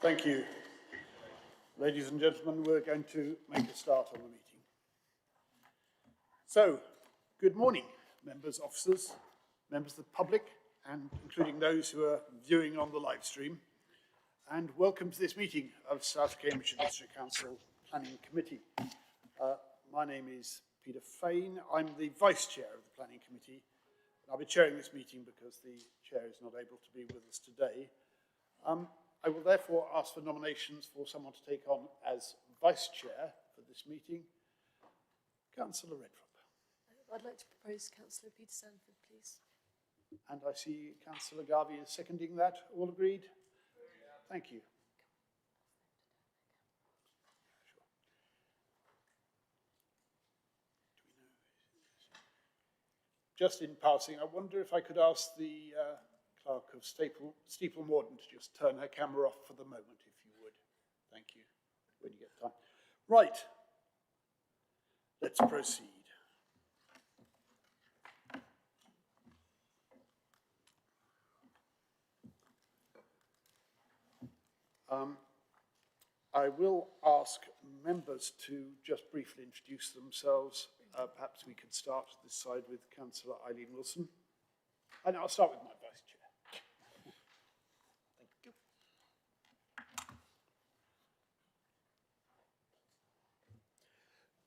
Thank you. Ladies and gentlemen, we're going to make a start on the meeting. So, good morning, members, officers, members of the public, and including those who are viewing on the live stream. And welcome to this meeting of South Cambridgeshire District Council Planning Committee. My name is Peter Fain. I'm the Vice Chair of the Planning Committee. I'll be chairing this meeting because the Chair is not able to be with us today. I will therefore ask for nominations for someone to take on as Vice Chair for this meeting. Councillor Redrup. I'd like to propose Councillor Peter Sanford, please. And I see Councillor Garvey is seconding that. All agreed? Thank you. Just in passing, I wonder if I could ask the Clerk of Steeple Morden to just turn her camera off for the moment, if you would. Thank you, when you get time. Right, let's proceed. I will ask members to just briefly introduce themselves. Perhaps we could start this side with Councillor Eileen Wilson. And I'll start with my Vice Chair. Thank you.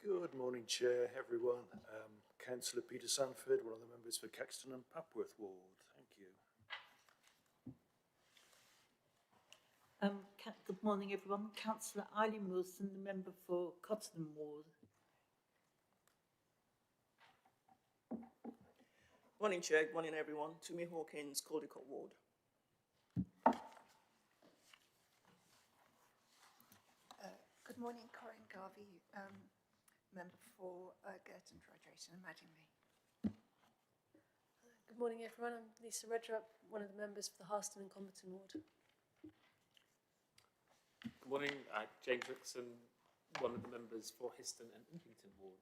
Good morning, Chair, everyone. Councillor Peter Sanford, one of the members for Caxton and Papworth Ward. Thank you. Good morning, everyone. Councillor Eileen Wilson, the member for Cottenham Ward. Morning, Chair. Good morning, everyone. Tumi Hawkins, Caldecott Ward. Good morning, Corinne Garvey, member for Girton, Drydrayton and Madingley. Good morning, everyone. I'm Lisa Redrup, one of the members for the Harston and Comberton Ward. Good morning, James Rickson, one of the members for Histon and Impington Ward.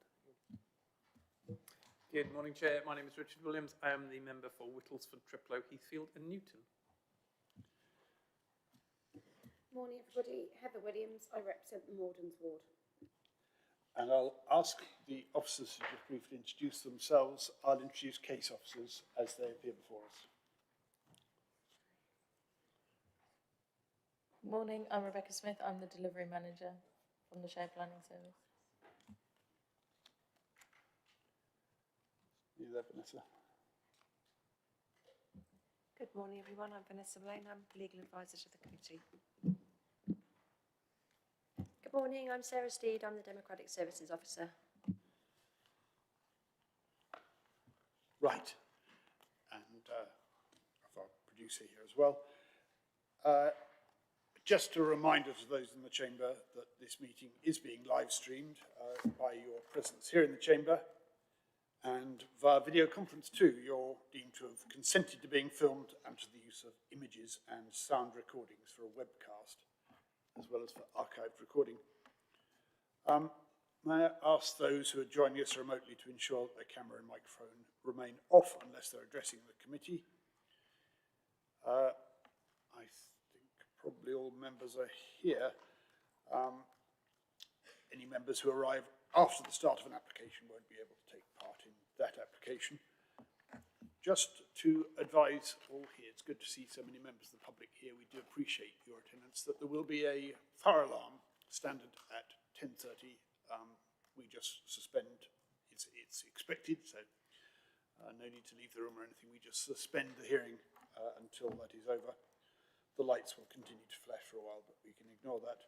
Good morning, Chair. My name is Richard Williams. I am the member for Whittlesford, Triplow, Heathfield and Newton. Morning, everybody. Heather Williams. I represent the Mordens Ward. And I'll ask the officers to just briefly introduce themselves. I'll introduce case officers as they appear before us. Morning, I'm Rebecca Smith. I'm the delivery manager from the Shared Planning Service. You there, Vanessa? Good morning, everyone. I'm Vanessa Blaine. I'm legal advisor to the committee. Good morning. I'm Sarah Steed. I'm the Democratic Services Officer. Right. And our producer here as well. Just a reminder to those in the chamber that this meeting is being live streamed by your presence here in the chamber. And via video conference too, you're deemed to have consented to being filmed and to the use of images and sound recordings for a webcast, as well as for archived recording. May I ask those who are joining us remotely to ensure that their camera and microphone remain off unless they're addressing the committee. I think probably all members are here. Any members who arrive after the start of an application won't be able to take part in that application. Just to advise all here, it's good to see so many members of the public here. We do appreciate your attendance, that there will be a fire alarm standard at 10:30. We just suspend, it's expected, so no need to leave the room or anything. We just suspend the hearing until that is over. The lights will continue to flash for a while, but we can ignore that.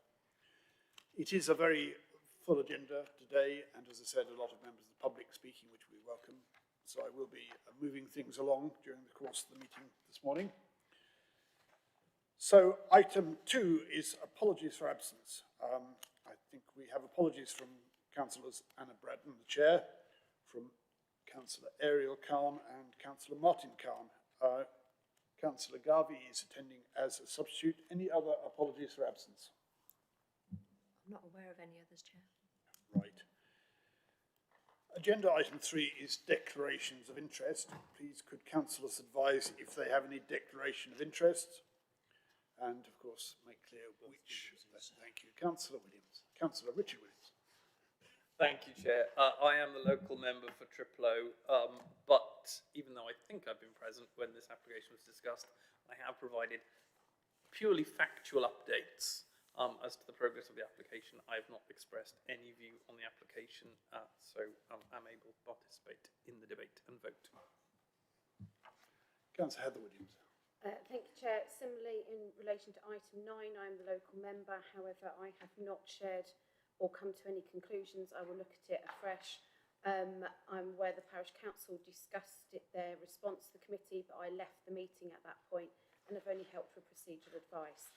It is a very full agenda today, and as I said, a lot of members of the public speaking, which we welcome. So I will be moving things along during the course of the meeting this morning. So item 2 is apologies for absence. I think we have apologies from Councillors Anna Braddon, the Chair, from Councillor Ariel Khan and Councillor Martin Khan. Councillor Garvey is attending as a substitute. Any other apologies for absence? I'm not aware of any others, Chair. Right. Agenda item 3 is declarations of interest. Please could councillors advise if they have any declaration of interest. and of course make clear which. Thank you, Councillor Williams. Councillor Richard Williams. Thank you, Chair. I am the local member for Triplo, but even though I think I've been present when this application was discussed, I have provided purely factual updates as to the progress of the application. I have not expressed any view on the application, so I'm able to participate in the debate and vote. Councillor Heather Williams. Thank you, Chair. Similarly, in relation to item 9, I am the local member. However, I have not shared or come to any conclusions. I will look at it afresh. I'm aware the parish council discussed their response to the committee, but I left the meeting at that point and have only helped with procedural advice.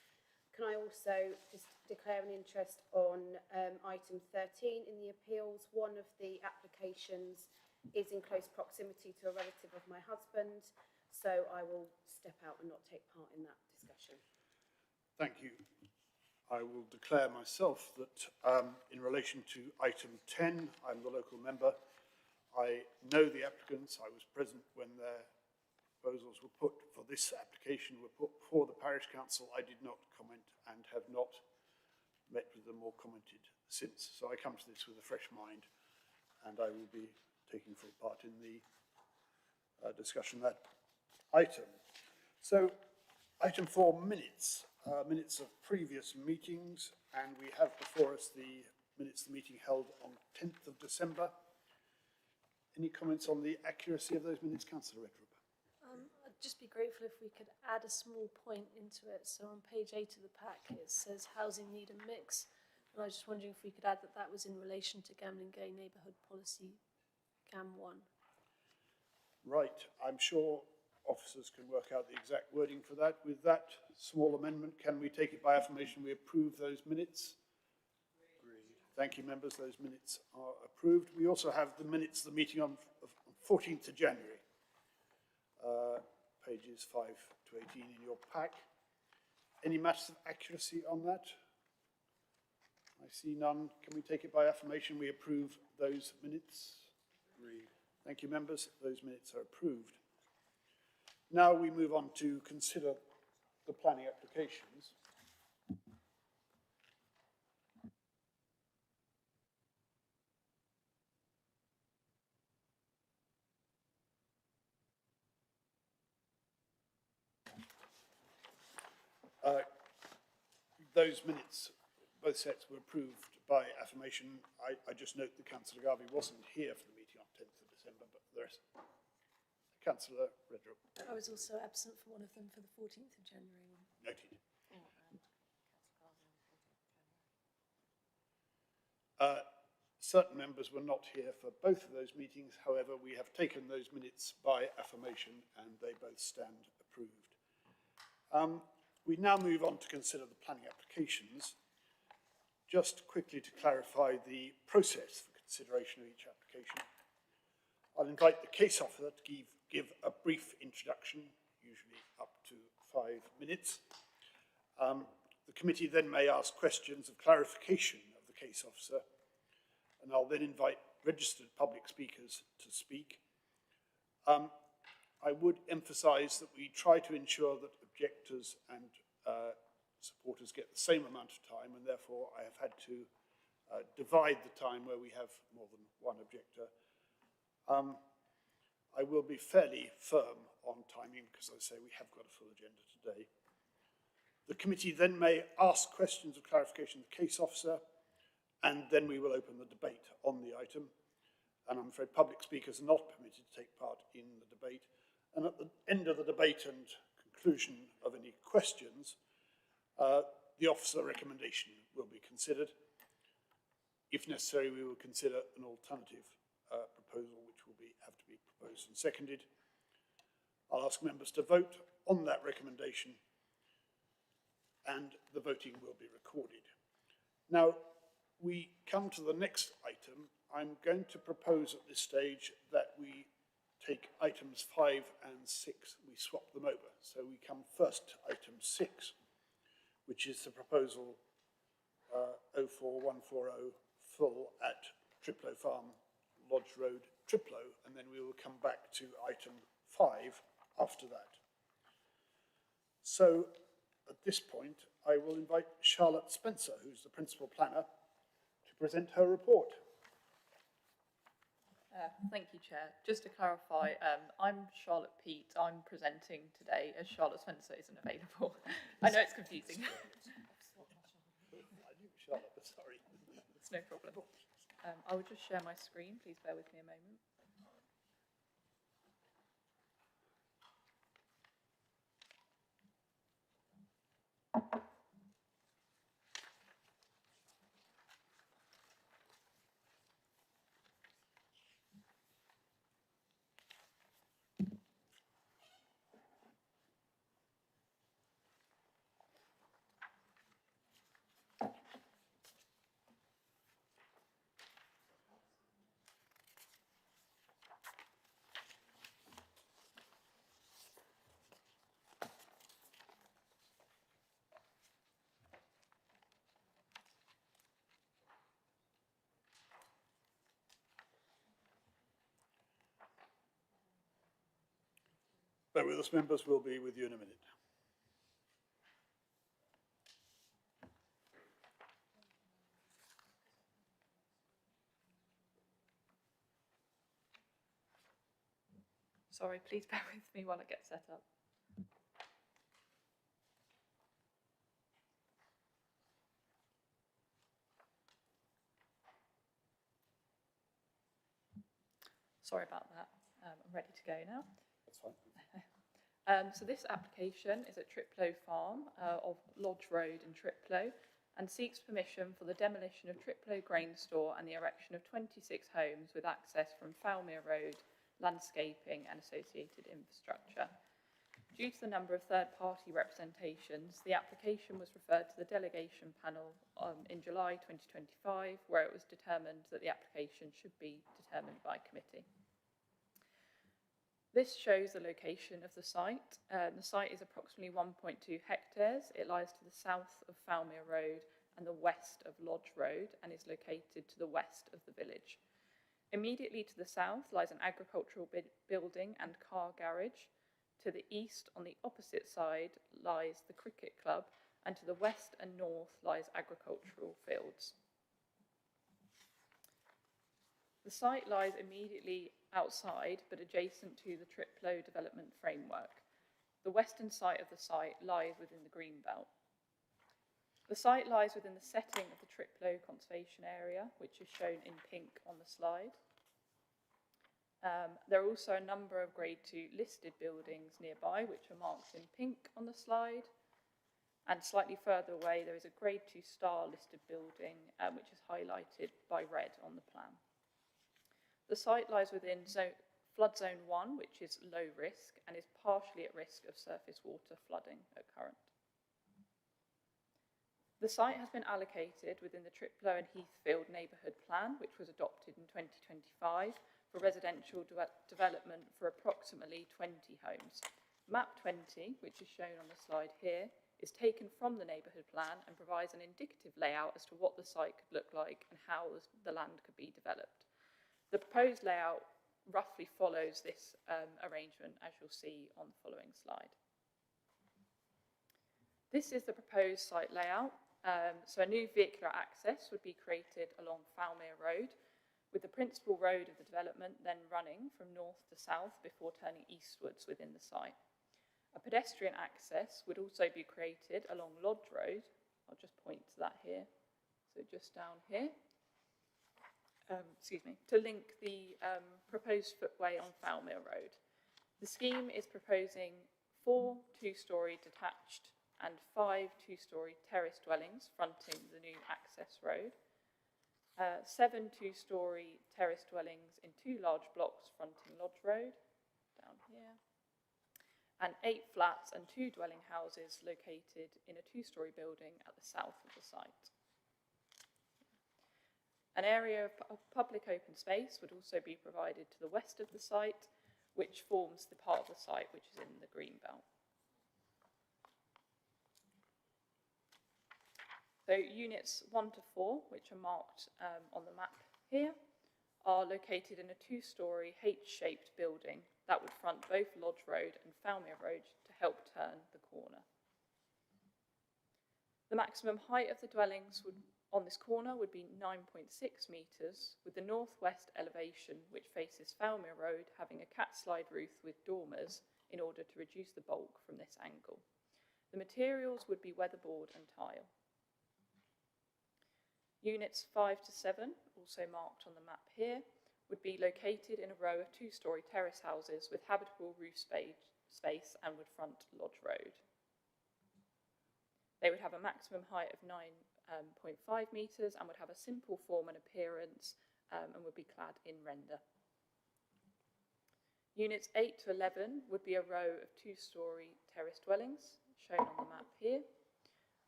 Can I also just declare an interest on item 13 in the appeals? One of the applications is in close proximity to a relative of my husband, so I will step out and not take part in that discussion. Thank you. I will declare myself that in relation to item 10, I'm the local member. I know the applicants. I was present when their proposals were put for this application were put before the parish council. I did not comment and have not met with them or commented since. So I come to this with a fresh mind, and I will be taking full part in the discussion of that item. So item 4, minutes. Minutes of previous meetings, and we have before us the minutes of the meeting held on 10th of December. Any comments on the accuracy of those minutes, Councillor Redrup? I'd just be grateful if we could add a small point into it. So on page 8 of the pack, it says housing need and mix. And I was just wondering if we could add that that was in relation to Gambling Gay Neighbourhood Policy, GAM 1. Right, I'm sure officers can work out the exact wording for that. With that small amendment, can we take it by affirmation we approve those minutes? Agreed. Thank you, members. Those minutes are approved. We also have the minutes of the meeting on 14th of January. Pages 5 to 18 in your pack. Any matters of accuracy on that? I see none. Can we take it by affirmation we approve those minutes? Agreed. Thank you, members. Those minutes are approved. Now we move on to consider the planning applications. Those minutes, both sets were approved by affirmation. I just note that Councillor Garvey wasn't here for the meeting on 10th of December, but the rest. Councillor Redrup. I was also absent for one of them for the 14th of January one. Noted. Certain members were not here for both of those meetings. However, we have taken those minutes by affirmation and they both stand approved. We now move on to consider the planning applications. Just quickly to clarify the process for consideration of each application, I'll invite the case officer to give a brief introduction, usually up to 5 minutes. The committee then may ask questions of clarification of the case officer, and I'll then invite registered public speakers to speak. I would emphasise that we try to ensure that objectors and supporters get the same amount of time, and therefore I have had to divide the time where we have more than one objector. I will be fairly firm on timing because, as I say, we have got a full agenda today. The committee then may ask questions of clarification of the case officer, and then we will open the debate on the item. And I'm afraid public speakers are not permitted to take part in the debate. And at the end of the debate and conclusion of any questions, the officer recommendation will be considered. If necessary, we will consider an alternative proposal, which will have to be proposed and seconded. I'll ask members to vote on that recommendation, and the voting will be recorded. Now, we come to the next item. I'm going to propose at this stage that we take items 5 and 6, we swap them over. So we come first to item 6, which is the proposal 04140 full at Triplo Farm, Lodge Road, Triplo, and then we will come back to item 5 after that. So at this point, I will invite Charlotte Spencer, who's the principal planner, to present her report. Thank you, Chair. Just to clarify, I'm Charlotte Peat. I'm presenting today as Charlotte Spencer isn't available. I know it's confusing. I knew Charlotte, but sorry. It's no problem. I will just share my screen. Please bear with me a moment. Bear with us, members. We'll be with you in a minute. Sorry, please bear with me while I get set up. Sorry about that. I'm ready to go now. That's fine. So this application is at Triplow Farm of Lodge Road in Triplow and seeks permission for the demolition of Triplow Grain Store and the erection of 26 homes with access from Falmere Road, landscaping and associated infrastructure. Due to the number of third-party representations, the application was referred to the delegation panel in July 2025, where it was determined that the application should be determined by committee. This shows the location of the site. The site is approximately 1.2 hectares. It lies to the south of Falmere Road and the west of Lodge Road and is located to the west of the village. Immediately to the south lies an agricultural building and car garage. To the east, on the opposite side, lies the cricket club, and to the west and north lies agricultural fields. The site lies immediately outside, but adjacent to the Triplow development framework. The western side of the site lies within the green belt. The site lies within the setting of the Triplow conservation area, which is shown in pink on the slide. There are also a number of Grade 2 listed buildings nearby, which are marked in pink on the slide. And slightly further away, there is a Grade 2 star listed building, which is highlighted by red on the plan. The site lies within flood zone 1, which is low risk and is partially at risk of surface water flooding at current. The site has been allocated within the Triplow and Heathfield neighbourhood plan, which was adopted in 2025 for residential development for approximately 20 homes. Map 20, which is shown on the slide here, is taken from the neighbourhood plan and provides an indicative layout as to what the site could look like and how the land could be developed. The proposed layout roughly follows this arrangement, as you'll see on the following slide. This is the proposed site layout. So a new vehicular access would be created along Falmere Road, with the principal road of the development then running from north to south before turning eastwards within the site. A pedestrian access would also be created along Lodge Road. I'll just point to that here. So just down here. To link the proposed footway on Falmere Road. The scheme is proposing 4 two-storey detached and 5 two-storey terrace dwellings fronting the new access road, 7 two-storey terrace dwellings in 2 large blocks fronting Lodge Road, down here, and 8 flats and 2 dwelling houses located in a 2-storey building at the south of the site. An area of public open space would also be provided to the west of the site, which forms the part of the site which is in the green belt. So units 1 to 4, which are marked on the map here, are located in a 2-storey H-shaped building that would front both Lodge Road and Falmere Road to help turn the corner. The maximum height of the dwellings on this corner would be 9.6 metres, with the northwest elevation, which faces Falmere Road, having a cat slide roof with dormers in order to reduce the bulk from this angle. The materials would be weatherboard and tile. Units 5 to 7, also marked on the map here, would be located in a row of two-storey terrace houses with habitable roof space and would front Lodge Road. They would have a maximum height of 9.5 metres and would have a simple form and appearance and would be clad in render. Units 8 to 11 would be a row of two-storey terrace dwellings, shown on the map here,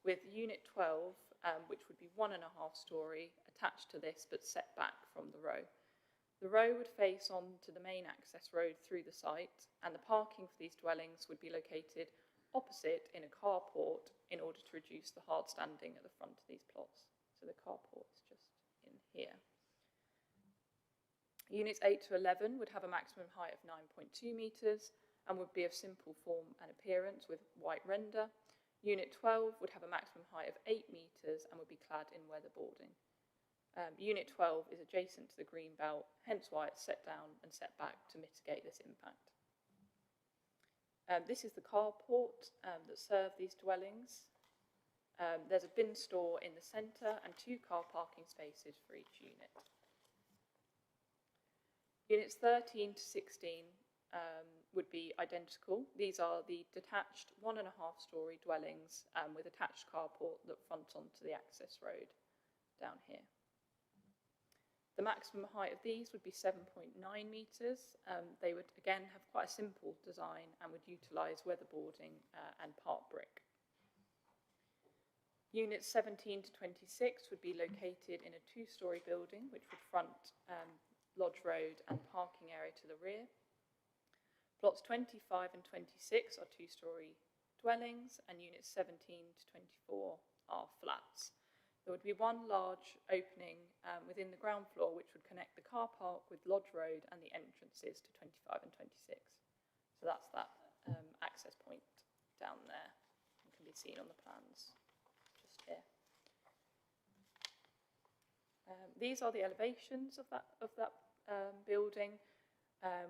with Unit 12, which would be 1.5 storey, attached to this but set back from the row. The row would face on to the main access road through the site, and the parking for these dwellings would be located opposite in a carport in order to reduce the hard standing at the front of these plots. So the carport is just in here. Units 8 to 11 would have a maximum height of 9.2 metres and would be of simple form and appearance with white render. Unit 12 would have a maximum height of 8 metres and would be clad in weatherboarding. Unit 12 is adjacent to the green belt, hence why it's set down and set back to mitigate this impact. This is the carport that serve these dwellings. There's a bin store in the centre and 2 car parking spaces for each unit. Units 13 to 16 would be identical. These are the detached 1.5 storey dwellings with attached carport that front onto the access road down here. The maximum height of these would be 7.9 metres. They would again have quite a simple design and would utilise weatherboarding and part brick. Units 17 to 26 would be located in a 2-storey building which would front Lodge Road and parking area to the rear. Plots 25 and 26 are 2-storey dwellings and units 17 to 24 are flats. There would be one large opening within the ground floor which would connect the car park with Lodge Road and the entrances to 25 and 26. So that's that access point down there. It can be seen on the plans just here. These are the elevations of that building,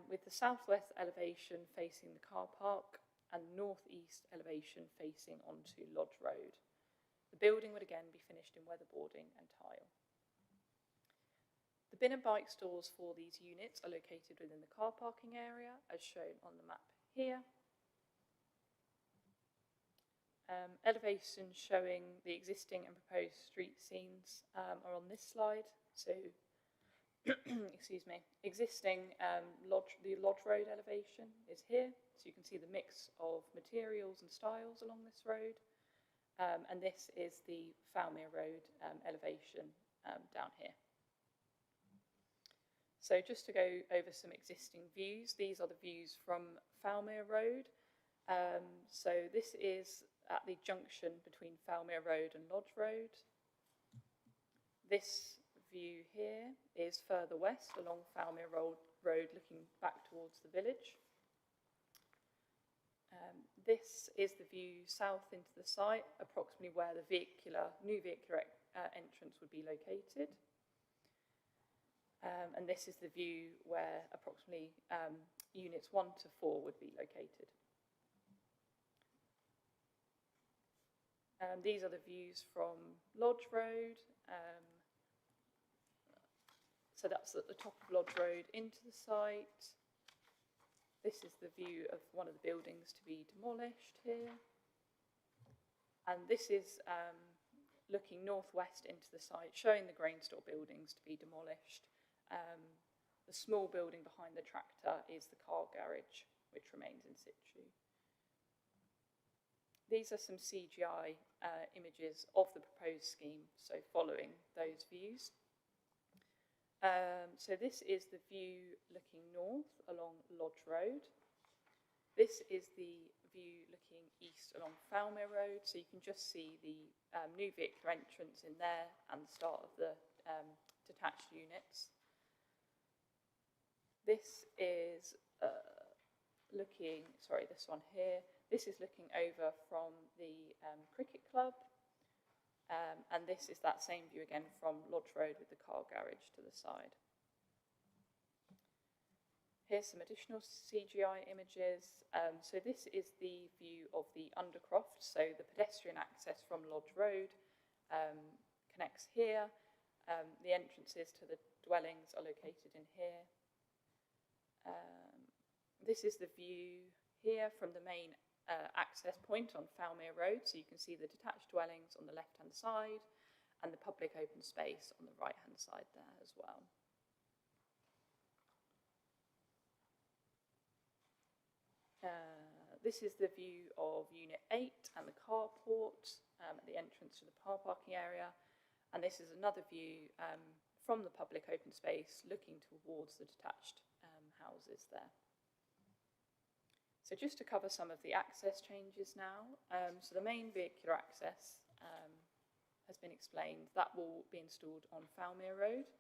with the southwest elevation facing the car park and northeast elevation facing onto Lodge Road. The building would again be finished in weatherboarding and tile. The bin and bike stores for these units are located within the car parking area, as shown on the map here. Elevations showing the existing and proposed street scenes are on this slide. So, excuse me, existing the Lodge Road elevation is here. So you can see the mix of materials and styles along this road. And this is the Falmere Road elevation down here. So just to go over some existing views, these are the views from Falmere Road. So this is at the junction between Falmere Road and Lodge Road. This view here is further west along Falmere Road looking back towards the village. This is the view south into the site, approximately where the new vehicular entrance would be located. And this is the view where approximately units 1 to 4 would be located. These are the views from Lodge Road. So that's at the top of Lodge Road into the site. This is the view of one of the buildings to be demolished here. And this is looking northwest into the site, showing the grain store buildings to be demolished. The small building behind the tractor is the car garage, which remains in situ. These are some CGI images of the proposed scheme, so following those views. So this is the view looking north along Lodge Road. This is the view looking east along Falmere Road, so you can just see the new vehicular entrance in there and the start of the detached units. This is this one here. This is looking over from the cricket club. And this is that same view again from Lodge Road with the car garage to the side. Here's some additional CGI images. So this is the view of the Undercroft. So the pedestrian access from Lodge Road connects here. The entrances to the dwellings are located in here. This is the view here from the main access point on Falmere Road. So you can see the detached dwellings on the left-hand side and the public open space on the right-hand side there as well. This is the view of Unit 8 and the carport at the entrance to the car parking area. And this is another view from the public open space looking towards the detached houses there. So just to cover some of the access changes now. So the main vehicular access has been explained. That will be installed on Falmere Road.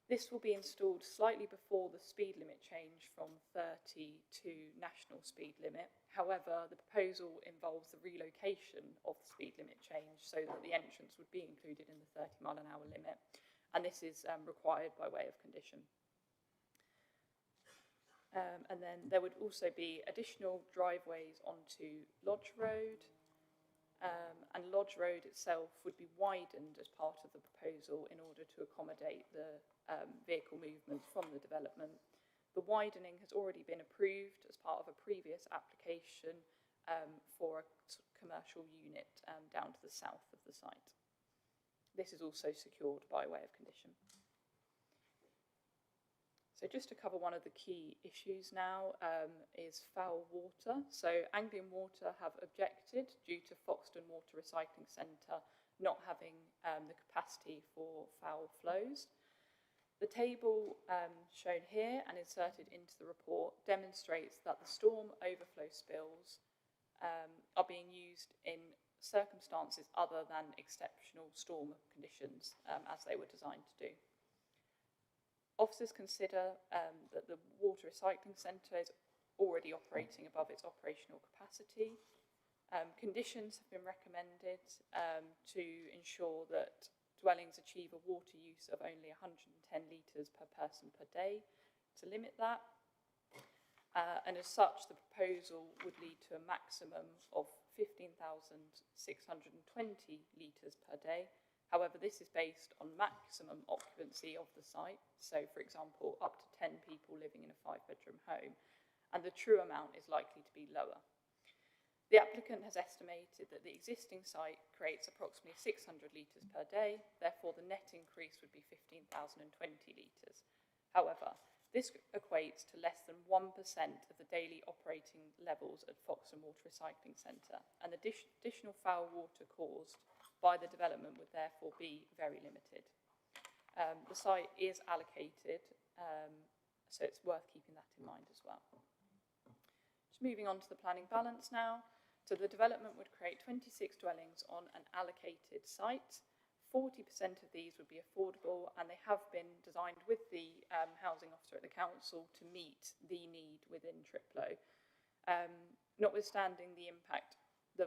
This will be installed slightly before the speed limit change from 30 to national speed limit. However, the proposal involves the relocation of the speed limit change so that the entrance would be included in the 30-mile-an-hour limit. And this is required by way of condition. And then there would also be additional driveways onto Lodge Road. And Lodge Road itself would be widened as part of the proposal in order to accommodate the vehicle movement from the development. The widening has already been approved as part of a previous application for a commercial unit down to the south of the site. This is also secured by way of condition. So just to cover one of the key issues now is foul water. So Anglian Water have objected due to Foxton Water Recycling Centre not having the capacity for foul flows. The table shown here and inserted into the report demonstrates that the storm overflow spills are being used in circumstances other than exceptional storm conditions as they were designed to do. Officers consider that the Water Recycling Centre is already operating above its operational capacity. Conditions have been recommended to ensure that dwellings achieve a water use of only 110 litres per person per day to limit that. And as such, the proposal would lead to a maximum of 15,620 litres per day. However, this is based on maximum occupancy of the site. So, for example, up to 10 people living in a 5-bedroom home, and the true amount is likely to be lower. The applicant has estimated that the existing site creates approximately 600 litres per day, therefore the net increase would be 15,020 litres. However, this equates to less than 1% of the daily operating levels at Foxton Water Recycling Centre, and the additional foul water caused by the development would therefore be very limited. The site is allocated, so it's worth keeping that in mind as well. Just moving on to the planning balance now. So the development would create 26 dwellings on an allocated site. 40% of these would be affordable, and they have been designed with the housing officer at the council to meet the need within Triplo. Notwithstanding the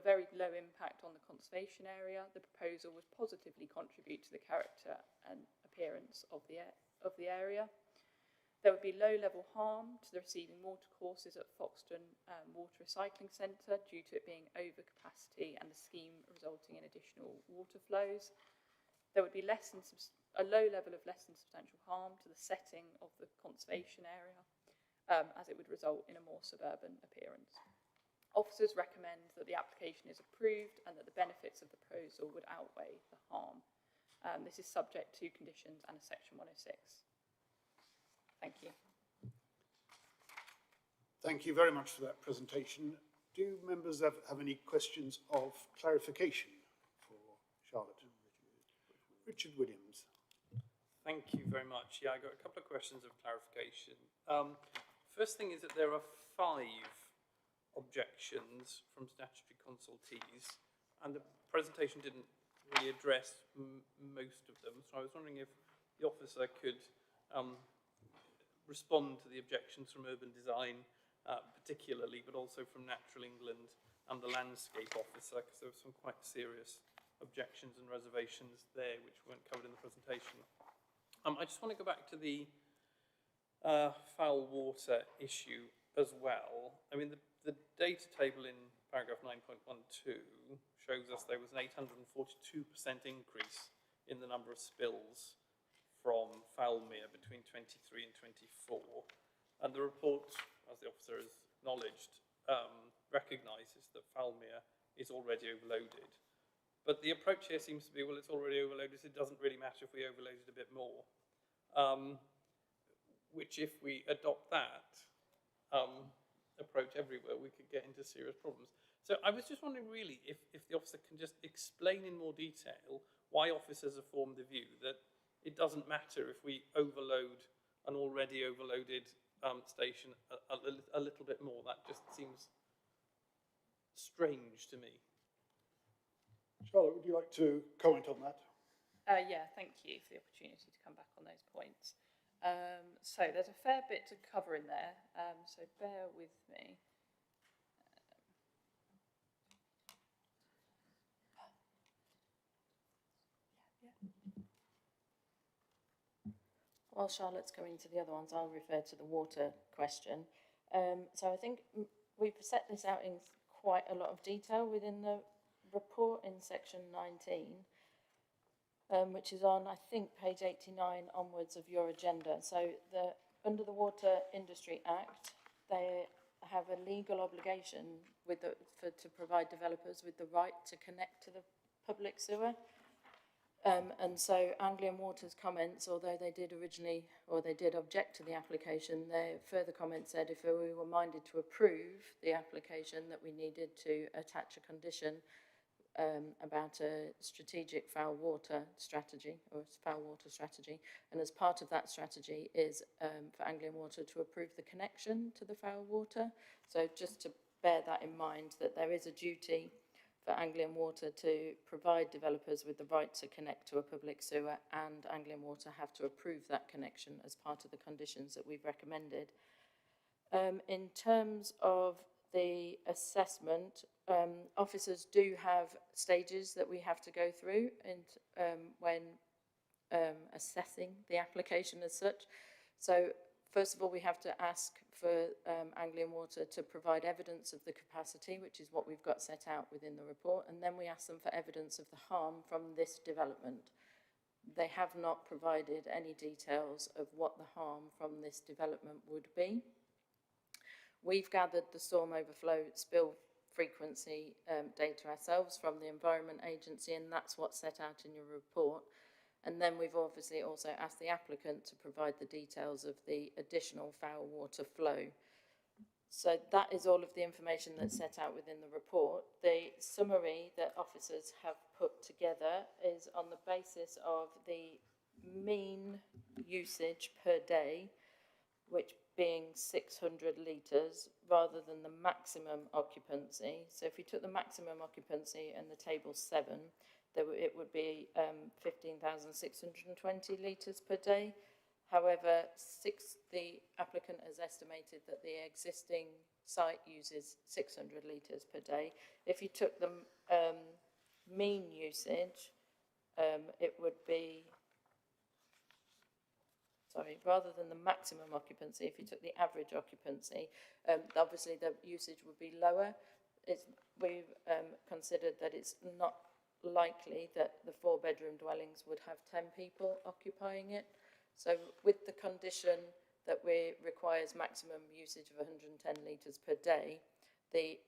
very low impact on the conservation area, the proposal would positively contribute to the character and appearance of the area. There would be low-level harm to the receiving water courses at Foxton Water Recycling Centre due to it being over capacity and the scheme resulting in additional water flows. There would be a low level of less than substantial harm to the setting of the conservation area, as it would result in a more suburban appearance. Officers recommend that the application is approved and that the benefits of the proposal would outweigh the harm. This is subject to conditions and a Section 106. Thank you. Thank you very much for that presentation. Do members have any questions of clarification for Charlotte? Richard Williams. Thank you very much. Yeah, I got a couple of questions of clarification. First thing is that there are 5 objections from statutory consultees, and the presentation didn't really address most of them. So I was wondering if the officer could respond to the objections from urban design, particularly, but also from Natural England and the landscape officer, because there were some quite serious objections and reservations there, which weren't covered in the presentation. I just want to go back to the foul water issue as well. I mean, the data table in paragraph 9.12 shows us there was an 842% increase in the number of spills from Foulmere between 23 and 24. And the report, as the officer has acknowledged, recognises that Foulmere is already overloaded. But the approach here seems to be, well, it's already overloaded, so it doesn't really matter if we overload it a bit more. Which, if we adopt that approach everywhere, we could get into serious problems. So I was just wondering, really, if the officer can just explain in more detail why officers have formed the view that it doesn't matter if we overload an already overloaded station a little bit more. That just seems strange to me. Charlotte, would you like to comment on that? Yeah, thank you for the opportunity to come back on those points. So there's a fair bit to cover in there, so bear with me. While Charlotte's going to the other ones, I'll refer to the water question. So I think we've set this out in quite a lot of detail within the report in section 19, which is on, I think, page 89 onwards of your agenda. So under the Water Industry Act, they have a legal obligation to provide developers with the right to connect to the public sewer. And so Anglian Water's comments, although they did object to the application, their further comments said if we were minded to approve the application, that we needed to attach a condition about a strategic foul water strategy, and as part of that strategy is for Anglian Water to approve the connection to the foul water. So just to bear that in mind, that there is a duty for Anglian Water to provide developers with the right to connect to a public sewer, and Anglian Water have to approve that connection as part of the conditions that we've recommended. In terms of the assessment, officers do have stages that we have to go through when assessing the application as such. So first of all, we have to ask for Anglian Water to provide evidence of the capacity, which is what we've got set out within the report, and then we ask them for evidence of the harm from this development. They have not provided any details of what the harm from this development would be. We've gathered the storm overflow spill frequency data ourselves from the Environment Agency, and that's what's set out in your report. And then we've obviously also asked the applicant to provide the details of the additional foul water flow. So that is all of the information that's set out within the report. The summary that officers have put together is on the basis of the mean usage per day, which being 600 litres, rather than the maximum occupancy. So if you took the maximum occupancy and the table 7, it would be 15,620 litres per day. However, the applicant has estimated that the existing site uses 600 litres per day. If you took the mean usage, it would be, rather than the maximum occupancy, if you took the average occupancy, obviously the usage would be lower. We've considered that it's not likely that the 4-bedroom dwellings would have 10 people occupying it. So with the condition that requires maximum usage of 110 litres per day, the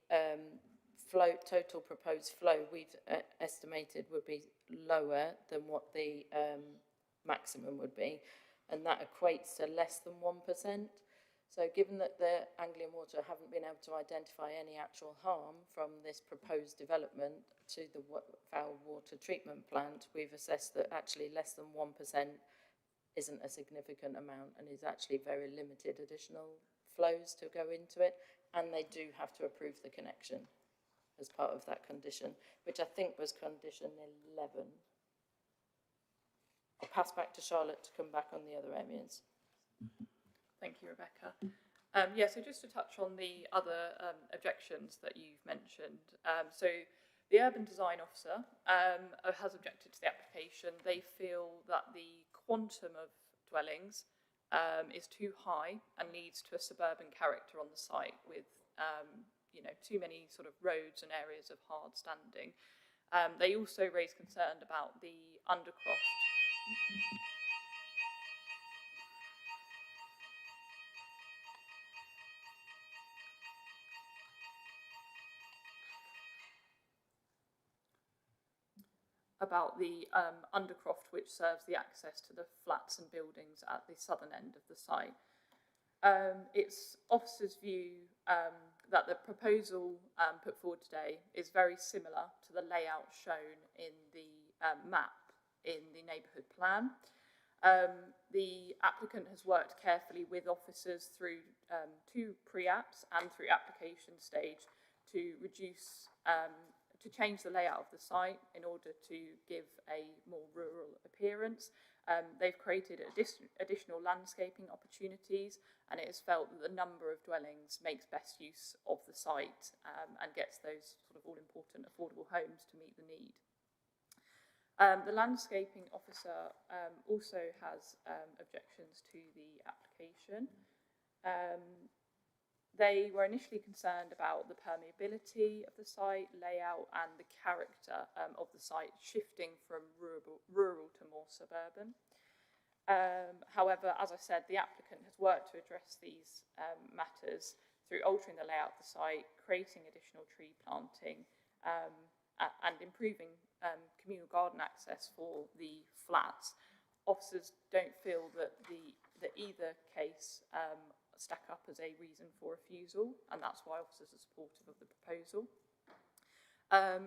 total proposed flow we've estimated would be lower than what the maximum would be, and that equates to less than 1%. So given that the Anglian Water haven't been able to identify any actual harm from this proposed development to the foul water treatment plant, we've assessed that actually less than 1% isn't a significant amount and is actually very limited additional flows to go into it, and they do have to approve the connection as part of that condition, which I think was condition 11. I'll pass back to Charlotte to come back on the other areas. Thank you, Rebecca. So just to touch on the other objections that you've mentioned. So The urban design officer has objected to the application. They feel that the quantum of dwellings is too high and leads to a suburban character on the site with, too many sort of roads and areas of hard standing. They also raise concern about the undercroft. About the undercroft, which serves the access to the flats and buildings at the southern end of the site. It's officers' view that the proposal put forward today is very similar to the layout shown in the map in the neighbourhood plan. The applicant has worked carefully with officers through two pre-apps and through application stage to reduce to change the layout of the site in order to give a more rural appearance. They've created additional landscaping opportunities, and it is felt that the number of dwellings makes best use of the site and gets those sort of all-important affordable homes to meet the need. The landscaping officer also has objections to the application. They were initially concerned about the permeability of the site, layout, and the character of the site shifting from rural to more suburban. However, as I said, the applicant has worked to address these matters through altering the layout of the site, creating additional tree planting, and improving communal garden access for the flats. Officers don't feel that either case stack up as a reason for refusal, and that's why officers are supportive of the proposal.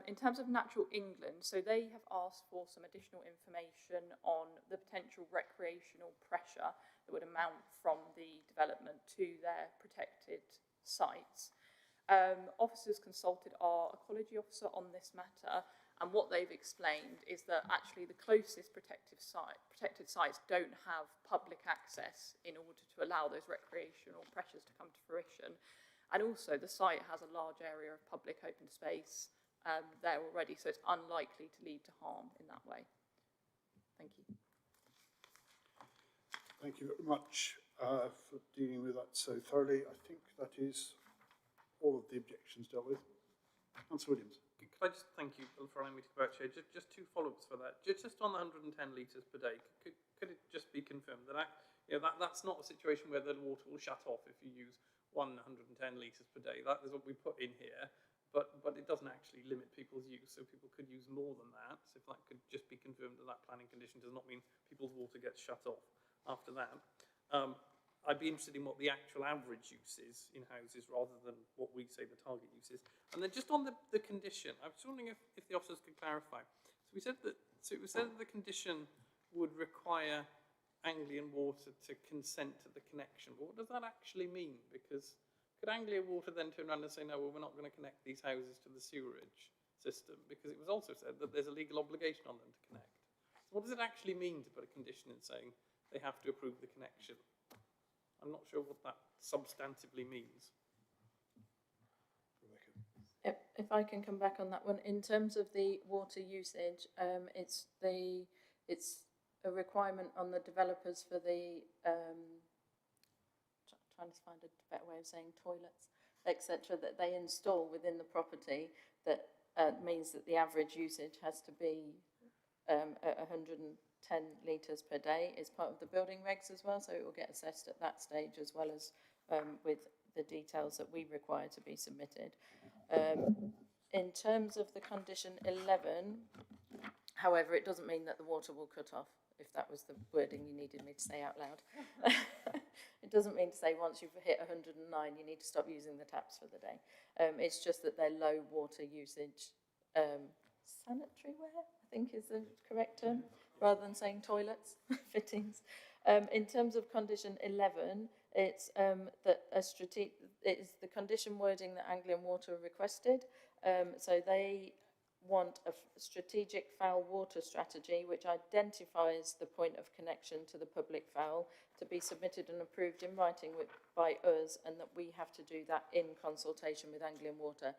In terms of Natural England, so they have asked for some additional information on the potential recreational pressure that would amount from the development to their protected sites. Officers consulted our ecology officer on this matter, and what they've explained is that actually the closest protected sites don't have public access in order to allow those recreational pressures to come to fruition. And also the site has a large area of public open space there already, so it's unlikely to lead to harm in that way. Thank you. Thank you very much for dealing with that so thoroughly. I think that is all of the objections dealt with. Councillor Williams. Could I just thank you for allowing me to go out, Chair? Just two follow-ups for that. Just on the 110 litres per day, could it just be confirmed that that's not a situation where the water will shut off if you use 110 litres per day? That is what we put in here, but it doesn't actually limit people's use, so people could use more than that. So if that could just be confirmed that planning condition does not mean people's water gets shut off after that. I'd be interested in what the actual average use is in houses rather than what we say the target use is. And then just on the condition, I was wondering if the officers could clarify. So we said that the condition would require Anglian Water to consent to the connection. But what does that actually mean? Because could Anglian Water then turn around and say, no, well, we're not going to connect these houses to the sewerage system? Because it was also said that there's a legal obligation on them to connect. So what does it actually mean to put a condition in saying they have to approve the connection? I'm not sure what that substantively means. If I can come back on that one, in terms of the water usage, it's a requirement on the developers for the trying to find a better way of saying toilets, etc., that they install within the property. That means that the average usage has to be 110 litres per day is part of the building regs as well, so it will get assessed at that stage as well as with the details that we require to be submitted. In terms of the condition 11, however, it doesn't mean that the water will cut off, if that was the wording you needed me to say out loud. It doesn't mean to say once you've hit 109 you need to stop using the taps for the day. It's just that they're low water usage sanitary ware, I think is the correct term, rather than saying toilets, fittings. In terms of condition 11, it's that it is the condition wording that Anglian Water requested. So they want a strategic foul water strategy which identifies the point of connection to the public foul to be submitted and approved in writing by us, and that we have to do that in consultation with Anglian Water.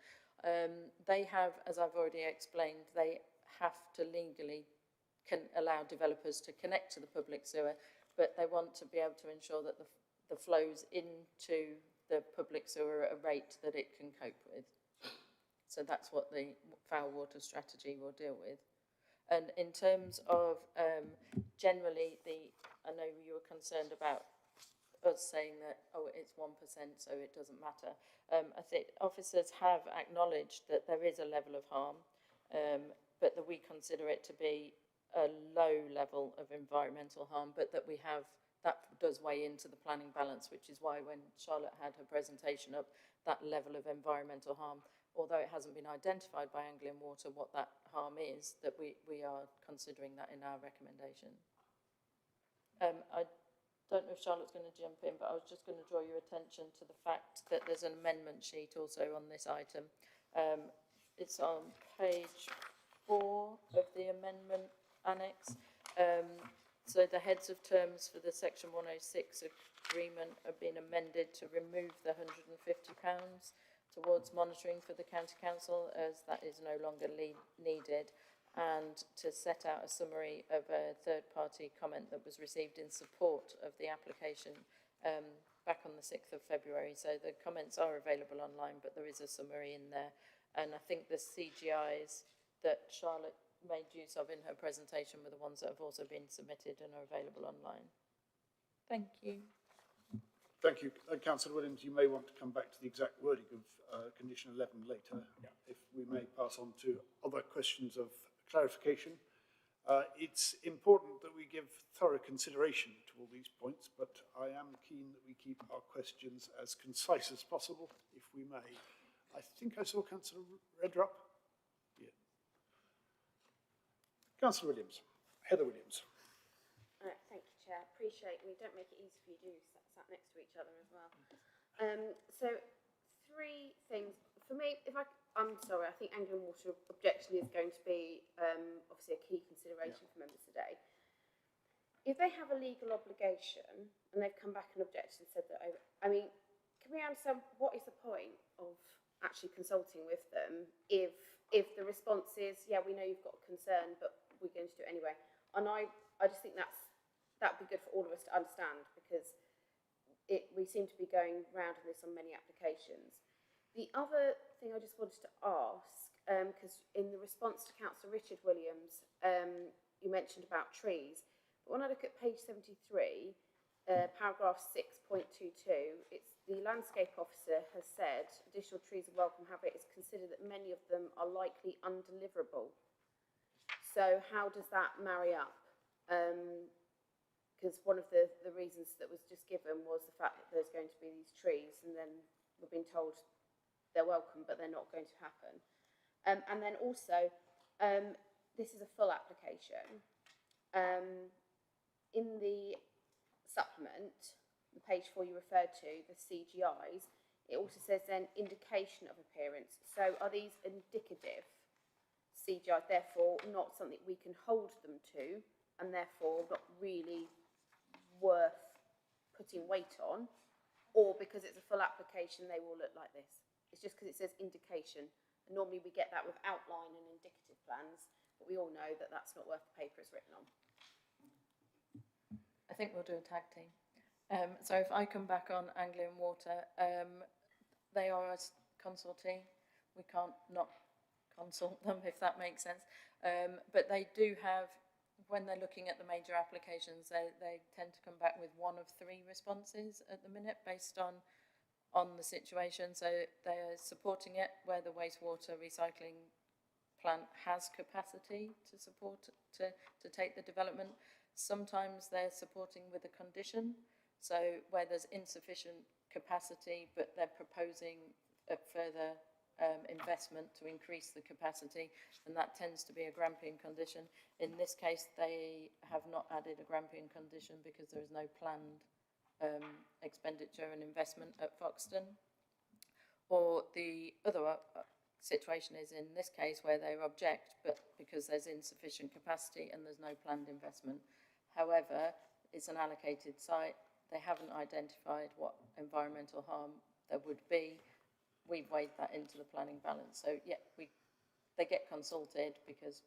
They have, as I've already explained, they have to legally allow developers to connect to the public sewer, but they want to be able to ensure that the flows into the public sewer at a rate that it can cope with. So that's what the foul water strategy will deal with. And in terms of generally, I know you were concerned about us saying that, oh, it's 1%, so it doesn't matter. I think officers have acknowledged that there is a level of harm, but that we consider it to be a low level of environmental harm, but that that does weigh into the planning balance, which is why when Charlotte had her presentation up, that level of environmental harm, although it hasn't been identified by Anglian Water what that harm is, that we are considering that in our recommendation. I don't know if Charlotte's going to jump in, but I was just going to draw your attention to the fact that there's an amendment sheet also on this item. It's on page 4 of the amendment annex. So the heads of terms for the section 106 agreement have been amended to remove the £150 towards monitoring for the county council, as that is no longer needed, and to set out a summary of a third-party comment that was received in support of the application back on the 6th of February. So the comments are available online, but there is a summary in there. And I think the CGIs that Charlotte made use of in her presentation were the ones that have also been submitted and are available online. Thank you. Thank you. Councillor Williams, you may want to come back to the exact wording of condition 11 later, if we may pass on to other questions of clarification. It's important that we give thorough consideration to all these points, but I am keen that we keep our questions as concise as possible, if we may. I think I saw Councillor Redrup. Yeah. Councillor Williams, Heather Williams. Thank you, Chair. Appreciate we don't make it easy for you, do sat next to each other as well. So 3 things. For me, I'm sorry, I think Anglian Water objection is going to be obviously a key consideration for members today. If they have a legal obligation and they've come back and objected and said that, I mean, can we understand what is the point of actually consulting with them if the response is, yeah, we know you've got a concern, but we're going to do it anyway? And I just think that'd be good for all of us to understand, because we seem to be going round on this on many applications. The other thing I just wanted to ask, because in the response to Councillor Richard Williams, you mentioned about trees, but when I look at page 73, paragraph 6.22, it's the landscape officer has said additional trees are welcome, however it is considered that many of them are likely undeliverable. So how does that marry up? Because one of the reasons that was just given was the fact that there's going to be these trees, and then we're being told they're welcome, but they're not going to happen. And then also, this is a full application. In the supplement, the page 4 you referred to, the CGIs, it also says then indication of appearance. So are these indicative CGIs, therefore not something we can hold them to, and therefore not really worth putting weight on, or because it's a full application they will look like this? It's just because it says indication, and normally we get that with outline and indicative plans, but we all know that that's not worth the paper it's written on. I think we'll do a tag team. So if I come back on Anglian Water, they are a consultee. We can't not consult them, if that makes sense. But they do have, when they're looking at the major applications, they tend to come back with 1 of 3 responses at the minute based on the situation. So they're supporting it where the wastewater recycling plant has capacity to support, to take the development. Sometimes they're supporting with a condition. So where there's insufficient capacity, but they're proposing a further investment to increase the capacity, and that tends to be a Grampian condition. In this case, they have not added a Grampian condition because there is no planned expenditure and investment at Foxton. Or the other situation is in this case where they object, but because there's insufficient capacity and there's no planned investment. However, it's an allocated site. They haven't identified what environmental harm there would be. We've weighed that into the planning balance. So yeah, they get consulted because,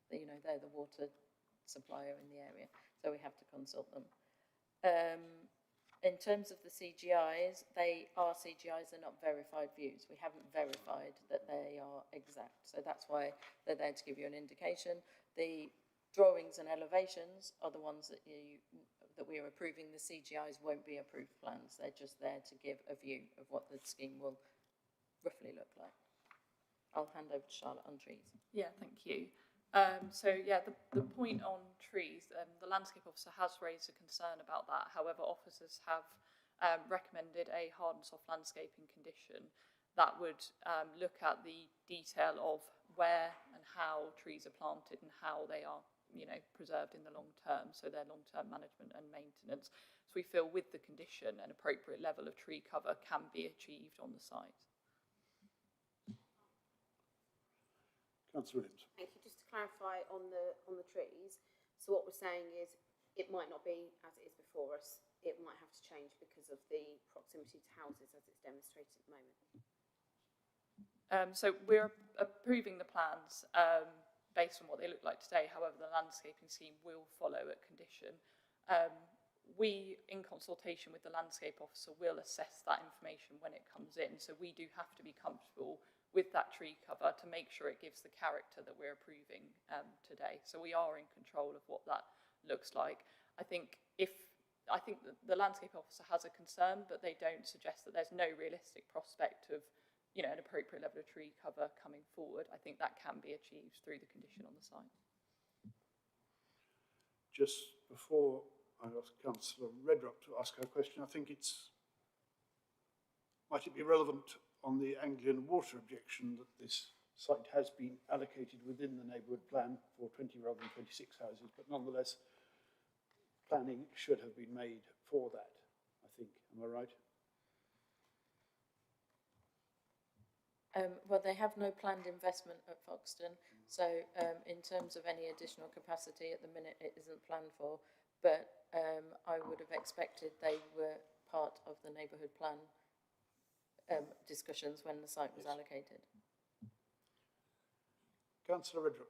you know, they're the water supplier in the area. So we have to consult them. In terms of the CGIs, they are CGIs, they're not verified views. We haven't verified that they are exact. So that's why they're there to give you an indication. The drawings and elevations are the ones that we are approving. The CGIs won't be approved plans. They're just there to give a view of what the scheme will roughly look like. I'll hand over to Charlotte on trees. Yeah, thank you. The point on trees, the landscape officer has raised a concern about that. However, officers have recommended a hard and soft landscaping condition that would look at the detail of where and how trees are planted and how they are, you know, preserved in the long term, so their long-term management and maintenance. So we feel with the condition an appropriate level of tree cover can be achieved on the site. Councillor Williams. Thank you. Just to clarify on the trees, so what we're saying is it might not be as it is before us. It might have to change because of the proximity to houses as it's demonstrated at the moment. So we're approving the plans based on what they look like today. However, the landscaping scheme will follow at condition. We, in consultation with the landscape officer, will assess that information when it comes in. So we do have to be comfortable with that tree cover to make sure it gives the character that we're approving today. So we are in control of what that looks like. I think that the landscape officer has a concern, but they don't suggest that there's no realistic prospect of, you know, an appropriate level of tree cover coming forward. I think that can be achieved through the condition on the site. Just before I ask Councillor Redrup to ask her question, I think might it be relevant on the Anglian water objection that this site has been allocated within the neighbourhood plan for 20 rather than 26 houses, but nonetheless planning should have been made for that, I think. Am I right? Well, they have no planned investment at Foxton, so in terms of any additional capacity at the minute it isn't planned for, but I would have expected they were part of the neighbourhood plan discussions when the site was allocated. Councillor Redrup.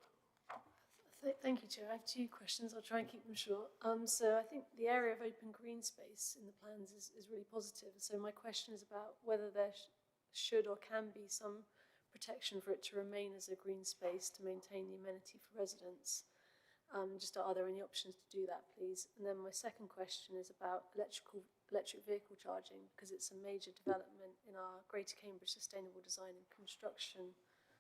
Thank you, Chair. I have two questions. I'll try and keep them short. So I think the area of open green space in the plans is really positive. So my question is about whether there should or can be some protection for it to remain as a green space to maintain the amenity for residents. Are there any options to do that, please? And then my second question is about electric vehicle charging, because it's a major development in our Greater Cambridge Sustainable Design and Construction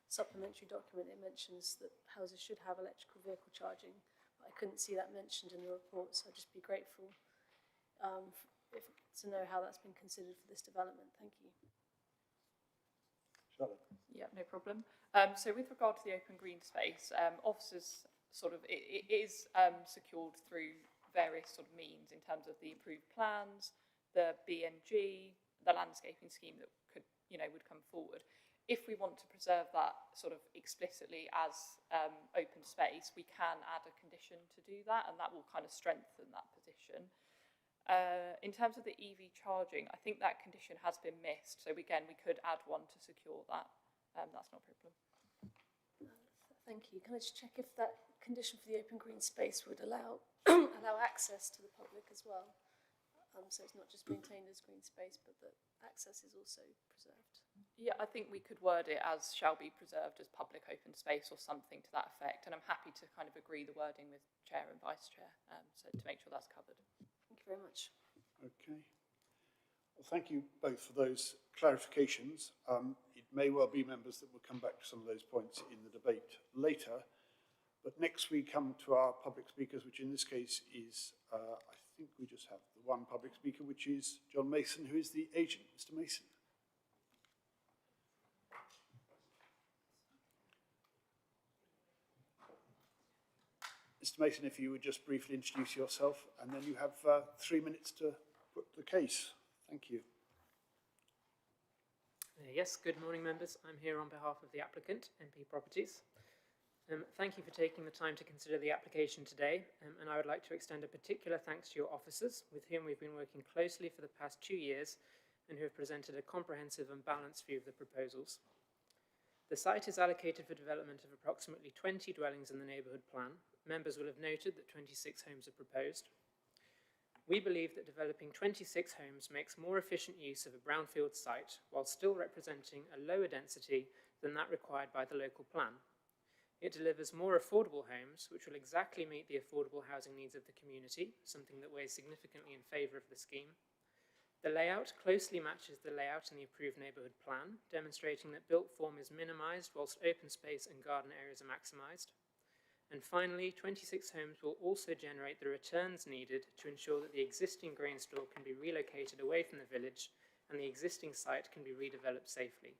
supplementary document. It mentions that houses should have electrical vehicle charging, but I couldn't see that mentioned in the report, so I'd just be grateful to know how that's been considered for this development. Thank you. Charlotte. Yeah, no problem. So with regard to the open green space, officers it is secured through various sort of means in terms of the approved plans, the BNG, the landscaping scheme that would come forward. If we want to preserve that sort of explicitly as open space, we can add a condition to do that, and that will kind of strengthen that position. In terms of the EV charging, I think that condition has been missed. So again, we could add one to secure that. That's not a problem. Thank you. Can I just check if that condition for the open green space would allow access to the public as well? So it's not just maintained as green space, but that access is also preserved. Yeah, I think we could word it as shall be preserved as public open space or something to that effect. And I'm happy to kind of agree the wording with Chair and Vice Chair, so to make sure that's covered. Thank you very much. Okay. Well, thank you both for those clarifications. It may well be, members, that we'll come back to some of those points in the debate later. But next we come to our public speakers, which in this case is, I think we just have the one public speaker, which is John Mason, who is the agent. Mr. Mason. Mr. Mason, if you would just briefly introduce yourself, and then you have 3 minutes to put the case. Thank you. Yes, good morning, members. I'm here on behalf of the applicant, MP Properties. Thank you for taking the time to consider the application today, and I would like to extend a particular thanks to your officers, with whom we've been working closely for the past 2 years and who have presented a comprehensive and balanced view of the proposals. The site is allocated for development of approximately 20 dwellings in the neighbourhood plan. Members will have noted that 26 homes are proposed. We believe that developing 26 homes makes more efficient use of a brownfield site while still representing a lower density than that required by the local plan. It delivers more affordable homes, which will exactly meet the affordable housing needs of the community, something that weighs significantly in favour of the scheme. The layout closely matches the layout in the approved neighbourhood plan, demonstrating that built form is minimised whilst open space and garden areas are maximised. And finally, 26 homes will also generate the returns needed to ensure that the existing grain store can be relocated away from the village and the existing site can be redeveloped safely.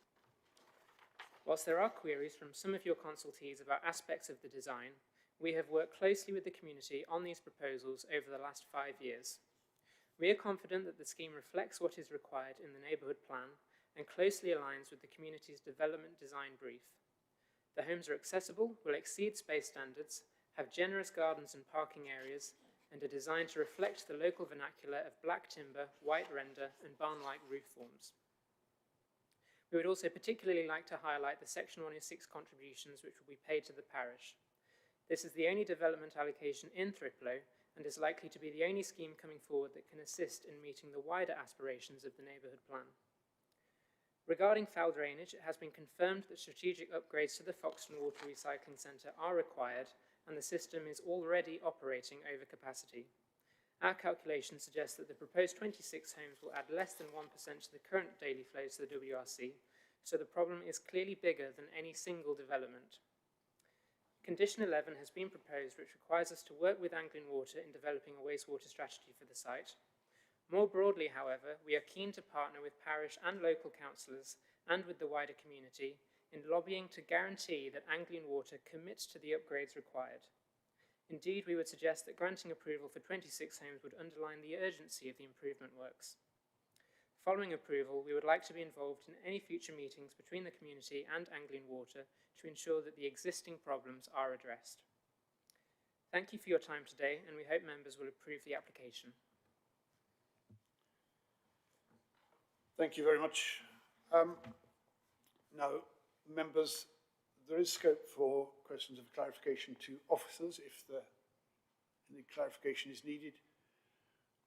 Whilst there are queries from some of your consultees about aspects of the design, we have worked closely with the community on these proposals over the last 5 years. We are confident that the scheme reflects what is required in the neighbourhood plan and closely aligns with the community's development design brief. The homes are accessible, will exceed space standards, have generous gardens and parking areas, and are designed to reflect the local vernacular of black timber, white render, and barn-like roof forms. We would also particularly like to highlight the Section 106 contributions which will be paid to the parish. This is the only development allocation in Triplo and is likely to be the only scheme coming forward that can assist in meeting the wider aspirations of the neighbourhood plan. Regarding foul drainage, it has been confirmed that strategic upgrades to the Foxton Water Recycling Centre are required and the system is already operating over capacity. Our calculations suggest that the proposed 26 homes will add less than 1% to the current daily flows to the WRC, so the problem is clearly bigger than any single development. Condition 11 has been proposed, which requires us to work with Anglian Water in developing a wastewater strategy for the site. More broadly, however, we are keen to partner with parish and local councillors and with the wider community in lobbying to guarantee that Anglian Water commits to the upgrades required. Indeed, we would suggest that granting approval for 26 homes would underline the urgency of the improvement works. Following approval, we would like to be involved in any future meetings between the community and Anglian Water to ensure that the existing problems are addressed. Thank you for your time today, and we hope members will approve the application. Thank you very much. Now, members, there is scope for questions of clarification to officers if any clarification is needed.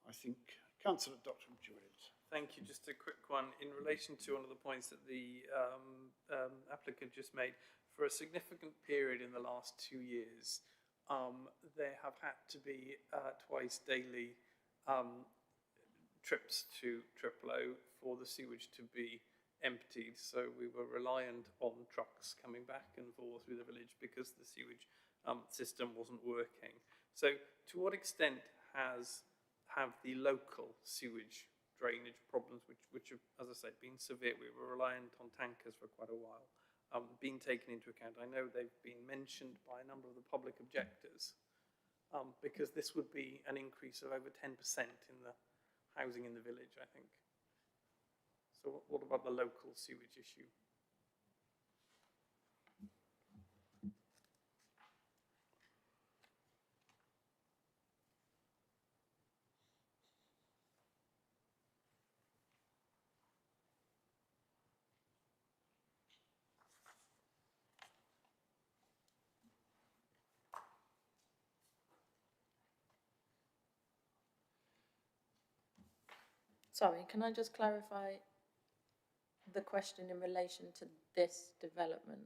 I think Councillor Dr. Williams. Thank you. Just a quick one in relation to one of the points that the applicant just made. For a significant period in the last 2 years, there have had to be twice daily trips to Triplo for the sewage to be emptied. So we were reliant on trucks coming back and forth through the village because the sewage system wasn't working. So to what extent have the local sewage drainage problems, which have, as I said, been severe, we were reliant on tankers for quite a while, been taken into account? I know they've been mentioned by a number of the public objectors, because this would be an increase of over 10% in the housing in the village, I think. So what about the local sewage issue? Sorry, can I just clarify the question in relation to this development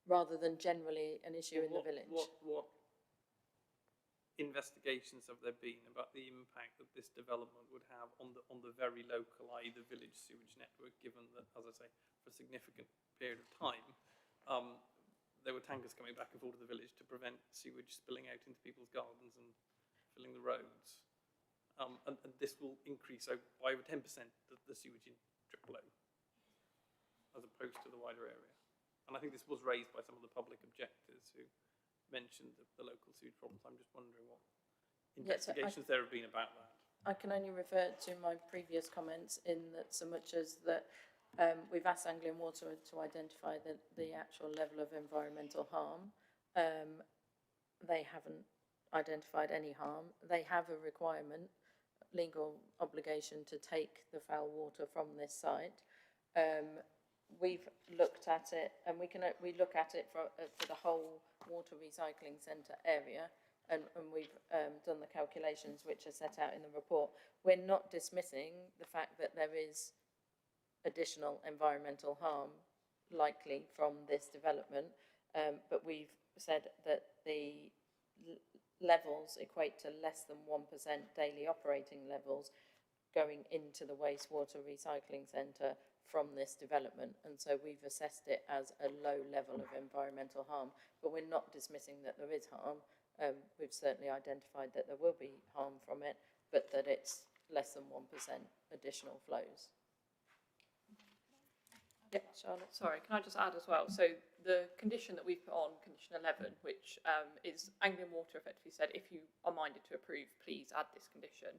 rather than generally an issue in the village? What investigations have there been about the impact that this development would have on the very local, i.e. the village sewage network, given that, as I say, for a significant period of time, there were tankers coming back and forth to the village to prevent sewage spilling out into people's gardens and filling the roads. And this will increase by over 10% the sewage in Triplo, as opposed to the wider area. And I think this was raised by some of the public objectors who mentioned the local sewage problems. I'm just wondering what investigations there have been about that. I can only refer to my previous comments in that so much as that We've asked Anglian Water to identify the actual level of environmental harm. They haven't identified any harm. They have a requirement, legal obligation to take the foul water from this site. We've looked at it, and we look at it for the whole water recycling centre area, and we've done the calculations which are set out in the report. We're not dismissing the fact that there is additional environmental harm likely from this development, but we've said that the levels equate to less than 1% daily operating levels going into the wastewater recycling centre from this development, and so we've assessed it as a low level of environmental harm, but we're not dismissing that there is harm. We've certainly identified that there will be harm from it, but that it's less than 1% additional flows. Yeah, Charlotte. Sorry, can I just add as well? So the condition that we've put on, condition 11, which is Anglian Water effectively said, if you are minded to approve, please add this condition.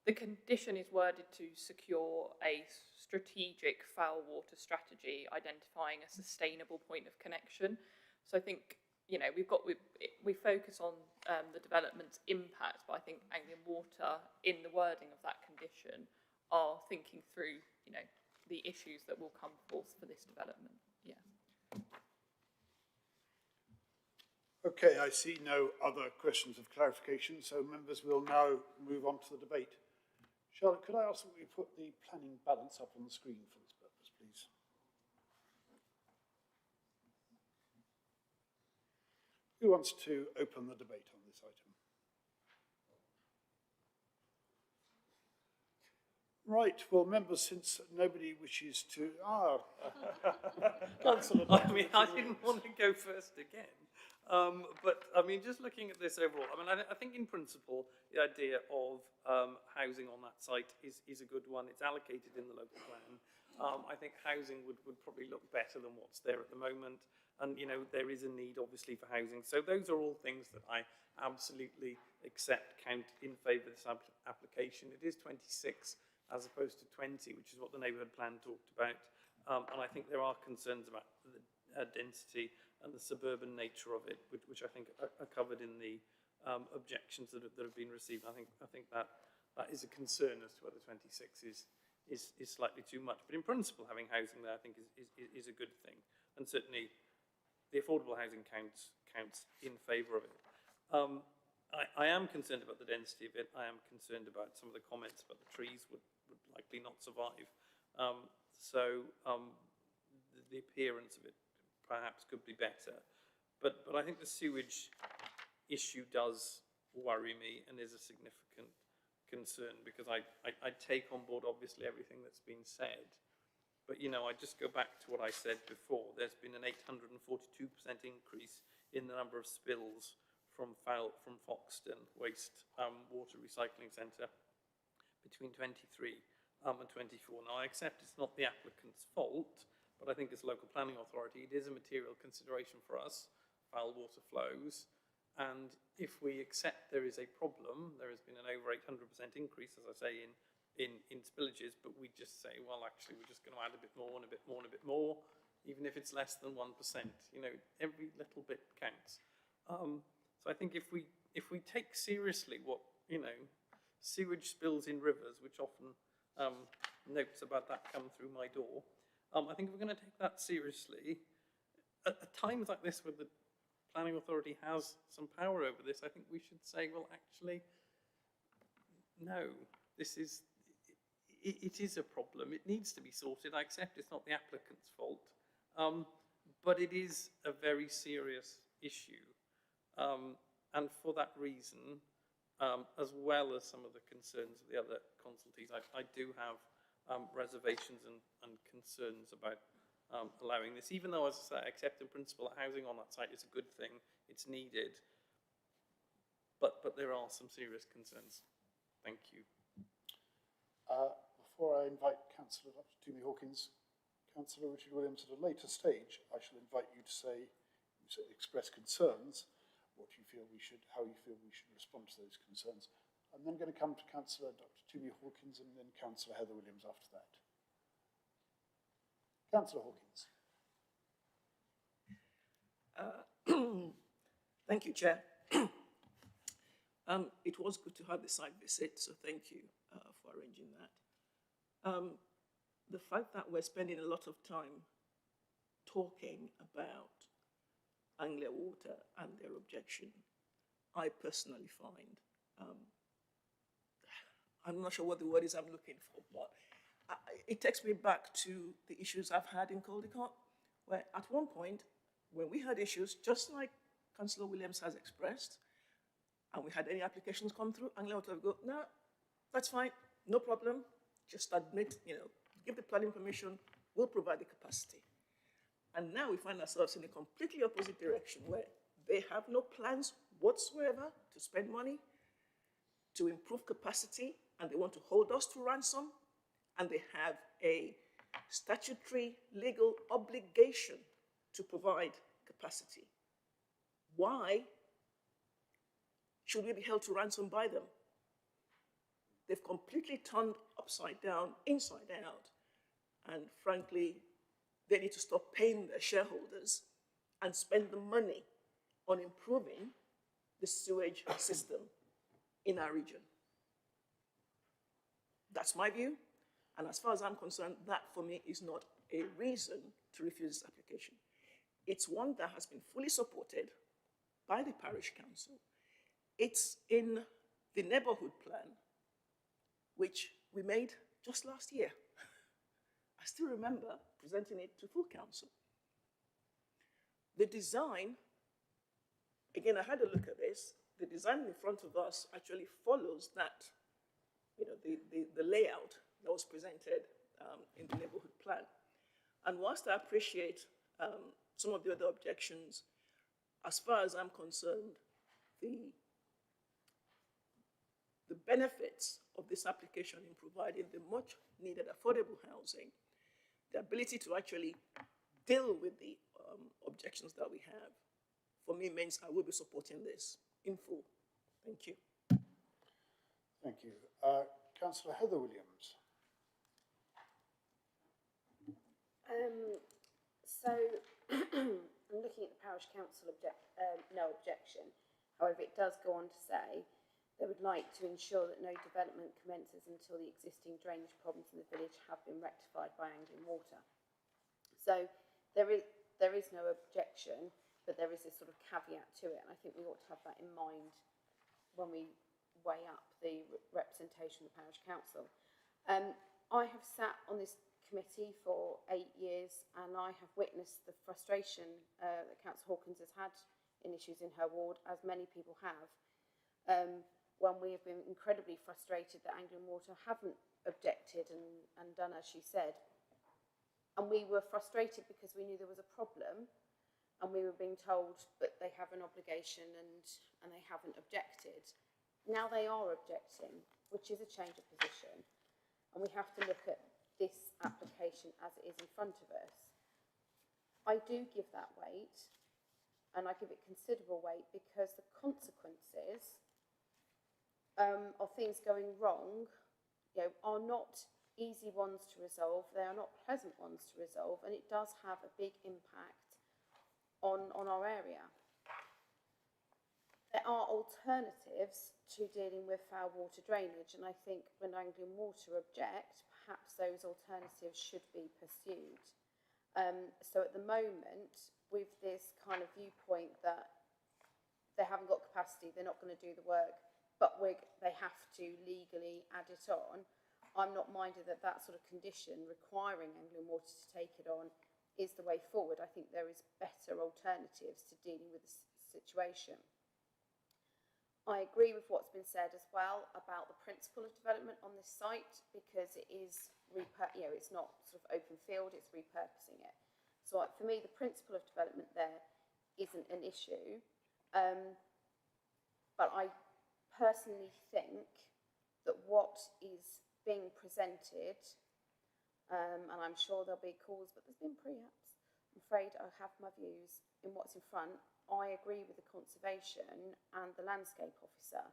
The condition is worded to secure a strategic foul water strategy, identifying a sustainable point of connection. So I think, you know, we focus on the development's impact, but I think Anglian Water, in the wording of that condition, are thinking through, you know, the issues that will come forth for this development. Yeah. Okay, I see no other questions of clarification, so members will now move on to the debate. Charlotte, could I ask that we put the planning balance up on the screen for this purpose, please? Who wants to open the debate on this item? Right, well, members, since nobody wishes to... Councillor. I mean, I didn't want to go first again. But, I mean, just looking at this overall, I mean, I think in principle, the idea of housing on that site is a good one. It's allocated in the local plan. I think housing would probably look better than what's there at the moment. And, you know, there is a need, obviously, for housing. So those are all things that I absolutely accept, count in favour of this application. It is 26 as opposed to 20, which is what the neighbourhood plan talked about. And I think there are concerns about the density and the suburban nature of it, which I think are covered in the objections that have been received. I think that is a concern as to whether 26 is slightly too much. But in principle, having housing there, I think, is a good thing. And certainly, the affordable housing counts in favour of it. I am concerned about the density of it. I am concerned about some of the comments about the trees would likely not survive. The appearance of it perhaps could be better. But I think the sewage issue does worry me and is a significant concern, because I take on board, obviously, everything that's been said. But, you know, I just go back to what I said before. There's been an 842% increase in the number of spills from Foxton Waste Water Recycling Centre between 23 and 24. Now, I accept it's not the applicant's fault, but I think as a local planning authority, it is a material consideration for us, foul water flows. And if we accept there is a problem, there has been an over 800% increase, as I say, in spillages, but we just say, well, actually, we're just going to add a bit more and a bit more and a bit more, even if it's less than 1%. You know, every little bit counts. So I think if we take seriously what, you know, sewage spills in rivers, which often notes about that come through my door, I think if we're going to take that seriously, at times like this where the planning authority has some power over this, I think we should say, well, actually, no, it is a problem. It needs to be sorted. I accept it's not the applicant's fault, but it is a very serious issue. And for that reason, as well as some of the concerns of the other consultees, I do have reservations and concerns about allowing this, even though, as I say, I accept in principle that housing on that site is a good thing, it's needed, but there are some serious concerns. Thank you. Before I invite Councillor Dr. Toomey Hawkins, Councillor Richard Williams, at a later stage, I shall invite you to express concerns, how you feel we should respond to those concerns. I'm then going to come to Councillor Dr. Toomey Hawkins and then Councillor Heather Williams after that. Councillor Hawkins. Thank you, Chair. It was good to have the site visit, so thank you for arranging that. The fact that we're spending a lot of time talking about Anglia Water and their objection, I personally find, I'm not sure what the word is I'm looking for, but it takes me back to the issues I've had in Caldecott, where at one point, when we had issues, just like Councillor Williams has expressed, and we had any applications come through, Anglia Water would go, no, that's fine, no problem, just admit, give the planning permission, we'll provide the capacity. And now we find ourselves in a completely opposite direction where they have no plans whatsoever to spend money, to improve capacity, and they want to hold us to ransom, and they have a statutory legal obligation to provide capacity. Why should we be held to ransom by them? They've completely turned upside down, inside out, and frankly, they need to stop paying their shareholders and spend the money on improving the sewage system in our region. That's my view, and as far as I'm concerned, that for me is not a reason to refuse this application. It's one that has been fully supported by the parish council. It's in the neighborhood plan, which we made just last year. I still remember presenting it to full council. The design, again, I had a look at this. The design in front of us actually follows that, the layout that was presented in the neighborhood plan. And whilst I appreciate some of the other objections, as far as I'm concerned, the benefits of this application in providing the much needed affordable housing, the ability to actually deal with the objections that we have, for me means I will be supporting this in full. Thank you. Thank you. Councillor Heather Williams. So I'm looking at the parish council no objection. However, it does go on to say they would like to ensure that no development commences until the existing drainage problems in the village have been rectified by Anglian Water. So there is no objection, but there is this sort of caveat to it, and I think we ought to have that in mind when we weigh up the representation of the parish council. I have sat on this committee for 8 years, and I have witnessed the frustration that Councillor Hawkins has had in issues in her ward, as many people have, when we have been incredibly frustrated that Anglian Water haven't objected and done as she said. And we were frustrated because we knew there was a problem, and we were being told that they have an obligation and they haven't objected. Now they are objecting, which is a change of position, and we have to look at this application as it is in front of us. I do give that weight, and I give it considerable weight, because the consequences of things going wrong, are not easy ones to resolve. They are not pleasant ones to resolve, and it does have a big impact on our area. There are alternatives to dealing with foul water drainage, and I think when Anglian Water object, perhaps those alternatives should be pursued. So at the moment, with this kind of viewpoint that they haven't got capacity, they're not going to do the work, but they have to legally add it on, I'm not minded that sort of condition requiring Anglian Water to take it on is the way forward. I think there is better alternatives to dealing with the situation. I agree with what's been said as well about the principle of development on this site, because it is, it's not sort of open field, it's repurposing it. So for me, the principle of development there isn't an issue, but I personally think that what is being presented, and I'm sure there'll be calls, but there's been pre-apps. I'm afraid I have my views in what's in front. I agree with the conservation and the landscape officer.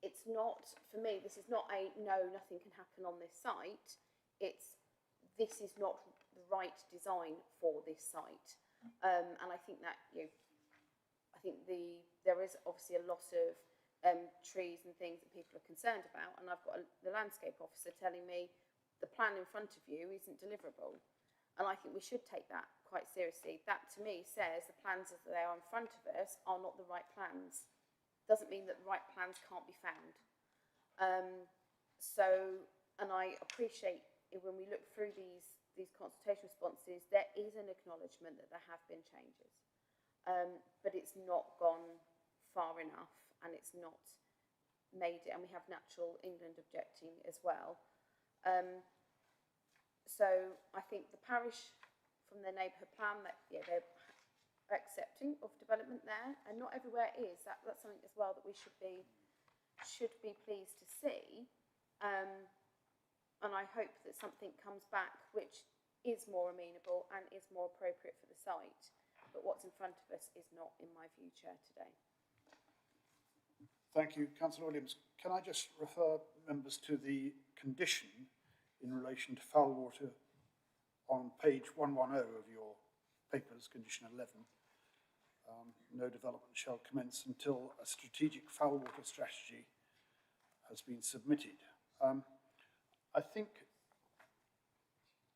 It's not, for me, this is not a no, nothing can happen on this site. It's, this is not the right design for this site. And I think that, I think there is obviously a lot of trees and things that people are concerned about, and I've got the landscape officer telling me the plan in front of you isn't deliverable. And I think we should take that quite seriously. That to me says the plans as they are in front of us are not the right plans. Doesn't mean that the right plans can't be found. And I appreciate it when we look through these consultation responses, there is an acknowledgement that there have been changes. But it's not gone far enough, and it's not made it, and we have Natural England objecting as well. So I think the parish, from their neighbourhood plan, that they're accepting of development there, and not everywhere is. That's something as well that we should be pleased to see. And I hope that something comes back which is more amenable and is more appropriate for the site. But what's in front of us is not, in my view, Chair, today. Thank you, Councillor Williams. Can I just refer members to the condition in relation to foul water on page 110 of your papers, condition 11. No development shall commence until a strategic foul water strategy has been submitted. I think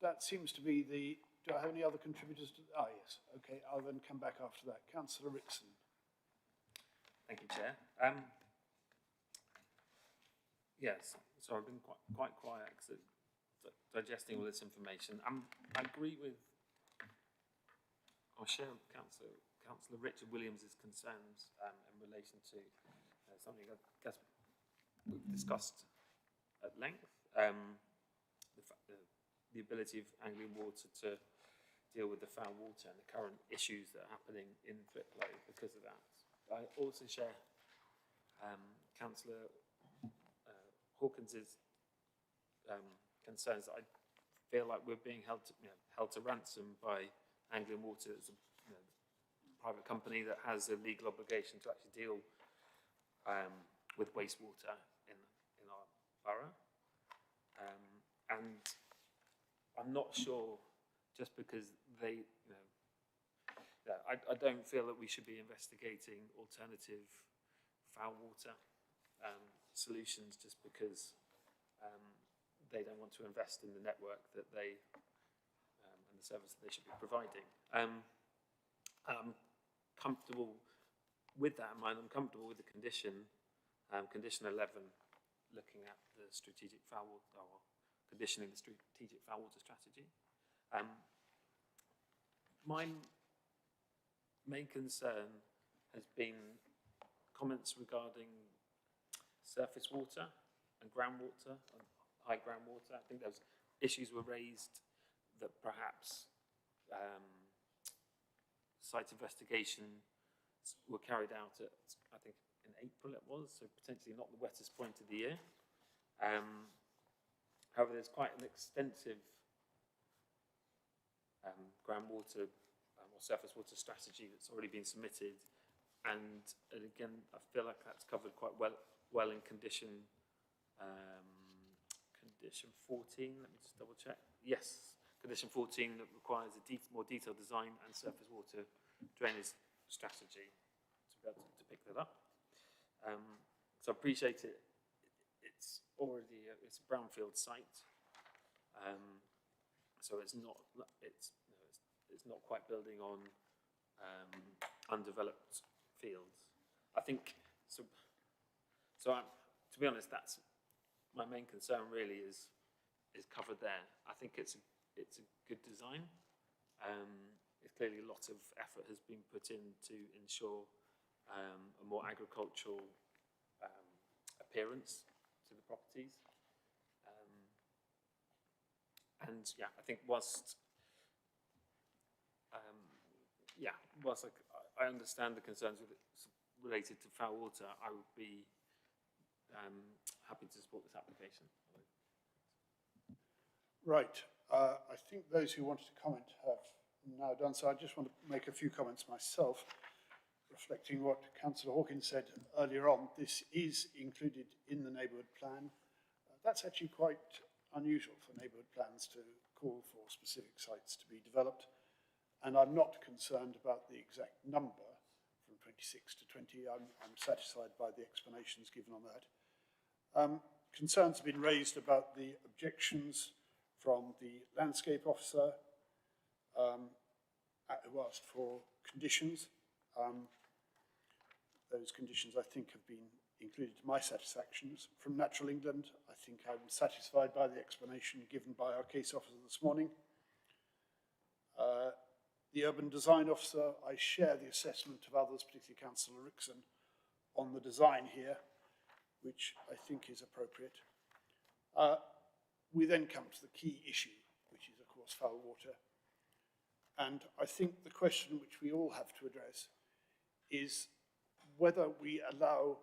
that seems to be the... Do I have any other contributors to... Ah, yes. Okay, I'll then come back after that. Councillor Ritson. Thank you, Chair. Yes, so I've been quite quiet because digesting all this information. I agree with, I share Councillor Richard Williams's concerns in relation to something I guess we've discussed at length. The ability of Anglian Water to deal with the foul water and the current issues that are happening in Triplow because of that. I also share Councillor Hawkins's concerns that I feel like we're being held to ransom by Anglian Water as a private company that has a legal obligation to actually deal with wastewater in our borough. And I'm not sure, just because they, I don't feel that we should be investigating alternative foul water solutions just because they don't want to invest in the network that they and the service that they should be providing. I'm comfortable with that in mind. I'm comfortable with the condition 11, looking at the strategic foul water, or conditioning the strategic foul water strategy. My main concern has been comments regarding surface water and groundwater, and high groundwater. I think those issues were raised that perhaps site investigations were carried out at, I think, in April it was, so potentially not the wettest point of the year. However, there's quite an extensive groundwater or surface water strategy that's already been submitted, and again, I feel like that's covered quite well in condition 14. Let me just double check. Yes, condition 14 that requires a more detailed design and surface water drainage strategy to be able to pick that up. So I appreciate it. It's already it's a brownfield site, so it's not quite building on undeveloped fields. I think so. To be honest, that's my main concern. Really, is covered there. I think it's a good design. It's clearly a lot of effort has been put in to ensure a more agricultural appearance to the properties. And yeah, I think whilst I understand the concerns related to foul water, I would be happy to support this application. Right. I think those who wanted to comment have now done so. I just want to make a few comments myself, reflecting what Councillor Hawkins said earlier on. This is included in the neighbourhood plan. That's actually quite unusual for neighbourhood plans to call for specific sites to be developed. And I'm not concerned about the exact number from 26 to 20. I'm satisfied by the explanations given on that. Concerns have been raised about the objections from the landscape officer who asked for conditions. Those conditions, I think, have been included to my satisfactions. From Natural England, I think I'm satisfied by the explanation given by our case officer this morning. The urban design officer, I share the assessment of others, particularly Councillor Rickson, on the design here, which I think is appropriate. We then come to the key issue, which is, of course, foul water. And I think the question which we all have to address is whether we allow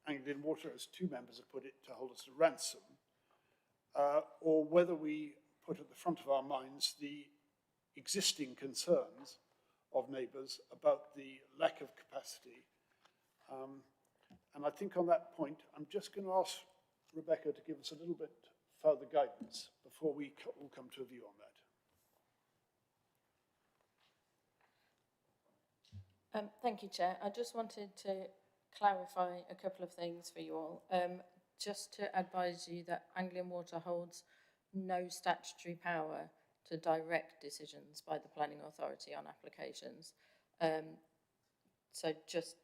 Anglian Water, as two members have put it, to hold us to ransom, or whether we put at the front of our minds the existing concerns of neighbours about the lack of capacity. And I think on that point, I'm just going to ask Rebecca to give us a little bit further guidance before we all come to a view on that. Thank you, Chair. I just wanted to clarify a couple of things for you all. Just to advise you that Anglian Water holds no statutory power to direct decisions by the Planning Authority on applications. So just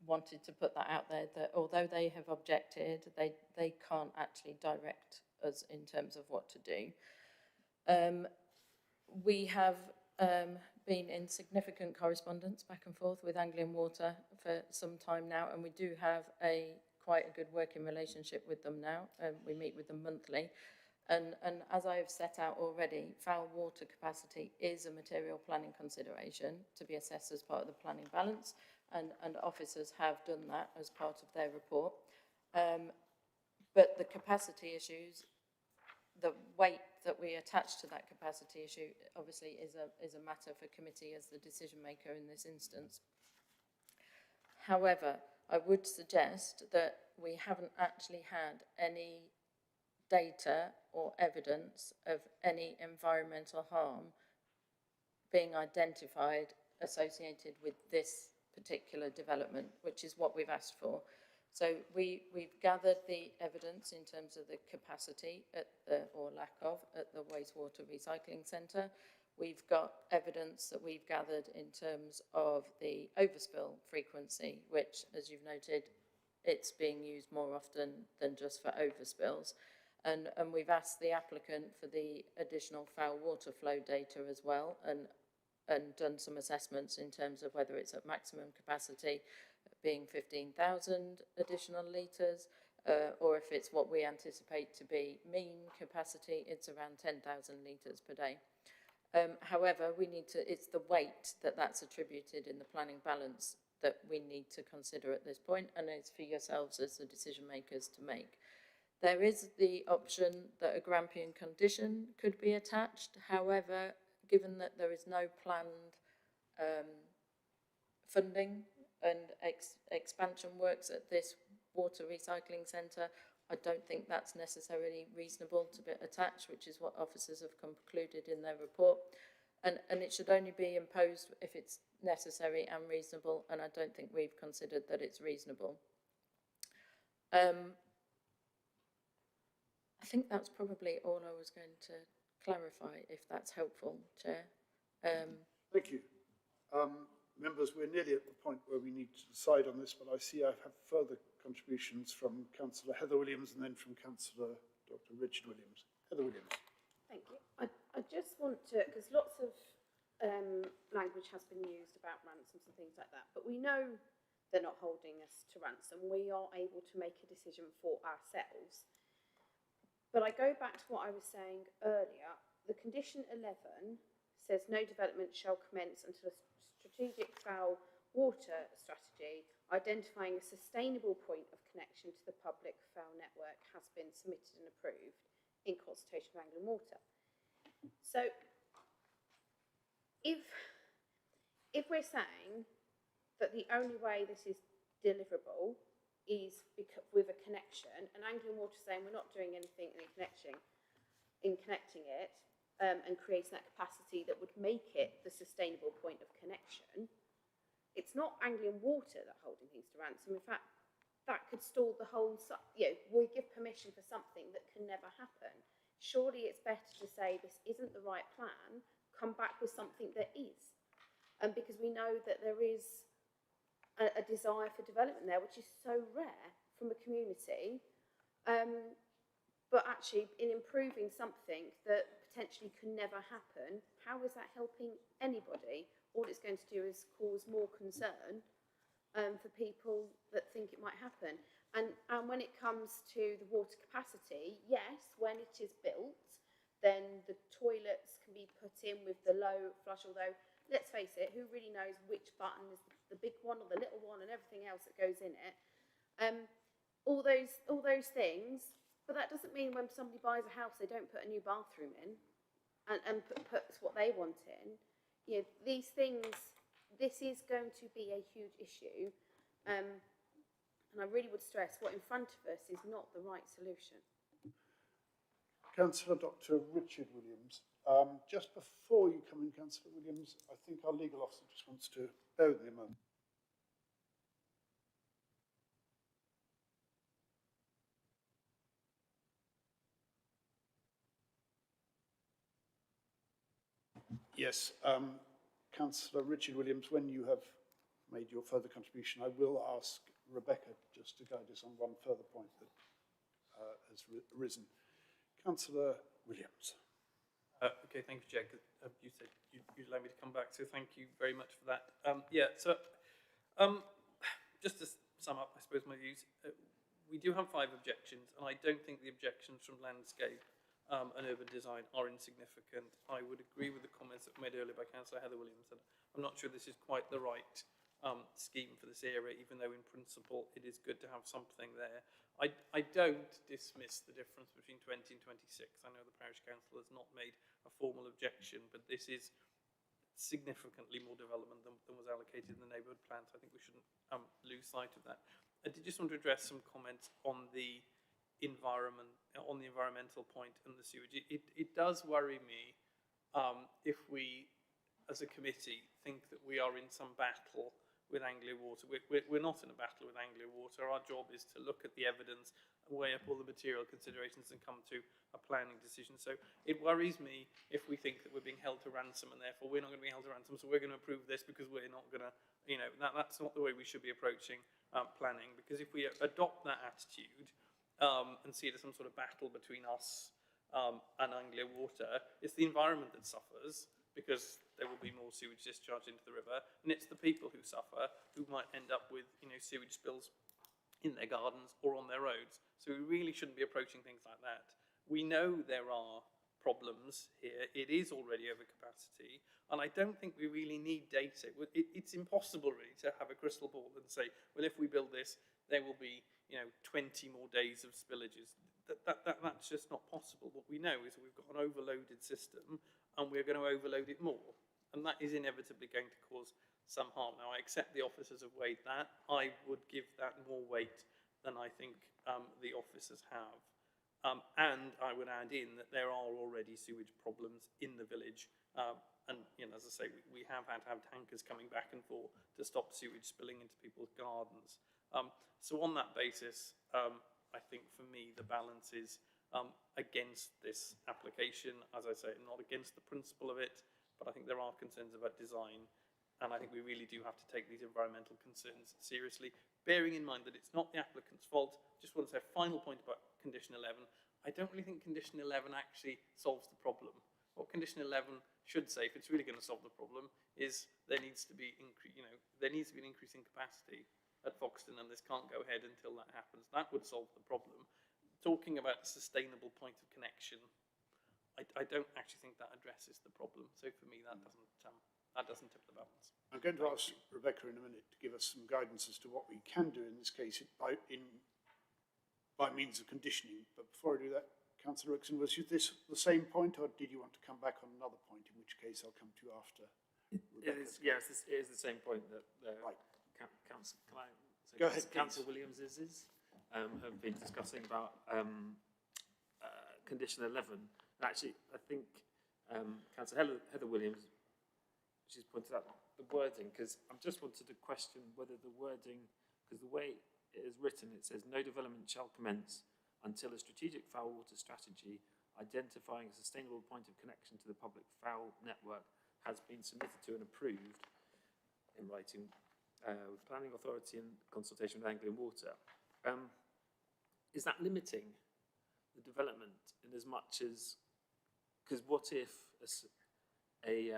wanted to put that out there, that although they have objected, they can't actually direct us in terms of what to do. We have been in significant correspondence back and forth with Anglian Water for some time now, and we do have quite a good working relationship with them now. We meet with them monthly. And as I have set out already, foul water capacity is a material planning consideration to be assessed as part of the planning balance, and officers have done that as part of their report. But the capacity issues, the weight that we attach to that capacity issue obviously is a matter for committee as the decision maker in this instance. However, I would suggest that we haven't actually had any data or evidence of any environmental harm being identified associated with this particular development, which is what we've asked for. So we've gathered the evidence in terms of the capacity or lack of at the wastewater recycling centre. We've got evidence that we've gathered in terms of the overspill frequency, which, as you've noted, it's being used more often than just for overspills. And we've asked the applicant for the additional foul water flow data as well, and done some assessments in terms of whether it's at maximum capacity, being 15,000 additional litres, or if it's what we anticipate to be mean capacity, it's around 10,000 litres per day. However, it's the weight that's attributed in the planning balance that we need to consider at this point, and it's for yourselves as the decision makers to make. There is the option that a Grampian condition could be attached. However, given that there is no planned funding and expansion works at this water recycling centre, I don't think that's necessarily reasonable to be attached, which is what officers have concluded in their report. And it should only be imposed if it's necessary and reasonable, and I don't think we've considered that it's reasonable. I think that's probably all I was going to clarify, if that's helpful, Chair. Thank you. Members, we're nearly at the point where we need to decide on this, but I see I have further contributions from Councillor Heather Williams and then from Councillor Dr. Richard Williams. Heather Williams. Thank you. I just want to, because lots of language has been used about ransoms and things like that, but we know they're not holding us to ransom. We are able to make a decision for ourselves. But I go back to what I was saying earlier. The condition 11 says no development shall commence until a strategic foul water strategy identifying a sustainable point of connection to the public foul network has been submitted and approved in consultation with Anglian Water. So if we're saying that the only way this is deliverable is with a connection, and Anglian Water saying we're not doing anything in connecting it, and creating that capacity that would make it the sustainable point of connection, it's not Anglian Water that holding things to ransom. In fact, that could stall the whole, we give permission for something that can never happen. Surely it's better to say this isn't the right plan, come back with something that is. Because we know that there is a desire for development there, which is so rare from a community. But actually, in improving something that potentially can never happen, how is that helping anybody? All it's going to do is cause more concern for people that think it might happen. And when it comes to the water capacity, yes, when it is built, then the toilets can be put in with the low flush, although, let's face it, who really knows which button is the big one or the little one and everything else that goes in it. All those things, but that doesn't mean when somebody buys a house, they don't put a new bathroom in and puts what they want in. You know, these things, this is going to be a huge issue. And I really would stress what in front of us is not the right solution. Councillor Dr. Richard Williams. Just before you come in, Councillor Williams, I think our legal officer just wants to bear with me a moment. Yes, Councillor Richard Williams, when you have made your further contribution, I will ask Rebecca just to guide us on one further point that has arisen. Councillor Williams. Okay, thank you, Chair. You said you'd allow me to come back, so thank you very much for that. Just to sum up, I suppose, my views, we do have 5 objections, and I don't think the objections from landscape and urban design are insignificant. I would agree with the comments that were made earlier by Councillor Heather Williams, and I'm not sure this is quite the right scheme for this area, even though in principle it is good to have something there. I don't dismiss the difference between 20 and 26. I know the parish council has not made a formal objection, but this is significantly more development than was allocated in the neighbourhood plan, so I think we shouldn't lose sight of that. I did just want to address some comments on the environmental point and the sewage. It does worry me if we, as a committee, think that we are in some battle with Anglia Water. We're not in a battle with Anglia Water. Our job is to look at the evidence, weigh up all the material considerations and come to a planning decision. So it worries me if we think that we're being held to ransom and therefore we're not going to be held to ransom, so we're going to approve this because we're not going to, that's not the way we should be approaching planning. Because if we adopt that attitude and see it as some sort of battle between us and Anglia Water, it's the environment that suffers, because there will be more sewage discharge into the river, and it's the people who suffer, who might end up with sewage spills in their gardens or on their roads. So we really shouldn't be approaching things like that. We know there are problems here. It is already overcapacity, and I don't think we really need data. It's impossible really to have a crystal ball and say, well, if we build this, there will be 20 more days of spillages. That's just not possible. What we know is we've got an overloaded system, and we're going to overload it more. And that is inevitably going to cause some harm. Now, I accept the officers have weighed that. I would give that more weight than I think the officers have. And I would add in that there are already sewage problems in the village. And as I say, we have had to have tankers coming back and forth to stop sewage spilling into people's gardens. So on that basis, I think for me, the balance is against this application. As I say, I'm not against the principle of it, but I think there are concerns about design, and I think we really do have to take these environmental concerns seriously, bearing in mind that it's not the applicant's fault. Just want to say a final point about condition 11. I don't really think condition 11 actually solves the problem. What condition 11 should say, if it's really going to solve the problem, is there needs to be an increase in capacity at Foxton, and this can't go ahead until that happens. That would solve the problem. Talking about a sustainable point of connection, I don't actually think that addresses the problem. So for me, that doesn't tip the balance. I'm going to ask Rebecca in a minute to give us some guidance as to what we can do in this case by means of conditioning. But before I do that, Councillor Rickson, was this the same point, or did you want to come back on another point, in which case I'll come to you after Rebecca? It is the same point that right. Go ahead, Councillor Williams have been discussing about condition 11. And actually, I think Councillor Heather Williams, she's pointed out the wording, because I just wanted to question whether the wording, because the way it is written, it says no development shall commence until a strategic foul water strategy identifying a sustainable point of connection to the public foul network has been submitted to and approved in writing with planning authority in consultation with Anglian Water. Is that limiting the development in as much as, because what if a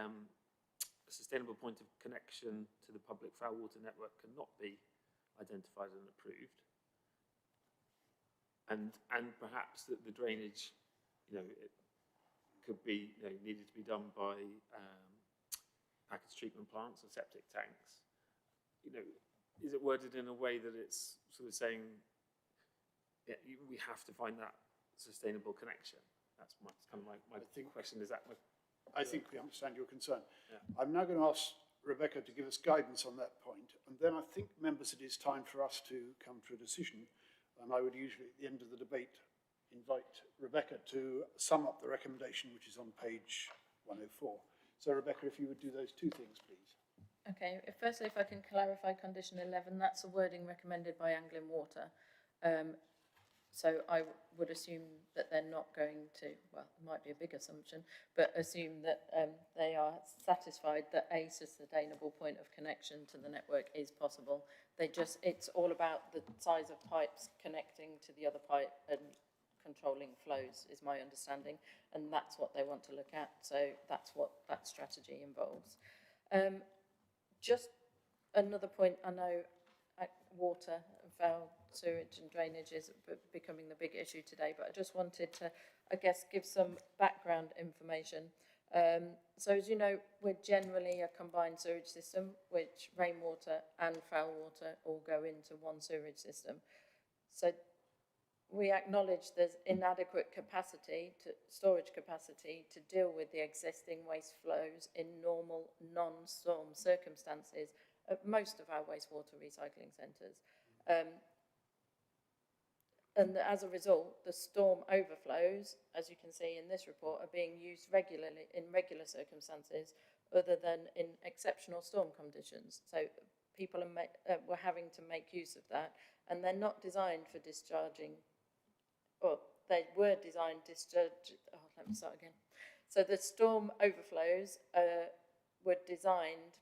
sustainable point of connection to the public foul water network cannot be identified and approved, and perhaps that the drainage, it could be needed to be done by package treatment plants or septic tanks. Is it worded in a way that it's sort of saying, yeah, we have to find that sustainable connection? That's kind of my question. Is that? I think we understand your concern. Yeah. I'm now going to ask Rebecca to give us guidance on that point, and then I think, members, it is time for us to come to a decision, and I would usually, at the end of the debate, invite Rebecca to sum up the recommendation, which is on page 104. So, Rebecca, if you would do those two things, please. Okay, firstly, if I can clarify condition 11, that's the wording recommended by Anglian Water. So I would assume that they're not going to, well, it might be a big assumption, but assume that they are satisfied that a sustainable point of connection to the network is possible. It's all about the size of pipes connecting to the other pipe and controlling flows, is my understanding, and that's what they want to look at. So that's what that strategy involves. Just another point, I know water and foul sewage and drainage is becoming the big issue today, but I just wanted to, I guess, give some background information. So as you know, we're generally a combined sewage system, which rainwater and foul water all go into one sewage system. So we acknowledge there's inadequate storage capacity to deal with the existing waste flows in normal non-storm circumstances at most of our wastewater recycling centres. And as a result, the storm overflows, as you can see in this report, are being used regularly in regular circumstances other than in exceptional storm conditions. So people were having to make use of that, and they're not designed for discharging, or they were designed let me start again. So the storm overflows were designed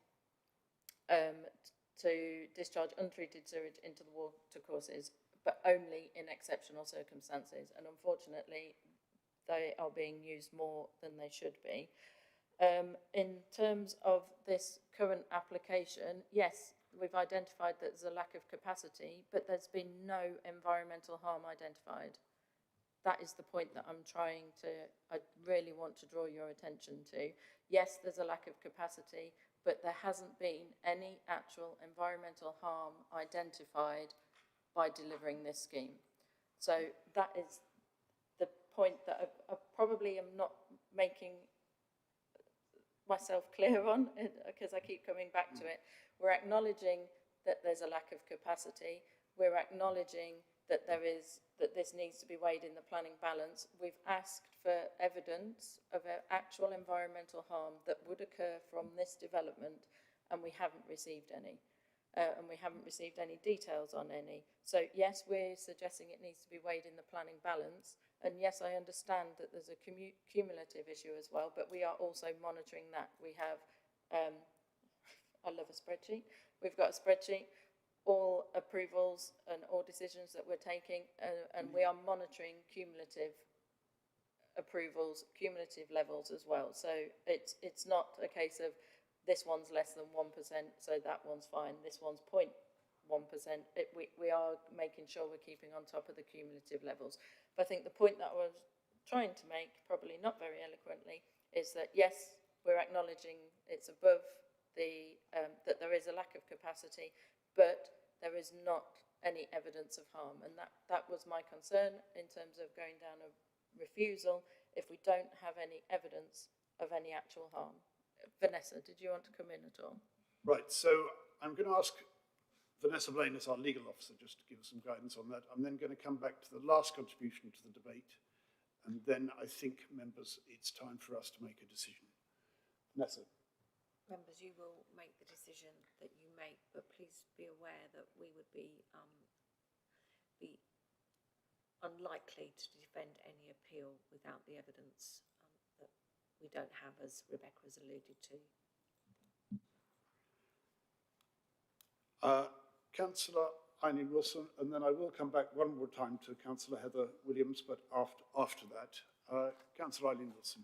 to discharge untreated sewage into the water courses, but only in exceptional circumstances. And unfortunately, they are being used more than they should be. In terms of this current application, yes, we've identified that there's a lack of capacity, but there's been no environmental harm identified. That is the point that I really want to draw your attention to. Yes, there's a lack of capacity, but there hasn't been any actual environmental harm identified by delivering this scheme. So that is the point that I probably am not making myself clear on, because I keep coming back to it. We're acknowledging that there's a lack of capacity. We're acknowledging that this needs to be weighed in the planning balance. We've asked for evidence of actual environmental harm that would occur from this development, and we haven't received any. And we haven't received any details on any. So yes, we're suggesting it needs to be weighed in the planning balance. And yes, I understand that there's a cumulative issue as well, but we are also monitoring that. We have, I love a spreadsheet. We've got a spreadsheet, all approvals and all decisions that we're taking, and we are monitoring cumulative approvals, cumulative levels as well. So it's not a case of this one's less than 1%, so that one's fine. This one's 0.1%. We are making sure we're keeping on top of the cumulative levels. But I think the point that I was trying to make, probably not very eloquently, is that yes, we're acknowledging it's above that there is a lack of capacity, but there is not any evidence of harm. And that was my concern in terms of going down a refusal if we don't have any evidence of any actual harm. Vanessa, did you want to come in at all? Right, so I'm going to ask Vanessa Blaine as our legal officer just to give us some guidance on that. I'm then going to come back to the last contribution to the debate, And then I think, members, it's time for us to make a decision. Vanessa. Members, you will make the decision that you make, but please be aware that we would be unlikely to defend any appeal without the evidence that we don't have, as Rebecca has alluded to. Councillor Eileen Wilson, and then I will come back one more time to Councillor Heather Williams, but after that, Councillor Eileen Wilson.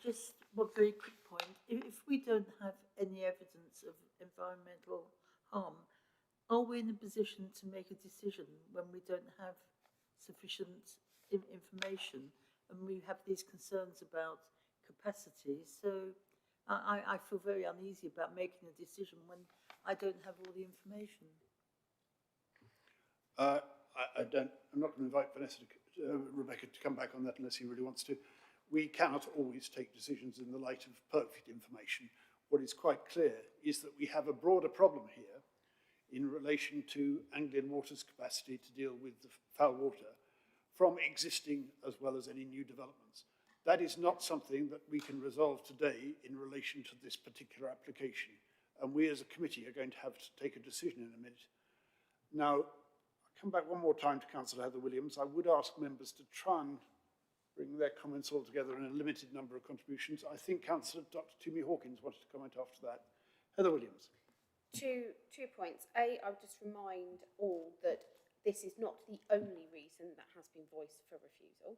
Just one very quick point. If we don't have any evidence of environmental harm, are we in a position to make a decision when we don't have sufficient information and we have these concerns about capacity? So I feel very uneasy about making a decision when I don't have all the information. I'm not going to invite Rebecca to come back on that unless he really wants to. We cannot always take decisions in the light of perfect information. What is quite clear is that we have a broader problem here in relation to Anglian Water's capacity to deal with the foul water from existing as well as any new developments. That is not something that we can resolve today in relation to this particular application. And we as a committee are going to have to take a decision in a minute. Now, I'll come back one more time to Councillor Heather Williams. I would ask members to try and bring their comments all together in a limited number of contributions. I think Councillor Dr. Toomey Hawkins wanted to comment after that. Heather Williams. Two points. A, I would just remind all that this is not the only reason that has been voiced for refusal.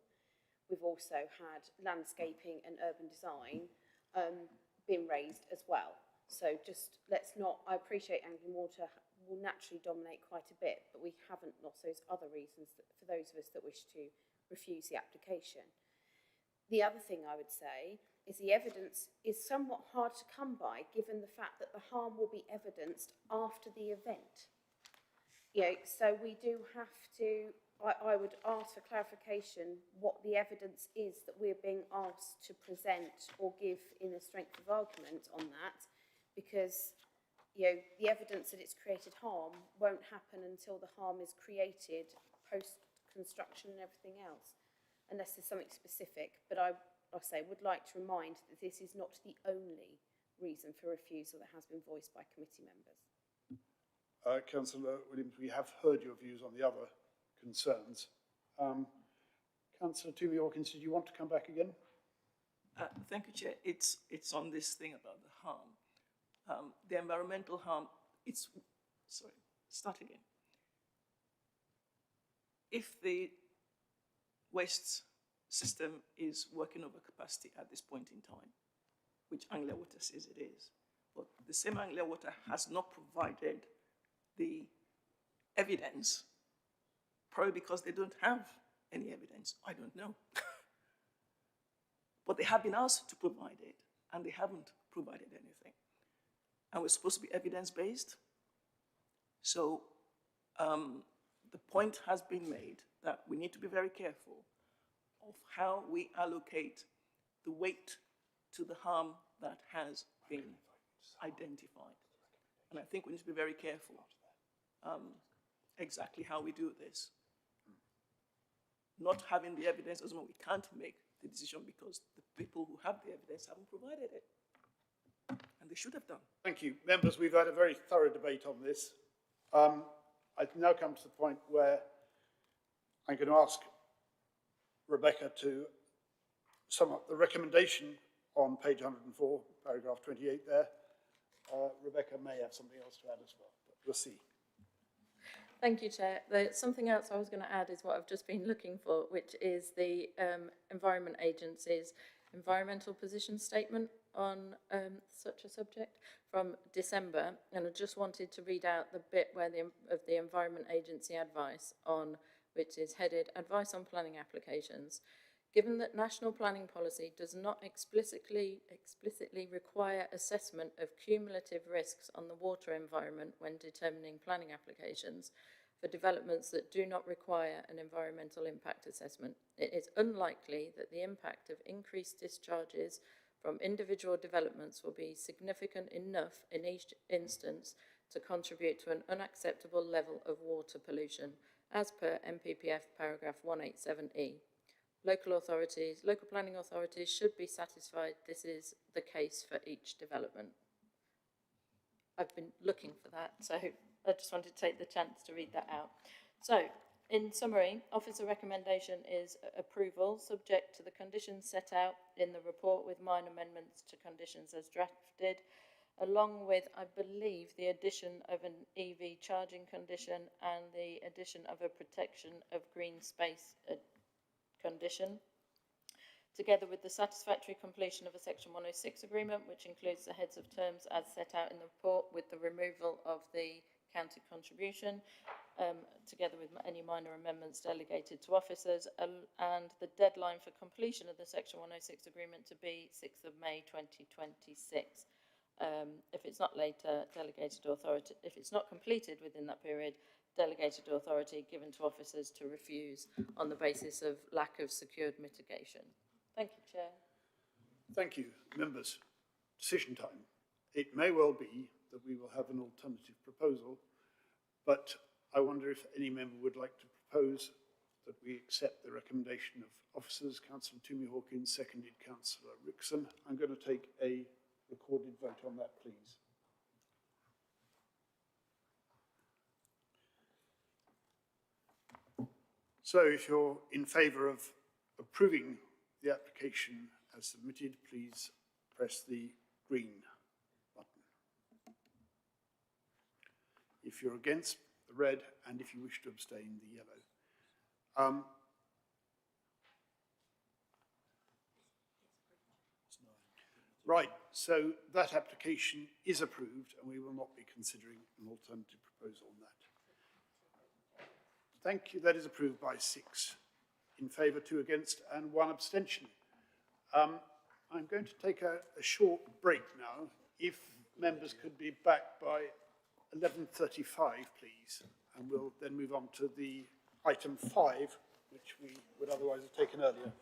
We've also had landscaping and urban design been raised as well. So just let's not, I appreciate Anglian Water will naturally dominate quite a bit, but we haven't lost those other reasons for those of us that wish to refuse the application. The other thing I would say is the evidence is somewhat hard to come by, given the fact that the harm will be evidenced after the event. You know, so we do have to, I would ask for clarification what the evidence is that we're being asked to present or give in a strength of argument on that, because, you know, the evidence that it's created harm won't happen until the harm is created post-construction and everything else, unless there's something specific. But I would like to remind that this is not the only reason for refusal that has been voiced by committee members. Councillor Williams, we have heard your views on the other concerns. Councillor Toomey Hawkins, did you want to come back again? Thank you, Chair. It's on this thing about the harm. The environmental harm, start again. If the waste system is working over capacity at this point in time, which Anglia Water says it is, but the same Anglia Water has not provided the evidence, probably because they don't have any evidence. I don't know. But they have been asked to provide it, and they haven't provided anything. And we're supposed to be evidence-based. So the point has been made that we need to be very careful of how we allocate the weight to the harm that has been identified. And I think we need to be very careful exactly how we do this. Not having the evidence doesn't mean we can't make the decision, because the people who have the evidence haven't provided it. And they should have done. Thank you. Members, we've had a very thorough debate on this. I've now come to the point where I'm going to ask Rebecca to sum up the recommendation on page 104, paragraph 28 there. Rebecca may have something else to add as well, but we'll see. Thank you, Chair. Something else I was going to add is what I've just been looking for, which is the Environment Agency's environmental position statement on such a subject from December. And I just wanted to read out the bit where of the Environment Agency advice on, which is headed Advice on Planning Applications. Given that national planning policy does not explicitly require assessment of cumulative risks on the water environment when determining planning applications for developments that do not require an environmental impact assessment, it is unlikely that the impact of increased discharges from individual developments will be significant enough in each instance to contribute to an unacceptable level of water pollution, as per NPPF paragraph 187E. local planning authorities should be satisfied this is the case for each development. I've been looking for that, so I just wanted to take the chance to read that out. So, in summary, officer recommendation is approval, subject to the conditions set out in the report with minor amendments to conditions as drafted, along with, I believe, the addition of an EV charging condition and the addition of a protection of green space condition, together with the satisfactory completion of a Section 106 agreement, which includes the heads of terms as set out in the report, with the removal of the county contribution, together with any minor amendments delegated to officers, and the deadline for completion of the Section 106 agreement to be 6th of May 2026. If it's not later, if it's not completed within that period, delegated authority given to officers to refuse on the basis of lack of secured mitigation. Thank you, Chair. Thank you. Members, decision time. It may well be that we will have an alternative proposal, but I wonder if any member would like to propose that we accept the recommendation of officers. Councillor Toomey Hawkins, seconded Councillor Rickson. I'm going to take a recorded vote on that, please. So if you're in favour of approving the application as submitted, please press the green button. If you're against, the red, and if you wish to abstain, the yellow. Right, so that application is approved and we will not be considering an alternative proposal on that. Thank you, that is approved by 6 in favour, 2 against and 1 abstention. I'm going to take a short break now. If members could be back by 11:35, please, and we'll then move on to the item 5, which we would otherwise have taken earlier.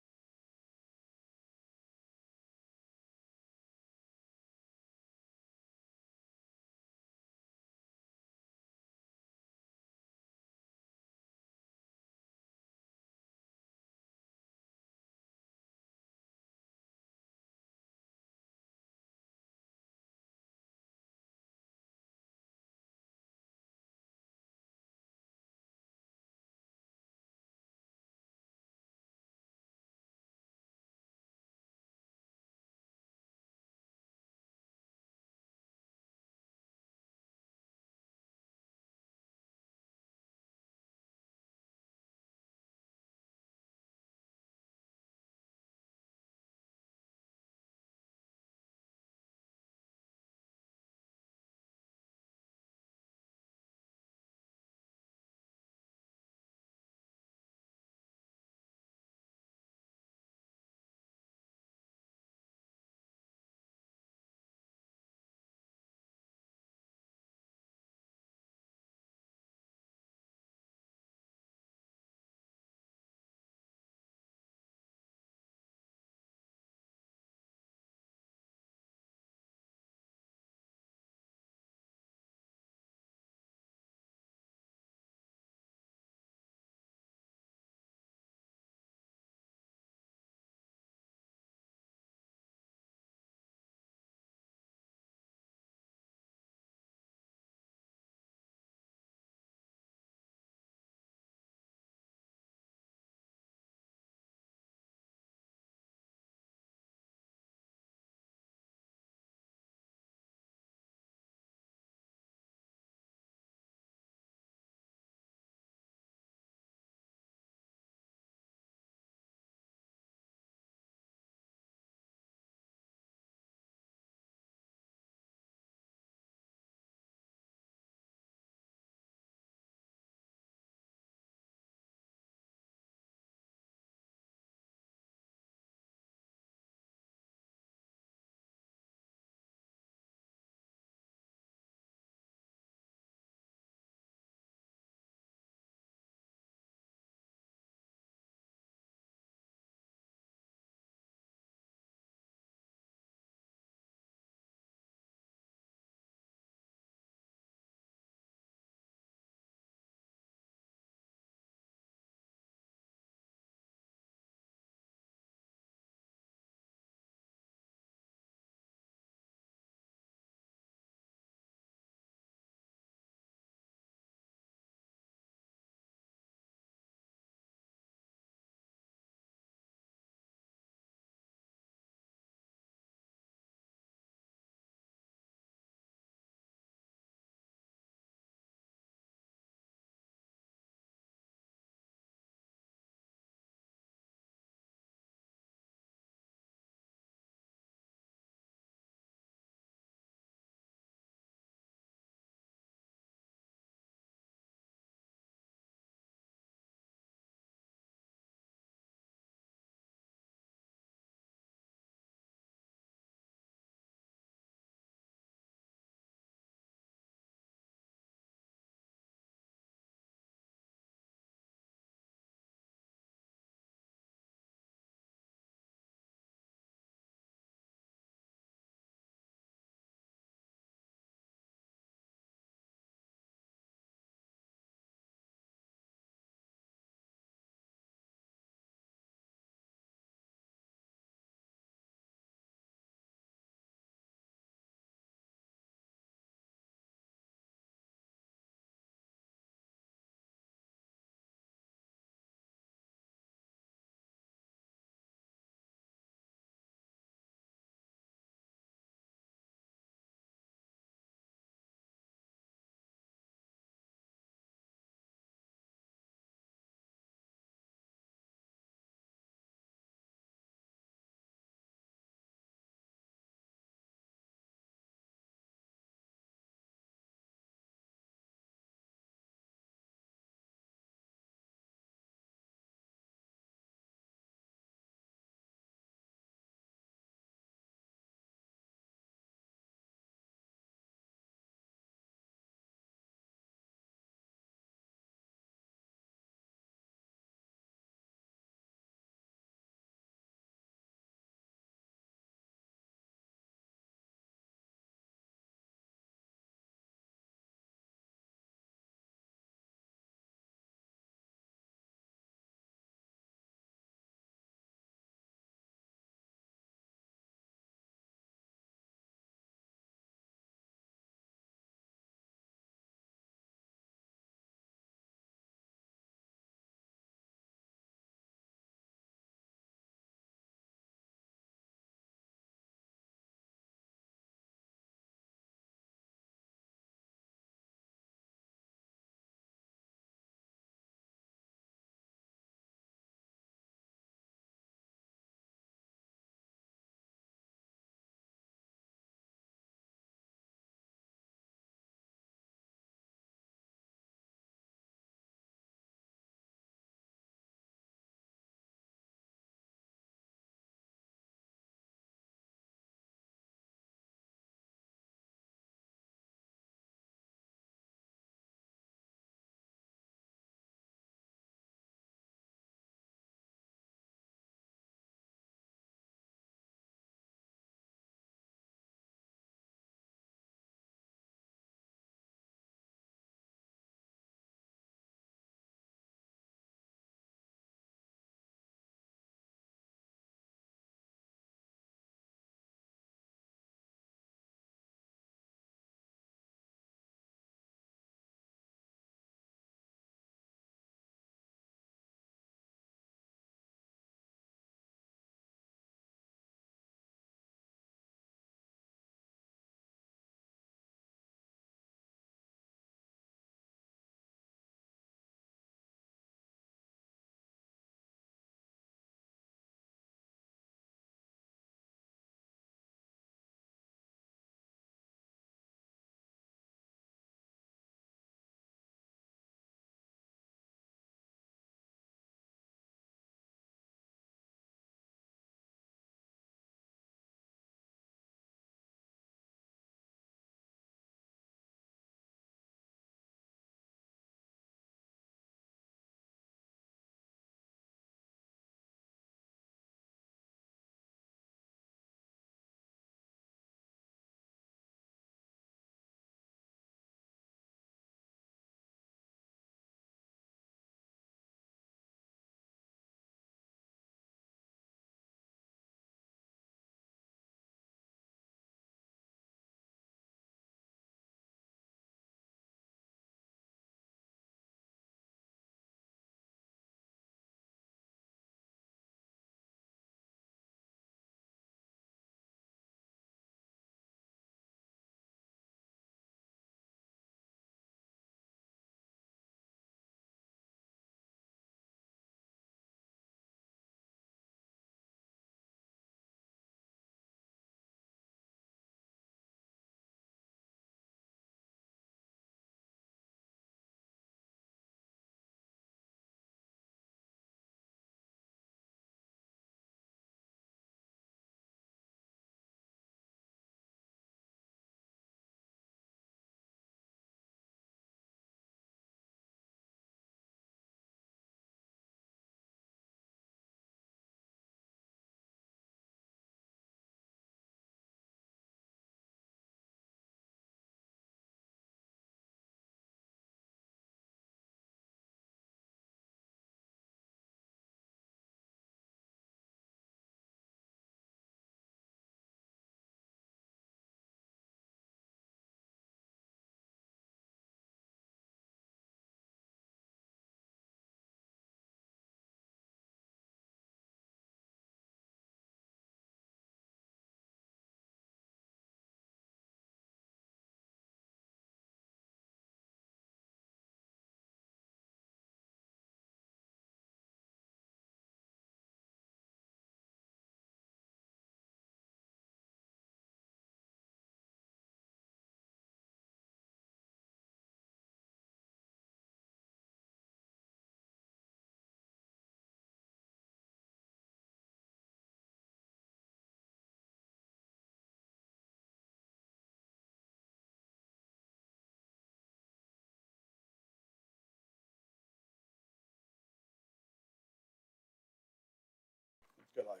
Go live.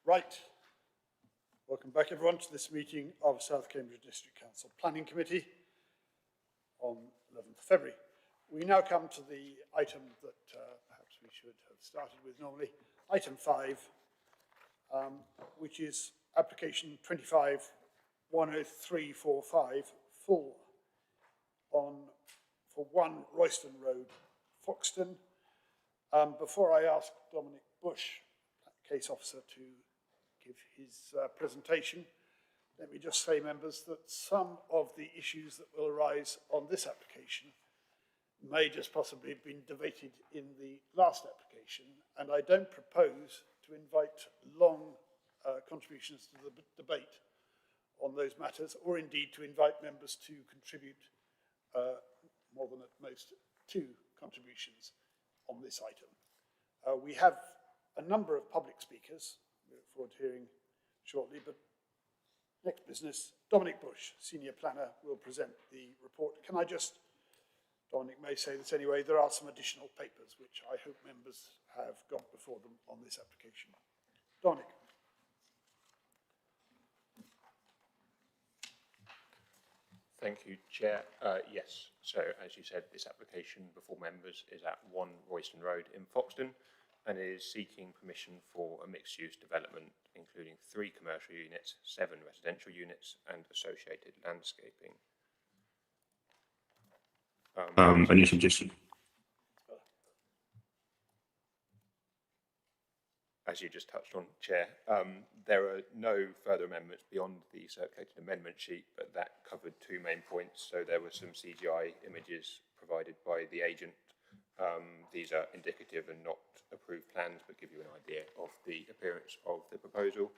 Right. Welcome back, everyone, to this meeting of South Cambridge District Council Planning Committee on 11th of February. We now come to the item that perhaps we should have started with normally, item 5, which is application 25-10345, full for 1 Royston Road, Foxton. Before I ask Dominic Bush, case officer, to give his presentation, let me just say, members, that some of the issues that will arise on this application may just possibly have been debated in the last application, and I don't propose to invite long contributions to the debate on those matters, or indeed to invite members to contribute more than at most 2 contributions on this item. We have a number of public speakers we look forward to hearing shortly, but next business, Dominic Bush, Senior Planner, will present the report. Can I just, Dominic may say this anyway, there are some additional papers which I hope members have got before them on this application. Dominic. Thank you, Chair. Yes, so as you said, this application before members is at 1 Royston Road in Foxton, and it is seeking permission for a mixed-use development, including 3 commercial units, 7 residential units, and associated landscaping. Any suggestion? As you just touched on, Chair, there are no further amendments beyond the circulated amendment sheet, but that covered 2 main points. So there were some CGI images provided by the agent. These are indicative and not approved plans, but give you an idea of the appearance of the proposal.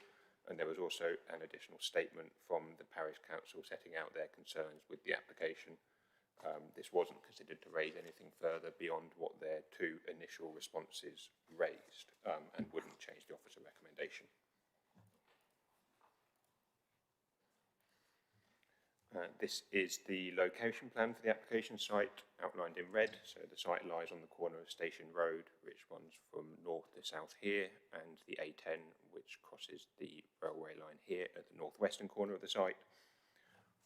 And there was also an additional statement from the Parish Council setting out their concerns with the application. This wasn't considered to raise anything further beyond what their 2 initial responses raised, and wouldn't change the officer recommendation. This is the location plan for the application site, outlined in red. So the site lies on the corner of Station Road, which runs from north to south here, and the A10, which crosses the railway line here at the northwestern corner of the site.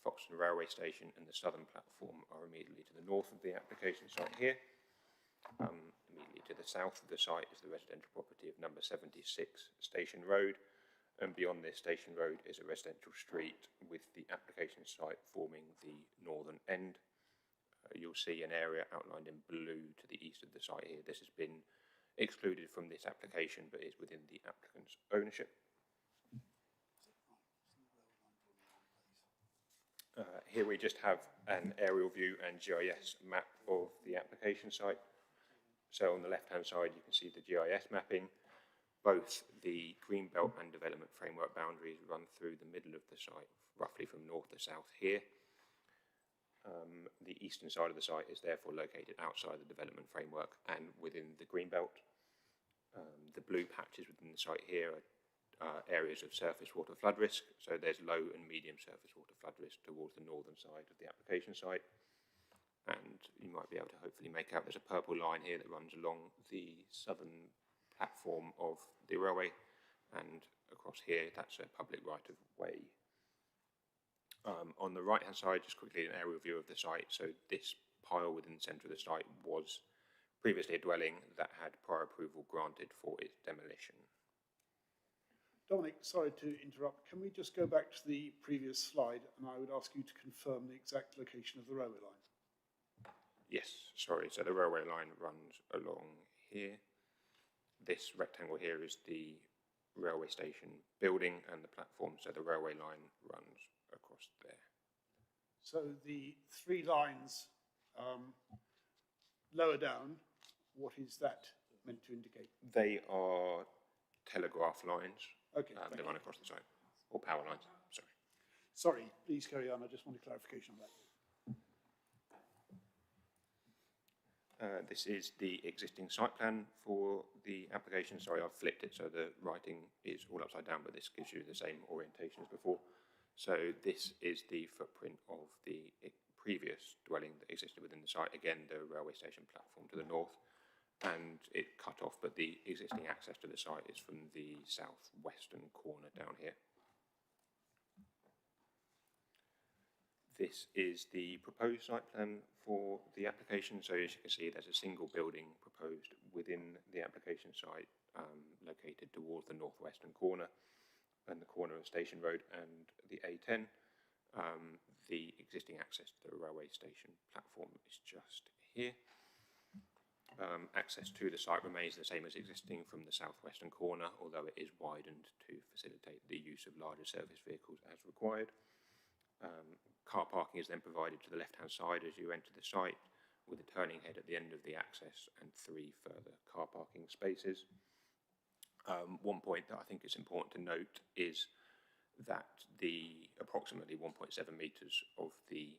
Foxton Railway Station and the southern platform are immediately to the north of the application site here. Immediately to the south of the site is the residential property of number 76 Station Road, and beyond this Station Road is a residential street with the application site forming the northern end. You'll see an area outlined in blue to the east of the site here. This has been excluded from this application, but is within the applicant's ownership. Here we just have an aerial view and GIS map of the application site. So on the left-hand side, you can see the GIS mapping. Both the Greenbelt and Development Framework boundaries run through the middle of the site, roughly from north to south here. The eastern side of the site is therefore located outside the Development Framework and within the Greenbelt. The blue patches within the site here are areas of surface water flood risk, so there's low and medium surface water flood risk towards the northern side of the application site. And you might be able to hopefully make out there's a purple line here that runs along the southern platform of the railway, and across here that's a public right-of-way. On the right-hand side, just quickly an aerial view of the site. So this pile within the centre of the site was previously a dwelling that had prior approval granted for its demolition. Dominic, sorry to interrupt. Can we just go back to the previous slide, and I would ask you to confirm the exact location of the railway line? Yes, sorry. So the railway line runs along here. This rectangle here is the railway station building and the platform, so the railway line runs across there. So the 3 lines lower down, what is that meant to indicate? They are telegraph lines. Okay. They run across the site, or power lines, sorry. Sorry, please carry on. I just wanted clarification on that. This is the existing site plan for the application. Sorry, I've flipped it so the writing is all upside down, but this gives you the same orientation as before. So this is the footprint of the previous dwelling that existed within the site, again, the railway station platform to the north, and it cut off, but the existing access to the site is from the southwestern corner down here. This is the proposed site plan for the application. So as you can see, there's a single building proposed within the application site, located towards the northwestern corner and the corner of Station Road and the A10. The existing access to the railway station platform is just here. Access to the site remains the same as existing from the southwestern corner, although it is widened to facilitate the use of larger service vehicles as required. Car parking is then provided to the left-hand side as you enter the site, with a turning head at the end of the access and 3 further car parking spaces. One point that I think is important to note is that the approximately 1.7 metres of the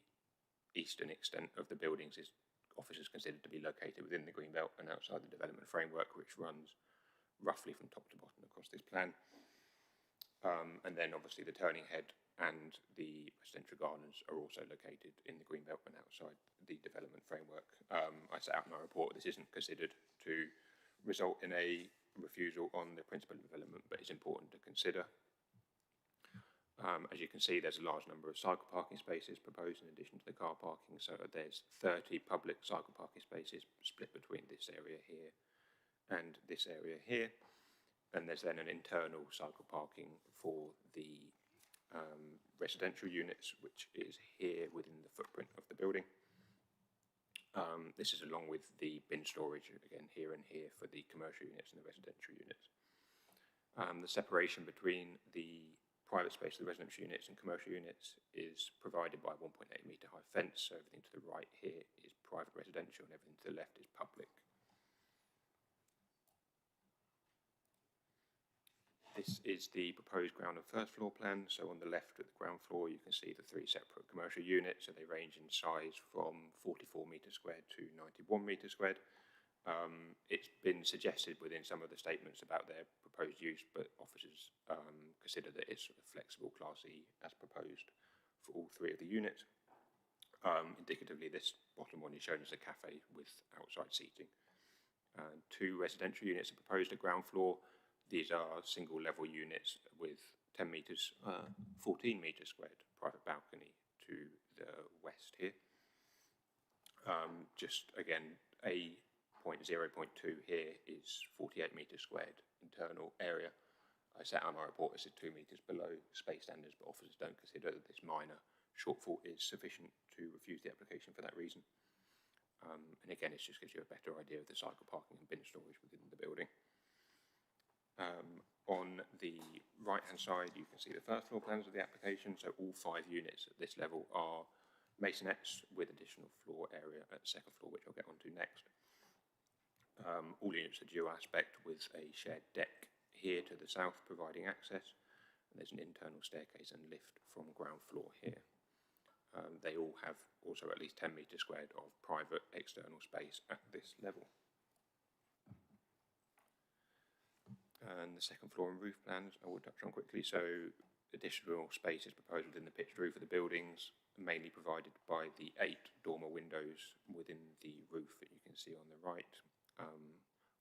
eastern extent of the buildings is offices considered to be located within the Greenbelt and outside the development framework, which runs roughly from top to bottom across this plan. And then obviously the turning head and the residential gardens are also located in the Greenbelt and outside the development framework. I set out in my report, this isn't considered to result in a refusal on the principal development, but it's important to consider. As you can see, there's a large number of cycle parking spaces proposed in addition to the car parking. So there's 30 public cycle parking spaces split between this area here and this area here. And there's then an internal cycle parking for the residential units, which is here within the footprint of the building. This is along with the bin storage, again, here and here for the commercial units and the residential units. The separation between the private space of the residential units and commercial units is provided by a 1.8 metre high fence, so everything to the right here is private residential and everything to the left is public. This is the proposed ground and first floor plan. So on the left at the ground floor, you can see the 3 separate commercial units. So they range in size from 44 metres squared to 91 metres squared. It's been suggested within some of the statements about their proposed use, but officers consider that it's sort of flexible Class E as proposed for all 3 of the units. Indicatively, this bottom one is shown as a cafe with outside seating. 2 residential units are proposed at ground floor. These are single level units with 10 metres, 14 metres squared private balcony to the west here. Just again, a point 0.2 here is 48 metres squared internal area. I set out in my report this is 2 metres below space standards, but officers don't consider that this minor shortfall is sufficient to refuse the application for that reason. And again, it just gives you a better idea of the cycle parking and bin storage within the building. On the right-hand side, you can see the first floor plans of the application. So all 5 units at this level are masonettes with additional floor area at the second floor, which I'll get onto next. All units are dual aspect with a shared deck here to the south providing access. And there's an internal staircase and lift from ground floor here. They all have also at least 10 metres squared of private external space at this level. And the second floor and roof plans I will touch on quickly. So additional space is proposed within the pitched roof of the buildings, mainly provided by the 8 dormer windows within the roof that you can see on the right.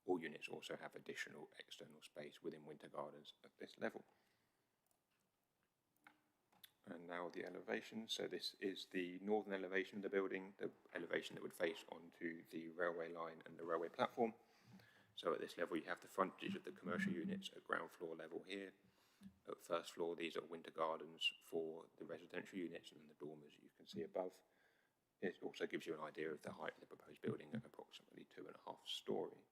All units also have additional external space within winter gardens at this level. And now the elevation. So this is the northern elevation of the building, the elevation that would face onto the railway line and the railway platform. So at this level, you have the frontage of the commercial units at ground floor level here. At first floor, these are winter gardens for the residential units and the dormers you can see above. It also gives you an idea of the height of the proposed building at approximately 2.5 stories.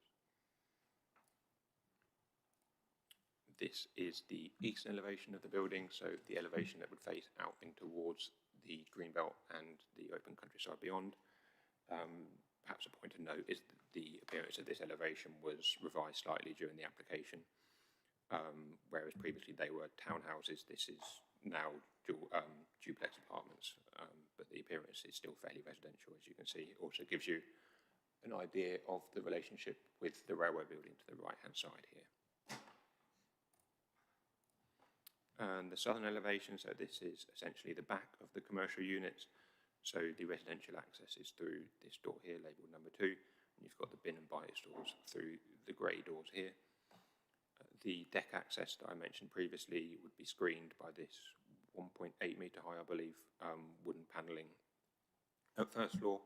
This is the eastern elevation of the building, so the elevation that would face out in towards the Greenbelt and the open countryside beyond. Perhaps a point to note is that the appearance of this elevation was revised slightly during the application, whereas previously they were townhouses. This is now duplex apartments, but the appearance is still fairly residential, as you can see. It also gives you an idea of the relationship with the railway building to the right-hand side here. And the southern elevation, so this is essentially the back of the commercial units. So the residential access is through this door here, labelled number 2, and you've got the bin and bite stores through the grey doors here. The deck access that I mentioned previously would be screened by this 1.8 metre high, I believe, wooden panelling at first floor,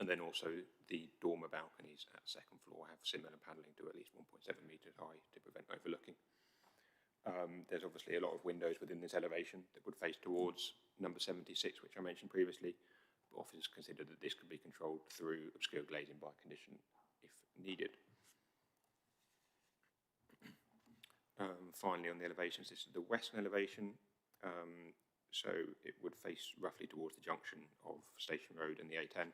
and then also the dormer balconies at second floor have similar panelling to at least 1.7 metres high to prevent overlooking. There's obviously a lot of windows within this elevation that would face towards number 76, which I mentioned previously, but officers consider that this could be controlled through obscure glazing by condition if needed. Finally, on the elevations, this is the western elevation, so it would face roughly towards the junction of Station Road and the A10,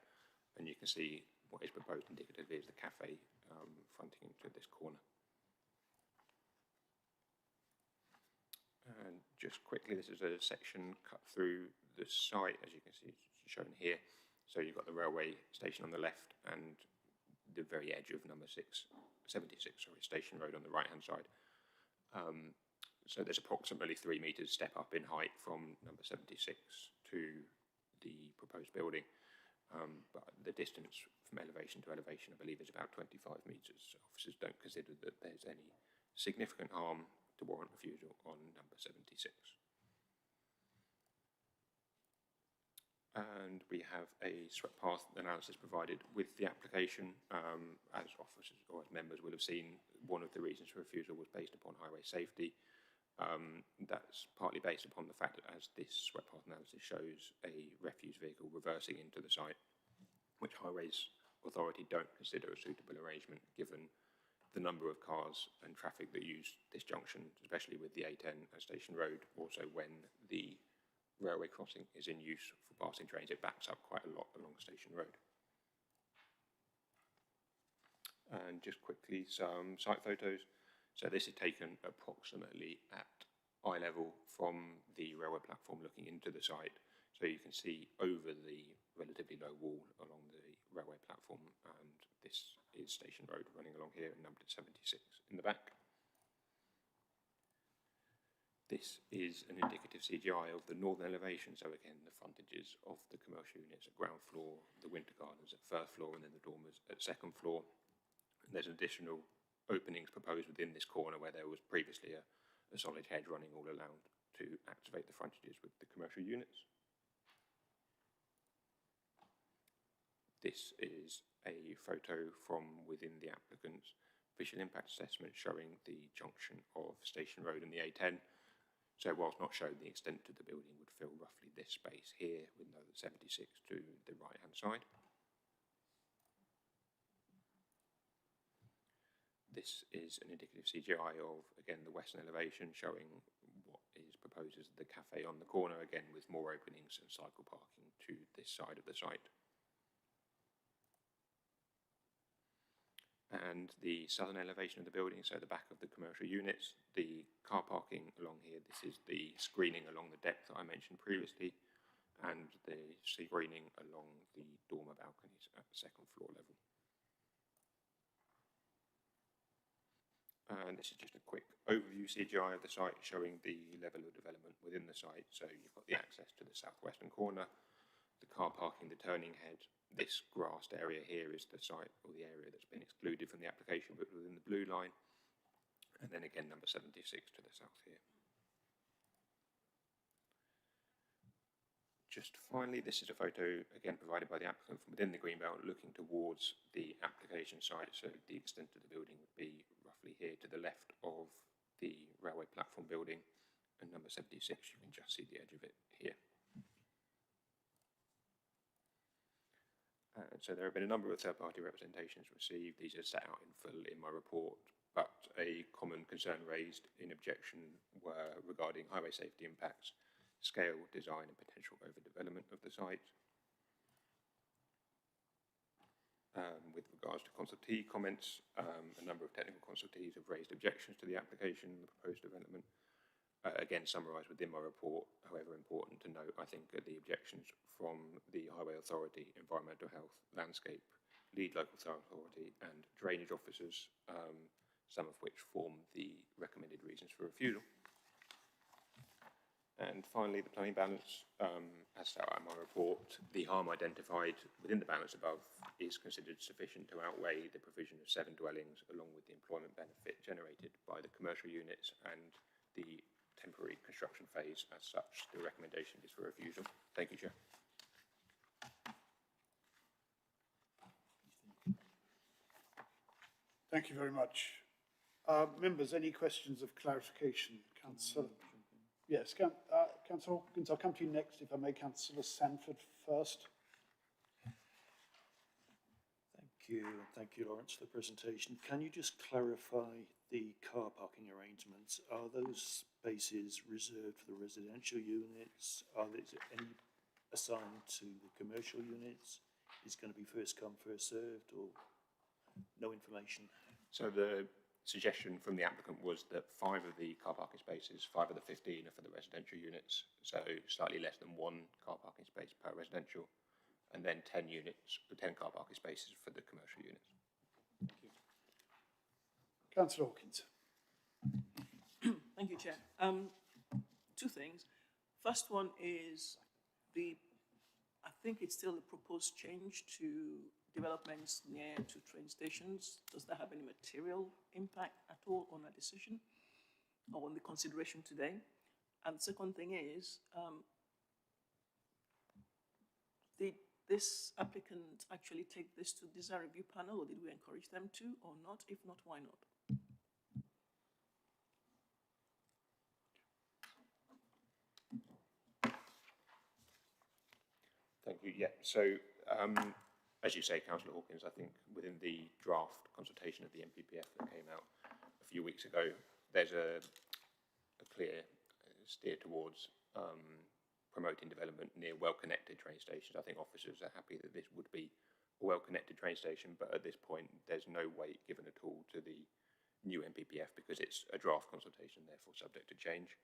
and you can see what is proposed indicatively is the cafe fronting into this corner. And just quickly, this is a section cut through the site, as you can see, it's shown here. So you've got the railway station on the left and the very edge of number 76, Station Road on the right-hand side. So there's approximately 3 metres step up in height from number 76 to the proposed building. But the distance from elevation to elevation, I believe, is about 25 metres. So officers don't consider that there's any significant harm to warrant refusal on number 76. And we have a swept path analysis provided with the application. As officers or as members will have seen, one of the reasons for refusal was based upon highway safety. That's partly based upon the fact that as this swept path analysis shows a refuse vehicle reversing into the site, which Highways Authority don't consider a suitable arrangement given the number of cars and traffic that use this junction, especially with the A10 and Station Road. Also, when the railway crossing is in use for passing trains, it backs up quite a lot along Station Road. And just quickly, some site photos. So this is taken approximately at eye level from the railway platform looking into the site. So you can see over the relatively low wall along the railway platform, and this is Station Road running along here, numbered 76 in the back. This is an indicative CGI of the northern elevation, so again the frontages of the commercial units at ground floor, the winter gardens at first floor, and then the dormers at second floor. And there's additional openings proposed within this corner where there was previously a solid hedge running all around to activate the frontages with the commercial units. This is a photo from within the applicant's visual impact assessment showing the junction of Station Road and the A10. So whilst not showing the extent of the building, would fill roughly this space here with number 76 to the right-hand side. This is an indicative CGI of, again, the western elevation showing what is proposed as the cafe on the corner, again with more openings and cycle parking to this side of the site. And the southern elevation of the building, so the back of the commercial units, the car parking along here, this is the screening along the deck that I mentioned previously, and the screening along the dormer balconies at the second floor level. And this is just a quick overview CGI of the site showing the level of development within the site. So you've got the access to the southwestern corner, the car parking, the turning head. This grassed area here is the site or the area that's been excluded from the application but within the blue line. And then again number 76 to the south here. Just finally, this is a photo again provided by the applicant from within the greenbelt looking towards the application site. So the extent of the building would be roughly here to the left of the railway platform building, and number 76, you can just see the edge of it here. So there have been a number of third-party representations received. These are set out in full in my report, but a common concern raised in objection were regarding highway safety impacts, scale, design and potential overdevelopment of the site. With regards to consultee comments, a number of technical consultees have raised objections to the application and the proposed development. Again, summarised within my report. However, important to note, I think, are the objections from the Highway Authority, Environmental Health, Landscape, Lead Local Authority and drainage officers, some of which form the recommended reasons for refusal. And finally, the planning balance, as set out in my report, the harm identified within the balance above is considered sufficient to outweigh the provision of 7 dwellings along with the employment benefit generated by the commercial units and the temporary construction phase. As such, the recommendation is for refusal. Thank you, Chair. Thank you very much. Members, any questions of clarification? Councillor? Yes, Councillor Hawkins, I'll come to you next, if I may. Councillor Sanford first. Thank you, Lawrence, for the presentation. Can you just clarify the car parking arrangements? Are those spaces reserved for the residential units? Is any assigned to the commercial units? Is it going to be first come, first served, or no information? So the suggestion from the applicant was that 5 of the car parking spaces, 5 of the 15 are for the residential units, so slightly less than 1 car parking space per residential, and then 10 car parking spaces for the commercial units. Thank you. Councillor Hawkins. Thank you, Chair. 2 things. First one is I think it's still a proposed change to developments near to train stations. Does that have any material impact at all on our decision or on the consideration today? And the second thing is, did this applicant actually take this to design review panel, or did we encourage them to, or not? If not, why not? Thank you. Yeah, so as you say, Councillor Hawkins, I think within the draft consultation of the MPPF that came out a few weeks ago, there's a clear steer towards promoting development near well-connected train stations. I think officers are happy that this would be a well-connected train station, but at this point, there's no weight given at all to the new MPPF because it's a draft consultation, therefore subject to change.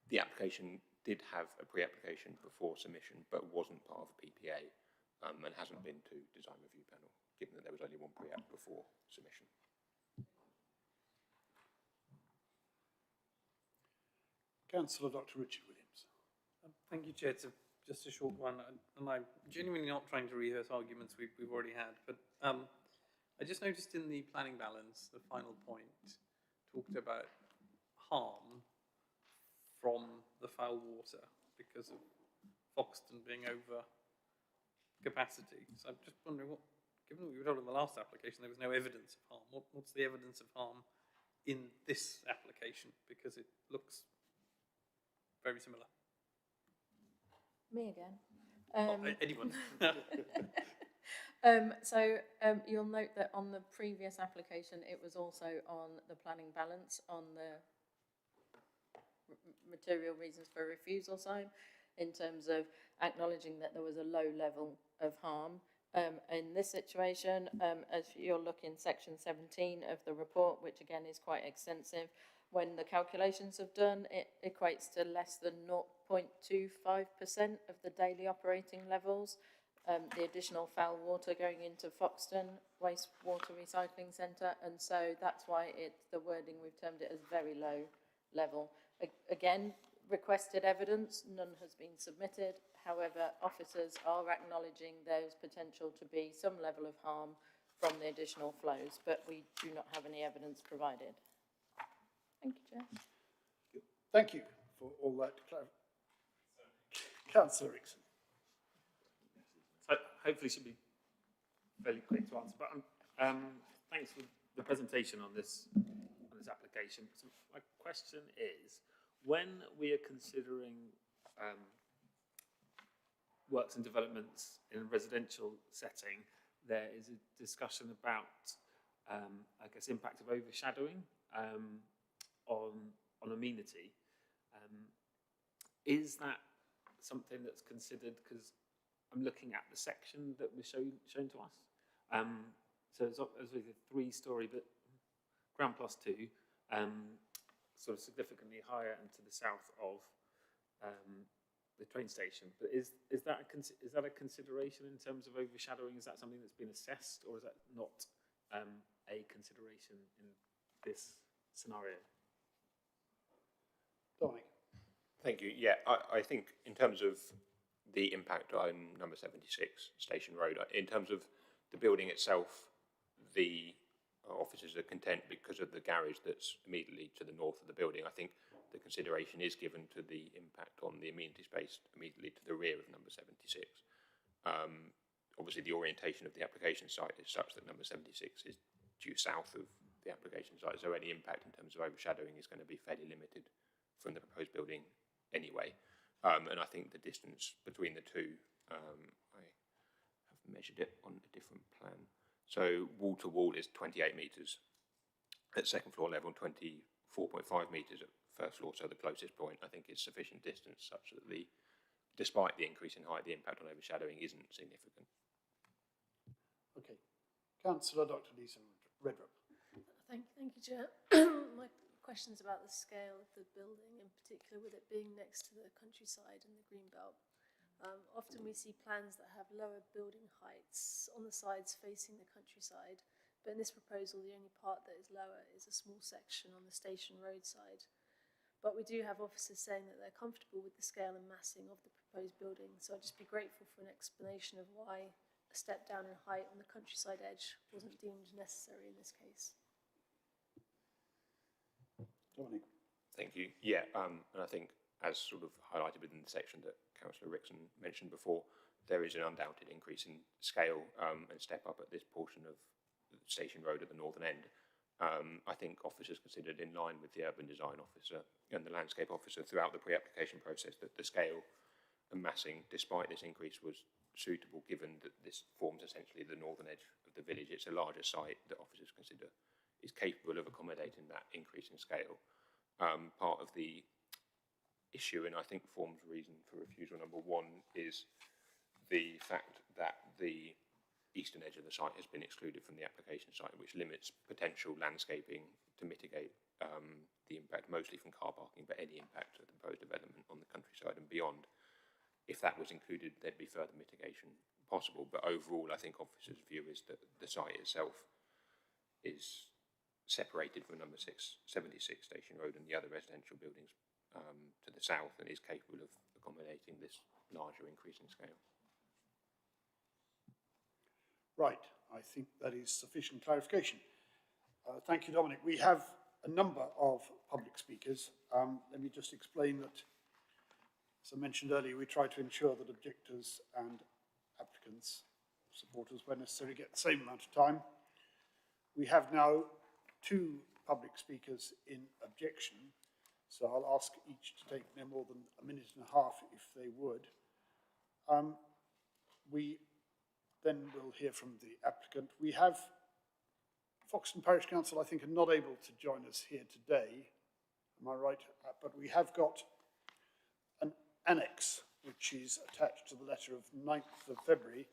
The application did have a pre-application before submission, but wasn't part of a PPA and hasn't been to design review panel, given that there was only 1 pre-app before submission. Councillor Dr. Richard Williams. Thank you, Chair. It's just a short one, and I'm genuinely not trying to rehearse arguments we've already had, but I just noticed in the planning balance, the final point talked about harm from the foul water because of Foxton being over capacity. So I'm just wondering, given what we were told in the last application, there was no evidence of harm. What's the evidence of harm in this application? Because it looks very similar. Me again. Anyone. You'll note that on the previous application, it was also on the planning balance on the material reasons for refusal sign, in terms of acknowledging that there was a low level of harm. In this situation, as you'll look in section 17 of the report, which again is quite extensive, when the calculations have done, it equates to less than 0.25% of the daily operating levels. The additional foul water going into Foxton Wastewater Recycling Centre, and so that's why the wording, we've termed it as very low level. Again, requested evidence, none has been submitted. However, officers are acknowledging there's potential to be some level of harm from the additional flows, but we do not have any evidence provided. Thank you, Chair. Thank you for all that Councillor Rickson. So hopefully should be fairly quick to answer, but thanks for the presentation on this application. So my question is, when we are considering works and developments in a residential setting, there is a discussion about, I guess, impact of overshadowing on amenity. Is that something that's considered? Because I'm looking at the section that was shown to us. So it's obviously a 3-storey, but ground plus 2, sort of significantly higher and to the south of the train station. But is that a consideration in terms of overshadowing? Is that something that's been assessed, or is that not a consideration in this scenario? Dominic. Thank you. Yeah, I think in terms of the impact on number 76 Station Road, in terms of the building itself, the officers are content because of the garage that's immediately to the north of the building. I think the consideration is given to the impact on the amenity space immediately to the rear of number 76. Obviously, the orientation of the application site is such that number 76 is due south of the application site, so any impact in terms of overshadowing is going to be fairly limited from the proposed building anyway. And I think the distance between the two, I have measured it on a different plan. So wall to wall is 28 metres at second floor level, 24.5 metres at first floor, so the closest point I think is sufficient distance such that despite the increase in height, the impact on overshadowing isn't significant. Okay. Councillor Dr. Lisa Redrup. Thank you, Chair. My question's about the scale of the building, in particular with it being next to the countryside and the green belt. Often we see plans that have lower building heights on the sides facing the countryside, but in this proposal the only part that is lower is a small section on the station road side. But we do have officers saying that they're comfortable with the scale and massing of the proposed building, so I'd just be grateful for an explanation of why a step down in height on the countryside edge wasn't deemed necessary in this case. Dominic. Thank you. Yeah, and I think as sort of highlighted within the section that Councillor Rickson mentioned before, there is an undoubted increase in scale and step up at this portion of Station Road at the northern end. I think officers considered in line with the urban design officer and the landscape officer throughout the pre-application process that the scale and massing, despite this increase, was suitable given that this forms essentially the northern edge of the village. It's a larger site that officers consider is capable of accommodating that increase in scale. Part of the issue, and I think forms reason for refusal number one, is the fact that the eastern edge of the site has been excluded from the application site, which limits potential landscaping to mitigate the impact, mostly from car parking, but any impact of the proposed development on the countryside and beyond. If that was included, there'd be further mitigation possible. But overall, I think officers' view is that the site itself is separated from number 76 Station Road and the other residential buildings to the south and is capable of accommodating this larger increase in scale. Right, I think that is sufficient clarification. Thank you, Dominic. We have a number of public speakers. Let me just explain that, as I mentioned earlier, we try to ensure that objectors and applicants, supporters, where necessary, get the same amount of time. We have now 2 public speakers in objection, so I'll ask each to take no more than a minute and a half if they would. We then will hear from the applicant. We have Foxton Parish Council, I think, are not able to join us here today. Am I right? But we have got an annex which is attached to the letter of 9th of February,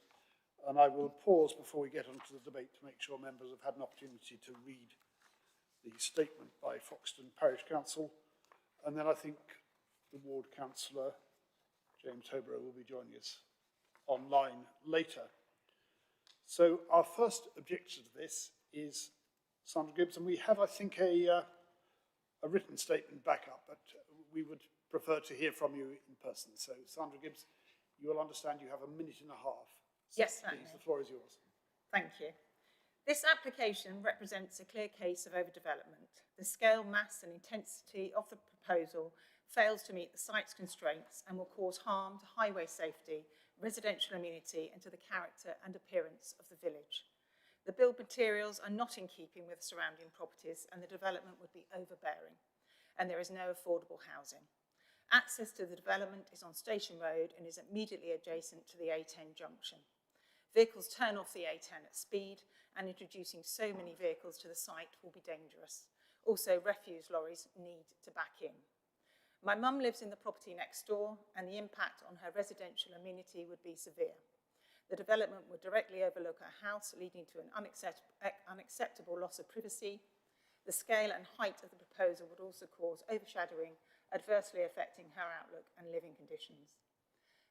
and I will pause before we get onto the debate to make sure members have had an opportunity to read the statement by Foxton Parish Council, and then I think the ward councillor, James Hobrow, will be joining us online later. So our first objection to this is Sandra Gibbs, and we have, I think, a written statement back up, but we would prefer to hear from you in person. So Sandra Gibbs, you will understand you have a minute and a half. So yes, please, the floor is yours. Thank you. This application represents a clear case of overdevelopment. The scale, mass and intensity of the proposal fails to meet the site's constraints and will cause harm to highway safety, residential amenity and to the character and appearance of the village. The build materials are not in keeping with surrounding properties and the development would be overbearing, and there is no affordable housing. Access to the development is on Station Road and is immediately adjacent to the A10 junction. Vehicles turn off the A10 at speed, and introducing so many vehicles to the site will be dangerous. Also, refuse lorries need to back in. My mum lives in the property next door, and the impact on her residential amenity would be severe. The development would directly overlook her house, leading to an unacceptable loss of privacy. The scale and height of the proposal would also cause overshadowing, adversely affecting her outlook and living conditions.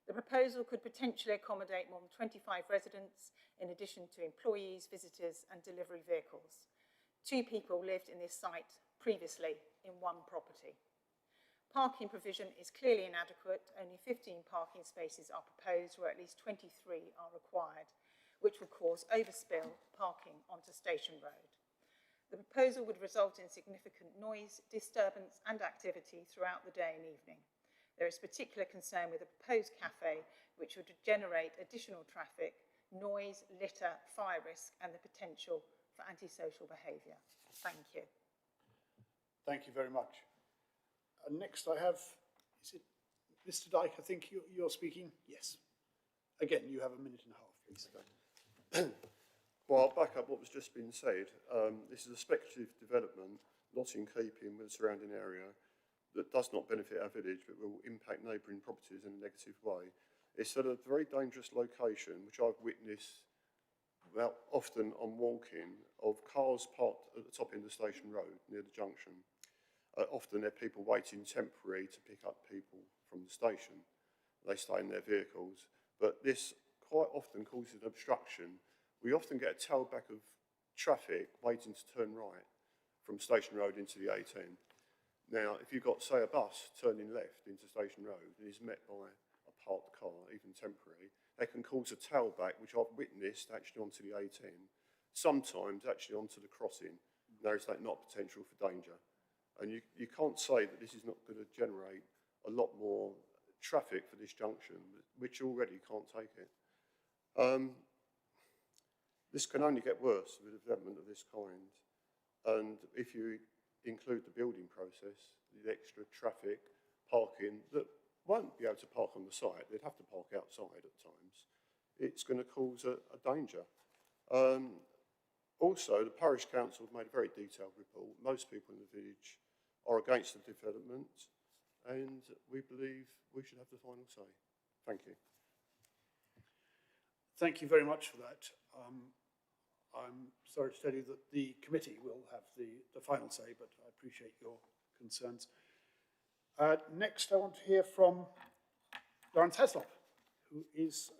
The proposal could potentially accommodate more than 25 residents, in addition to employees, visitors and delivery vehicles. 2 people lived in this site previously in one property. Parking provision is clearly inadequate. Only 15 parking spaces are proposed, where at least 23 are required, which will cause overspill parking onto Station Road. The proposal would result in significant noise, disturbance and activity throughout the day and evening. There is particular concern with the proposed cafe, which would generate additional traffic, noise, litter, fire risk and the potential for antisocial behaviour. Thank you. Thank you very much. Next I have, is it Mr. Dyke, I think you're speaking? Yes. Again, you have a minute and a half, please. Well, I'll back up what was just been said. This is a speculative development, not in keeping with the surrounding area, that does not benefit our village, but will impact neighbouring properties in a negative way. It's at a very dangerous location, which I've witnessed often on walking, of cars parked at the top end of Station Road, near the junction. Often there are people waiting temporary to pick up people from the station. They stay in their vehicles, but this quite often causes an obstruction. We often get a tailback of traffic waiting to turn right from Station Road into the A10. Now, if you've got, say, a bus turning left into Station Road and is met by a parked car, even temporary, they can cause a tailback, which I've witnessed actually onto the A10, sometimes actually onto the crossing. There is that not potential for danger. And you can't say that this is not going to generate a lot more traffic for this junction, which already can't take it. This can only get worse with a development of this kind. And if you include the building process, the extra traffic, parking, that won't be able to park on the site, they'd have to park outside at times, it's going to cause a danger. Also, the parish council have made a very detailed report. Most people in the village are against the development, and we believe we should have the final say. Thank you. Thank you very much for that. I'm sorry to tell you that the committee will have the final say, but I appreciate your concerns. Next, I want to hear from Lawrence Haslop, who is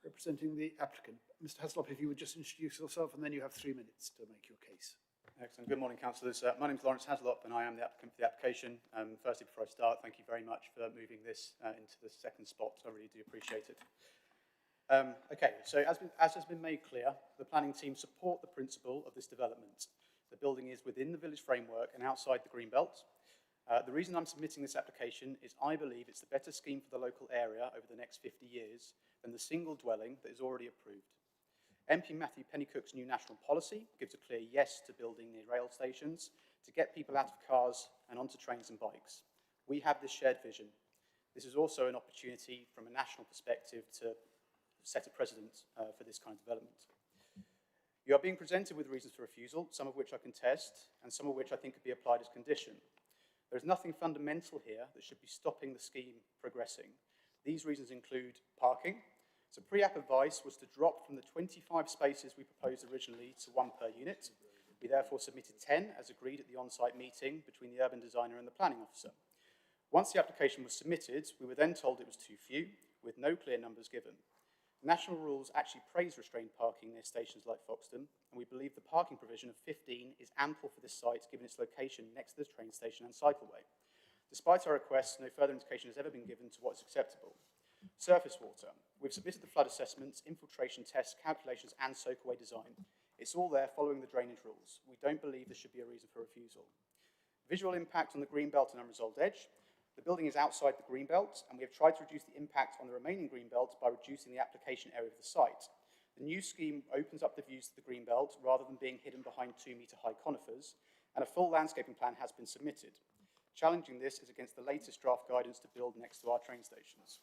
representing the applicant. Mr. Haslop, if you would just introduce yourself, and then you have 3 minutes to make your case. Excellent. Good morning, councillors. My name is Lawrence Haslop, and I am the applicant for the application. Firstly, before I start, thank you very much for moving this into the second spot. I really do appreciate it. Okay, so as has been made clear, the planning team support the principle of this development. The building is within the village framework and outside the Greenbelt. The reason I'm submitting this application is I believe it's the better scheme for the local area over the next 50 years than the single dwelling that is already approved. MP Matthew Pennycook's new national policy gives a clear yes to building near rail stations to get people out of cars and onto trains and bikes. We have this shared vision. This is also an opportunity from a national perspective to set a precedent for this kind of development. You are being presented with reasons for refusal, some of which I contest, and some of which I think could be applied as condition. There is nothing fundamental here that should be stopping the scheme progressing. These reasons include parking. So pre-app advice was to drop from the 25 spaces we proposed originally to 1 per unit. We therefore submitted 10 as agreed at the on-site meeting between the urban designer and the planning officer. Once the application was submitted, we were then told it was too few, with no clear numbers given. National rules actually praise restrained parking near stations like Foxton, and we believe the parking provision of 15 is ample for this site given its location next to the train station and cycleway. Despite our requests, no further indication has ever been given to what is acceptable. Surface water. We've submitted the flood assessments, infiltration tests, calculations and soakaway design. It's all there following the drainage rules. We don't believe there should be a reason for refusal. Visual impact on the Greenbelt and unresolved edge. The building is outside the Greenbelt, and we have tried to reduce the impact on the remaining Greenbelt by reducing the application area of the site. The new scheme opens up the views to the Greenbelt rather than being hidden behind 2-metre-high conifers, and a full landscaping plan has been submitted. Challenging this is against the latest draft guidance to build next to our train stations.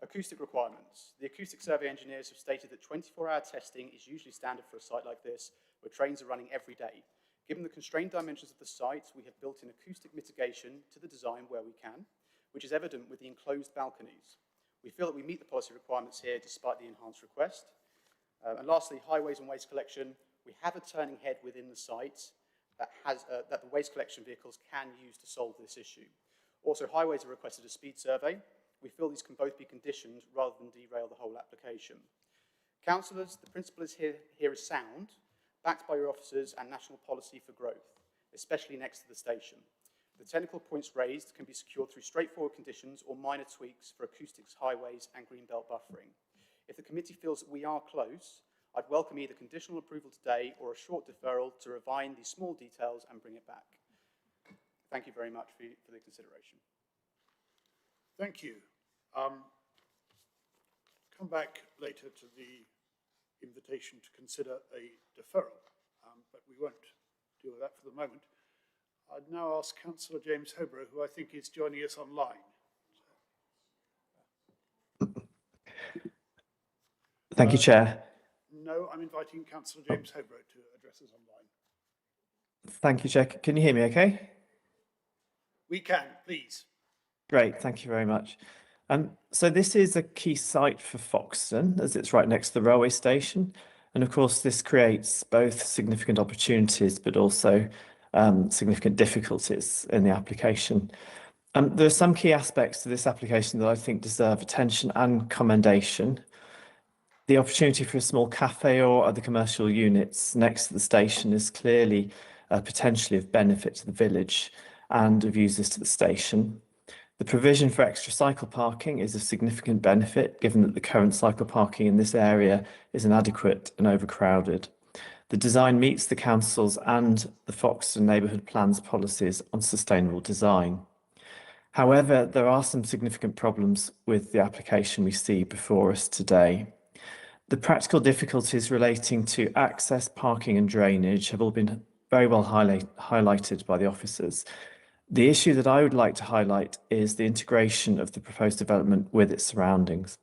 Acoustic requirements. The acoustic survey engineers have stated that 24-hour testing is usually standard for a site like this, where trains are running every day. Given the constrained dimensions of the site, we have built in acoustic mitigation to the design where we can, which is evident with the enclosed balconies. We feel that we meet the policy requirements here despite the enhanced request. And lastly, highways and waste collection. We have a turning head within the site that the waste collection vehicles can use to solve this issue. Also, highways have requested a speed survey. We feel these can both be conditioned rather than derail the whole application. Councillors, the principle is here is sound, backed by your officers and national policy for growth, especially next to the station. The technical points raised can be secured through straightforward conditions or minor tweaks for acoustics, highways and greenbelt buffering. If the committee feels that we are close, I'd welcome either conditional approval today or a short deferral to refine these small details and bring it back. Thank you very much for the consideration. Thank you. Come back later to the invitation to consider a deferral, but we won't deal with that for the moment. I'd now ask Councillor James Hobro, who I think is joining us online. Thank you, Chair. No, I'm inviting Councillor James Hobro to address us online. Thank you, Chair. Can you hear me okay? We can, please. Great, thank you very much. So this is a key site for Foxton, as it's right next to the railway station. And of course, this creates both significant opportunities, but also significant difficulties in the application. There are some key aspects to this application that I think deserve attention and commendation. The opportunity for a small cafe or other commercial units next to the station is clearly potentially of benefit to the village and of users to the station. The provision for extra cycle parking is of significant benefit, given that the current cycle parking in this area is inadequate and overcrowded. The design meets the council's and the Foxton neighbourhood plans policies on sustainable design. However, there are some significant problems with the application we see before us today. The practical difficulties relating to access, parking and drainage have all been very well highlighted by the officers. The issue that I would like to highlight is the integration of the proposed development with its surroundings.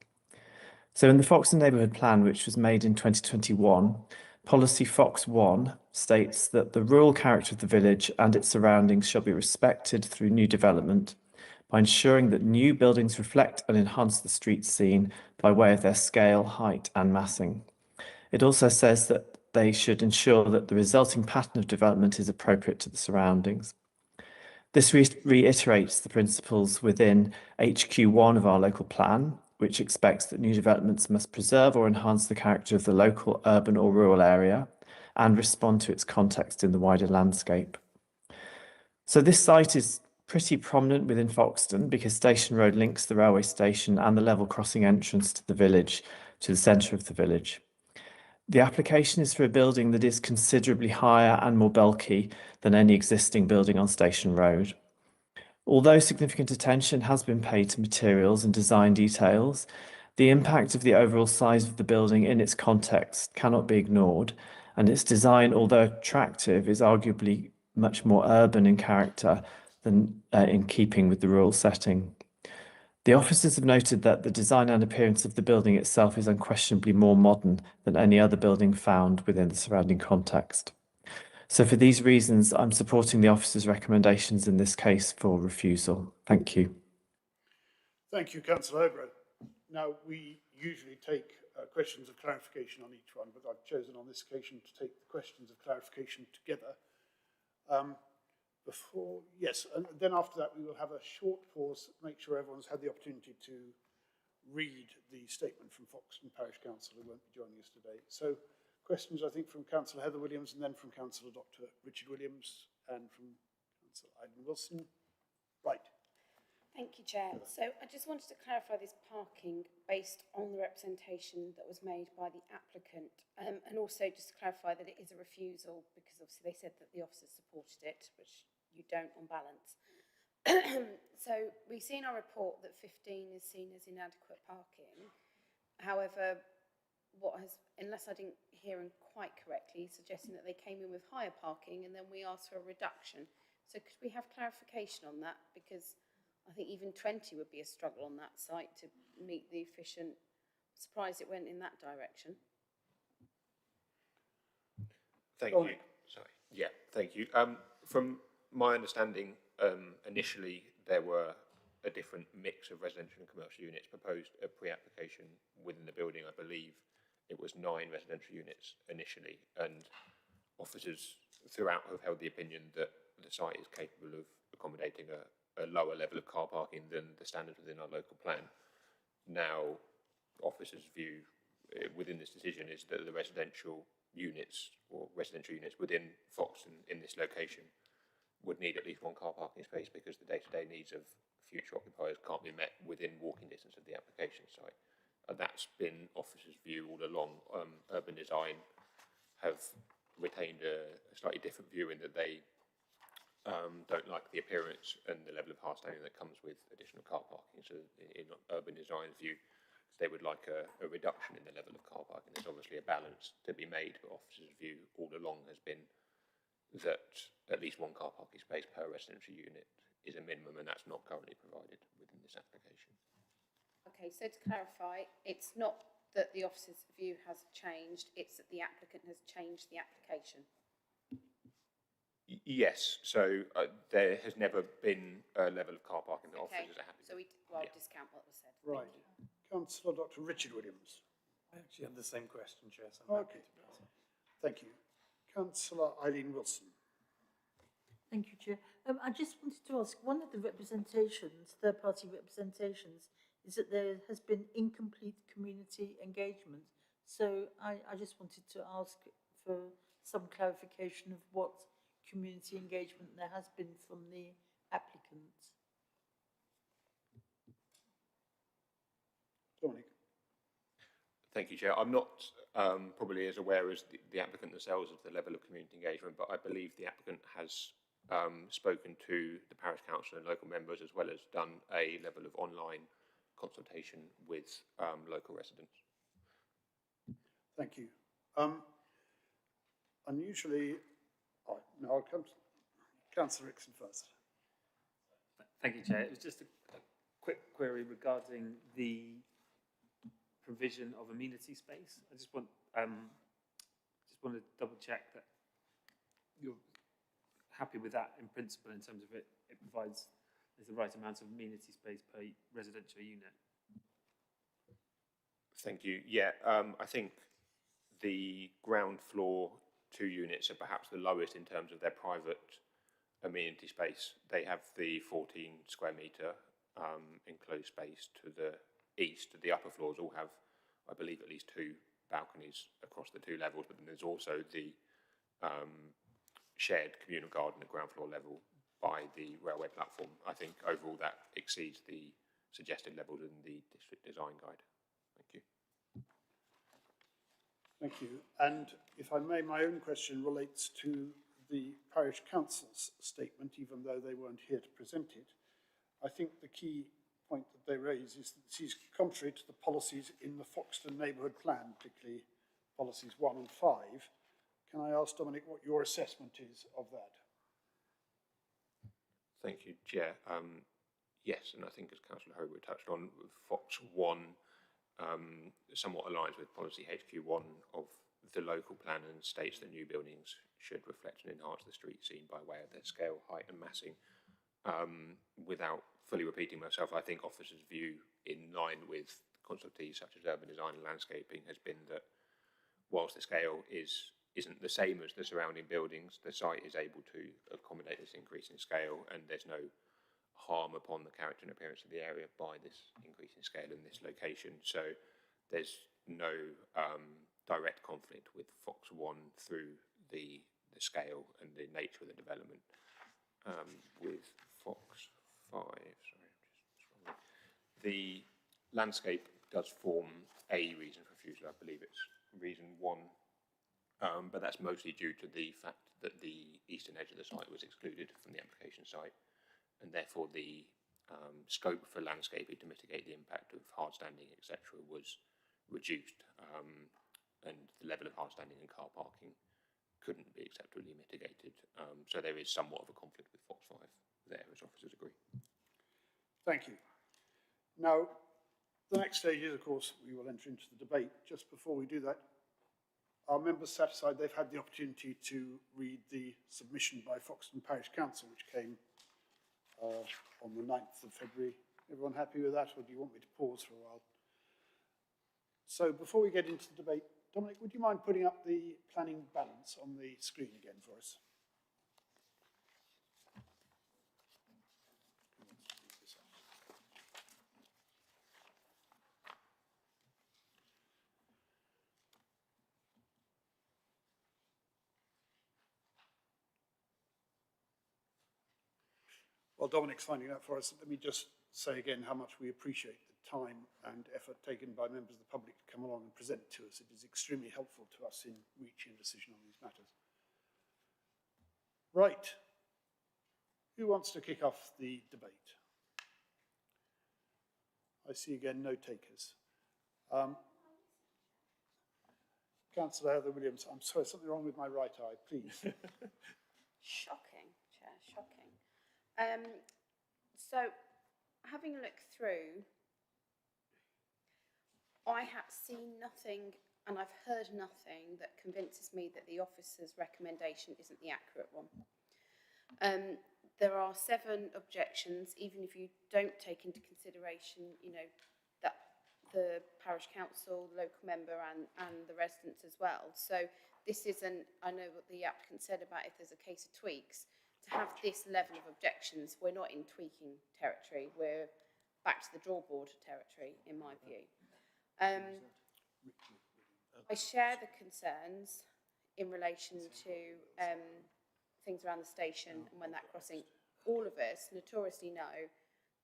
So in the Foxton Neighbourhood Plan, which was made in 2021, Policy Fox 1 states that the rural character of the village and its surroundings shall be respected through new development by ensuring that new buildings reflect and enhance the street scene by way of their scale, height and massing. It also says that they should ensure that the resulting pattern of development is appropriate to the surroundings. This reiterates the principles within HQ1 of our local plan, which expects that new developments must preserve or enhance the character of the local urban or rural area and respond to its context in the wider landscape. So this site is pretty prominent within Foxton because Station Road links the railway station and the level crossing entrance to the village to the centre of the village. The application is for a building that is considerably higher and more bulky than any existing building on Station Road. Although significant attention has been paid to materials and design details, the impact of the overall size of the building in its context cannot be ignored, and its design, although attractive, is arguably much more urban in character than in keeping with the rural setting. The officers have noted that the design and appearance of the building itself is unquestionably more modern than any other building found within the surrounding context. So for these reasons, I'm supporting the officers' recommendations in this case for refusal. Thank you. Thank you, Councillor Hobro. Now, we usually take questions of clarification on each one, but I've chosen on this occasion to take the questions of clarification together. Yes, and then after that we will have a short pause, make sure everyone's had the opportunity to read the statement from Foxton Parish Council, who won't be joining us today. So questions, I think, from Councillor Heather Williams and then from Councillor Dr. Richard Williams and from Councillor Aidan Wilson. Right. Thank you, Chair. So I just wanted to clarify this parking based on the representation that was made by the applicant, and also just to clarify that it is a refusal because obviously they said that the officers supported it, which you don't on balance. So we see in our report that 15 is seen as inadequate parking. However, unless I didn't hear him quite correctly, suggesting that they came in with higher parking and then we asked for a reduction. So could we have clarification on that? Because I think even 20 would be a struggle on that site to meet the efficient. Surprised it went in that direction. Thank you. Sorry. Yeah, thank you. From my understanding, initially there were a different mix of residential and commercial units proposed at pre-application within the building. I believe it was 9 residential units initially, and officers throughout have held the opinion that the site is capable of accommodating a lower level of car parking than the standards within our local plan. Now, officers' view within this decision is that the residential units within Foxton in this location would need at least one car parking space because the day-to-day needs of future occupiers can't be met within walking distance of the application site. And that's been officers' view all along. Urban design have retained a slightly different view in that they don't like the appearance and the level of hard standing that comes with additional car parking. So in urban design's view, they would like a reduction in the level of car parking. There's obviously a balance to be made, but officers' view all along has been that at least one car parking space per residential unit is a minimum, and that's not currently provided within this application. Okay, so to clarify, it's not that the officer's view has changed, it's that the applicant has changed the application. Yes, so there has never been a level of car parking that Okay, officers are happy so with. I'll discount what was said. Right. Councillor Dr. Richard Williams. I actually have the same question, Chair, so I'm happy Okay. to pass. Thank you. Councillor Eileen Wilson. Thank you, Chair. I just wanted to ask, one of the representations, third-party representations, is that there has been incomplete community engagement. So I just wanted to ask for some clarification of what community engagement there has been from the applicant. Dominic. Thank you, Chair. I'm not probably as aware as the applicant themselves of the level of community engagement, but I believe the applicant has spoken to the parish council and local members, as well as done a level of online consultation with local residents. Thank you. Unusually, no, I'll come to Councillor Rickson first. Thank you, Chair. It was just a quick query regarding the provision of amenity space. I just want to double check that you're happy with that in principle in terms of it provides there's the right amount of amenity space per residential unit. Thank you. Yeah, I think the ground floor 2 units are perhaps the lowest in terms of their private amenity space. They have the 14 square metre enclosed space to the east. The upper floors all have, I believe, at least 2 balconies across the 2 levels, but then there's also the shared communal garden at ground floor level by the railway platform. I think overall that exceeds the suggested levels in the district design guide. Thank you. Thank you. And if I may, my own question relates to the parish council's statement, even though they weren't here to present it. I think the key point that they raise is that this is contrary to the policies in the Foxton Neighbourhood Plan, particularly policies 1 and 5. Can I ask, Dominic, what your assessment is of that? Thank you, Chair. Yes, and I think as Councillor Hogarth touched on, Fox 1 somewhat aligns with policy HQ1 of the local plan and states that new buildings should reflect and enhance the street scene by way of their scale, height and massing. Without fully repeating myself, I think officers' view in line with consultees such as urban design and landscaping has been that whilst the scale isn't the same as the surrounding buildings, the site is able to accommodate this increase in scale, and there's no harm upon the character and appearance of the area by this increase in scale in this location. So there's no direct conflict with Fox 1 through the scale and the nature of the development. With Fox 5, sorry, the landscape does form a reason for refusal. I believe it's reason 1, but that's mostly due to the fact that the eastern edge of the site was excluded from the application site, and therefore the scope for landscaping to mitigate the impact of hard standing, etc., was reduced, and the level of hard standing and car parking couldn't be acceptably mitigated. So there is somewhat of a conflict with Fox 5 there, as officers agree. Thank you. Now, the next stage is, of course, we will enter into the debate. Just before we do that, are members satisfied they've had the opportunity to read the submission by Foxton Parish Council, which came on the 9th of February? Everyone happy with that, or do you want me to pause for a while? So before we get into the debate, Dominic, would you mind putting up the planning balance on the screen again for us? While Dominic's finding that for us, let me just say again how much we appreciate the time and effort taken by members of the public to come along and present to us. It is extremely helpful to us in reaching a decision on these matters. Right. Who wants to kick off the debate? I see again no takers. Councillor Heather Williams, I'm sorry, something wrong with my right eye, please. Shocking, Chair, shocking. So, having a look through, I have seen nothing and I've heard nothing that convinces me that the officer's recommendation isn't the accurate one. There are 7 objections, even if you don't take into consideration, you know, that the parish council, the local member and the residents as well. So this isn't, I know what the applicant said about if there's a case of tweaks, to have this level of objections, we're not in tweaking territory, we're back to the drawboard territory, in my view. I share the concerns in relation to things around the station and when that crossing, all of us notoriously know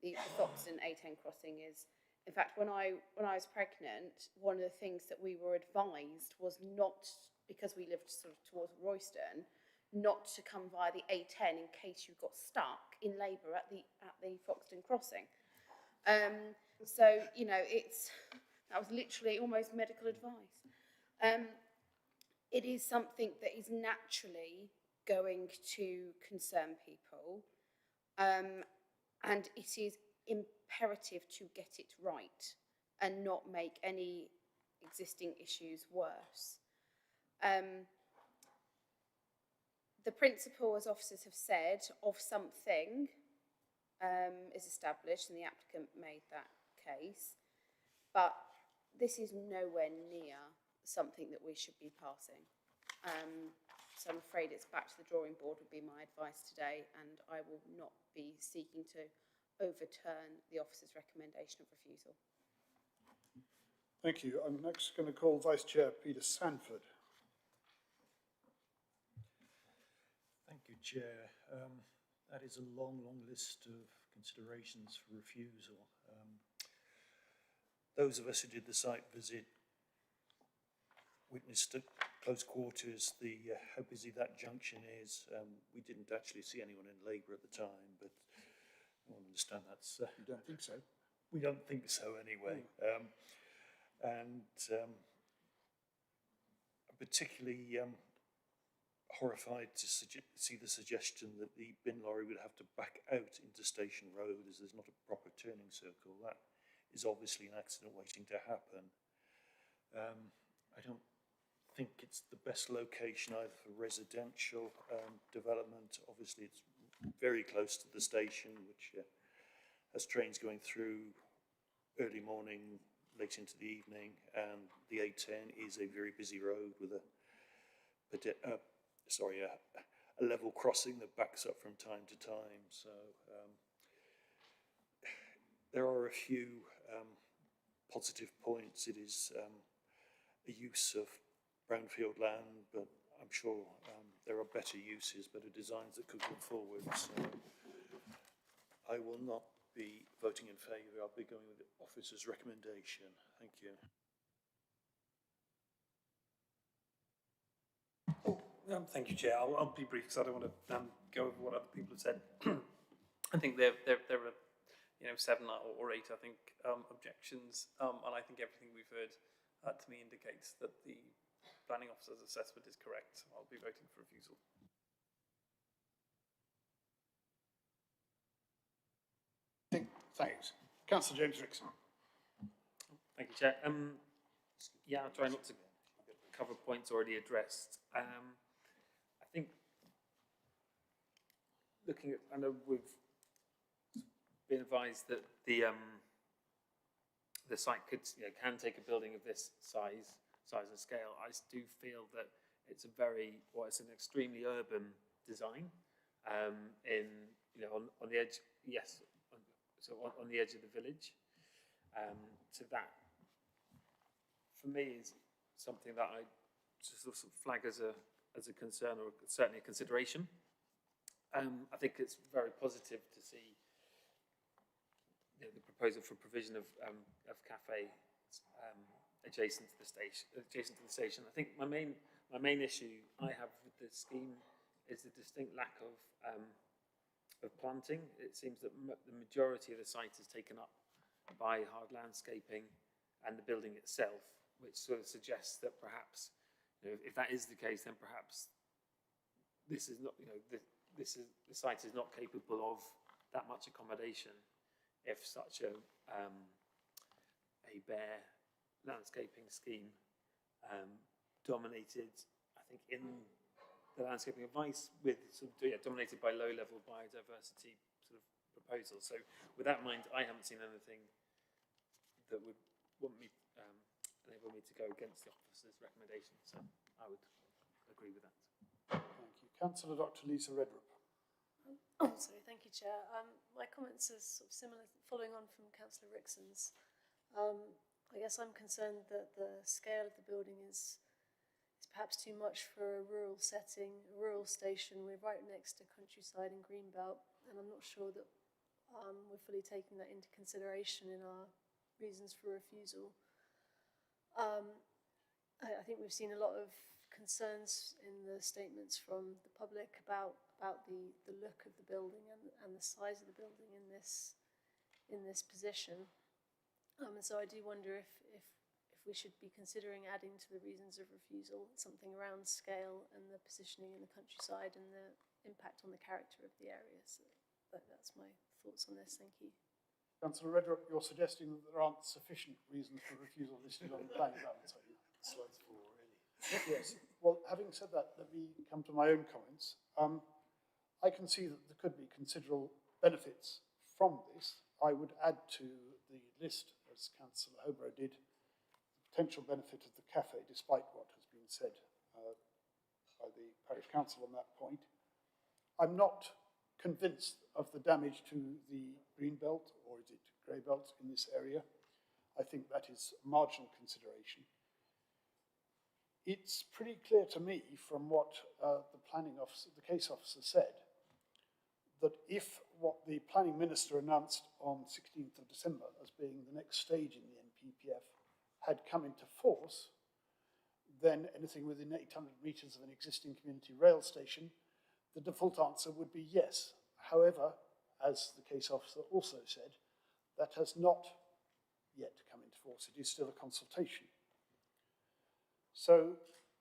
the Foxton A10 crossing is, in fact, when I was pregnant, one of the things that we were advised was not, because we lived sort of towards Royston, not to come via the A10 in case you got stuck in labour at the Foxton crossing. So, you know, that was literally almost medical advice. It is something that is naturally going to concern people, and it is imperative to get it right and not make any existing issues worse. The principle, as officers have said, of something is established, and the applicant made that case, but this is nowhere near something that we should be passing. So I'm afraid it's back to the drawing board would be my advice today, and I will not be seeking to overturn the officer's recommendation of refusal. Thank you. I'm next going to call Vice Chair Peter Sanford. Thank you, Chair. That is a long, long list of considerations for refusal. Those of us who did the site visit witnessed at close quarters how busy that junction is. We didn't actually see anyone in labour at the time, but I understand that's... you don't think so? We don't think so anyway. I'm particularly horrified to see the suggestion that the bin lorry would have to back out into Station Road as there's not a proper turning circle. That is obviously an accident waiting to happen. I don't think it's the best location either for residential development. Obviously it's very close to the station, which has trains going through early morning, late into the evening, and the A10 is a very busy road with a level crossing that backs up from time to time. So there are a few positive points. It is a use of brownfield land, but I'm sure there are better uses, better designs that could come forward. So I will not be voting in favour. I'll be going with the officer's recommendation. Thank you. Thank you, Chair. I'll be brief because I don't want to go over what other people have said. I think there are, 7 or 8, I think, objections, and I think everything we've heard to me indicates that the planning officer's assessment is correct. So I'll be voting for refusal. Thanks. Councillor James Rickson. Thank you, Chair. Yeah, I'll try not to cover points already addressed. I think looking at, I know we've been advised that the site could, can take a building of this size and scale. I do feel that it's it's an extremely urban design. On the edge, yes. So on the edge of the village. So that, for me, is something that I just sort of flag as a concern or certainly a consideration. I think it's very positive to see the proposal for provision of cafe adjacent to the station. I think my main issue I have with the scheme is the distinct lack of planting. It seems that the majority of the site is taken up by hard landscaping and the building itself, which sort of suggests that perhaps, if that is the case, then perhaps this is not, the site is not capable of that much accommodation if such a bare landscaping scheme dominated, I think, in the landscaping advice with dominated by low-level biodiversity sort of proposals. So with that in mind, I haven't seen anything that would enable me to go against the officer's recommendation. So I would agree with that. Thank you. Councillor Dr. Lisa Redrup. Sorry, thank you, Chair. My comments are sort of similar, following on from Councillor Rickson's. I guess I'm concerned that the scale of the building is perhaps too much for a rural setting, a rural station. We're right next to countryside and greenbelt, and I'm not sure that we're fully taking that into consideration in our reasons for refusal. I think we've seen a lot of concerns in the statements from the public about the look of the building and the size of the building in this position. And so I do wonder if we should be considering adding to the reasons of refusal something around scale and the positioning in the countryside and the impact on the character of the area. So that's my thoughts on this. Thank you. Councillor Redrup, you're suggesting that there aren't sufficient reasons for refusal listed on the planning balance, are you? Slides 4, really. Yes. Well, having said that, let me come to my own comments. I can see that there could be considerable benefits from this. I would add to the list, as Councillor Hobro did, the potential benefit of the cafe, despite what has been said by the parish council on that point. I'm not convinced of the damage to the green belt, or is it grey belt, in this area. I think that is a marginal consideration. It's pretty clear to me from what the planning officer, the case officer, said, that if what the planning minister announced on 16th of December as being the next stage in the NPPF had come into force, then anything within 800 metres of an existing community rail station, the default answer would be yes. However, as the case officer also said, that has not yet come into force. It is still a consultation. So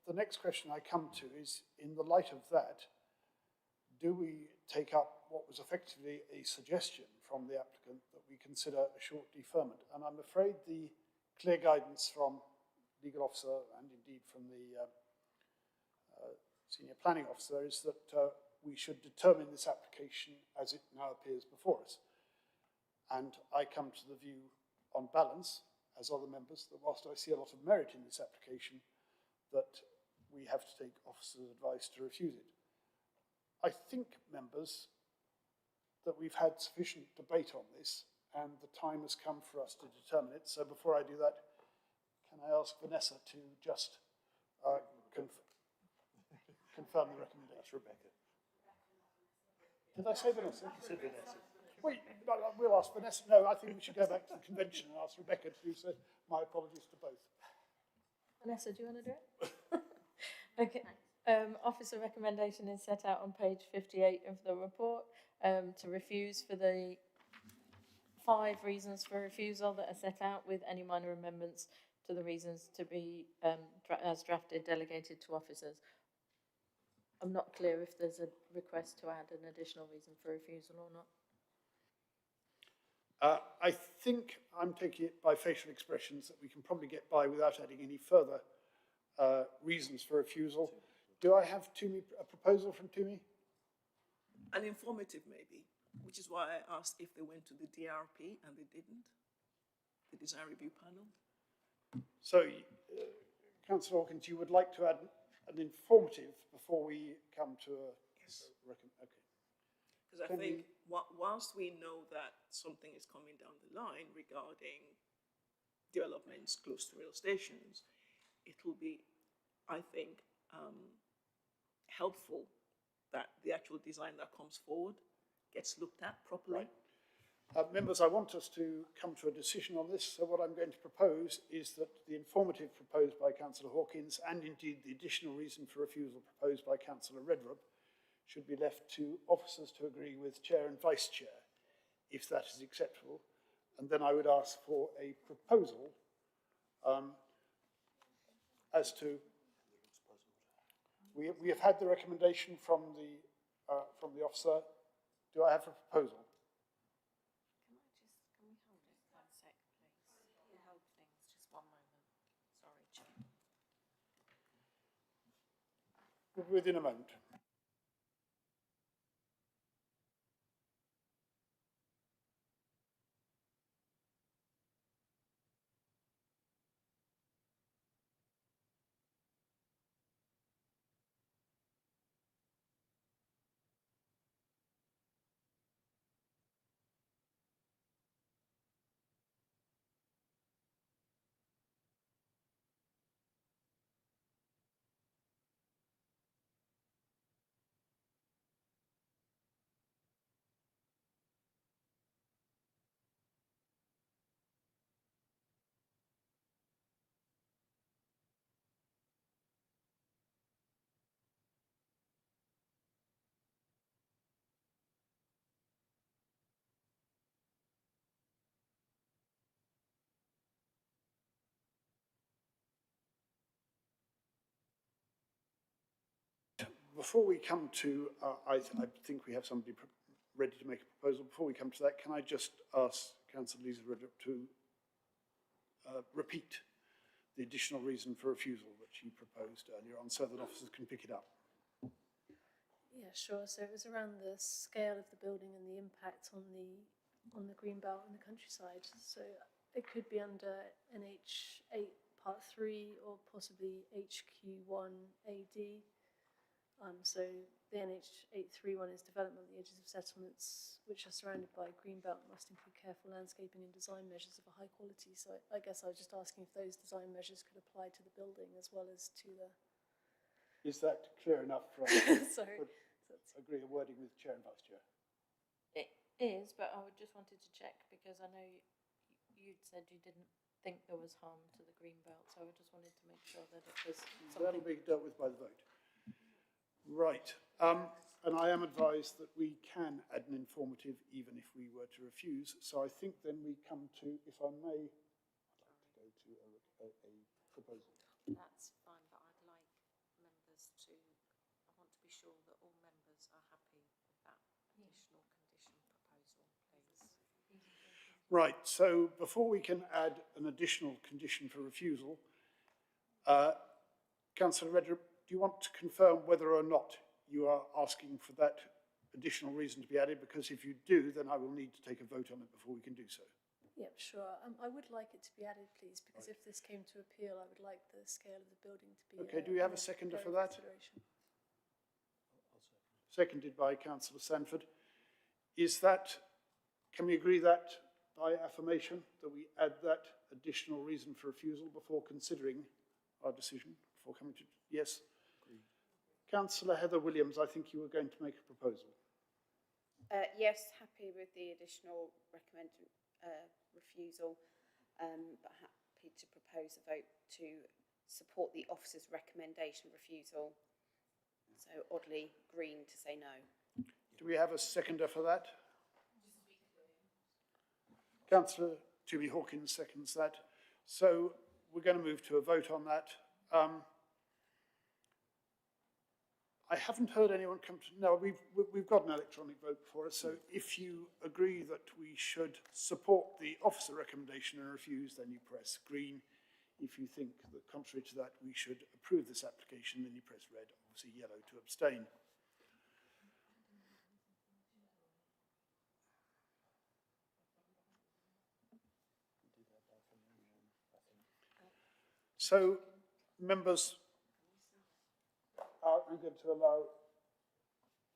the next question I come to is, in the light of that, do we take up what was effectively a suggestion from the applicant that we consider a short deferment? And I'm afraid the clear guidance from legal officer and indeed from the senior planning officer is that we should determine this application as it now appears before us. And I come to the view, on balance, as other members, that whilst I see a lot of merit in this application, that we have to take officer's advice to refuse it. I think, members, that we've had sufficient debate on this and the time has come for us to determine it. So before I do that, can I ask Vanessa to just confirm the recommendation? That's Rebecca. Did I say Vanessa? You said Vanessa. Wait, no, we'll ask Vanessa. No, I think we should go back to the convention and ask Rebecca to do so. My apologies to both. Vanessa, do you want to do it? Okay. Officer recommendation is set out on page 58 of the report to refuse for the 5 reasons for refusal that are set out, with any minor amendments to the reasons to be, as drafted, delegated to officers. I'm not clear if there's a request to add an additional reason for refusal or not. I think I'm taking it by facial expressions that we can probably get by without adding any further reasons for refusal. Do I have a proposal from Toomey? An informative maybe, which is why I asked if they went to the DRP and they didn't, the design review panel. So, Councillor Hawkins, you would like to add an informative before we come to a... Yes. Okay. Because I think whilst we know that something is coming down the line regarding developments close to rail stations, it will be, I think, helpful that the actual design that comes forward gets looked at properly. Members, I want us to come to a decision on this, so what I'm going to propose is that the informative proposed by Councillor Hawkins, and indeed the additional reason for refusal proposed by Councillor Redrup, should be left to officers to agree with Chair and Vice Chair, if that is acceptable. And then I would ask for a proposal as to... We have had the recommendation from the officer. Do I have a proposal? Can we hold it 1 sec, please? Can we hold things just 1 moment? Sorry, Chair. Within a moment. Before we come to, I think we have somebody ready to make a proposal. Before we come to that, can I just ask Councillor Lisa Redrup to repeat the additional reason for refusal that she proposed earlier on, so that officers can pick it up? Yeah, sure. So it was around the scale of the building and the impact on the green belt and the countryside. So it could be under NH8 Part 3 or possibly HQ1 AD. So the NH831 is development on the edges of settlements which are surrounded by green belt must include careful landscaping and design measures of a high quality. So I guess I was just asking if those design measures could apply to the building as well as to the... Is that clear enough for us Sorry. to agree a wording with Chair and Vice Chair? It is, but I just wanted to check because I know you'd said you didn't think there was harm to the green belt, so I just wanted to make sure that it was something... That'll be dealt with by the vote. Right. And I am advised that we can add an informative even if we were to refuse. So I think then we come to, if I may, I'd like to go to a proposal. That's fine, but I'd like members to, I want to be sure that all members are happy with that additional condition proposal, please. Right, so before we can add an additional condition for refusal, Councillor Redrup, do you want to confirm whether or not you are asking for that additional reason to be added? Because if you do, then I will need to take a vote on it before we can do so. Yep, sure. I would like it to be added, please, because if this came to appeal, I would like the scale of the building to be... Okay, do we have a seconder for that? Seconded by Councillor Sanford. Is that, can we agree that by affirmation, that we add that additional reason for refusal before considering our decision, before coming to... Yes? Councillor Heather Williams, I think you were going to make a proposal. Yes, happy with the additional refusal, but happy to propose a vote to support the officer's recommendation refusal. So oddly green to say no. Do we have a seconder for that? Councillor Tooby Hawkins seconds that. So we're going to move to a vote on that. I haven't heard anyone come to... No, we've got an electronic vote before us, so if you agree that we should support the officer recommendation and refuse, then you press green. If you think that contrary to that we should approve this application, then you press red, obviously yellow to abstain. So, members, I'm going to allow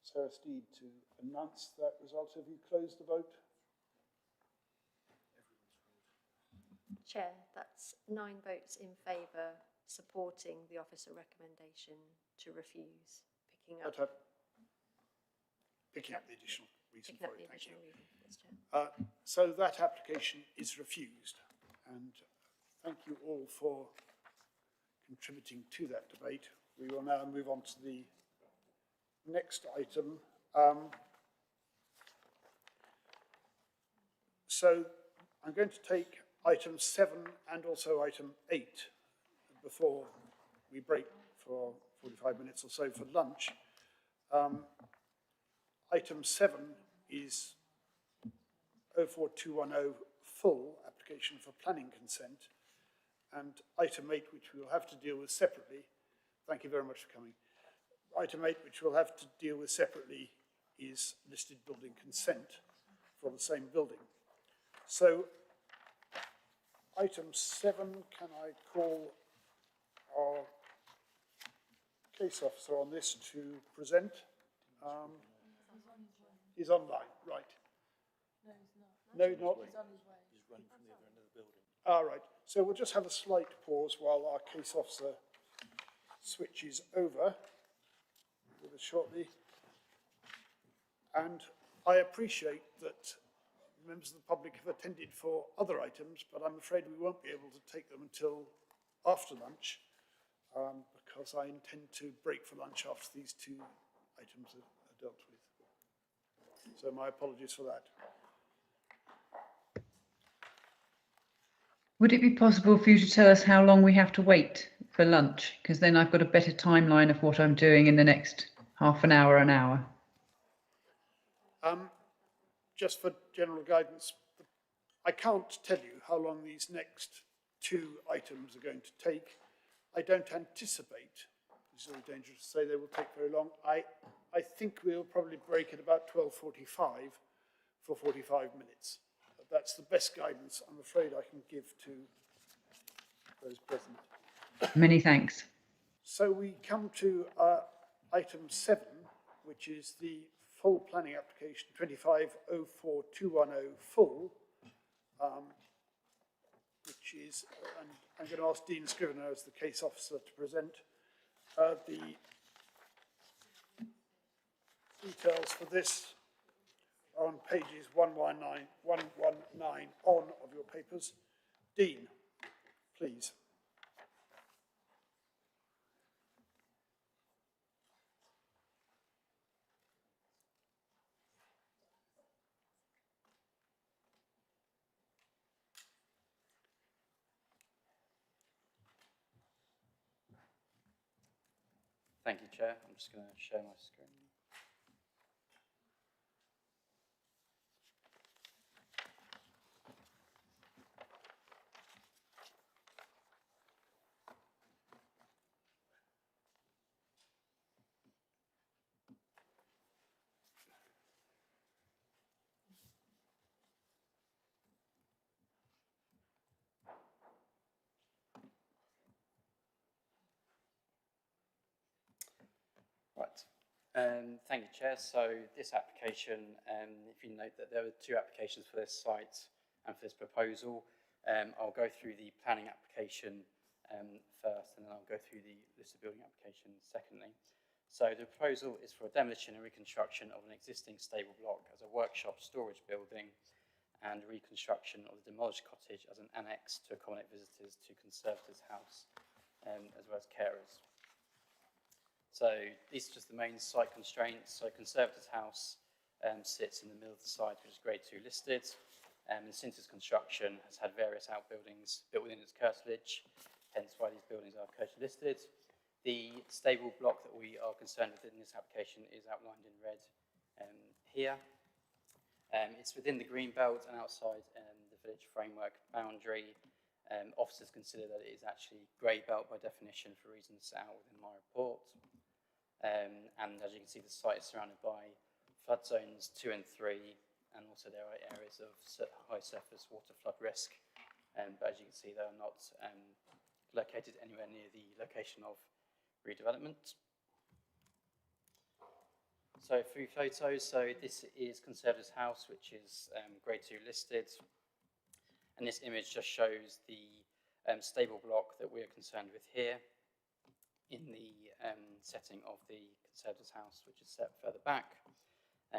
Sarah Steed to announce that result. Have you closed the vote? Chair, that's 9 votes in favour supporting the officer recommendation to refuse, picking up... picking up the additional reason Picking for up the it, thank you. additional reason, yes, Chair. So that application is refused, and thank you all for contributing to that debate. We will now move on to the next item. So I'm going to take item 7 and also item 8 before we break for 45 minutes or so for lunch. Item 7 is 04210 full application for planning consent, and item 8, which we'll have to deal with separately. Thank you very much for coming. Item 8, which we'll have to deal with separately, is listed building consent for the same building. So, item 7, can I call our case officer on this to present? He's online, right. No, he's not. He's running from the other end of the building. All right, so we'll just have a slight pause while our case officer switches over with us shortly. And I appreciate that members of the public have attended for other items, but I'm afraid we won't be able to take them until after lunch, because I intend to break for lunch after these 2 items are dealt with. So my apologies for that. Would it be possible for you to tell us how long we have to wait for lunch? Because then I've got a better timeline of what I'm doing in the next half an hour, an hour. Just for general guidance, I can't tell you how long these next 2 items are going to take. I don't anticipate, it's very dangerous to say they will take very long. I think we'll probably break at about 12:45 for 45 minutes. That's the best guidance I'm afraid I can give to those present. Many thanks. So we come to item 7, which is the full planning application 2504210 full, which is, and I'm going to ask Dean Scrivener as the case officer to present the details for this on pages 119 on of your papers. Dean, please. Thank you, Chair. I'm just going to share my screen. Right. Thank you, Chair. So this application, if you note that there were 2 applications for this site and for this proposal, I'll go through the planning application first, and then I'll go through the listed building application secondly. So the proposal is for a demolition and reconstruction of an existing stable block as a workshop storage building and reconstruction of the demolished cottage as an annex to accommodate visitors to Conservators' house, as well as carers. So these are just the main site constraints. So Conservators' house sits in the middle of the site, which is grade 2 listed. And since its construction has had various outbuildings built within its curtilage, hence why these buildings are curtilage listed. The stable block that we are concerned with in this application is outlined in red here. It's within the green belt and outside the village framework boundary. Officers consider that it is actually grey belt by definition for reasons set out within my report. And as you can see, the site is surrounded by flood zones 2 and 3, and also there are areas of high surface water flood risk. But as you can see, they are not located anywhere near the location of redevelopment. So a few photos. So this is Conservators' house, which is grade 2 listed. And this image just shows the stable block that we are concerned with here in the setting of the Conservators' house, which is set further back.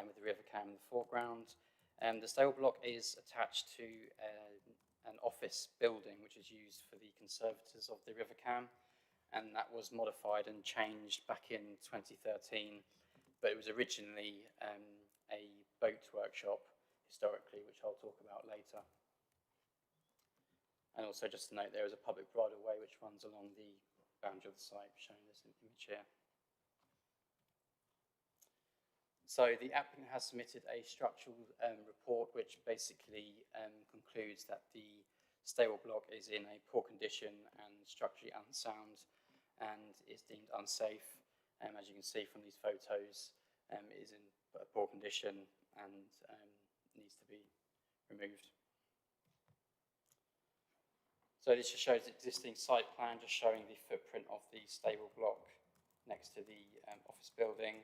with the river cam in the foreground. The stable block is attached to an office building which is used for the conservators of the river cam, and that was modified and changed back in 2013, but it was originally a boat workshop historically, which I'll talk about later. And also just to note, there is a public bridleway which runs along the boundary of the site, shown in this image here. So the applicant has submitted a structural report which basically concludes that the stable block is in a poor condition and structurally unsound and is deemed unsafe. As you can see from these photos, it is in a poor condition and needs to be removed. So this just shows the existing site plan, just showing the footprint of the stable block next to the office building.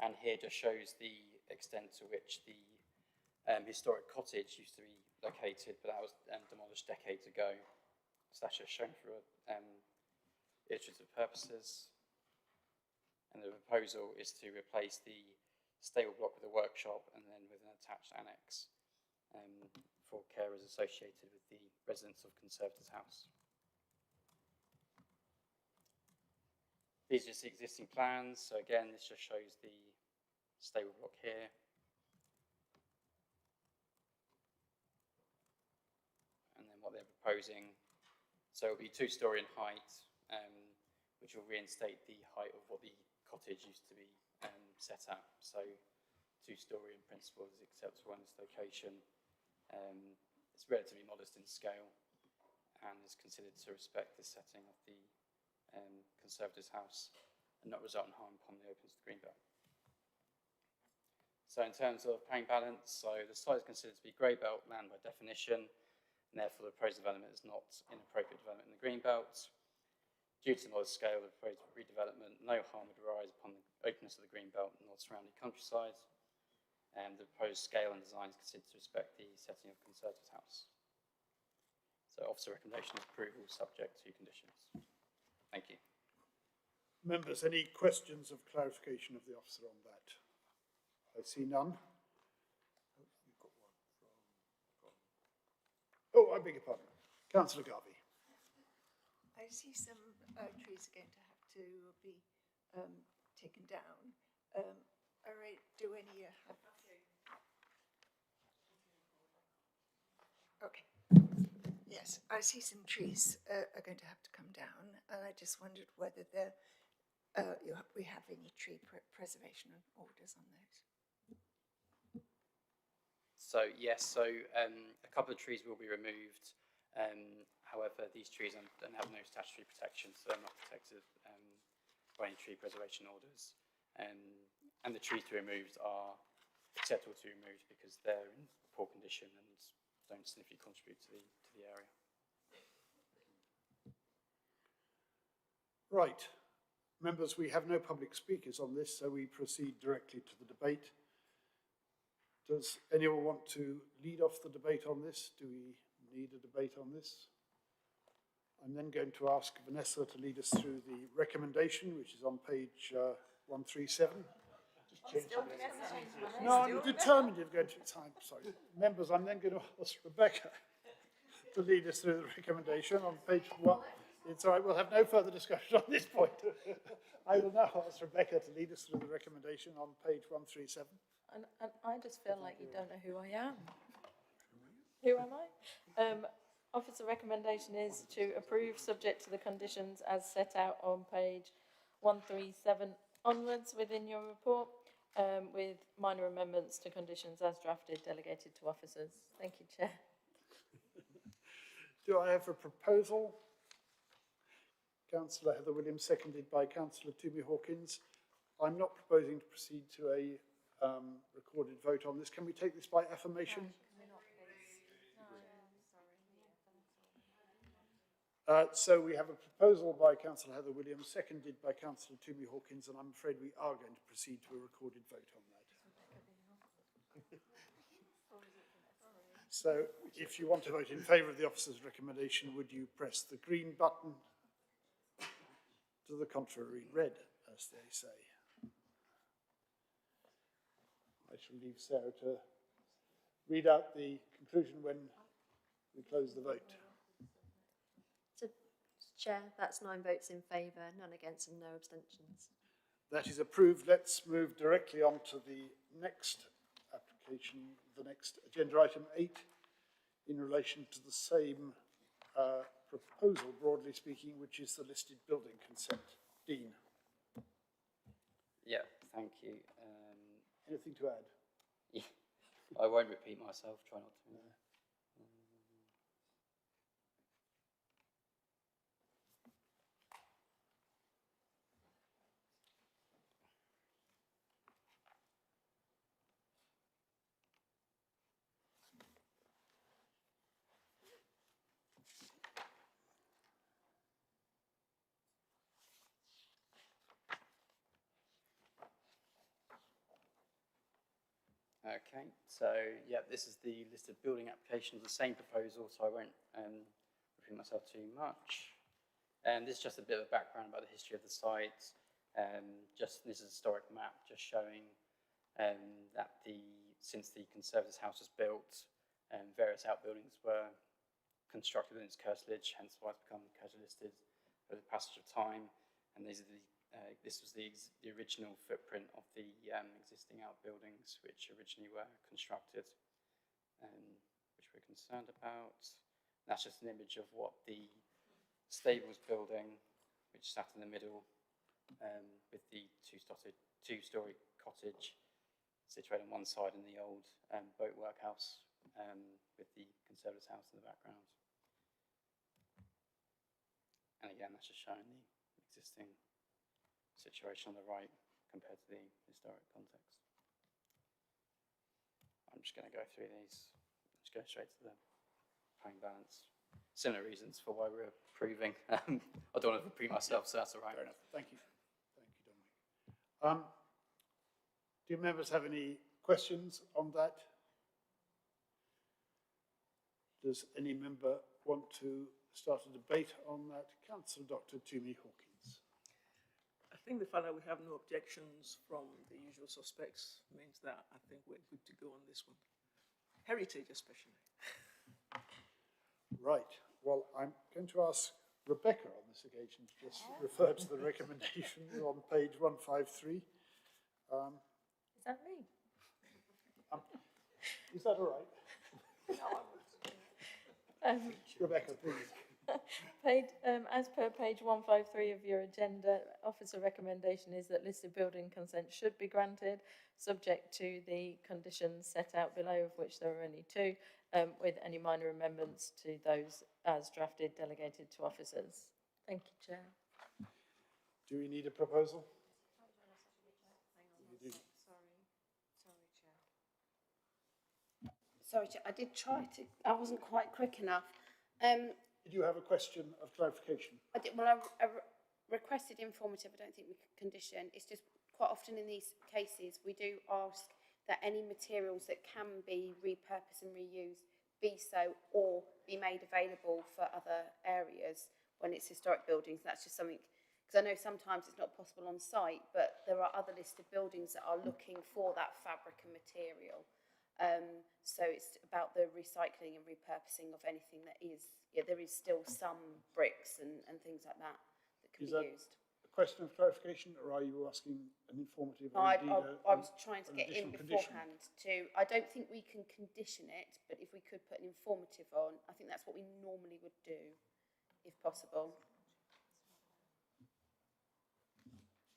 And here just shows the extent to which the historic cottage used to be located, but that was demolished decades ago. So that's just shown for illustrative purposes. And the proposal is to replace the stable block with a workshop and then with an attached annex for carers associated with the residents of Conservator's House. These are just the existing plans. So again, this just shows the stable block here. And then what they're proposing. So it'll be 2-storey in height, which will reinstate the height of what the cottage used to be set at. So 2-storey in principle is acceptable in this location. It's relatively modest in scale and is considered to respect the setting of the Conservator's House and not result in harm upon the openness of the greenbelt. So in terms of planning balance, so the site is considered to be grey belt land by definition, and therefore the proposed development is not inappropriate development in the greenbelt. Due to the modest scale of the proposed redevelopment, no harm would arise upon the openness of the greenbelt and the surrounding countryside. And the proposed scale and design is considered to respect the setting of Conservator's House. So officer recommendation is approval subject to conditions. Thank you. Members, any questions of clarification of the officer on that? I see none. Oh, I beg your pardon. Councillor Garvey. I see some trees are going to have to be taken down. All right, do any have... Okay. Yes, I see some trees are going to have to come down, and I just wondered whether we have any tree preservation orders on those. So yes, so a couple of trees will be removed. However, these trees don't have no statutory protection, so they're not protected by any tree preservation orders. And the trees to be removed are acceptable to be removed because they're in poor condition and don't significantly contribute to the area. Right. Members, we have no public speakers on this, so we proceed directly to the debate. Does anyone want to lead off the debate on this? Do we need a debate on this? I'm then going to ask Vanessa to lead us through the recommendation, which is on page 137. No, I'm determined of going to time. Sorry. Members, I'm then going to ask Rebecca to lead us through the recommendation on page 1. It's all right, we'll have no further discussion on this point. I will now ask Rebecca to lead us through the recommendation on page 137. And I just feel like you don't know who I am. Who am I? Officer recommendation is to approve subject to the conditions as set out on page 137 onwards within your report, with minor amendments to conditions as drafted delegated to officers. Thank you, Chair. Do I have a proposal? Councillor Heather Williams, seconded by Councillor Toomey Hawkins. I'm not proposing to proceed to a recorded vote on this. Can we take this by affirmation? So we have a proposal by Councillor Heather Williams, seconded by Councillor Toomey Hawkins, and I'm afraid we are going to proceed to a recorded vote on that. So if you want to vote in favour of the officer's recommendation, would you press the green button? To the contrary, red, as they say. I I shall leave Sarah to read out the conclusion when we close the vote. So, Chair, that's 9 votes in favour, none against and no abstentions. That is approved. Let's move directly on to the next application, the next agenda item 8, in relation to the same proposal, broadly speaking, which is the listed building consent. Dean, Yeah, thank you. anything to add? Yeah, I won't repeat myself, try not to. Okay, so yeah, this is the list of building applications, the same proposal, so I won't repeat myself too much. And this is just a bit of a background about the history of the site. This is a historic map just showing that since the Conservators' house was built, various outbuildings were constructed in its curtilage, hence why it's become curtilage listed over the passage of time. And these are this was the original footprint of the existing outbuildings, which originally were constructed, which we're concerned about. That's just an image of what the stables building, which sat in the middle, with the two-story cottage situated on one side and the old boat workhouse with the Conservators' house in the background. And again, that's just showing the existing situation on the right compared to the historic context. I'm just going to go through these. Let's go straight to the planning balance. Similar reasons for why we're approving. I don't want to repeat myself, so that's all right. Fair enough. Thank you. Thank you, Dominic. Do members have any questions on that? Does any member want to start a debate on that? Councillor Dr. Toomey Hawkins. I think the fact that we have no objections from the usual suspects means that I think we're good to go on this one. Heritage especially. Right. Well, I'm going to ask Rebecca on this occasion to just refer to the recommendations on page 153. Is that me? Is that all right? Rebecca, please. As per page 153 of your agenda, officer recommendation is that listed building consent should be granted, subject to the conditions set out below, of which there are only 2, with any minor amendments to those as drafted delegated to officers. Thank you, Chair. Do we need a proposal? You do. Sorry, Chair, I did try to, I wasn't quite quick enough. Did you have a question of clarification? I did, well, I requested informative, I don't think we could condition. It's just quite often in these cases, we do ask that any materials that can be repurposed and reused be so, or be made available for other areas when it's historic buildings. That's just something, because I know sometimes it's not possible on site, but there are other listed buildings that are looking for that fabric and material. So it's about the recycling and repurposing of anything that is, there is still some bricks and things like that that can be used. A question of clarification, or are you asking an informative? No, I was trying to get in condition? beforehand to, I don't think we can condition it, but if we could put an informative on, I think that's what we normally would do, if possible.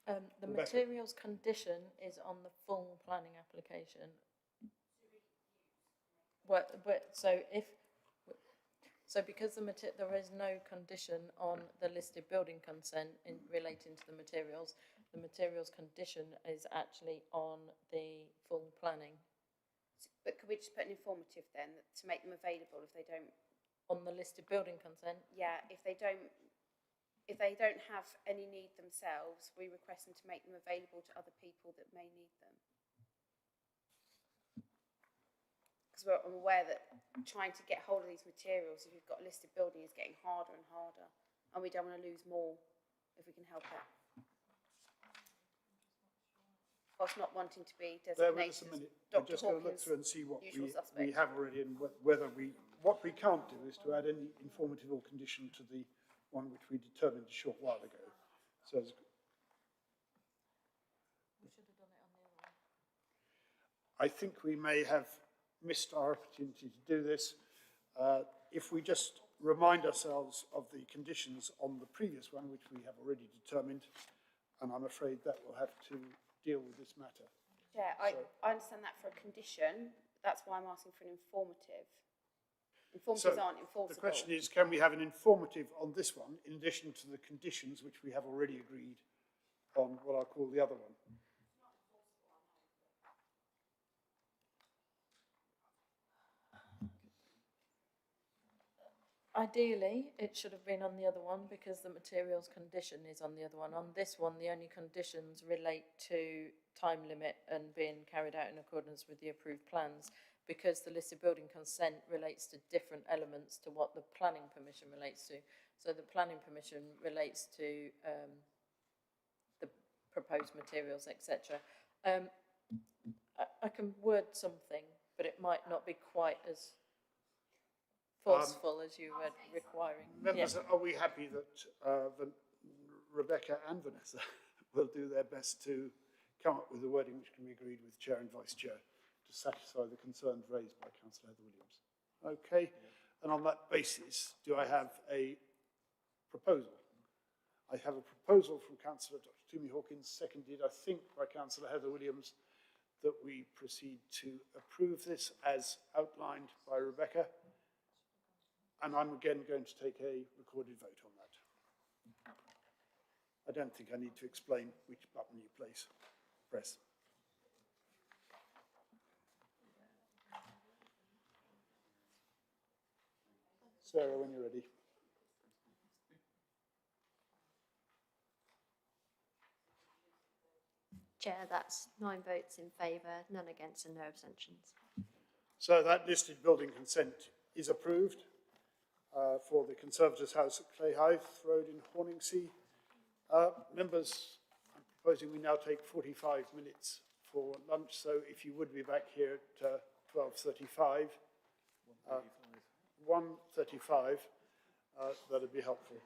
The materials condition is on the full planning application. So because there is no condition on the listed building consent in relating to the materials condition is actually on the full planning. But could we just put an informative then, to make them available if they don't? On the listed building consent? Yeah, if they don't have any need themselves, we request them to make them available to other people that may need them. Because I'm aware that trying to get hold of these materials, if you've got a listed building, is getting harder and harder, and we don't want to lose more if we can help it. whilst not wanting to be Bear with us designated a as minute. We're Dr just going to look Hawkins' through and see what usual we suspect. have already and whether what we can't do is to add any informative or condition to the one which we determined a short while ago. So I think we may have missed our opportunity to do this. If we just remind ourselves of the conditions on the previous one, which we have already determined, and I'm afraid that will have to deal with this matter. Chair, I understand that for a condition. That's why I'm asking for an informative. Informatives aren't enforceable. The question is, can we have an informative on this one in addition to the conditions which we have already agreed on what I'll call the other one? Ideally, it should have been on the other one because the materials condition is on the other one. On this one, the only conditions relate to time limit and being carried out in accordance with the approved plans, because the listed building consent relates to different elements to what the planning permission relates to. So the planning permission relates to the proposed materials, etc. I can word something, but it might not be quite as forceful as you were requiring. Members, are we happy that Rebecca and Vanessa will do their best to come up with a wording which can be agreed with Chair and Vice Chair to satisfy the concerns raised by Councillor Heather Williams? Okay, and on that basis, do I have a proposal? I have a proposal from Councillor Dr. Toomey Hawkins, seconded, I think, by Councillor Heather Williams, that we proceed to approve this as outlined by Rebecca. And I'm again going to take a recorded vote on that. I don't think I need to explain which button you press. Sarah, when you're ready. Chair, that's 9 votes in favour, none against and no abstentions. So that listed building consent is approved for the Conservators' House at Clayhythe Road in Horningsea. Members, I'm proposing we now take 45 minutes for lunch, so if you would be back here at 12:35, 1:35, that'd be helpful.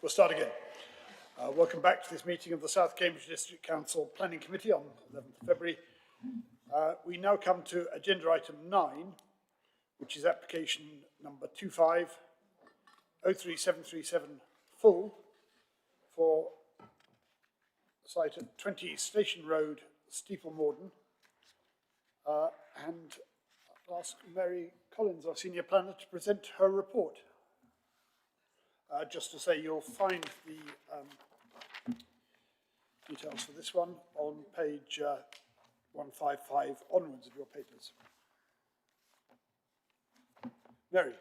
We'll start again. Welcome back to this meeting of the South Cambridge District Council Planning Committee on 11th of February. We now come to agenda item 9, which is application number 25-03737 full for site at 20 Station Road, Steeple Morden. And I'll ask Mary Collins, our senior planner, to present her report. Just to say, you'll find the details for this one on page 155 onwards of your papers. Mary.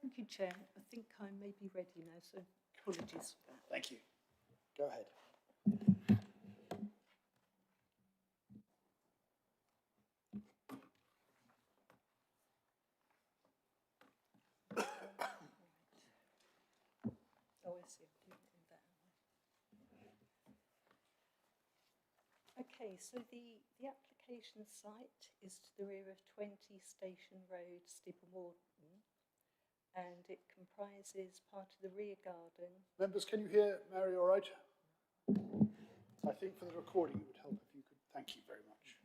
Thank you, Chair. I think I may be ready now, so apologies for that. Thank you. Go ahead. Oh, I see. I'm doing it in that. Okay, so the application site is to the rear of 20 Station Road, Steeple Morden, and it comprises part of the rear garden. Members, can you hear Mary all right? I think for the recording it would help if you could. Thank you very much.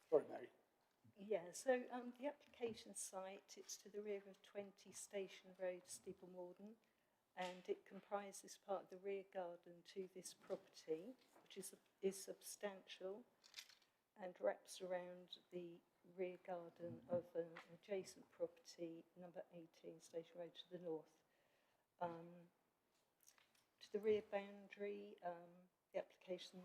Sorry, Mary. Yeah, so the application site, it's to the rear of 20 Station Road, Steeple Morden, and it comprises part of the rear garden to this property, which is substantial and wraps around the rear garden of an adjacent property, number 18 Station Road to the north. To the rear boundary, the application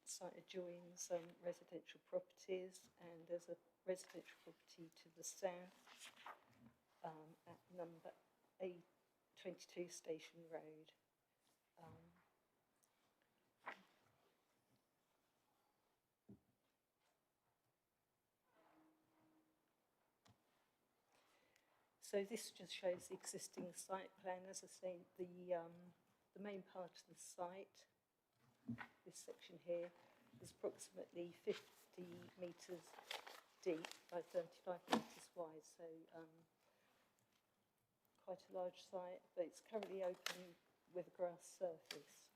site adjoins residential properties, and there's a residential property to the south at number 822 Station Road. So this just shows the existing site plan. As I say, the main part of the site, this section here, is approximately 50 metres deep by 35 metres wide, so quite a large site, but it's currently open with a grass surface.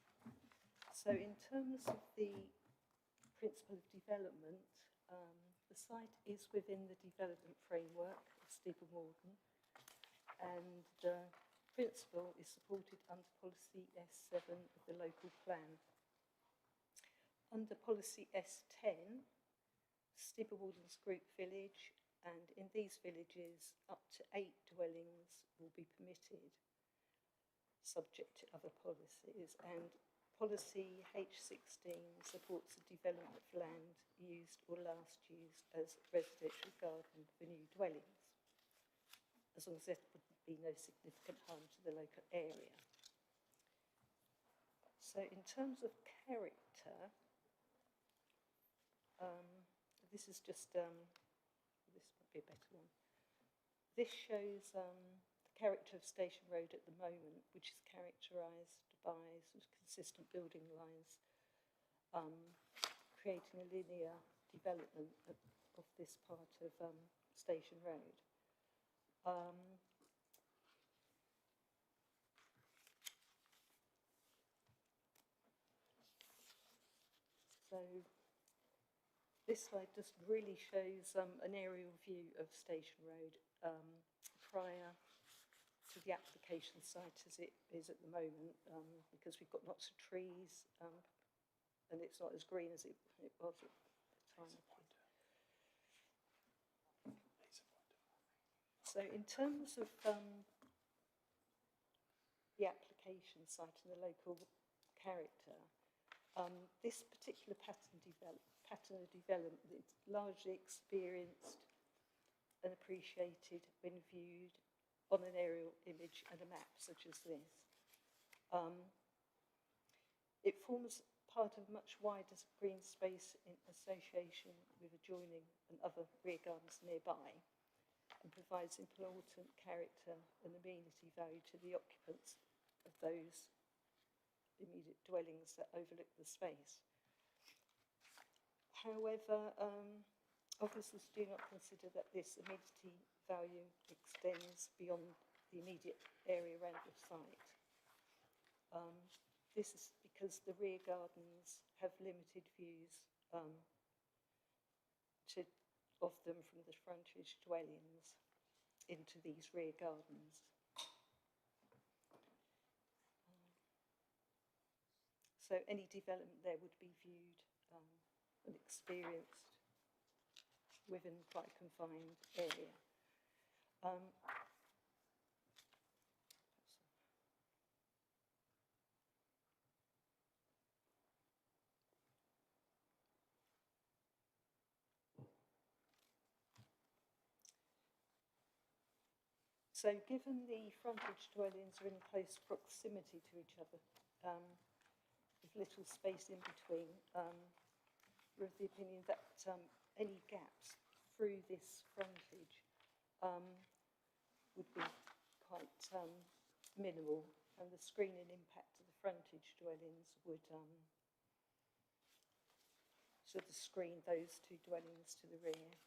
So in terms of the principle of development, the site is within the development framework of Steeple Morden, and the principle is supported under policy S7 of the local plan. Under policy S10, Steeple Morden's group village, and in these villages up to 8 dwellings will be permitted, subject to other policies, and policy H16 supports the development of land used or last used as residential garden for new dwellings, as long as there would be no significant harm to the local area. So in terms of character, this is just, this might be a better one. This shows the character of Station Road at the moment, which is characterised by sort of consistent building lines, creating a linear development of this part of Station Road. So this slide just really shows an aerial view of Station Road prior to the application site as it is at the moment, because we've got lots of trees and it's not as green as it was at the time. So in terms of the application location site and the local character. This particular pattern of development is largely experienced and appreciated when viewed on an aerial image and a map such as this. It forms part of much wider green space in association with adjoining and other rear gardens nearby, and provides important character and amenity value to the occupants of those immediate dwellings that overlook the space. However, officers do not consider that this amenity value extends beyond the immediate area around the site. This is because the rear gardens have limited views of them from the frontage dwellings into these rear gardens. So any development there would be viewed and experienced within quite a confined area. So given the frontage dwellings are in close proximity to each other, with little space in between, we're of the opinion that any gaps through this frontage would be quite minimal, and the screening impact of the frontage dwellings would sort of screen those two dwellings to the rear.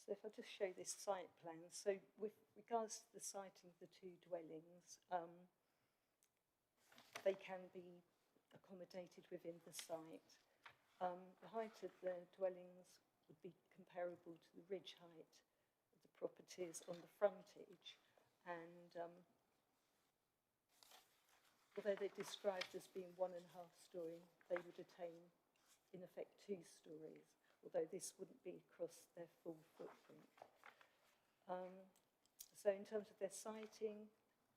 So if I just show this site plan, so with regards to the siting of the two dwellings, they can be accommodated within the site. The height of the dwellings would be comparable to the ridge height of the properties on the frontage, and although they're described as being 1.5 storey, they would attain in effect 2 stories, although this wouldn't be across their full footprint. So in terms of their siting,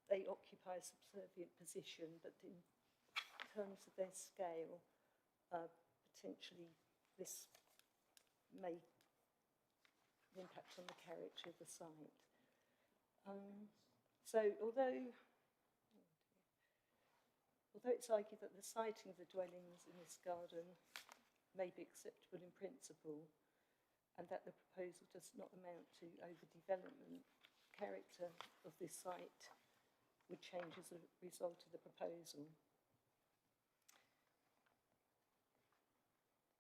they occupy a subservient position, but in terms of their scale, potentially this may impact on the character of the site. So although it's argued that the siting of the dwellings in this garden may be acceptable in principle, and that the proposal does not amount to overdevelopment, character of this site would change as a result of the proposal.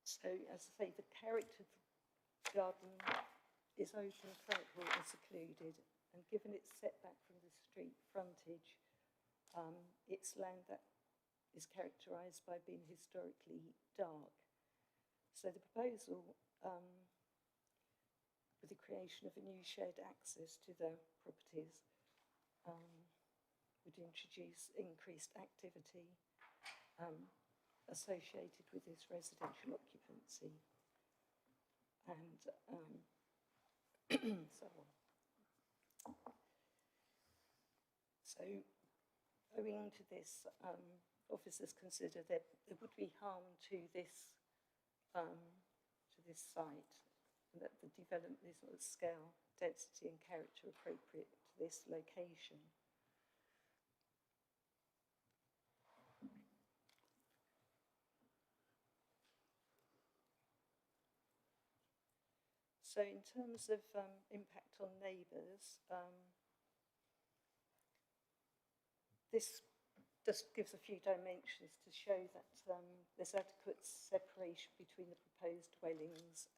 So, as I say, the character of the garden is open, tranquil and secluded, and given its setback from the street frontage, it's land that is characterised by being historically dark. So the proposal, with the creation of a new shared access to the properties, would introduce increased activity associated with this residential occupancy, and so on. So, owing to this, officers consider that there would be harm to this site, and that the development is not of scale, density and character appropriate to this location. So in terms of impact on neighbours, this just gives a few dimensions to show that there's adequate separation between the proposed dwellings,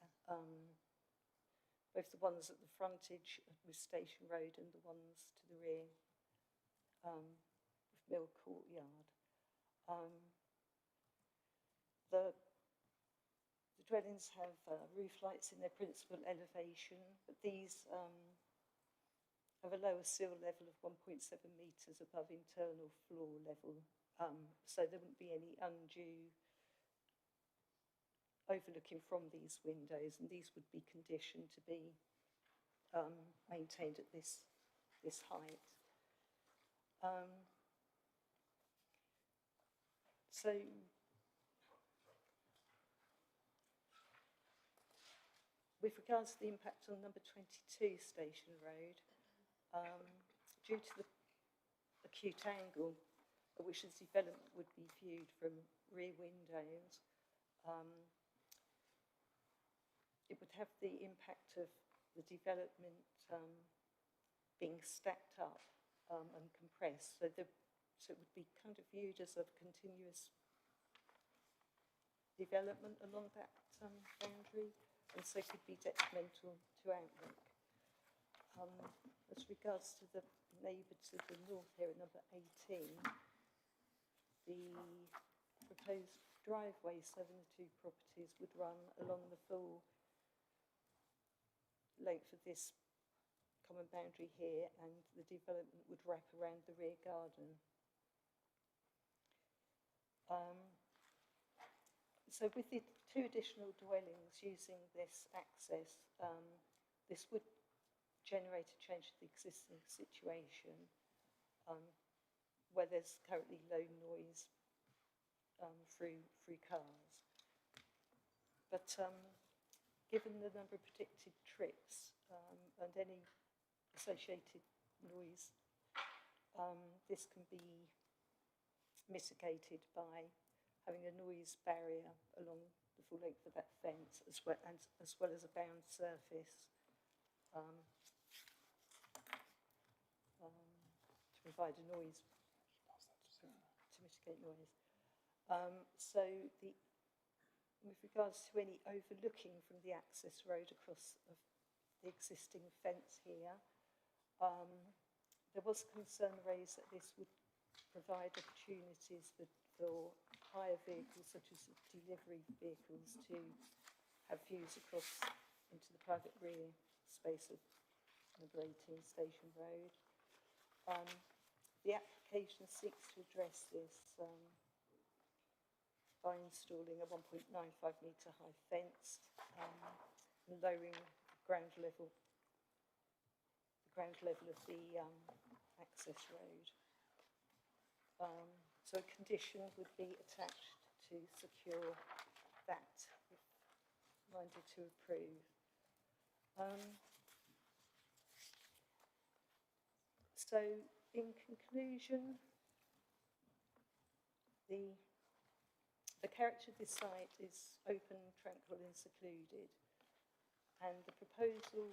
both the ones at the frontage with Station Road and the ones to the rear with Mill Courtyard. The dwellings have roof lights in their principal elevation, but these have a lower sill level of 1.7 metres above internal floor level, So there wouldn't be any undue overlooking from these windows, and these would be conditioned to be maintained at this height. So with regards to the impact on number 22 Station Road, due to the acute angle at which the development would be viewed from rear windows, it would have the impact of the development being stacked up and compressed. So it would be kind of viewed as a continuous development along that boundary, and so could be detrimental to outlook. As regards to the neighbour to the north here at number 18, the proposed driveway serving the two properties would run along the full length of this common boundary here, and the development would wrap around the rear garden. So with the two additional dwellings using this access, this would generate a change to the existing situation where there's currently low noise through cars. But given the number of predicted trips and any associated noise, this can be mitigated by having a noise barrier along the full length of that fence, as well as a bound surface to provide a noise, to mitigate noise. So with regards to any overlooking from the access road across the existing fence here, there was concern raised that this would provide opportunities for hire vehicles, such as delivery vehicles, to have views across into the private rear space of number 18 Station Road. The application seeks to address this by installing a 1.95 metre high fence and lowering the ground level of the access road. So a condition would be attached to secure that, if minded to approve. So in conclusion, the character of this site is open, tranquil and secluded, and the proposal,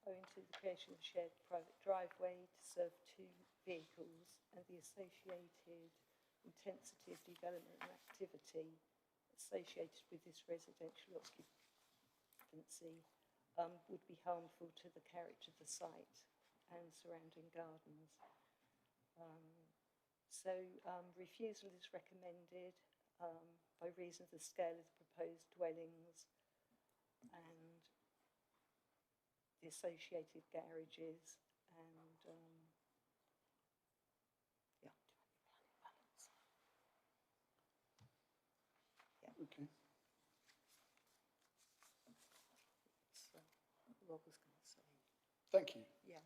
owing to the creation of a shared private driveway to serve two vehicles and the associated intensity of development and activity associated with this residential occupancy, would be harmful to the character of the site and surrounding gardens. Refusal is recommended by reason of the scale of the proposed dwellings and the associated garages and Okay. Rob was going to say. Thank you. Yeah.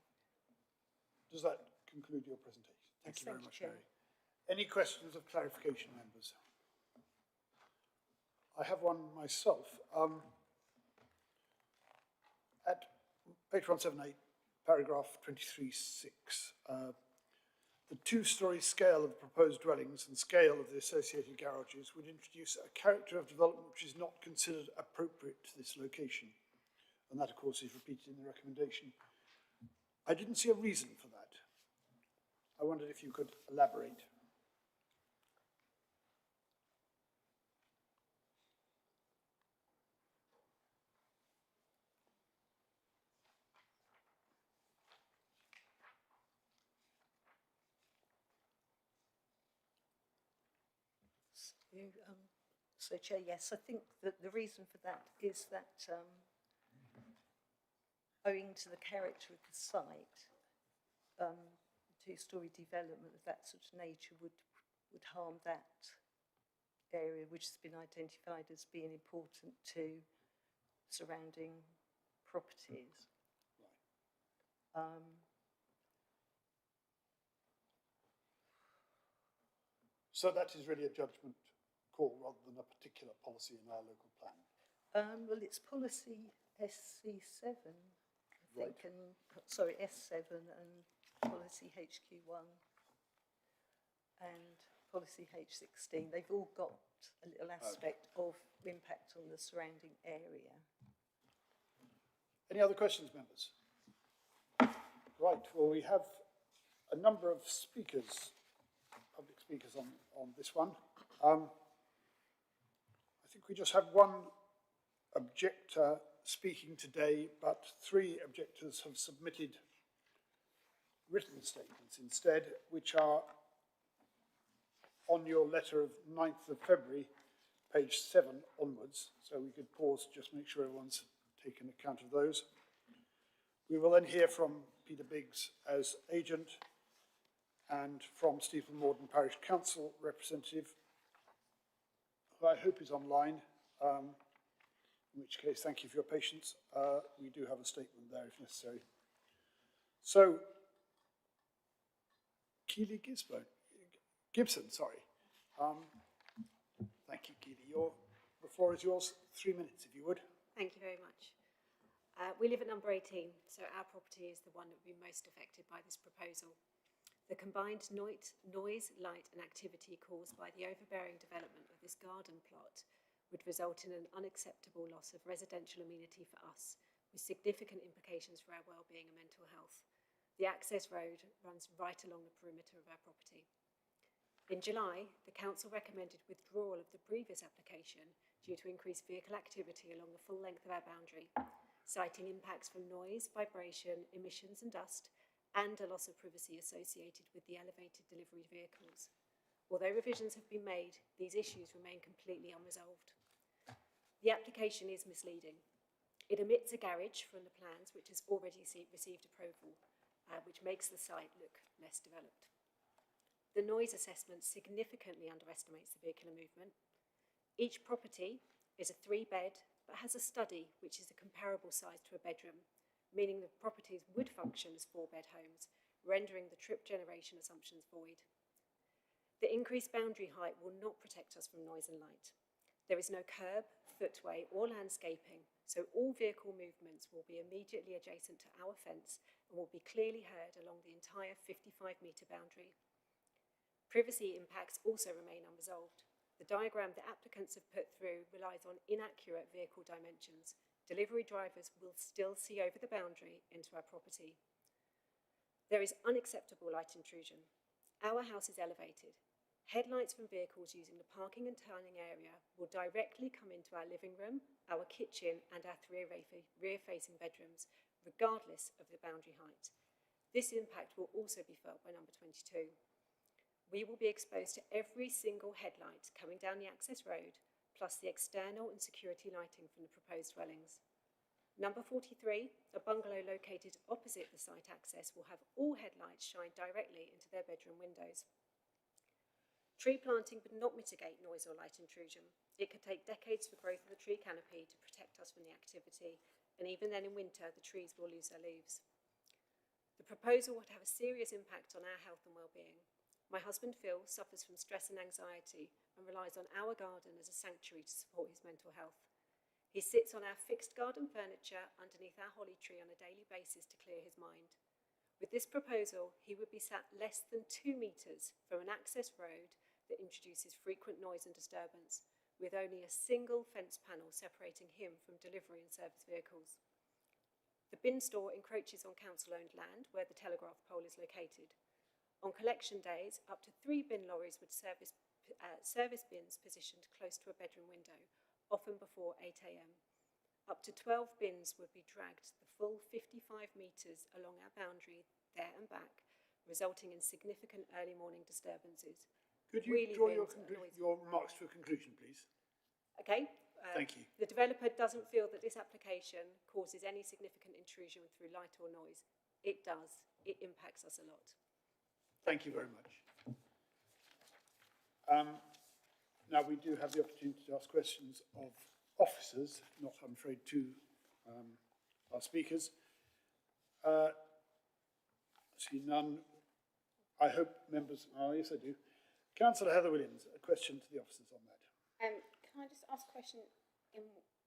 Does that conclude your presentation? Thank you very much, Mary. Any questions of clarification, members? I have one myself. At page 178, paragraph 23.6, the two-storey scale of the proposed dwellings and scale of the associated garages would introduce a character of development which is not considered appropriate to this location. And that, of course, is repeated in the recommendation. I didn't see a reason for that. I wondered if you could elaborate. So, Chair, yes, I think that the reason for that is that owing to the character of the site, two-storey development of that sort of nature would would harm that area, which has been identified as being important to surrounding properties. So that is really a judgment call rather than a particular policy in our local plan. Well, it's policy SC7, I think, and sorry, S7 and policy HQ1 and policy H16. They've all got a little aspect of impact on the surrounding area. Any other questions, members? Right, well, we have a number of speakers, public speakers on this one. I think we just have one objector speaking today, but 3 objectors have submitted written statements instead, which are on your letter of 9th of February, page 7 onwards. So we could pause, just make sure everyone's taken account of those. We will then hear from Peter Biggs as agent and from Stephen Morden Parish Council representative, who I hope is online, in which case, thank you for your patience. We do have a statement there if necessary. So, Keely Gibson, sorry. Thank you, Keely. The floor is yours. 3 minutes, if you would. Thank you very much. We live at number 18, so our property is the one that would be most affected by this proposal. The combined noise, light and activity caused by the overbearing development of this garden plot would result in an unacceptable loss of residential amenity for us, with significant implications for our well-being and mental health. The access road runs right along the perimeter of our property. In July, the council recommended withdrawal of the previous application due to increased vehicle activity along the full length of our boundary, citing impacts from noise, vibration, emissions and dust, and a loss of privacy associated with the elevated delivery vehicles. Although revisions have been made, these issues remain completely unresolved. The application is misleading. It omits a garage from the plans, which has already received approval, which makes the site look less developed. The noise assessment significantly underestimates the vehicular movement. Each property is a 3-bed, but has a study which is a comparable size to a bedroom, meaning the properties would function as 4-bed homes, rendering the trip generation assumptions void. The increased boundary height will not protect us from noise and light. There is no curb, footway or landscaping, so all vehicle movements will be immediately adjacent to our fence and will be clearly heard along the entire 55-metre boundary. Privacy impacts also remain unresolved. The diagram the applicants have put through relies on inaccurate vehicle dimensions. Delivery drivers will still see over the boundary into our property. There is unacceptable light intrusion. Our house is elevated. Headlights from vehicles using the parking and turning area will directly come into our living room, our kitchen and our 3 rear-facing bedrooms, regardless of the boundary height. This impact will also be felt by number 22. We will be exposed to every single headlight coming down the access road, plus the external and security lighting from the proposed dwellings. Number 43, a bungalow located opposite the site access, will have all headlights shine directly into their bedroom windows. Tree planting would not mitigate noise or light intrusion. It could take decades for growth of the tree canopy to protect us from the activity, and even then in winter, the trees will lose their leaves. The proposal would have a serious impact on our health and well-being. My husband Phil suffers from stress and anxiety and relies on our garden as a sanctuary to support his mental health. He sits on our fixed garden furniture underneath our holly tree on a daily basis to clear his mind. With this proposal, he would be sat less than 2 metres from an access road that introduces frequent noise and disturbance, with only a single fence panel separating him from delivery and service vehicles. The bin store encroaches on council-owned land where the telegraph pole is located. On collection days, up to 3 bin lorries would service bins positioned close to a bedroom window, often before 8 AM. Up to 12 bins would be dragged the full 55 metres along our boundary, there and back, resulting in significant early morning disturbances. Could you draw your remarks to a conclusion, please? Okay. Thank you. The developer doesn't feel that this application causes any significant intrusion through light or noise. It does. It impacts us a lot. Thank you very much. Now, we do have the opportunity to ask questions of officers, not, I'm afraid, to our speakers. See none. I hope members, yes I do. Councillor Heather Williams, a question to the officers on that. Can I just ask a question in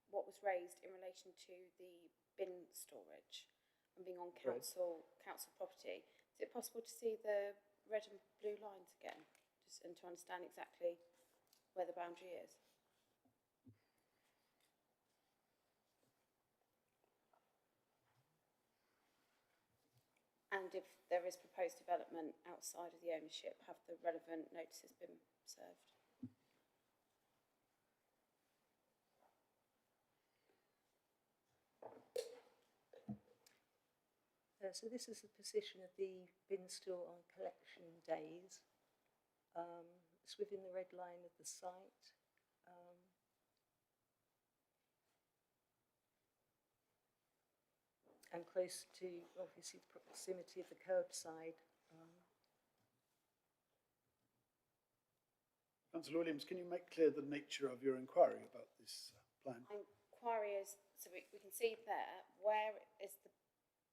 what was raised in relation to the bin storage and being on council property? Is it possible to see the red and blue lines again, just and to understand exactly where the boundary is? And if there is proposed development outside of the ownership, have the relevant notices been served? So this is the position of the bin store on collection days. It's within the red line of the site. And close to, obviously, the proximity of the curbside. Councillor Williams, can you make clear the nature of your inquiry about this plan? My inquiry is, so we can see there, where is the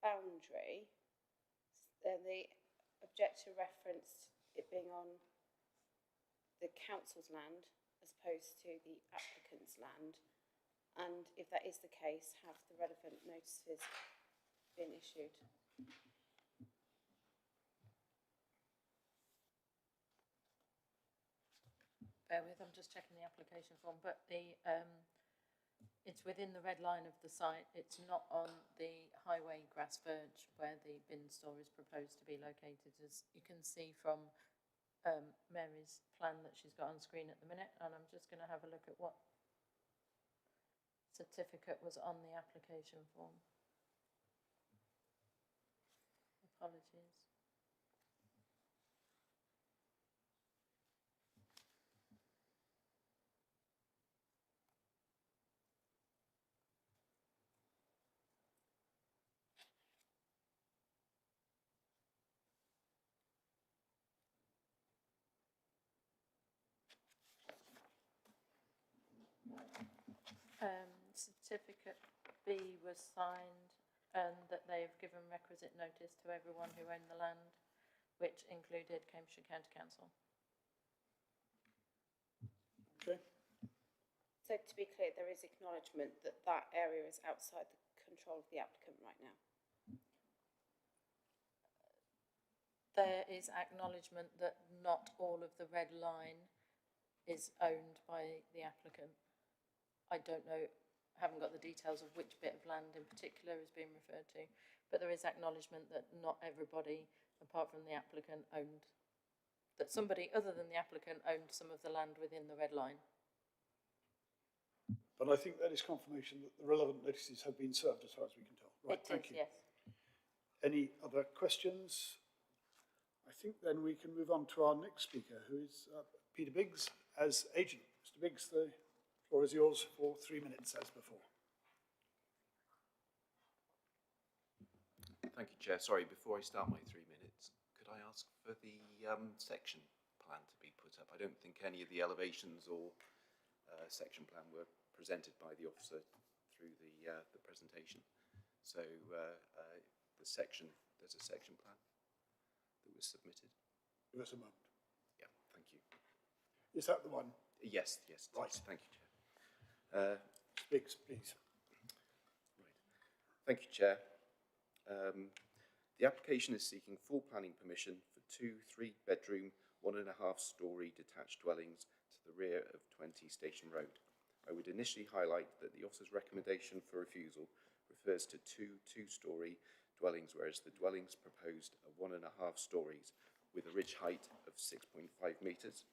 boundary? The objector referenced it being on the council's land as opposed to the applicant's land. And if that is the case, have the relevant notices been issued? Bear with, I'm just checking the application form, but it's within the red line of the site. It's not on the highway grass verge where the bin store is proposed to be located, as you can see from Mary's plan that she's got on screen at the minute. And I'm just going to have a look at what certificate was on the application form. Apologies. Certificate B was signed and that they have given requisite notice to everyone who owned the land, which included Cambridgeshire County Council. Okay. So to be clear, there is acknowledgement that that area is outside the control of the applicant right now? There is acknowledgement that not all of the red line is owned by the applicant. I don't know, haven't got the details of which bit of land in particular is being referred to, but there is acknowledgement that not everybody, apart from the applicant, owned, that somebody other than the applicant owned some of the land within the red line. But I think that is confirmation that the relevant notices have been served as far as we can tell. Right, thank you. Yes. Any other questions? I think then we can move on to our next speaker, who is Peter Biggs as agent. Mr. Biggs, the floor is yours for 3 minutes as before. Thank you, Chair. Sorry, before I start my 3 minutes, could I ask for the section plan to be put up? I don't think any of the elevations or section plan were presented by the officer through the presentation. So there's a section plan that was submitted. Give us a moment. Yeah, thank you. Is that the one? Yes, yes. Right. Thank you, Chair. Biggs, please. Right. Thank you, Chair. The application is seeking full planning permission for 2 3-bedroom, 1.5-storey detached dwellings to the rear of 20 Station Road. I would initially highlight that the officer's recommendation for refusal refers to 2 2-storey dwellings, whereas the dwellings proposed are 1.5 storeys with a ridge height of 6.5 metres.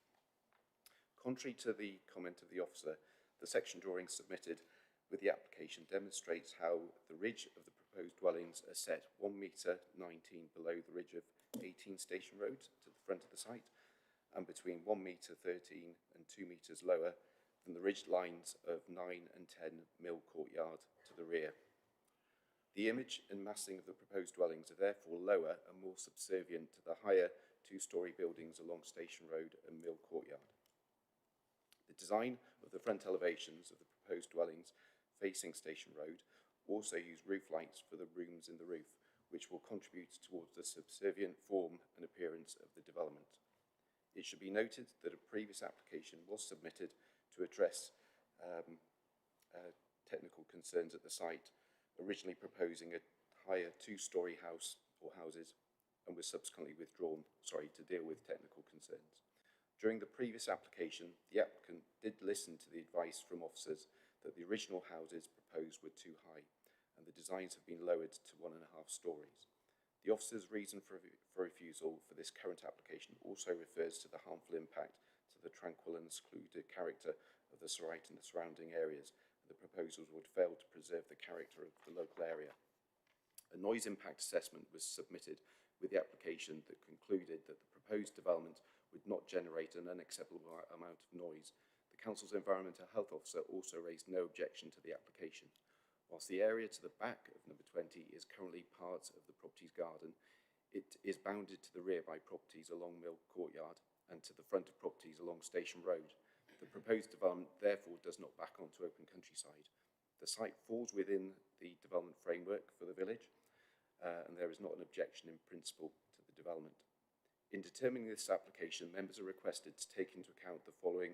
Contrary to the comment of the officer, the section drawing submitted with the application demonstrates how the ridge of the proposed dwellings are set 1.19 metre below the ridge of 18 Station Road to the front of the site, and between 1.13 metre and 2 metres lower than the ridge lines of 9 and 10 Mill Courtyard to the rear. The image and massing of the proposed dwellings are therefore lower and more subservient to the higher 2-storey buildings along Station Road and Mill Courtyard. The design of the front elevations of the proposed dwellings facing Station Road also use roof lights for the rooms in the roof, which will contribute towards the subservient form and appearance of the development. It should be noted that a previous application was submitted to address technical concerns at the site, originally proposing a higher two-storey house or houses, and was subsequently withdrawn, to deal with technical concerns. During the previous application, the applicant did listen to the advice from officers that the original houses proposed were too high, and the designs have been lowered to 1.5 stories. The officer's reason for refusal for this current application also refers to the harmful impact to the tranquil and secluded character of the site and the surrounding areas. The proposals would fail to preserve the character of the local area. A noise impact assessment was submitted with the application that concluded that the proposed development would not generate an unacceptable amount of noise. The Council's Environmental Health Officer also raised no objection to the application. Whilst the area to the back of number 20 is currently part of the property's garden, it is bounded to the rear by properties along Mill Courtyard and to the front of properties along Station Road. The proposed development therefore does not back onto open countryside. The site falls within the development framework for the village, and there is not an objection in principle to the development. In determining this application, members are requested to take into account the following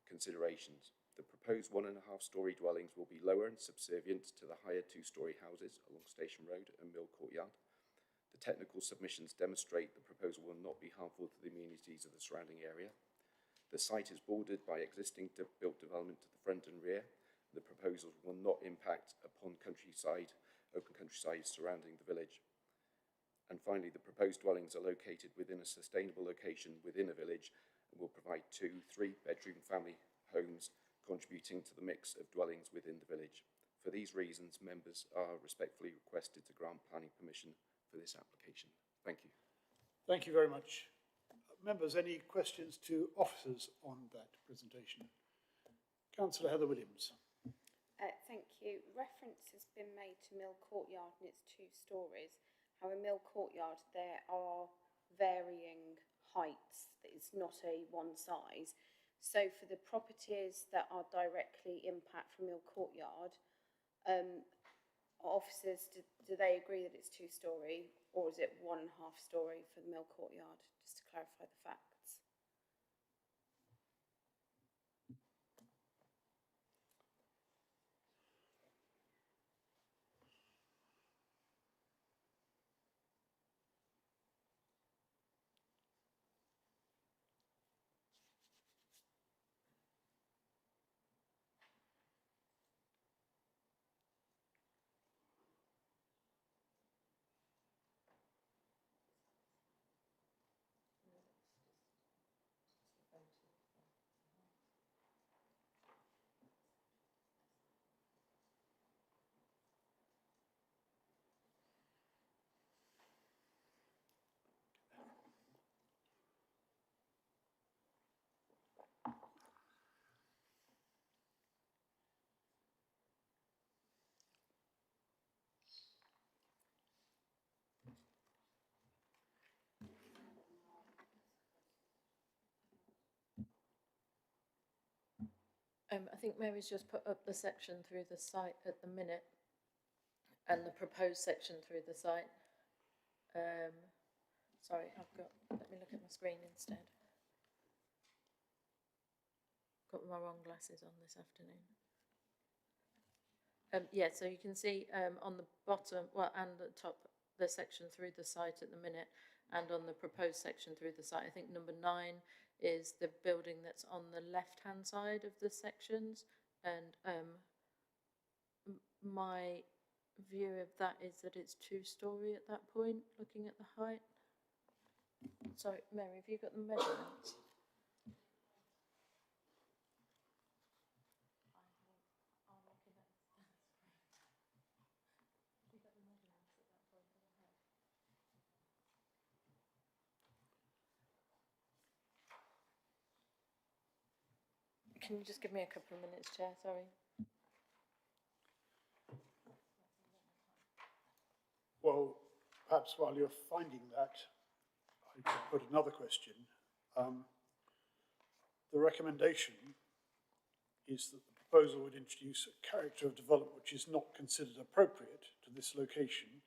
considerations. The proposed 1.5-storey dwellings will be lower and subservient to the higher two-storey houses along Station Road and Mill Courtyard. The technical submissions demonstrate the proposal will not be harmful to the amenities of the surrounding area. The site is bordered by existing built development to the front and rear. The proposals will not impact upon open countryside surrounding the village. And finally, the proposed dwellings are located within a sustainable location within a village and will provide 2 3-bedroom family homes, contributing to the mix of dwellings within the village. For these reasons, members are respectfully requested to grant planning permission for this application. Thank you. Thank you very much. Members, any questions to officers on that presentation? Councillor Heather Williams. Thank you. Reference has been made to Mill Courtyard and it's 2 stories. However, Mill Courtyard, there are varying heights. It's not a one size. So for the properties that are directly impact from Mill Courtyard, officers, do they agree that it's 2-storey, or is it 1.5 storey for the Mill Courtyard? Just to clarify the facts. I think Mary's just put up the section through the site at the minute and the proposed section through the site. Sorry, let me look at my screen instead. Got my wrong glasses on this afternoon. Yeah, so you can see on the bottom, and the top, the section through the site at the minute, and on the proposed section through the site. I think number 9 is the building that's on the left-hand side of the sections, and my view of that is that it's 2-storey at that point, looking at the height. Sorry, Mary, have you got the measurements? Can you just give me a couple of minutes, Chair? Sorry. Well, perhaps while you're finding that, I could put another question. The recommendation is that the proposal would introduce a character of development which is not considered appropriate to this location.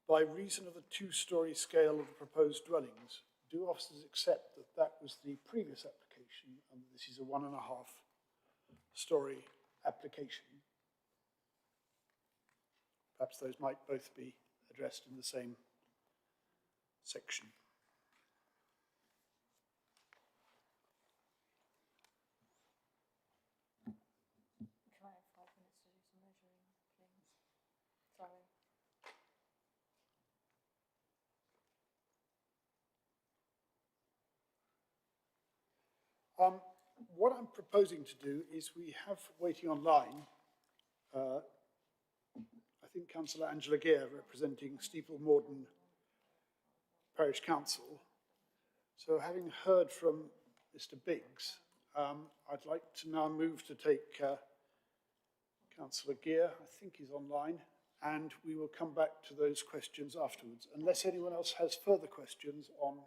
By reason of the two-storey scale of the proposed dwellings, do officers accept that that was the previous application and this is a 1.5-storey application? Perhaps those might both be addressed in the same section. Can I have 5 minutes to do some measuring, please? Sorry. What I'm proposing to do is we have waiting online, I think Councillor Angela Gear representing Steeple Morden Parish Council. So having heard from Mr. Biggs, I'd like to now move to take Councillor Gear, I think he's online, and we will come back to those questions afterwards, unless anyone else has further questions on.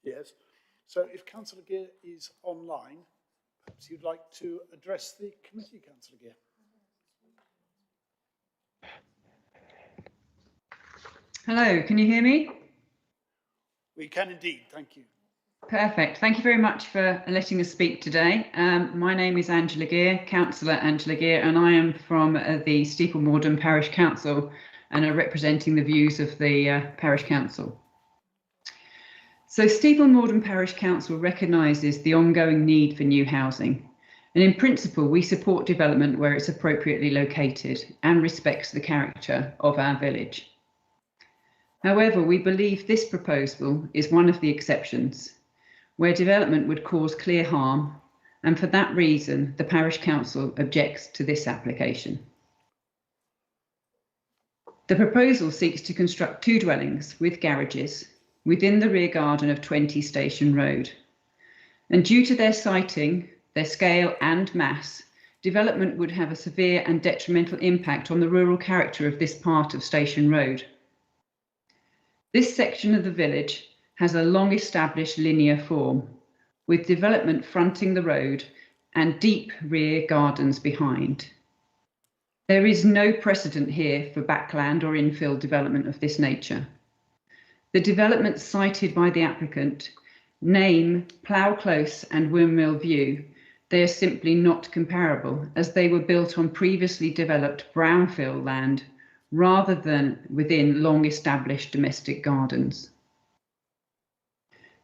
Yes, so if Councillor Gear is online, perhaps you'd like to address the committee, Councillor Gear. Hello, can you hear me? We can indeed, thank you. Perfect. Thank you very much for letting us speak today. My name is Angela Gear, Councillor Angela Gear, and I am from the Steeple Morden Parish Council and are representing the views of the Parish Council. So Steeple Morden Parish Council recognises the ongoing need for new housing. And in principle, we support development where it's appropriately located and respects the character of our village. However, we believe this proposal is one of the exceptions, where development would cause clear harm, and for that reason, the Parish Council objects to this application. The proposal seeks to construct 2 dwellings with garages within the rear garden of 20 Station Road. And due to their siting, their scale and mass, development would have a severe and detrimental impact on the rural character of this part of Station Road. This section of the village has a long established linear form, with development fronting the road and deep rear gardens behind. There is no precedent here for backland or infill development of this nature. The developments cited by the applicant name Plough Close and Windmill View. They are simply not comparable, as they were built on previously developed brownfield land rather than within long established domestic gardens.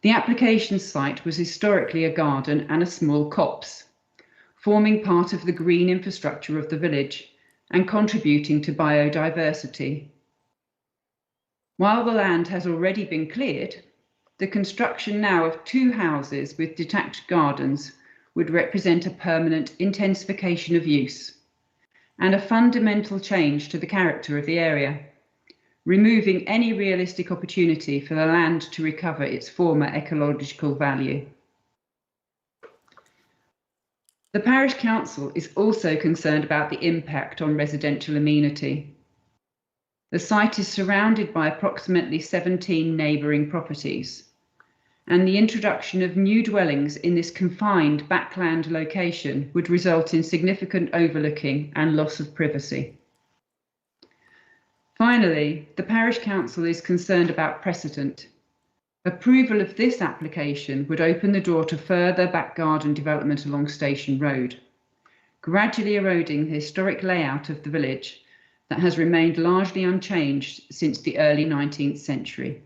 The application site was historically a garden and a small copse, forming part of the green infrastructure of the village and contributing to biodiversity. While the land has already been cleared, the construction now of 2 houses with detached gardens would represent a permanent intensification of use and a fundamental change to the character of the area, removing any realistic opportunity for the land to recover its former ecological value. The Parish Council is also concerned about the impact on residential amenity. The site is surrounded by approximately 17 neighbouring properties, and the introduction of new dwellings in this confined backland location would result in significant overlooking and loss of privacy. Finally, the Parish Council is concerned about precedent. Approval of this application would open the door to further back garden development along Station Road, gradually eroding the historic layout of the village that has remained largely unchanged since the early 19th century.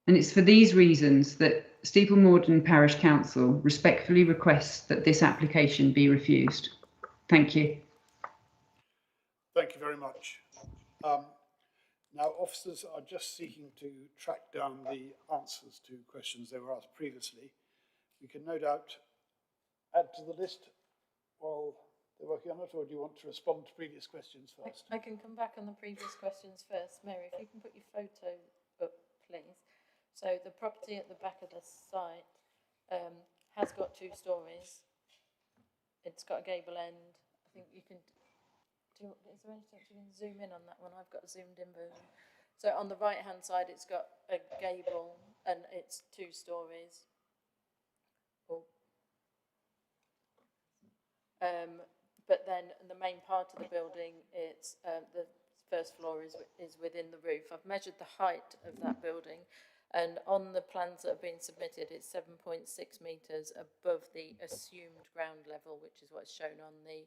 And it's for these reasons that Steeple Morden Parish Council respectfully requests that this application be refused. Thank you. Thank you very much. Now, officers are just seeking to track down the answers to questions they were asked previously. We can no doubt add to the list while they're working on it, or do you want to respond to previous questions first? I can come back on the previous questions first. Mary, if you can put your photo up, please. So the property at the back of the site has got 2 stories. It's got a gable end. I think you can... is there anything you can zoom in on that one? I've got a zoomed in version. So on the right-hand side, it's got a gable and it's 2 stories. But then the main part of the building, it's the first floor is within the roof. I've measured the height of that building, and on the plans that have been submitted, it's 7.6 metres above the assumed ground level, which is what's shown on the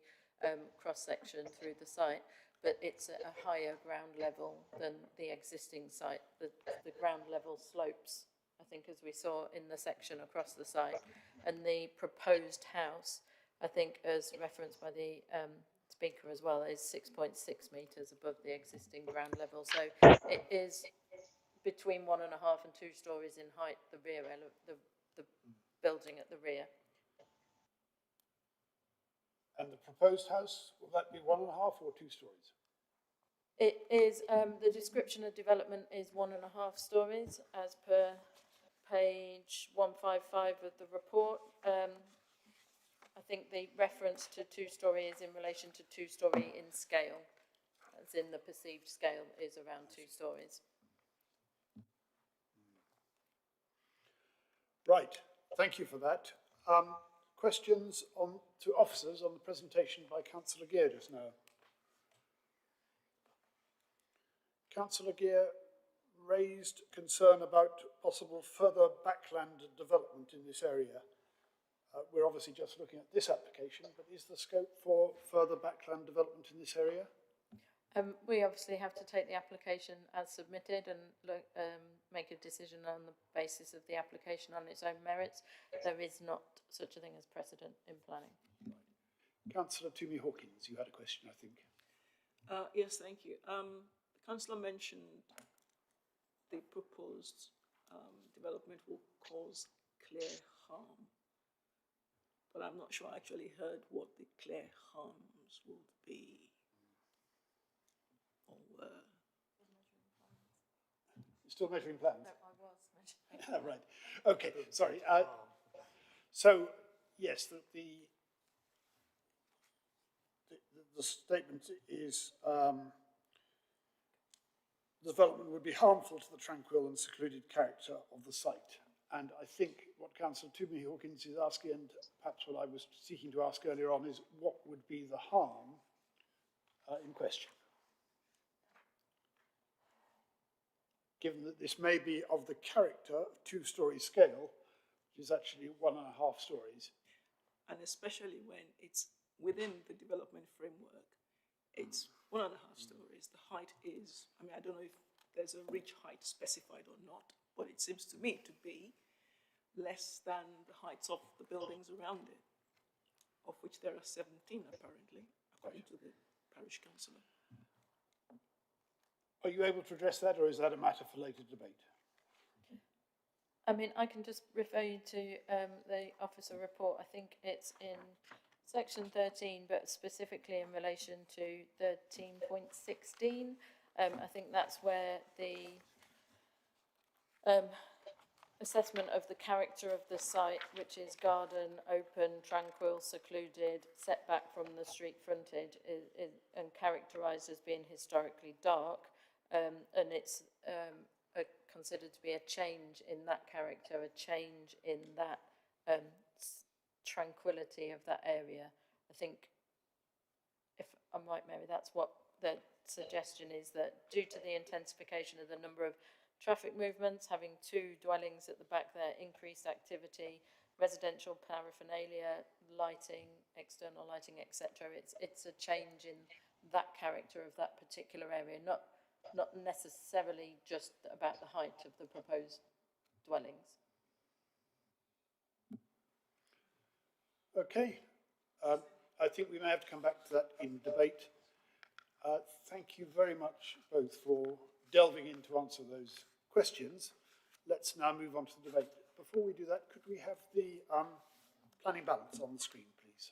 cross-section through the site. But it's at a higher ground level than the existing site. The ground level slopes, I think, as we saw in the section across the site. And the proposed house, I think, as referenced by the speaker as well, is 6.6 metres above the existing ground level. So it is between 1.5 and 2 stories in height, the building at the rear. And the proposed house, will that be 1.5 or 2 stories? It is, the description of development is 1.5 stories as per page 155 of the report. I think the reference to 2-storey is in relation to 2-storey in scale, as in the perceived scale is around 2 stories. Right, thank you for that. Questions to officers on the presentation by Councillor Gear just now? Councillor Gear raised concern about possible further backland development in this area. We're obviously just looking at this application, but is there scope for further backland development in this area? We obviously have to take the application as submitted and make a decision on the basis of the application on its own merits. There is not such a thing as precedent in planning. Councillor Toomey Hawkins, you had a question, I think. Yes, thank you. The councillor mentioned the proposed development will cause clear harm, but I'm not sure I actually heard what the clear harms would be. Still measuring plans? No, I was measuring. Right. Okay, sorry. So, yes, the statement is development would be harmful to the tranquil and secluded character of the site. And I think what Councillor Toomey Hawkins is asking, and perhaps what I was seeking to ask earlier on, is what would be the harm in question? Given that this may be of the character of 2-storey scale, which is actually 1.5 stories. And especially when it's within the development framework, it's 1.5 stories. The height is, I mean, I don't know if there's a ridge height specified or not, but it seems to me to be less than the heights of the buildings around it, of which there are 17 apparently, according to the parish councillor. Are you able to address that, or is that a matter for later debate? I mean, I can just refer you to the officer report. I think it's in section 13, but specifically in relation to 13.16. I think that's where the assessment of the character of the site, which is garden, open, tranquil, secluded, setback from the street frontage, is and characterised as being historically dark. And it's considered to be a change in that character, a change in that tranquility of that area. I think, if I'm right, Mary, that's what the suggestion is, that due to the intensification of the number of traffic movements, having 2 dwellings at the back there, increased activity, residential paraphernalia, lighting, external lighting, etc. It's a change in that character of that particular area, not necessarily just about the height of the proposed dwellings. Okay, I think we may have to come back to that in debate. Thank you very much both for delving in to answer those questions. Let's now move on to the debate. Before we do that, could we have the planning balance on the screen, please?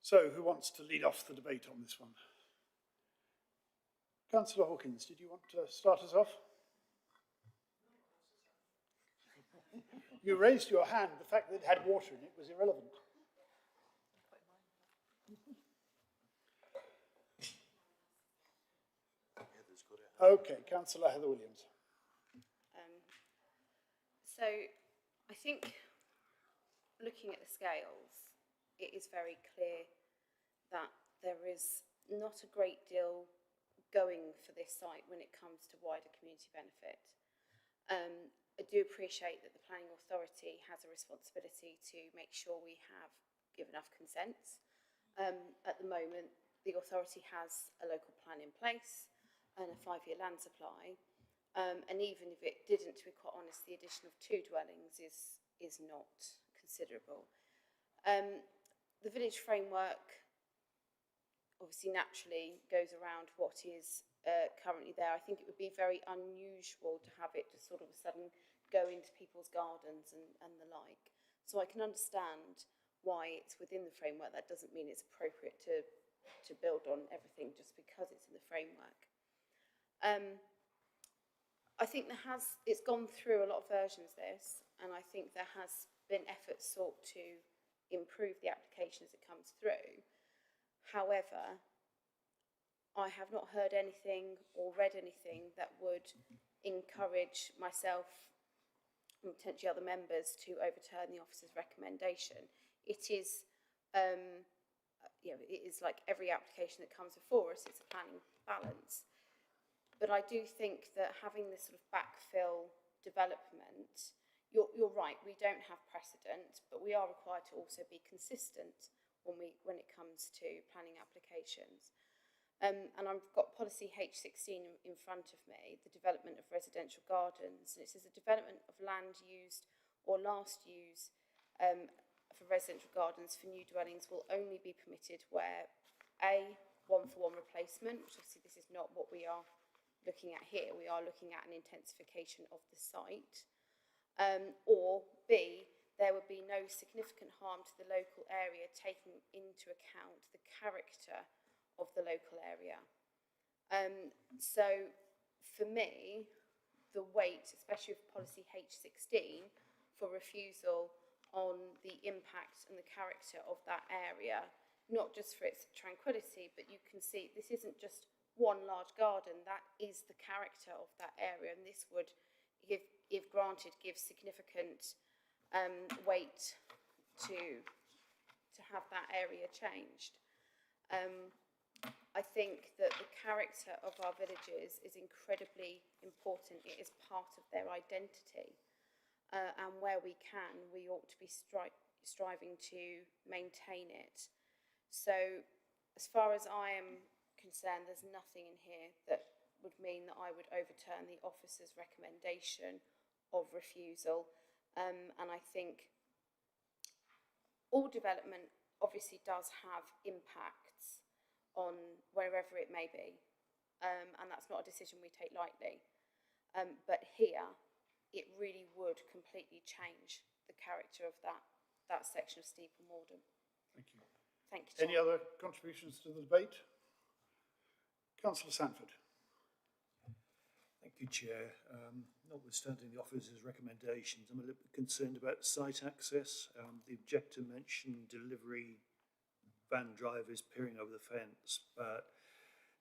So, who wants to lead off the debate on this one? Councillor Hawkins, did you want to start us off? You raised your hand. The fact that it had water in it was irrelevant. Okay, Councillor Heather Williams. So I think looking at the scales, it is very clear that there is not a great deal going for this site when it comes to wider community benefit. I do appreciate that the planning authority has a responsibility to make sure we give enough consents. At the moment, the authority has a local plan in place and a 5-year land supply. And even if it didn't, to be quite honest, the addition of 2 dwellings is not considerable. The village framework obviously naturally goes around what is currently there. I think it would be very unusual to have it just sort of a sudden go into people's gardens and the like. So I can understand why it's within the framework. That doesn't mean it's appropriate to build on everything just because it's in the framework. I think it's gone through a lot of versions, this, and I think there has been efforts sought to improve the application as it comes through. However, I have not heard anything or read anything that would encourage myself and potentially other members to overturn the officer's recommendation. It is, it is like every application that comes before us, it's a planning balance. But I do think that having this sort of backfill development, you're right, we don't have precedent, but we are required to also be consistent when it comes to planning applications. And I've got policy H16 in front of me, the development of residential gardens, and it says the development of land used or last use for residential gardens for new dwellings will only be permitted where A, 1-for-1 replacement, which obviously this is not what we are looking at here, we are looking at an intensification of the site, or B, there would be no significant harm to the local area, taking into account the character of the local area. So for me, the weight, especially with policy H16, for refusal on the impact and the character of that area, not just for its tranquility, but you can see this isn't just one large garden, that is the character of that area, and this would, if granted, give significant weight to have that area changed. I think that the character of our villages is incredibly important. It is part of their identity, and where we can, we ought to be striving to maintain it. So as far as I am concerned, there's nothing in here that would mean that I would overturn the officer's recommendation of refusal. And I think all development obviously does have impacts on wherever it may be, and that's not a decision we take lightly. But here, it really would completely change the character of that section of Steeple Morden. Thank you. Thank you, Chair. Any other contributions to the debate? Councillor Sanford. Thank you, Chair. Notwithstanding the officer's recommendations, I'm a little bit concerned about site access. The objector mentioned delivery van drivers peering over the fence, but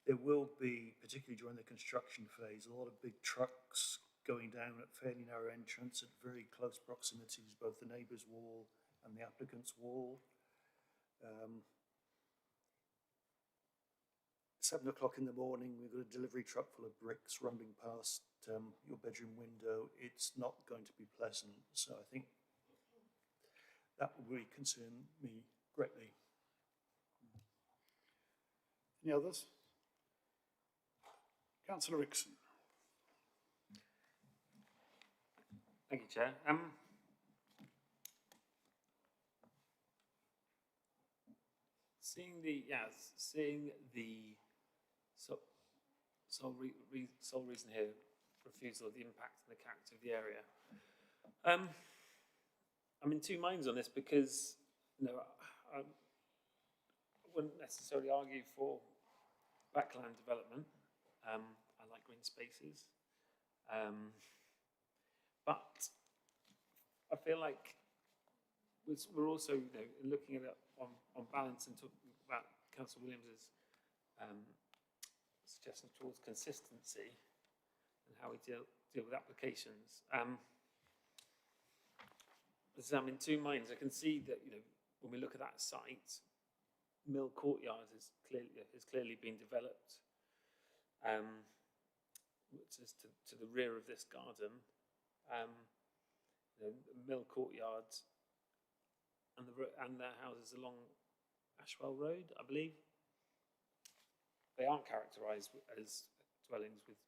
there will be, particularly during the construction phase, a lot of big trucks going down at fairly narrow entrance at very close proximities, both the neighbour's wall and the applicant's wall. 7 o'clock in the morning, we've got a delivery truck full of bricks rumbling past your bedroom window. It's not going to be pleasant. So I think that would really concern me greatly. Any others? Councillor Rickson. Thank you, Chair. Seeing the sole reason here, refusal of the impact and the character of the area. I'm in two minds on this because, I wouldn't necessarily argue for backland development. I like green spaces. But I feel like we're also looking at it on balance and talking about Councillor Williams's suggestions towards consistency and how we deal with applications. So I'm in two minds. I can see that, you know, when we look at that site, Mill Courtyard has clearly been developed, which is to the rear of this garden. You know, Mill Courtyard and their houses along Ashwell Road, I believe. They aren't characterised as dwellings with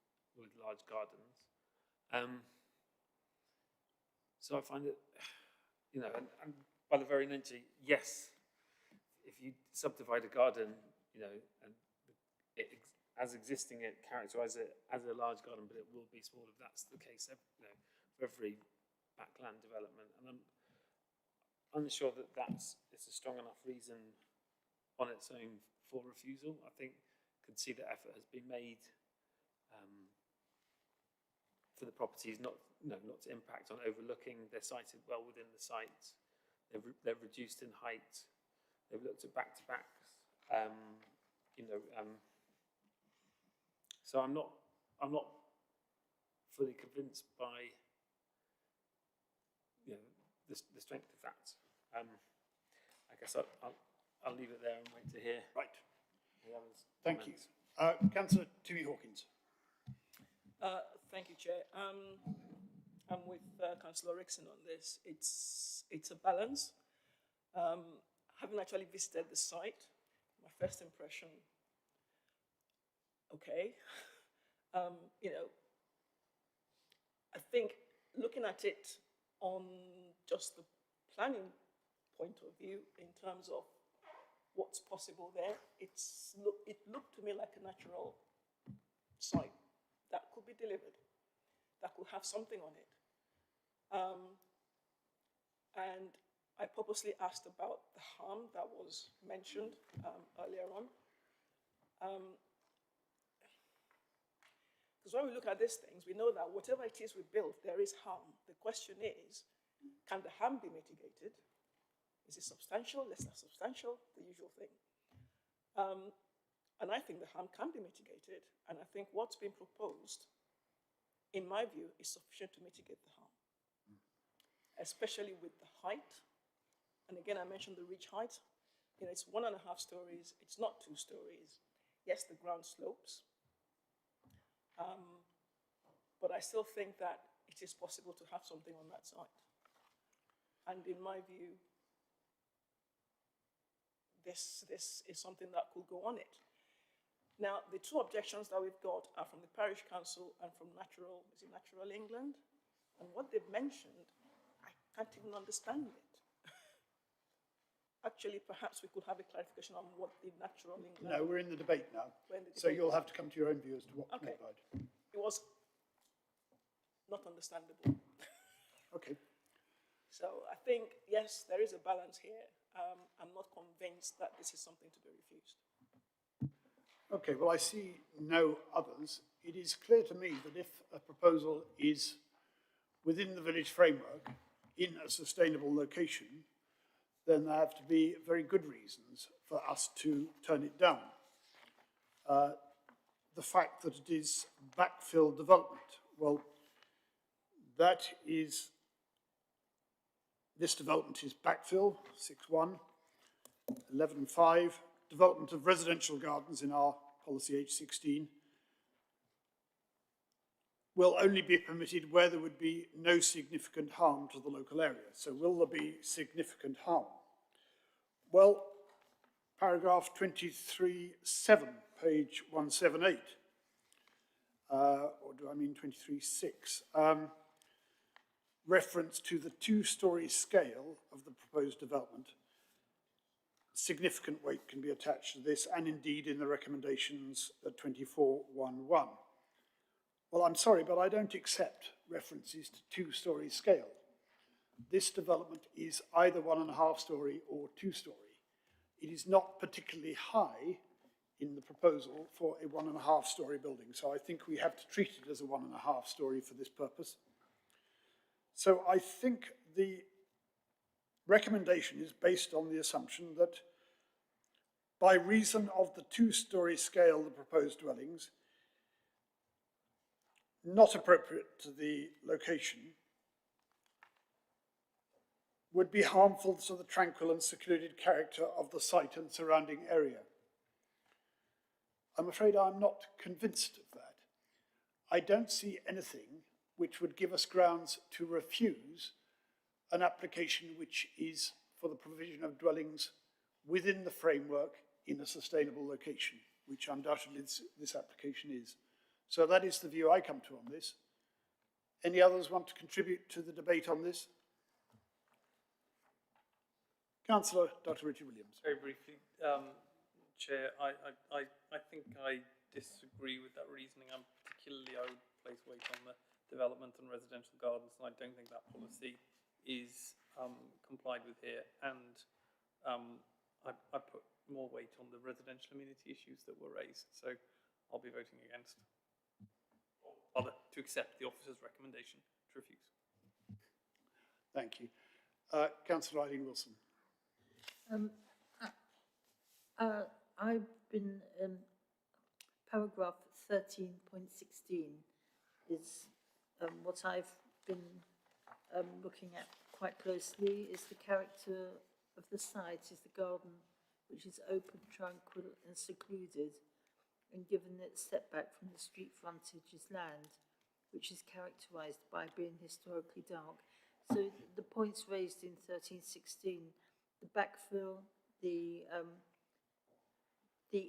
large gardens. So I find that, you know, and by the very nature, yes, if you subdivide a garden, you know, and as existing, it characterises it as a large garden, but it will be small if that's the case, you know, for every backland development. And I'm unsure that it's a strong enough reason on its own for refusal. I think could see that effort has been made for the properties not to impact on overlooking. They're sited well within the site. They're reduced in height. They've looked at back-to-backs. So I'm not fully convinced by the strength of that. I guess I'll leave it there and wait to hear. Right. The others' Thank you. comments. Councillor Timmy Hawkins. Thank you, Chair. I'm with Councillor Rickson on this. It's a balance. Having actually visited the site, my first impression, okay. You know, I think looking at it on just the planning point of view, in terms of what's possible there, it looked to me like a natural site that could be delivered, that could have something on it. And I purposely asked about the harm that was mentioned earlier on. Because when we look at these things, we know that whatever it is we build, there is harm. The question is, can the harm be mitigated? Is it substantial, less than substantial, the usual thing? And I think the harm can be mitigated. And I think what's been proposed, in my view, is sufficient to mitigate the harm, especially with the height. And again, I mentioned the ridge height. You know, it's 1.5 stories. It's not 2 stories. Yes, the ground slopes. But I still think that it is possible to have something on that site. And in my view, this is something that could go on it. Now, the two objections that we've got are from the Parish Council and from Natural England. And what they've mentioned, I can't even understand it. Actually, perhaps we could have a clarification on what the Natural England... No, we're in the debate now. So you'll have to come to your own view as to what to provide. It was not understandable. Okay. So I think, yes, there is a balance here. I'm not convinced that this is something to be refused. Okay, well, I see no others. It is clear to me that if a proposal is within the village framework in a sustainable location, then there have to be very good reasons for us to turn it down. The fact that it is backfill development, well, this development is backfill, 6.1, 11.5, development of residential gardens in our policy H16 will only be permitted where there would be no significant harm to the local area. So will there be significant harm? Well, paragraph 23.7, page 178, or do I mean 23.6, reference to the 2-story scale of the proposed development. Significant weight can be attached to this, and indeed in the recommendations at 24.1.1. Well, I'm sorry, but I don't accept references to 2-story scale. This development is either 1.5-story or 2-story. It is not particularly high in the proposal for a 1.5-story building, so I think we have to treat it as a 1.5-story for this purpose. So I think the recommendation is based on the assumption that by reason of the two-storey scale of the proposed dwellings, not appropriate to the location, would be harmful to the tranquil and secluded character of the site and surrounding area. I'm afraid I'm not convinced of that. I don't see anything which would give us grounds to refuse an application which is for the provision of dwellings within the framework in a sustainable location, which undoubtedly this application is. So that is the view I come to on this. Any others want to contribute to the debate on this? Councillor Dr. Richard Williams. Very briefly, Chair, I think I disagree with that reasoning. Particularly, I would place weight on the development and residential gardens, and I don't think that policy is complied with here. And I put more weight on the residential amenity issues that were raised, so I'll be voting against. Or rather, to accept the officer's recommendation to refuse. Thank you. Councillor Riding-Wilson. I've been, paragraph 13.16 is what I've been looking at quite closely, is the character of the site, is the garden, which is open, tranquil and secluded, and given its setback from the street frontage is land, which is characterised by being historically dark. So the points raised in 13.16, the backfill, the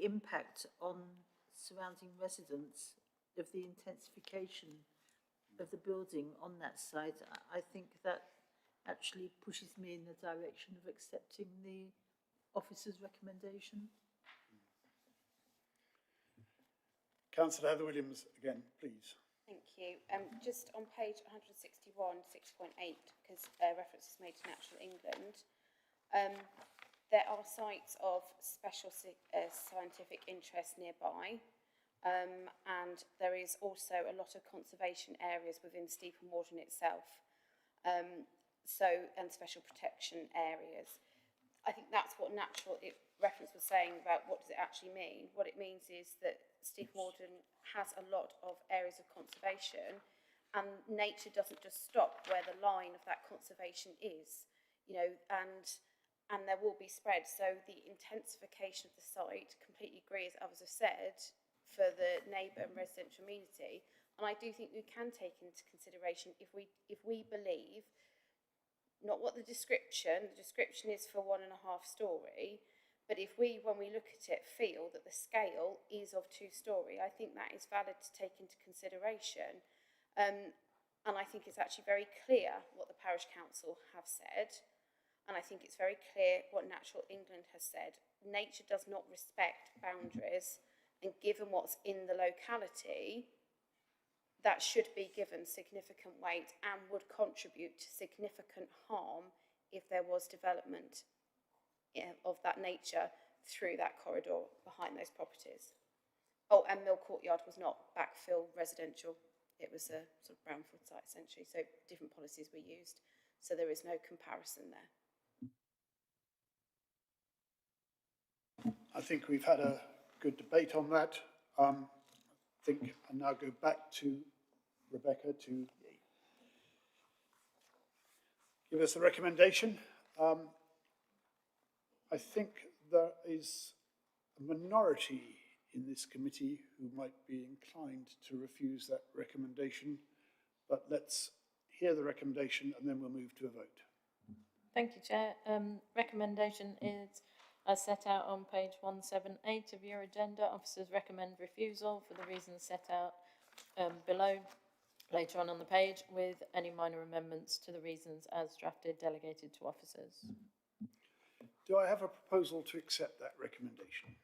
impact on surrounding residents of the intensification of the building on that site, I think that actually pushes me in the direction of accepting the officer's recommendation. Councillor Heather Williams again, please. Thank you. Just on page 161, 6.8, because reference is made to Natural England, there are sites of special scientific interest nearby, and there is also a lot of conservation areas within Steeple Morden itself, and special protection areas. I think that's what reference was saying about what does it actually mean. What it means is that Steeple Morden has a lot of areas of conservation, and nature doesn't just stop where the line of that conservation is, you know, and there will be spread. So the intensification of the site, completely agree, as others have said, for the neighbour and residential amenity. And I do think we can take into consideration if we believe, not what the description is for 1.5 storey, but if we, when we look at it, feel that the scale is of 2 storey, I think that is valid to take into consideration. And I think it's actually very clear what the parish council have said. And I think it's very clear what Natural England has said. Nature does not respect boundaries, and given what's in the locality, that should be given significant weight and would contribute to significant harm if there was development of that nature through that corridor behind those properties. Oh, and Mill Courtyard was not backfill residential. It was a sort of brownfield site essentially, so different policies were used. So there is no comparison there. I think we've had a good debate on that. I think I'll now go back to Rebecca to give us the recommendation. I think there is a minority in this committee who might be inclined to refuse that recommendation, but let's hear the recommendation and then we'll move to a vote. Thank you, Chair. Recommendation is as set out on page 178 of your agenda. Officers recommend refusal for the reasons set out below, later on the page, with any minor amendments to the reasons as drafted delegated to officers. Do I have a proposal to accept that recommendation?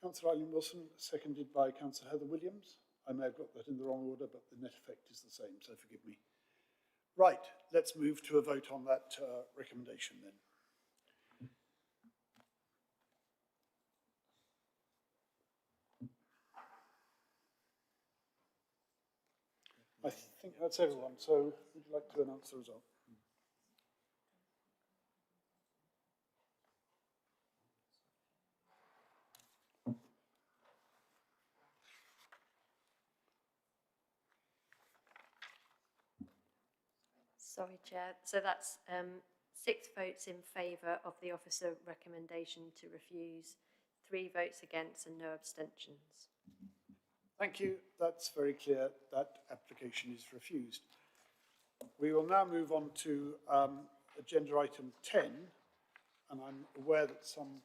Councillor Eileen Wilson, seconded by Councillor Heather Williams. I may have got that in the wrong order, but the net effect is the same, so forgive me. Right, let's move to a vote on that recommendation then. I think that's everyone, so would you like to announce the result? Sorry, Chair. So that's 6 votes in favour of the officer recommendation to refuse, 3 votes against and no abstentions. Thank you. That's very clear. That application is refused. We will now move on to agenda item 10, and I'm aware that some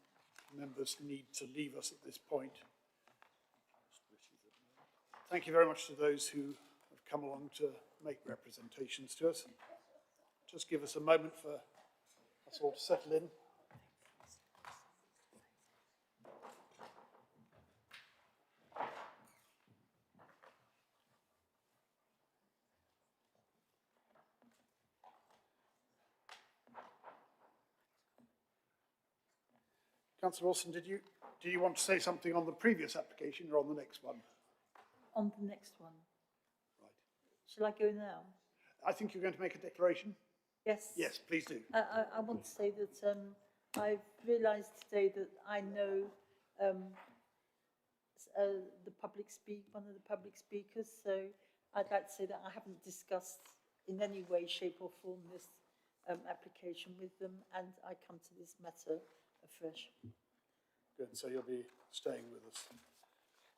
members need to leave us at this point. Thank you very much to those who have come along to make representations to us. Just give us a moment for us all to settle in. Councillor Wilson, do you want to say something on the previous application or on the next one? On the next one. Right. Shall I go now? I think you're going to make a declaration. Yes. Yes, please do. I want to say that I've realised today that I know one of the public speakers, so I'd like to say that I haven't discussed in any way, shape or form this application with them, and I come to this matter afresh. Good, so you'll be staying with us.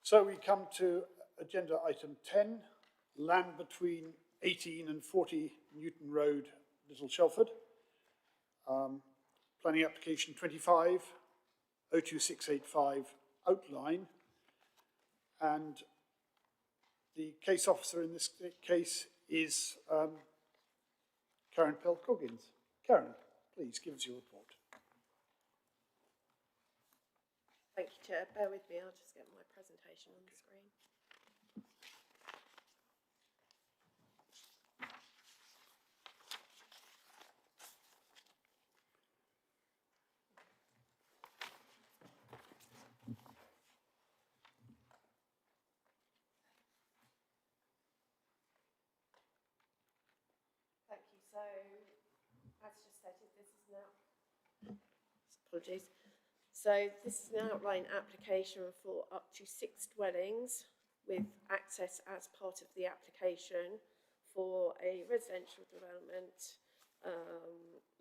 So we come to agenda item 10, land between 18 and 40 Newton Road, Little Shelford. Planning application 25, 02685 outline. And the case officer in this case is Karen Pell-Coggins. Karen, please give us your report. Thank you, Chair. Bear with me, I'll just get my presentation on the screen. Thank you. So, as just stated, this is now... Apologies. So this is an outline application for up to 6 dwellings with access as part of the application for a residential development,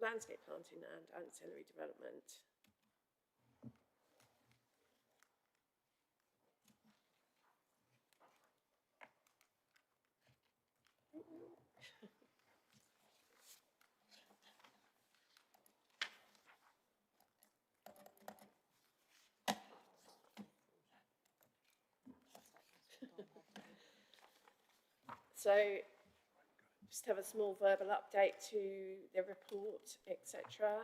landscape planting and ancillary development. So, just have a small verbal update to the report, etc.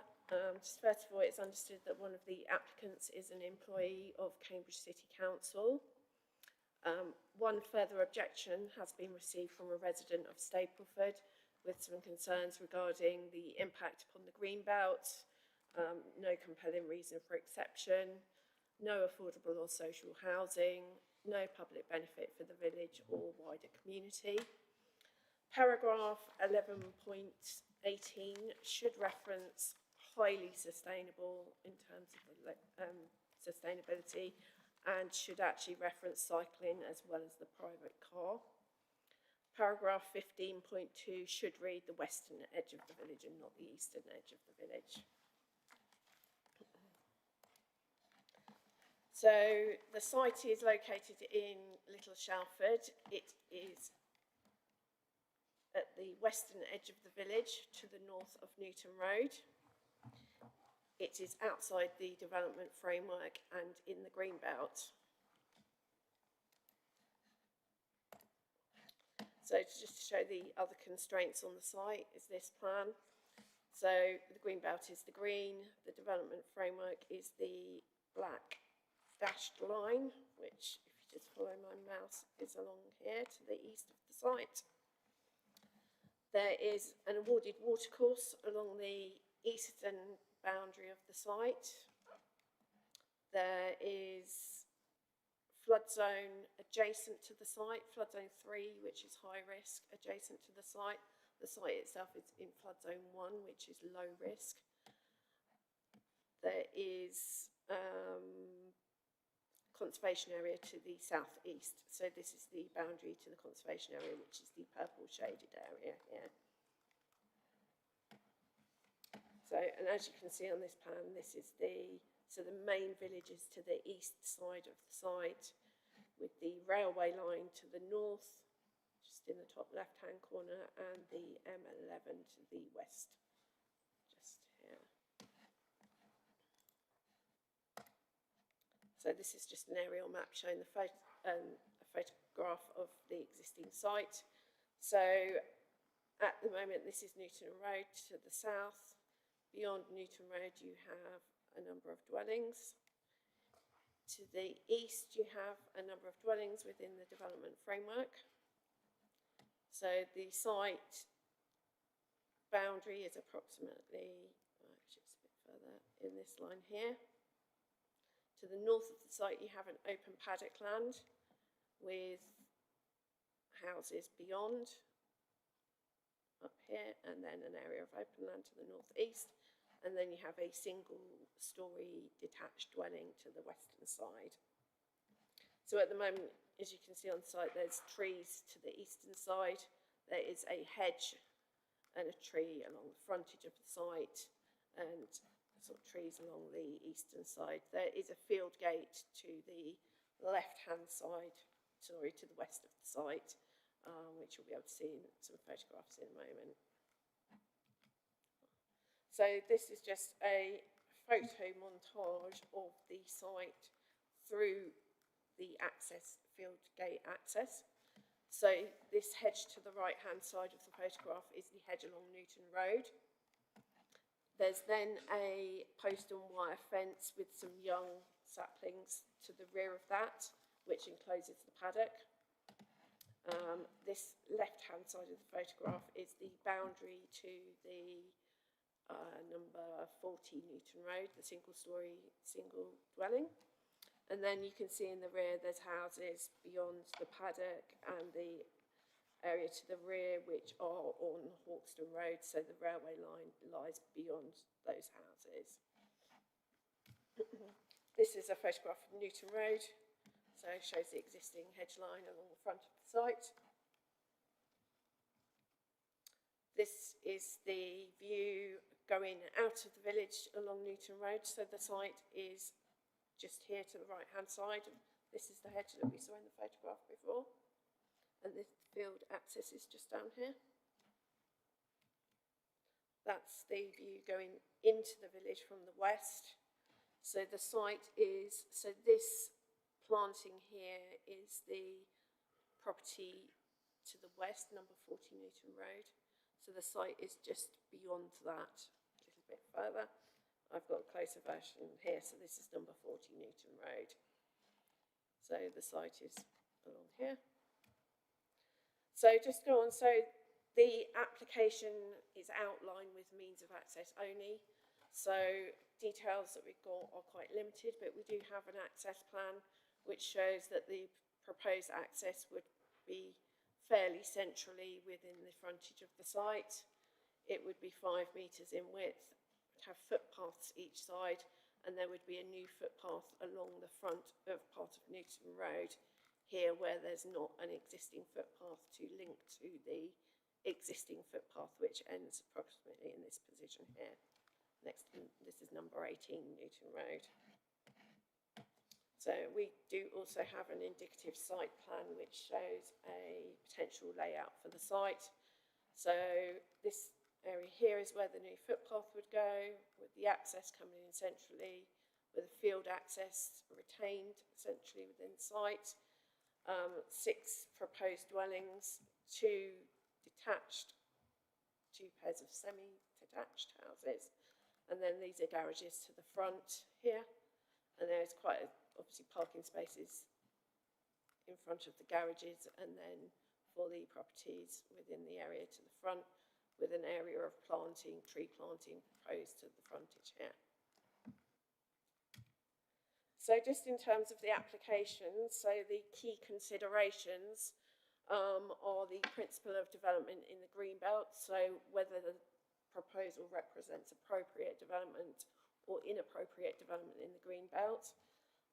Just first of all, it's understood that one of the applicants is an employee of Cambridge City Council. One further objection has been received from a resident of Stapleford with some concerns regarding the impact upon the green belt, no compelling reason for exception, no affordable or social housing, no public benefit for the village or wider community. Paragraph 11.18 should reference highly sustainable in terms of sustainability and should actually reference cycling as well as the private car. Paragraph 15.2 should read the western edge of the village and not the eastern edge of the village. So the site is located in Little Shelford. It is at the western edge of the village to the north of Newton Road. It is outside the development framework and in the green belt. So just to show the other constraints on the site is this plan. So the green belt is the green, the development framework is the black dashed line, which, if you just follow my mouse, is along here to the east of the site. There is an awarded watercourse along the eastern boundary of the site. There is flood zone adjacent to the site, flood zone 3, which is high risk, adjacent to the site. The site itself is in flood zone 1, which is low risk. There is conservation area to the southeast. So this is the boundary to the conservation area, which is the purple shaded area here. So, and as you can see on this plan, this is so the main village is to the east side of the site, with the railway line to the north, just in the top left-hand corner, and the M11 to the west, just here. So this is just an aerial map showing a photograph of the existing site. So at the moment, this is Newton Road to the south. Beyond Newton Road, you have a number of dwellings. To the east, you have a number of dwellings within the development framework. So the site boundary is approximately, actually it's a bit further in this line here. To the north of the site, you have an open paddock land with houses beyond up here, and then an area of open land to the northeast. And then you have a single-storey detached dwelling to the western side. So at the moment, as you can see on the site, there's trees to the eastern side. There is a hedge and a tree along the frontage of the site, and sort of trees along the eastern side. There is a field gate to the left-hand side, sorry, to the west of the site, which you'll be able to see in some photographs in a moment. So this is just a photo montage of the site through the field gate access. So this hedge to the right-hand side of the photograph is the hedge along Newton Road. There's then a post and wire fence with some young saplings to the rear of that, which encloses the paddock. This left-hand side of the photograph is the boundary to the number 40 Newton Road, the single-storey, single dwelling. And then you can see in the rear there's houses beyond the paddock and the area to the rear, which are on Hawkston Road, so the railway line lies beyond those houses. This is a photograph of Newton Road, so it shows the existing hedge line along the front of the site. This is the view going out of the village along Newton Road, so the site is just here to the right-hand side. This is the hedge that we saw in the photograph before, and the field access is just down here. That's the view going into the village from the west. So the site is, so this planting here is the property to the west, number 40 Newton Road. So the site is just beyond that, a little bit further. I've got a closer version here, so this is number 40 Newton Road. So the site is along here. So just go on, so the application is outlined with means of access only. So details that we've got are quite limited, but we do have an access plan which shows that the proposed access would be fairly centrally within the frontage of the site. It would be 5 metres in width, have footpaths each side, and there would be a new footpath along the front of part of Newton Road here where there's not an existing footpath to link to the existing footpath, which ends approximately in this position here. Next, this is number 18 Newton Road. So we do also have an indicative site plan which shows a potential layout for the site. So this area here is where the new footpath would go, with the access coming in centrally, with a field access retained centrally within the site. 6 proposed dwellings, 2 pairs of semi-detached houses, and then these are garages to the front here, and there's quite obviously parking spaces in front of the garages, and then for the properties within the area to the front, with an area of planting, tree planting proposed to the frontage here. So just in terms of the application, so the key considerations are the principle of development in the green belt, so whether the proposal represents appropriate development or inappropriate development in the green belt.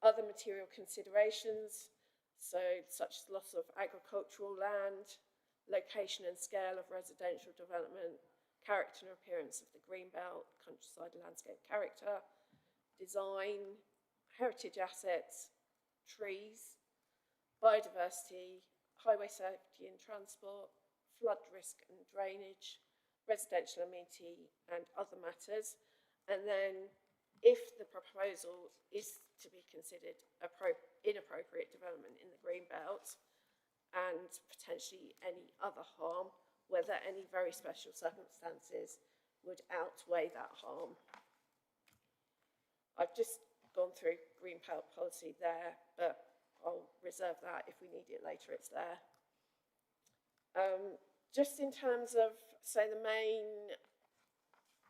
Other material considerations, so such as loss of agricultural land, location and scale of residential development, character and appearance of the greenbelt, countryside landscape character, design, heritage assets, trees, biodiversity, highway safety and transport, flood risk and drainage, residential amenity and other matters. And then if the proposal is to be considered inappropriate development in the green belt and potentially any other harm, whether any very special circumstances would outweigh that harm. I've just gone through green belt policy there, but I'll reserve that if we need it later, it's there. Just in terms of, say, the main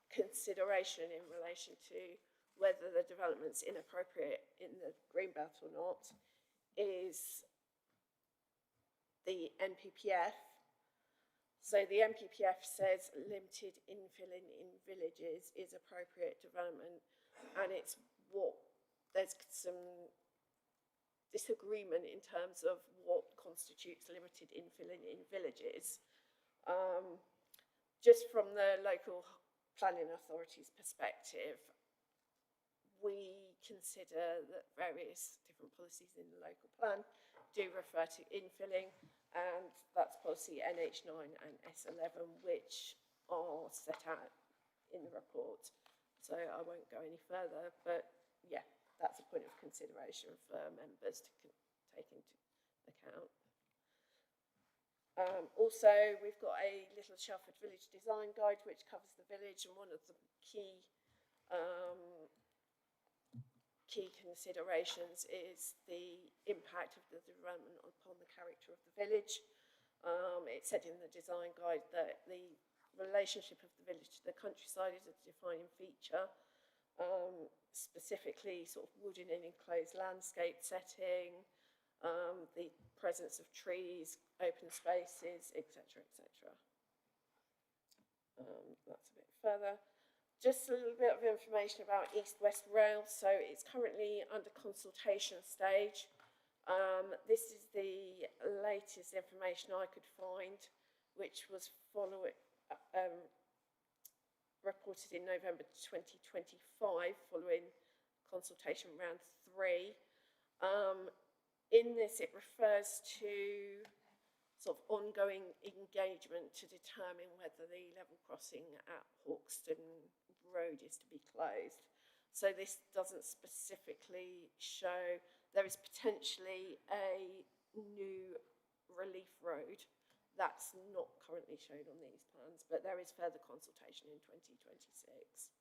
consideration in relation to whether the development's inappropriate in the greenbelt or not is the NPPF. So the NPPF says limited infilling in villages is appropriate development, and it's what, there's some disagreement in terms of what constitutes limited infilling in villages. Just from the local planning authority's perspective, we consider that various different policies in the local plan do refer to infilling, and that's policy NH9 and S11, which are set out in the report. So I won't go any further, but yeah, that's a point of consideration for members to take into account. Also, we've got a Little Shelford Village Design Guide which covers the village, and one of the key considerations is the impact of the development upon the character of the village. It said in the design guide that the relationship of the village to the countryside is a defining feature, specifically sort of wood in an enclosed landscape setting, the presence of trees, open spaces, etc., etc. That's a bit further. Just a little bit of information about East-West Rail. So it's currently under consultation stage. This is the latest information I could find, which was reported in November 2025 following consultation round 3. In this, it refers to sort of ongoing engagement to determine whether the level crossing at Hawkston Road is to be closed. So this doesn't specifically show, there is potentially a new relief road that's not currently shown on these plans, but there is further consultation in 2026.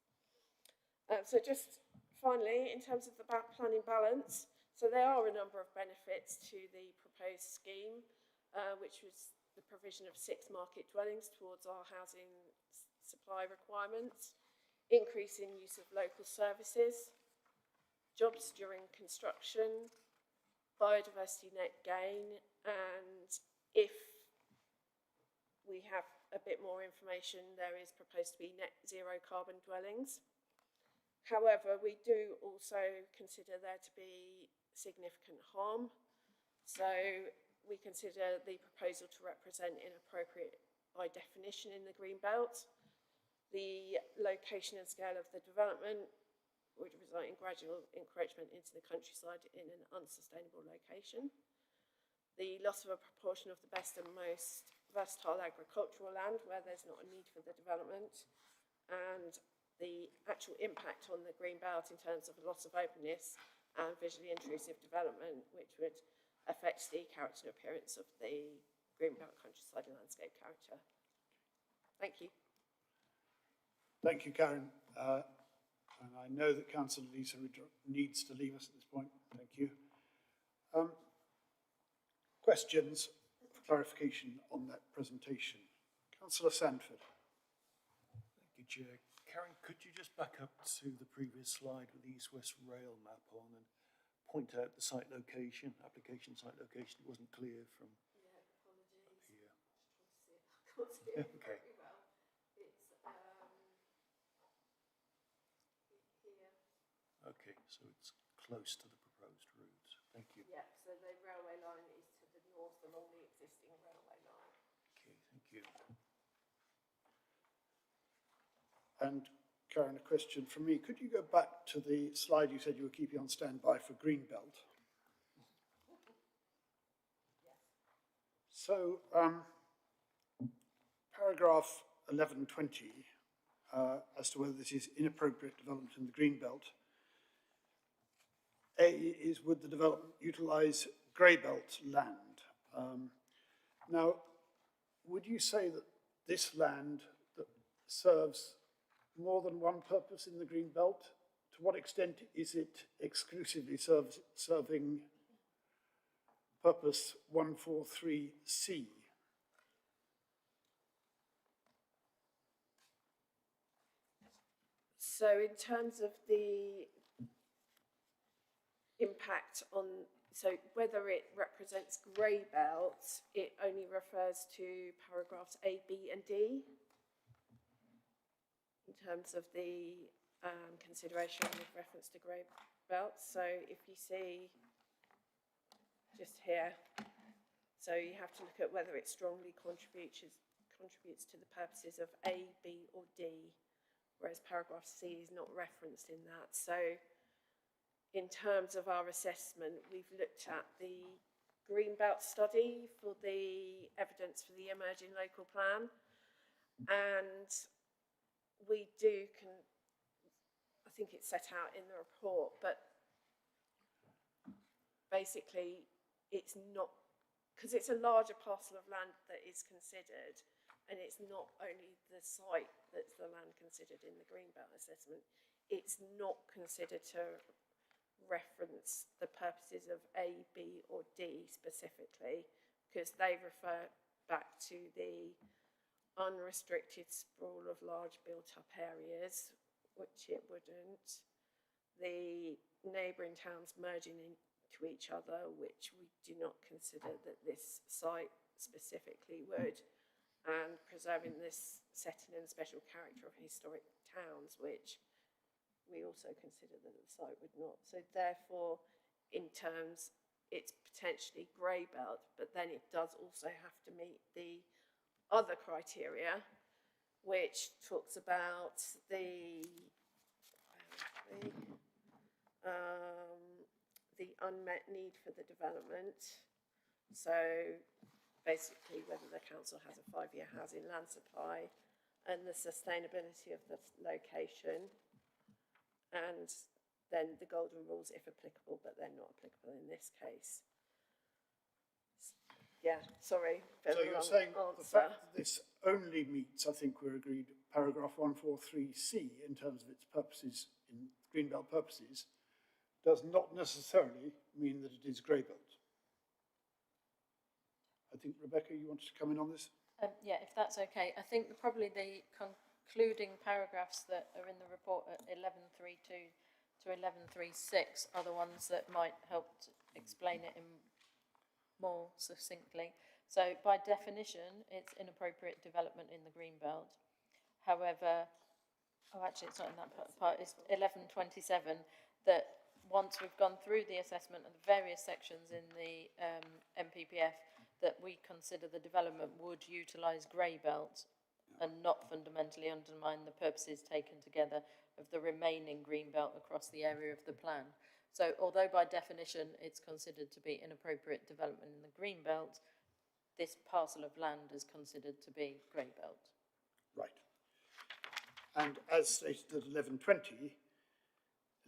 So just finally, in terms of the planning balance, so there are a number of benefits to the proposed scheme, which was the provision of 6 market dwellings towards our housing supply requirements, increase in use of local services, jobs during construction, biodiversity net gain, and if we have a bit more information, there is proposed to be net zero carbon dwellings. However, we do also consider there to be significant harm. So we consider the proposal to represent inappropriate by definition in the green belt. The location and scale of the development would result in gradual encroachment into the countryside in an unsustainable location. The loss of a proportion of the best and most versatile agricultural land where there's not a need for the development, and the actual impact on the green belt in terms of loss of openness and visually intrusive development, which would affect the character and appearance of the green belt countryside and landscape character. Thank you. Thank you, Karen. And I know that Councillor Lisa needs to leave us at this point. Thank you. Questions for clarification on that presentation? Councillor Sandford. Thank you, Chair. Karen, could you just back up to the previous slide with the East-West Rail map on and point out the site location, application site location? It wasn't clear from apologies. here. Can't see it Okay. very well. It's here. Okay, so it's close to the proposed route. Thank you. Yeah, so the railway line is to the north along the existing railway line. Okay, thank you. And Karen, a question from me. Could you go back to the slide you said you were keeping on standby for Greenbelt? So, paragraph 1120, as to whether this is inappropriate development in the Greenbelt. A is, would the development utilise Greybelt land? Now, would you say that this land that serves more than one purpose in the Greenbelt? To what extent is it exclusively serving purpose 143C? So in terms of the impact on, so whether it represents grey belts, it only refers to paragraphs A, B and D in terms of the consideration with reference to grey belts. So if you see just here, so you have to look at whether it strongly contributes to the purposes of A, B or D, whereas paragraph C is not referenced in that. So in terms of our assessment, we've looked at the Greenbelt study for the evidence for the emerging local plan, and we do, I think it's set out in the report, but basically it's not, because it's a larger parcel of land that is considered, and it's not only the site that's the land considered in the Greenbelt assessment, it's not considered to reference the purposes of A, B or D specifically, because they refer back to the unrestricted sprawl of large built-up areas, which it wouldn't, the neighbouring towns merging into each other, which we do not consider that this site specifically would, and preserving this setting and special character of historic towns, which we also consider that the site would not. So therefore, in terms, it's potentially grey belt, but then it does also have to meet the other criteria, which talks about the unmet need for the development. So basically whether the council has a 5-year housing land supply and the sustainability of the location, and then the golden rules if applicable, but they're not applicable in this case. Yeah, sorry. So you're saying the fact that this only meets, I think we're agreed, paragraph 143C in terms of its purposes, in Greenbelt purposes, does not necessarily mean that it is Greybelt. I think, Rebecca, you wanted to come in on this? Yeah, if that's okay. I think probably the concluding paragraphs that are in the report at 1132 to 1136 are the ones that might help to explain it in more succinctly. So by definition, it's inappropriate development in the Greenbelt. However, oh, actually it's not in that part, it's 1127, that once we've gone through the assessment of the various sections in the MPPF, that we consider the development would utilise Greybelt and not fundamentally undermine the purposes taken together of the remaining Greenbelt across the area of the plan. So although by definition it's considered to be inappropriate development in the Greenbelt, this parcel of land is considered to be Greybelt. Right. And as stated at 1120,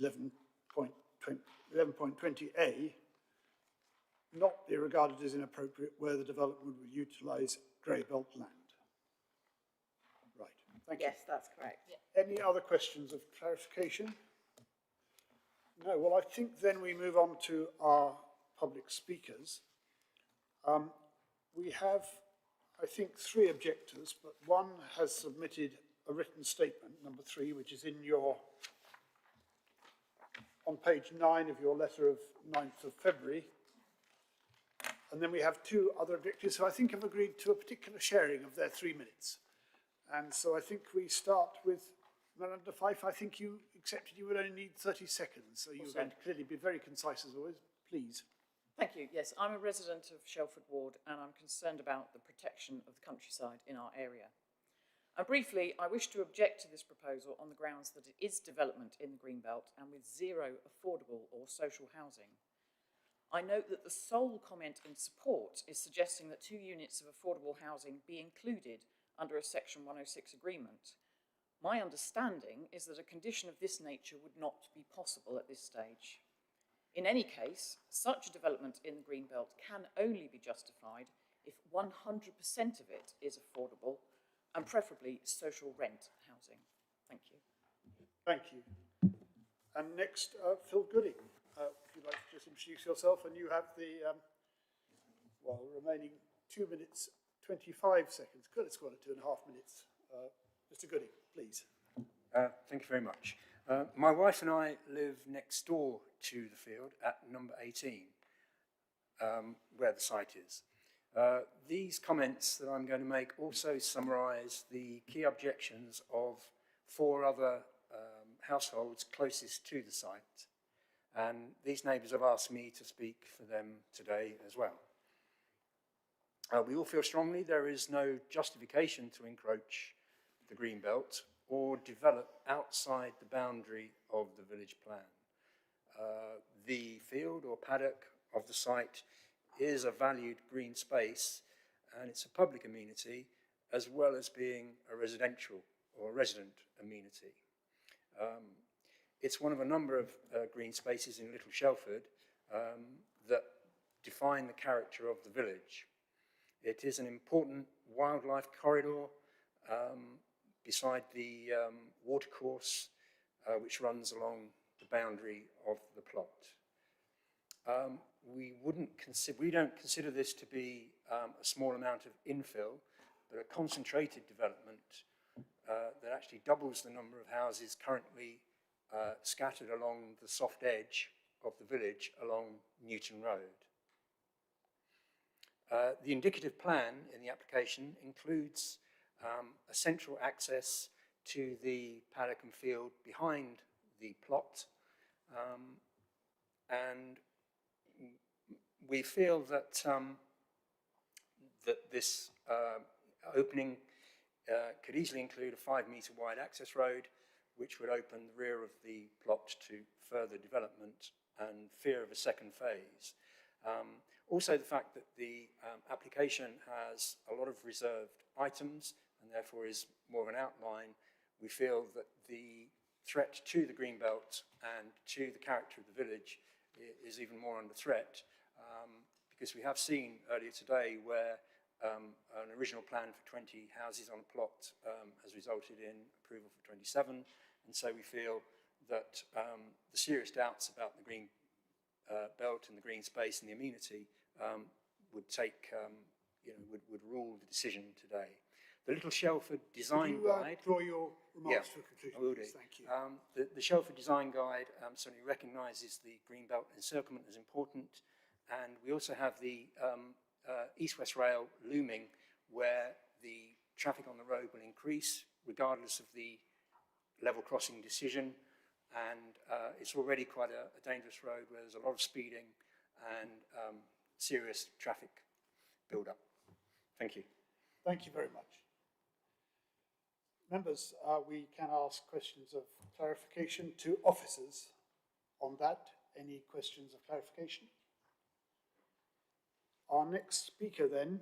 11.20A, not be regarded as inappropriate where the development would utilise Greybelt land. Right, thank you. Yes, that's correct. Yeah. Any other questions of clarification? No, well, I think then we move on to our public speakers. We have, I think, 3 objectors, but one has submitted a written statement, number 3, which is in your, on page 9 of your letter of 9th of February. And then we have 2 other objectors who I think have agreed to a particular sharing of their 3 minutes. And so I think we start with Miranda Fife. I think you accepted you would only need 30 seconds, so you're going to clearly be very concise as always. Please. Thank you. Yes, I'm a resident of Shelford Ward and I'm concerned about the protection of the countryside in our area. And briefly, I wish to object to this proposal on the grounds that it is development in the Greenbelt and with zero affordable or social housing. I note that the sole comment in support is suggesting that 2 units of affordable housing be included under a Section 106 agreement. My understanding is that a condition of this nature would not be possible at this stage. In any case, such a development in the Greenbelt can only be justified if 100% of it is affordable and preferably social rent housing. Thank you. Thank you. And next, Phil Gooding. If you'd like to just introduce yourself, and you have the, remaining 2 minutes, 25 seconds. Good, let's go on at 2.5 minutes. Mr. Gooding, please. Thank you very much. My wife and I live next door to the field at number 18, where the site is. These comments that I'm going to make also summarise the key objections of 4 other households closest to the site, and these neighbours have asked me to speak for them today as well. We all feel strongly there is no justification to encroach the Greenbelt or develop outside the boundary of the village plan. The field or paddock of the site is a valued green space, and it's a public amenity as well as being a residential or resident amenity. It's one of a number of green spaces in Little Shelford that define the character of the village. It is an important wildlife corridor beside the watercourse which runs along the boundary of the plot. We don't consider this to be a small amount of infill, but a concentrated development that actually doubles the number of houses currently scattered along the soft edge of the village along Newton Road. The indicative plan in the application includes a central access to the paddock and field behind the plot, and we feel that this opening could easily include a 5-metre wide access road, which would open the rear of the plot to further development and fear of a second phase. Also, the fact that the application has a lot of reserved items and therefore is more of an outline, we feel that the threat to the Greenbelt and to the character of the village is even more under threat, because we have seen earlier today where an original plan for 20 houses on a plot has resulted in approval for 27, and so we feel that the serious doubts about the green belt and the green space and the amenity would take, would rule the decision today. The Little Shelford Design Guide. Draw your remarks to a conclusion, I will do. please. Thank you. The Shelford Design Guide certainly recognises the Greenbelt encirclement as important, and we also have the East-West Rail looming, where the traffic on the road will increase regardless of the level crossing decision, and it's already quite a dangerous road where there's a lot of speeding and serious traffic build-up. Thank you. Thank you very much. Members, we can ask questions of clarification to officers on that. Any questions of clarification? Our next speaker then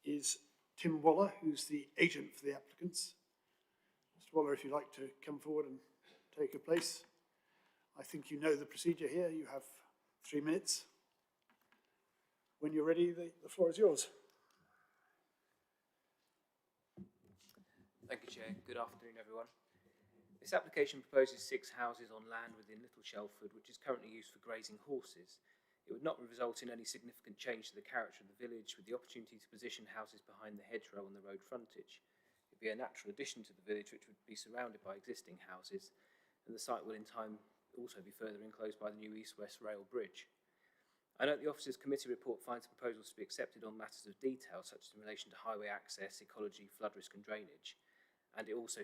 is Tim Waller, who's the agent for the applicants. Mr. Waller, if you'd like to come forward and take a place. I think you know the procedure here. You have 3 minutes. When you're ready, the floor is yours. Thank you, Chair. Good afternoon, everyone. This application proposes 6 houses on land within Little Shelford, which is currently used for grazing horses. It would not result in any significant change to the character of the village, with the opportunity to position houses behind the hedgerow on the road frontage. It would be a natural addition to the village, which would be surrounded by existing houses, and the site will in time also be further enclosed by the new East-West Rail Bridge. I note the Officers' Committee report finds proposals to be accepted on matters of detail, such as in relation to highway access, ecology, flood risk and drainage. And it also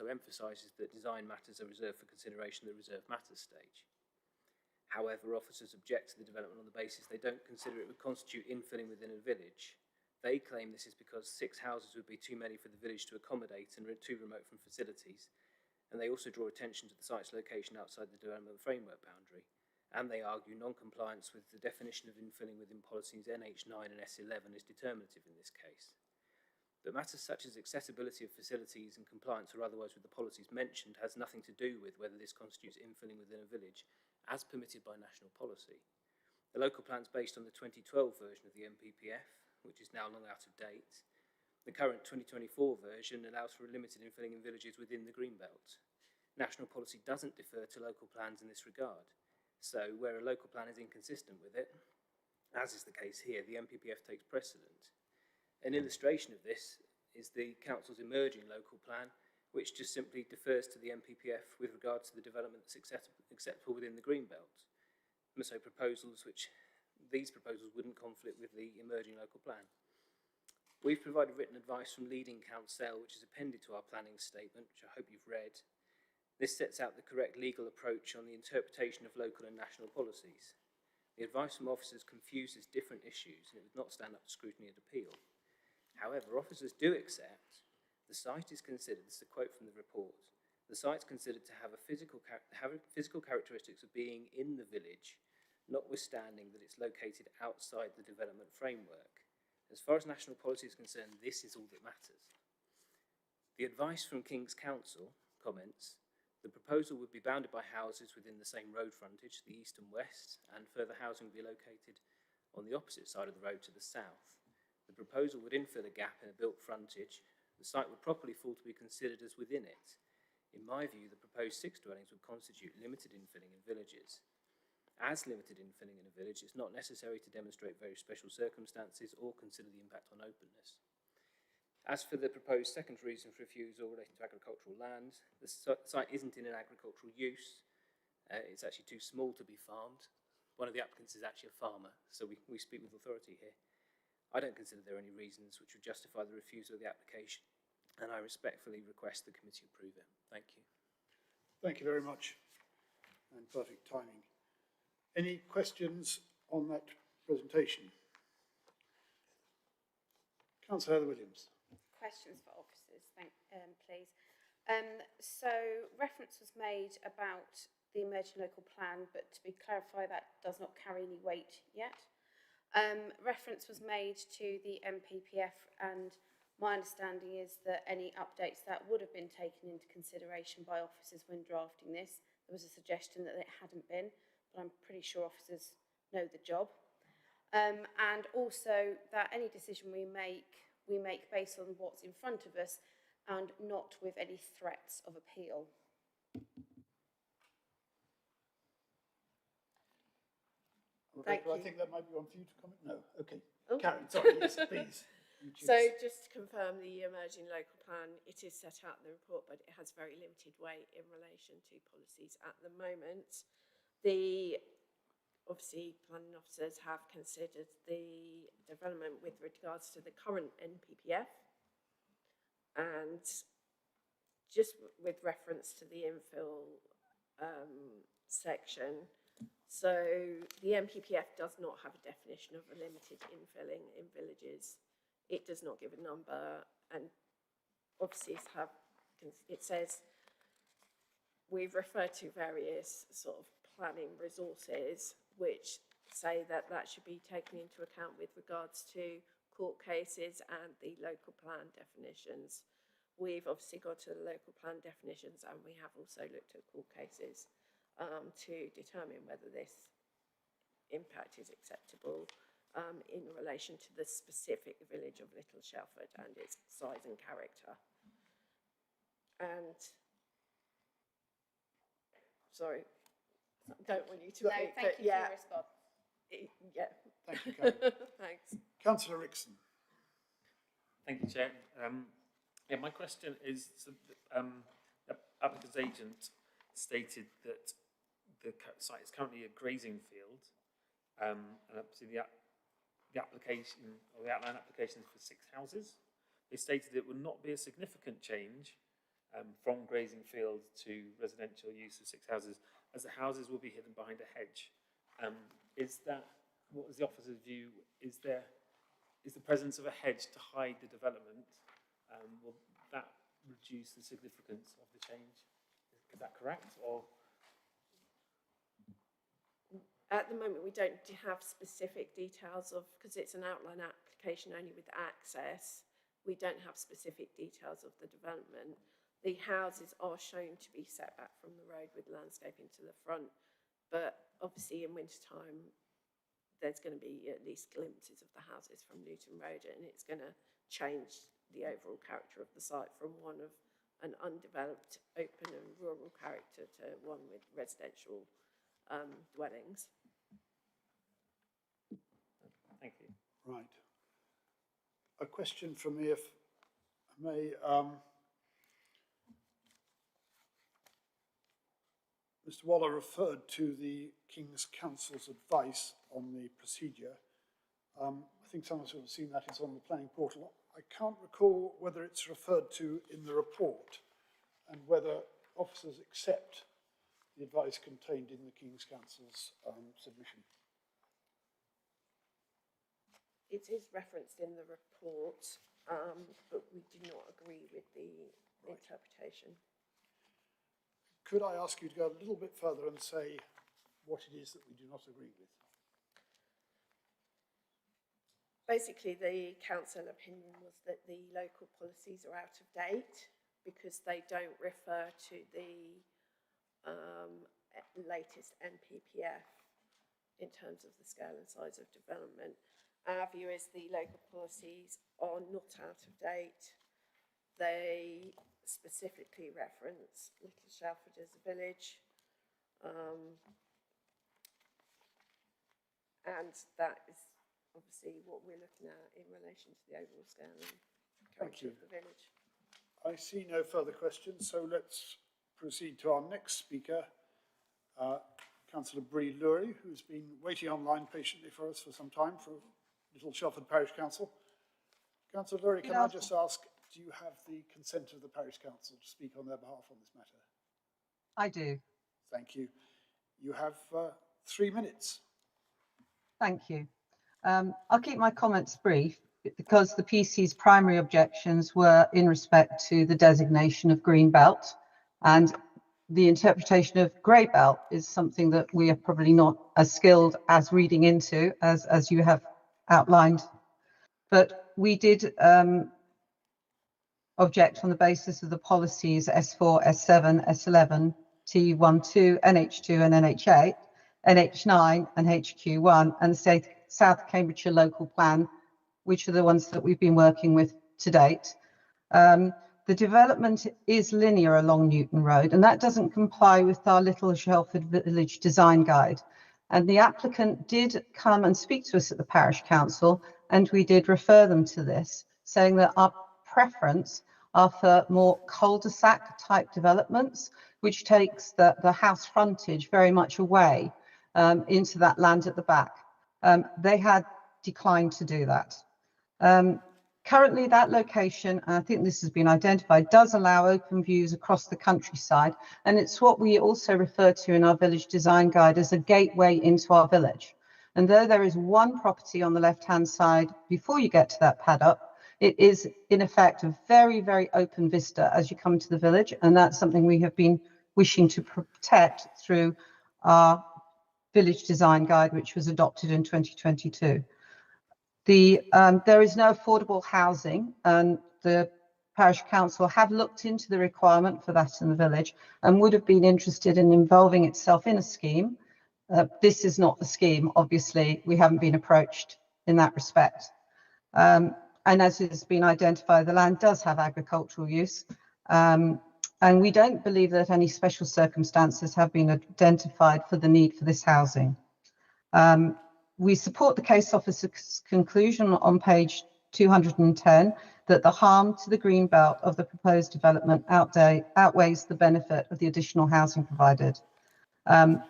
emphasises that design matters are reserved for consideration at the reserved matters stage. However, officers object to the development on the basis they don't consider it would constitute infilling within a village. They claim this is because 6 houses would be too many for the village to accommodate and are too remote from facilities. And they also draw attention to the site's location outside the development framework boundary. And they argue non-compliance with the definition of infilling within policies NH9 and S11 is determinative in this case. But matters such as accessibility of facilities and compliance or otherwise with the policies mentioned has nothing to do with whether this constitutes infilling within a village as permitted by national policy. The local plan is based on the 2012 version of the MPPF, which is now long out of date. The current 2024 version allows for a limited infilling in villages within the Greenbelt. National policy doesn't defer to local plans in this regard. So, where a local plan is inconsistent with it, as is the case here, the MPPF takes precedent. An illustration of this is the Council's emerging local plan, which just simply defers to the MPPF with regard to the development that's acceptable within the Greenbelt. So these proposals wouldn't conflict with the emerging local plan. We've provided written advice from leading counsel, which is appended to our planning statement, which I hope you've read. This sets out the correct legal approach on the interpretation of local and national policies. The advice from officers confuses different issues and it would not stand up to scrutiny and appeal. However, officers do accept the site is considered, this is a quote from the report, the site's considered to have physical characteristics of being in the village, notwithstanding that it's located outside the development framework. As far as national policy is concerned, this is all that matters. The advice from King's Council comments, the proposal would be bounded by houses within the same road frontage, the east and west, and further housing would be located on the opposite side of the road to the south. The proposal would infill a gap in a built frontage. The site would properly fall to be considered as within it. In my view, the proposed 6 dwellings would constitute limited infilling in villages. As limited infilling in a village, it's not necessary to demonstrate very special circumstances or consider the impact on openness. As for the proposed second reason for refusal relating to agricultural land, the site isn't in an agricultural use. It's actually too small to be farmed. One of the applicants is actually a farmer, so we speak with authority here. I don't consider there are any reasons which would justify the refusal of the application, and I respectfully request the committee approve it. Thank you. Thank you very much, and perfect timing. Any questions on that presentation? Councillor Heather-Williams. Questions for officers, please. So reference was made about the emerging local plan, but to be clarified, that does not carry any weight yet. Reference was made to the MPPF, and my understanding is that any updates that would have been taken into consideration by officers when drafting this. There was a suggestion that it hadn't been, but I'm pretty sure officers know the job. And also that any decision we make based on what's in front of us and not with any threats of appeal. Thank you. I think that might be one for you to comment. No, okay. Oh. Karen, sorry, yes, please. So just to confirm the emerging local plan, it is set out in the report, but it has very limited weight in relation to policies at the moment. Obviously, planning officers have considered the development with regards to the current NPPF, and just with reference to the infill section. So the NPPF does not have a definition of a limited infilling in villages. It does not give a number, and obviously it says we've referred to various sort of planning resources which say that that should be taken into account with regards to court cases and the local plan definitions. We've obviously got to the local plan definitions, and we have also looked at court cases to determine whether this impact is acceptable in relation to the specific village of Little Shelford and its size and character. And sorry, don't want you to thank you for your response. Yeah. Thank you, Karen. Thanks. Councillor Rickson. Thank you, Chair. My question is, the applicant's agent stated that the site is currently a grazing field, and obviously the application, or the outline application is for 6 houses. They stated it would not be a significant change from grazing field to residential use of 6 houses, as the houses will be hidden behind a hedge. What is the officer's view? Is is the presence of a hedge to hide the development, will that reduce the significance of the change? Is that correct? Or At the moment, we don't have specific details of, because it's an outline application only with access, we don't have specific details of the development. The houses are shown to be set back from the road with landscaping to the front, but obviously in winter time, there's going to be at least glimpses of the houses from Newton Road, and it's going to change the overall character of the site from one of an undeveloped, open and rural character to one with residential dwellings. thank you. Right. A question from me, if I may. Mr. Waller referred to the King's Council's advice on the procedure. I think some of us will have seen that it's on the planning portal. I can't recall whether it's referred to in the report and whether officers accept the advice contained in the King's Council's submission. It is referenced in the report, but we do not agree with the interpretation. Could I ask you to go a little bit further and say what it is that we do not agree with? Basically, the council opinion was that the local policies are out of date because they don't refer to the latest NPPF in terms of the scale and size of development. Our view is the local policies are not out of date. They specifically reference Little Shelford as a village, and that is obviously what we're looking at in relation to the overall scale and character of the village. I see no further questions, so let's proceed to our next speaker, Councillor Bree Lurie, who's been waiting online patiently for us for some time for Little Shelford Parish Council. Councillor Lurie, can I just ask, do you have the consent of the Parish Council to speak on their behalf on this matter? I do. Thank you. You have 3 minutes. Thank you. I'll keep my comments brief because the PC's primary objections were in respect to the designation of green belt, and the interpretation of grey belt is something that we are probably not as skilled as reading into as you have outlined. But we did object on the basis of the policies S4, S7, S11, T12, NH2 and NH8, NH9 and HQ1, and the South Cambridgeshire Local Plan, which are the ones that we've been working with to date. The development is linear along Newton Road, and that doesn't comply with our Little Shelford Village Design Guide. And the applicant did come and speak to us at the Parish Council, and we did refer them to this, saying that our preference are for more cul-de-sac type developments, which takes the house frontage very much away into that land at the back. They had declined to do that. Currently, that location, and I think this has been identified, does allow open views across the countryside, and it's what we also refer to in our village design guide as a gateway into our village. And though there is one property on the left-hand side before you get to that paddock, it is in effect a very, very open vista as you come to the village, and that's something we have been wishing to protect through our village design guide, which was adopted in 2022. There is no affordable housing, and the Parish Council have looked into the requirement for that in the village and would have been interested in involving itself in a scheme. This is not the scheme, obviously. We haven't been approached in that respect. And as has been identified, the land does have agricultural use, and we don't believe that any special circumstances have been identified for the need for this housing. We support the case officer's conclusion on page 210 that the harm to the green belt of the proposed development outweighs the benefit of the additional housing provided. But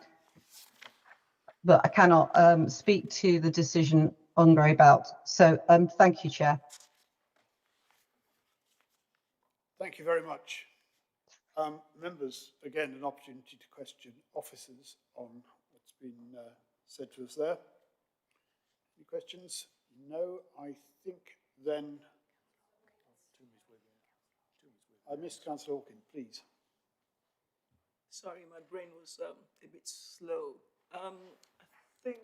I cannot speak to the decision on grey belt. So thank you, Chair. Thank you very much. Members, again, an opportunity to question officers on what's been said to us there. Any questions? No, I think then I missed Councillor Hawkins, please. Sorry, my brain was a bit slow. I think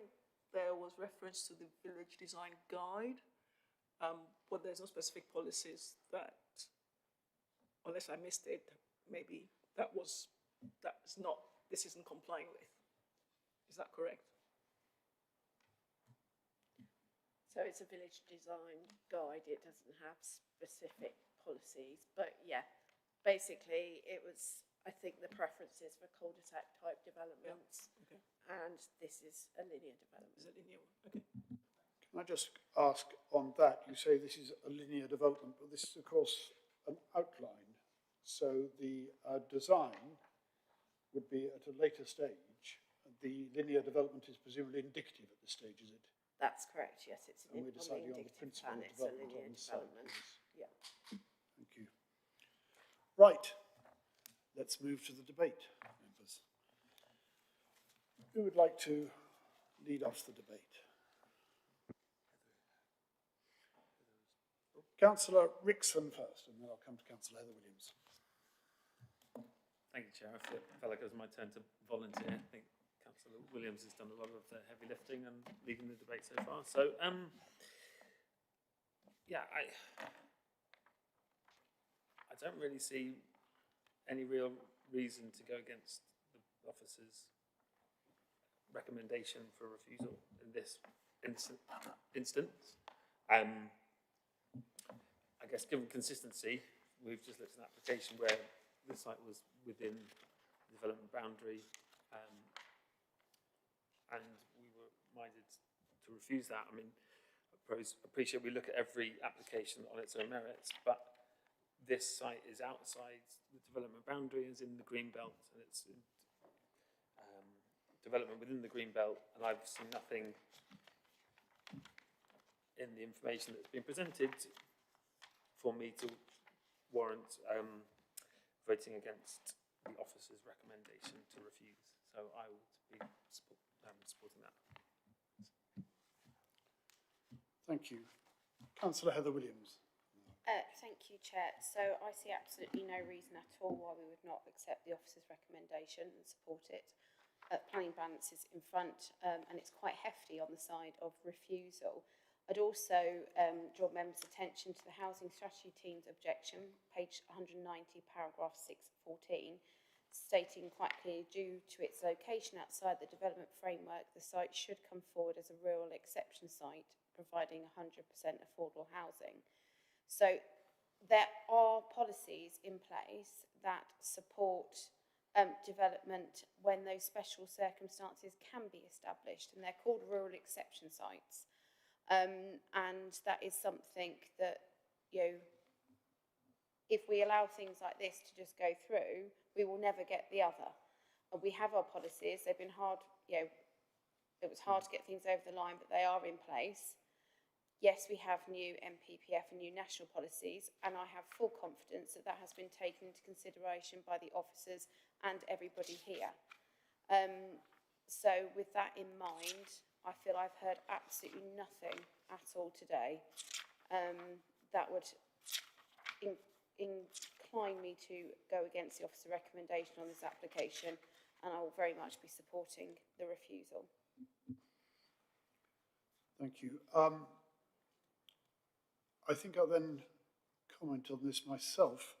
there was reference to the village design guide, but there's no specific policies that, unless I missed it, maybe this isn't complying with. Is that correct? So it's a village design guide, it doesn't have specific policies, but yeah, basically it was, I think the preferences for cul-de-sac type developments, Okay. and this is a linear development. Is it linear? Okay. Can I just ask on that, you say this is a linear development, but this is of course an outline, so the design would be at a later stage. The linear development is presumably indicative at this stage, is it? That's correct, yes, it's And we're on the deciding on the indicative principle plan, of it's a development linear on the site, development, please. yeah. Thank you. Right, let's move to the debate, members. Who would like to lead off the debate? Councillor Rickson first, and then I'll come to Councillor Heather Williams. Thank you, Chair. I felt like it was my turn to volunteer. I think Councillor Williams has done a lot of the heavy lifting and leading the debate so far. So, yeah, I don't really see any real reason to go against the officer's recommendation for refusal in this instance. I guess given consistency, we've just looked at an application where the site was within the development boundary, and we were minded to refuse that. I mean, I appreciate we look at every application on its own merits, but this site is outside the development boundary, is in the green belt, and it's in, development within the green belt, and I've seen nothing in the information that's been presented for me to warrant voting against the officer's recommendation to refuse. So I would be supporting that. Thank you. Councillor Heather Williams. Thank you, Chair. So I see absolutely no reason at all why we would not accept the officer's recommendation and support it. Planning balance is in front, and it's quite hefty on the side of refusal. I'd also draw members' attention to the Housing Strategy Team's objection, page 190, paragraph 614, stating quite clearly, due to its location outside the development framework, the site should come forward as a rural exception site, providing 100% affordable housing. So there are policies in place that support development when those special circumstances can be established, and they're called rural exception sites. And that is something that, if we allow things like this to just go through, we will never get the other. And we have our policies, they've been hard, it was hard to get things over the line, but they are in place. Yes, we have new NPPF and new national policies, and I have full confidence that that has been taken into consideration by the officers and everybody here. So with that in mind, I feel I've heard absolutely nothing at all today that would incline me to go against the officer recommendation on this application, and I will very much be supporting the refusal. Thank you. I think I'll then comment on this myself.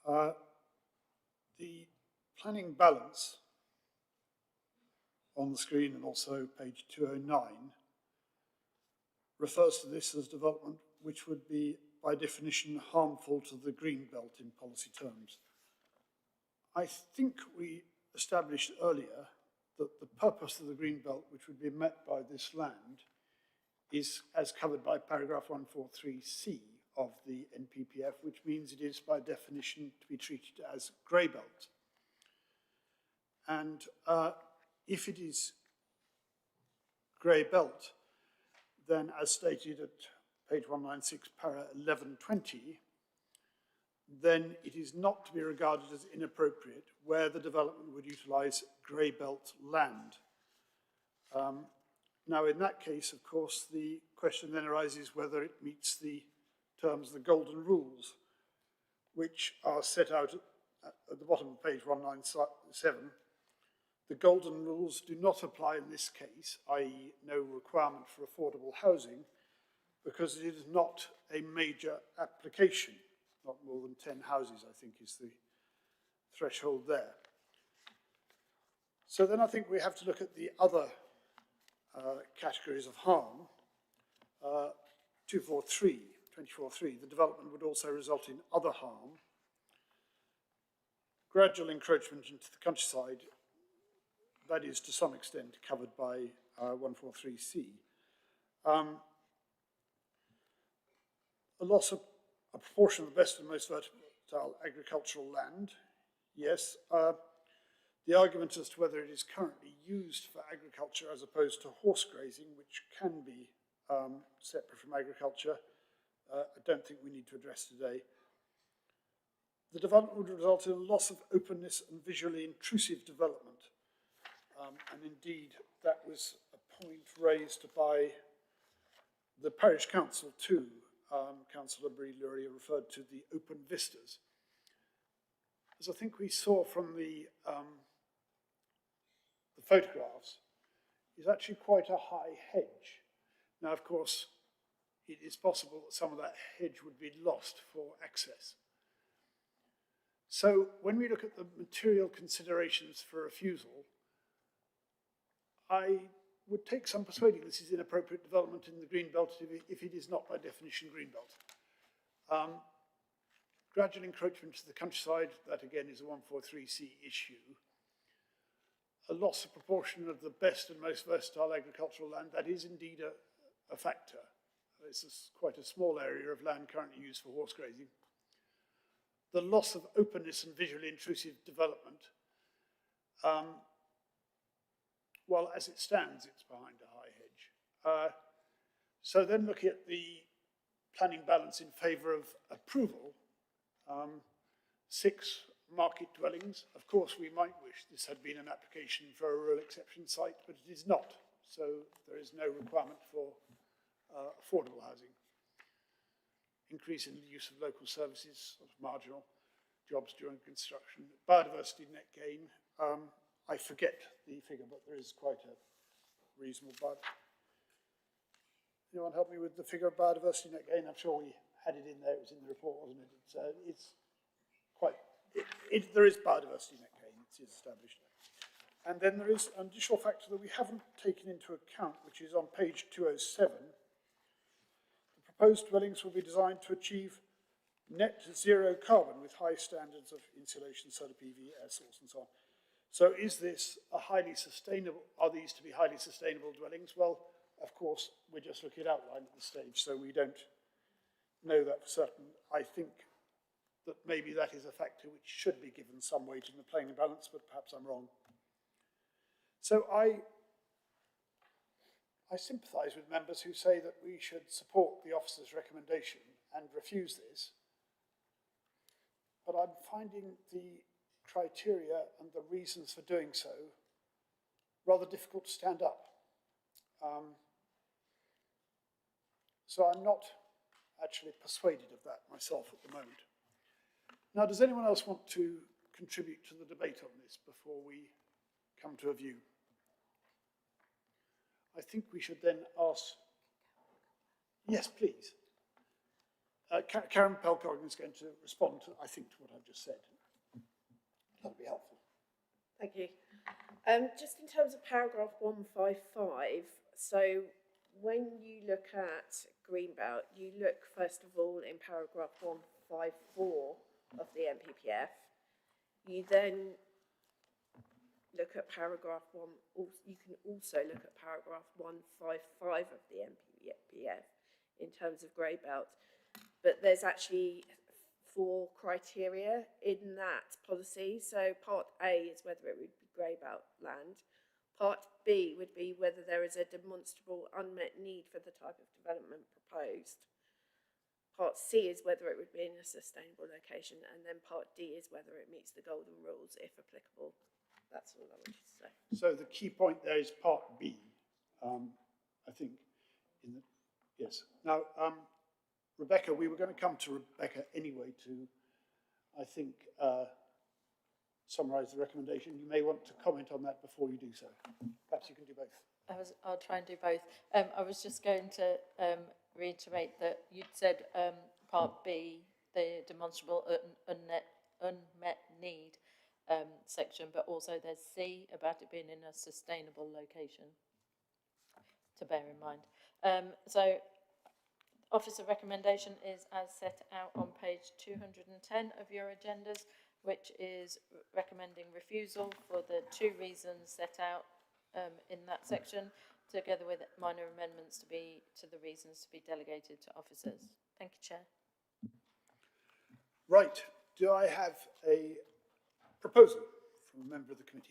The planning balance on the screen, and also page 209, refers to this as development which would be by definition harmful to the green belt in policy terms. I think we established earlier that the purpose of the green belt which would be met by this land is as covered by paragraph 143C of the NPPF, which means it is by definition to be treated as grey belt. And if it is grey belt, then as stated at page 196, para 1120, then it is not to be regarded as inappropriate where the development would utilise grey belt land. Now, in that case, of course, the question then arises whether it meets the terms of the golden rules, which are set out at the bottom of page 197. The golden rules do not apply in this case, i.e. no requirement for affordable housing, because it is not a major application. Not more than 10 houses, I think, is the threshold there. So then I think we have to look at the other categories of harm. 24.3, the development would also result in other harm. Gradual encroachment into the countryside, that is to some extent covered by 143C. A loss of a proportion of the best and most fertile agricultural land, yes. The argument as to whether it is currently used for agriculture as opposed to horse grazing, which can be separate from agriculture, I don't think we need to address today. The development would result in a loss of openness and visually intrusive development. And indeed, that was a point raised by the parish council too. Councillor Brie-Lurie referred to the open vistas. As I think we saw from the photographs, is actually quite a high hedge. Now, of course, it is possible that some of that hedge would be lost for access. So when we look at the material considerations for refusal, I would take some persuading this is inappropriate development in the greenbelt if it is not by definition greenbelt. Gradual encroachment to the countryside, that again is a 143C issue. A loss of proportion of the best and most versatile agricultural land, that is indeed a factor. This is quite a small area of land currently used for horse grazing. The loss of openness and visually intrusive development, well, as it stands, it's behind a high hedge. So then looking at the planning balance in favour of approval, 6 market dwellings. Of course, we might wish this had been an application for a rural exception site, but it is not. So there is no requirement for affordable housing. Increase in the use of local services, sort of marginal jobs during construction. Biodiversity net gain. I forget the figure, but there is quite a reasonable biodiversity. Anyone help me with the figure of biodiversity net gain? I'm sure we had it in there. It was in the report, wasn't it? It's quite. There is biodiversity net gain. It is established. And then there is an additional factor that we haven't taken into account, which is on page 207. The proposed dwellings will be designed to achieve net zero carbon with high standards of insulation, solar PV, air source, and so on. So is this a highly sustainable, are these to be highly sustainable dwellings? Well, of course, we're just looking at outline at this stage, so we don't know that for certain. I think that maybe that is a factor which should be given some weight in the planning balance, but perhaps I'm wrong. So I sympathise with members who say that we should support the officer's recommendation and refuse this, but I'm finding the criteria and the reasons for doing so rather difficult to stand up. So I'm not actually persuaded of that myself at the moment. Now, does anyone else want to contribute to the debate on this before we come to a view? I think we should then ask, yes, please. Karen Pelcoggen is going to respond, I think, to what I've just said. That'll be helpful. Thank you. Just in terms of paragraph 155, so when you look at Greenbelt, you look first of all in paragraph 154 of the NPPF. You then look at paragraph 1, you can also look at paragraph 155 of the NPPF in terms of grey belt. But there's actually 4 criteria in that policy. So part A is whether it would be grey belt land. Part B would be whether there is a demonstrable unmet need for the type of development proposed. Part C is whether it would be in a sustainable location. And then part D is whether it meets the golden rules, if applicable. That's all I wanted to say. So the key point there is part B. I think, in the, yes. Now, Rebecca, we were going to come to Rebecca anyway to, I think, summarise the recommendation. You may want to comment on that before you do so. Perhaps you can do both. I'll try and do both. I was just going to reiterate that you'd said part B, the demonstrable unmet need section, but also there's C about it being in a sustainable location to bear in mind. So officer recommendation is as set out on page 210 of your agendas, which is recommending refusal for the 2 reasons set out in that section, together with minor amendments to the reasons to be delegated to officers. Thank you, Chair. Right. Do I have a proposal from a member of the committee?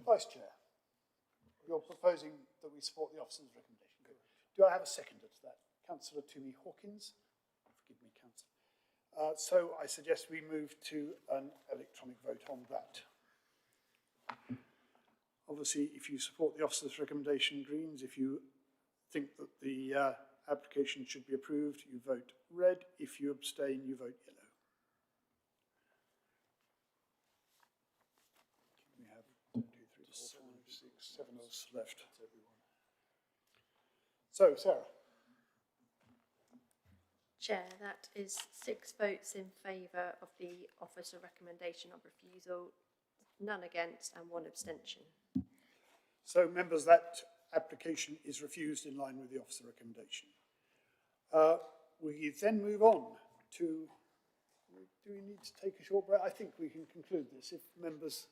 Vice Chair, you're proposing that we support the officer's recommendation. Good. Do I have a seconder to that? Councillor Toomey Hawkins. Forgive me, Councillor. So I suggest we move to an electronic vote on that. Obviously, if you support the officer's recommendation, Greens. If you think that the application should be approved, you vote red. If you abstain, you vote yellow. We have 1, 2, 3, 4, 5, 6, 7 of us left. So, Sarah. Chair, that is 6 votes in favour of the officer recommendation of refusal, none against and 1 abstention. So, members, that application is refused in line with the officer recommendation. We then move on to, do we need to take a short break? I think we can conclude this if members...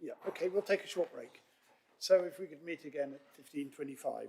Yeah, okay, we'll take a short break. So if we could meet again at 15:25.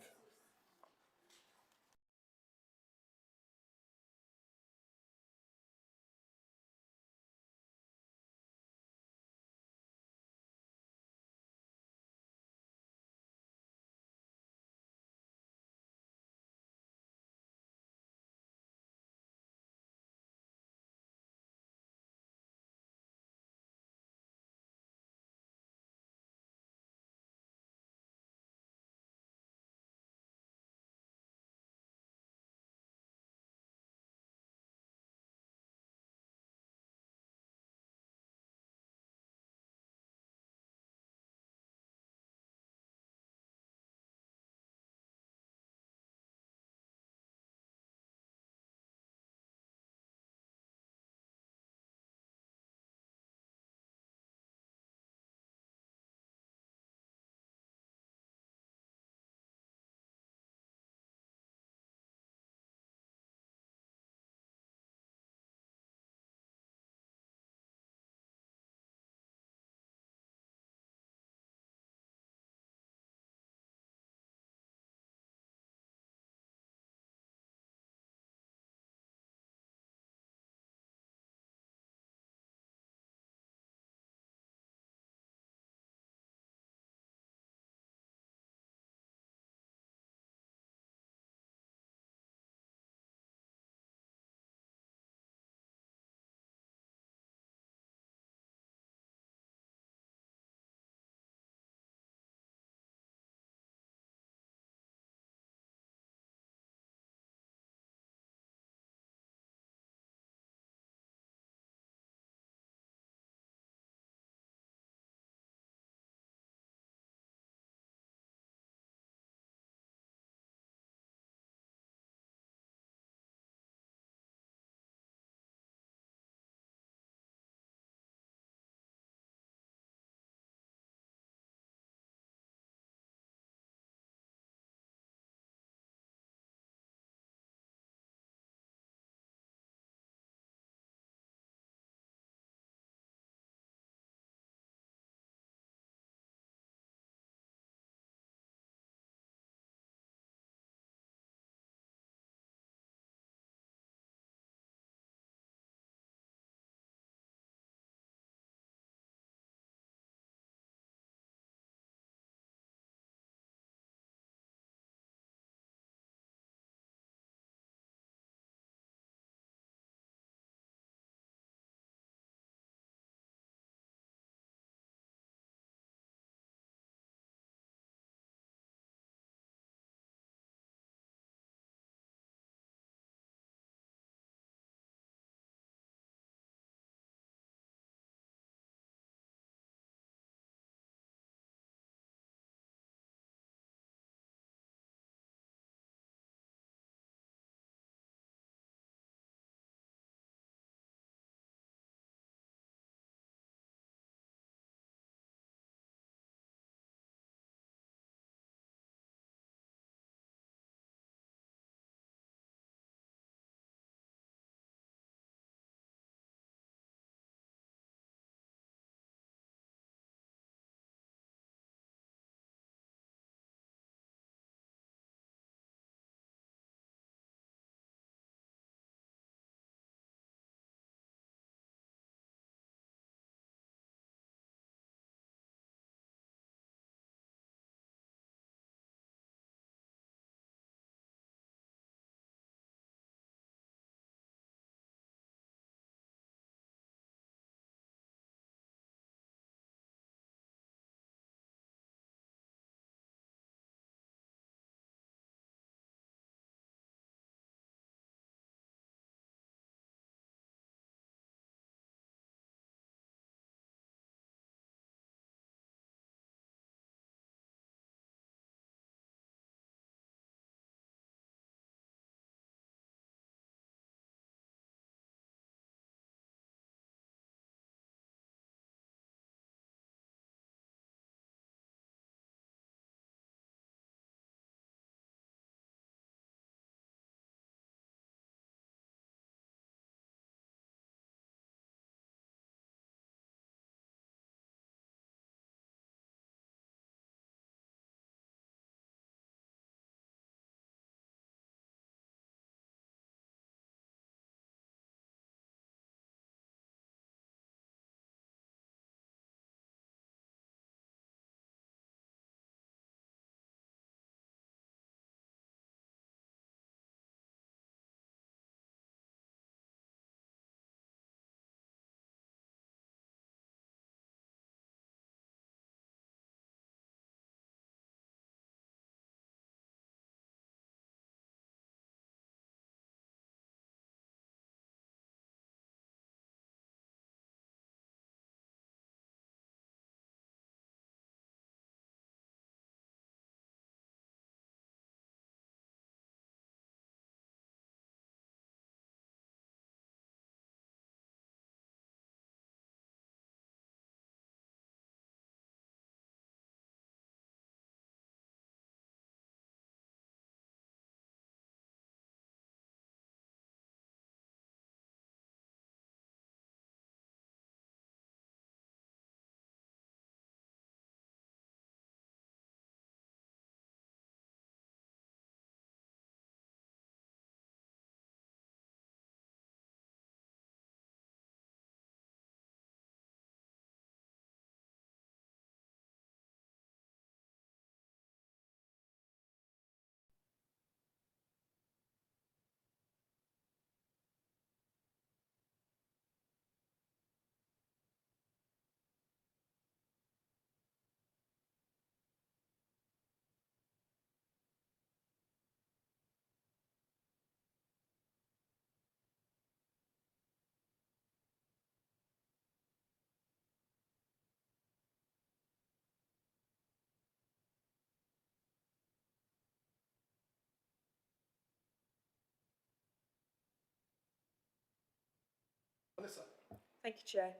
Thank you, Chair.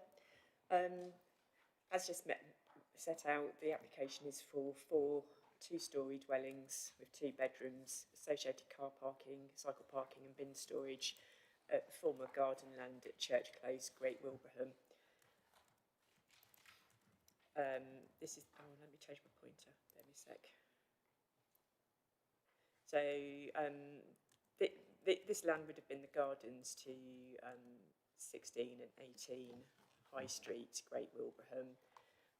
As just set out, the application is for 4 two-storey dwellings with 2 bedrooms, associated car parking, cycle parking and bin storage at the former garden land at Church Close, Great Wilbraham. This is, oh, let me change my pointer, bear me a sec. So this land would have been the gardens to 16 and 18 High Street, Great Wilbraham.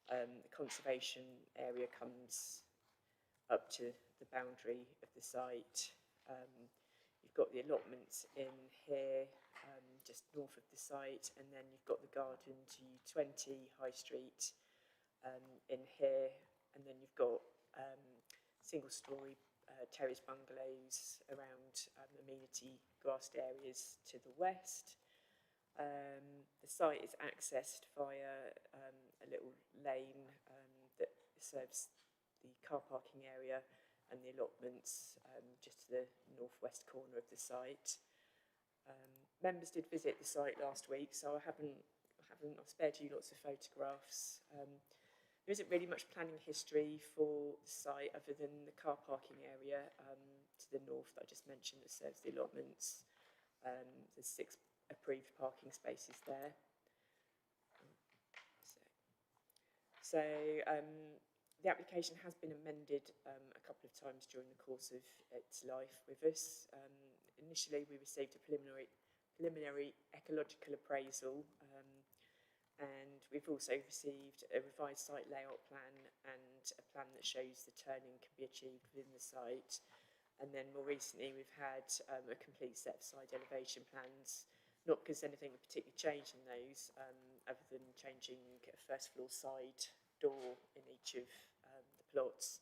The conservation area comes up to the boundary of the site. You've got the allotments in here, just north of the site, and then you've got the garden to 20 High Street in here, and then you've got single-storey terrace bungalows around amenity grassed areas to the west. The site is accessed via a little lane that serves the car parking area and the allotments just to the northwest corner of the site. Members did visit the site last week, so I've spared you lots of photographs. There isn't really much planning history for the site other than the car parking area to the north that I just mentioned that serves the allotments. There's 6 approved parking spaces there. So the application has been amended a couple of times during the course of its life with us. Initially, we received a preliminary ecological appraisal, and we've also received a revised site layout plan and a plan that shows the turning can be achieved within the site. And then more recently, we've had a complete set of side elevation plans, not because anything particularly changed in those, other than changing a first floor side door in each of the plots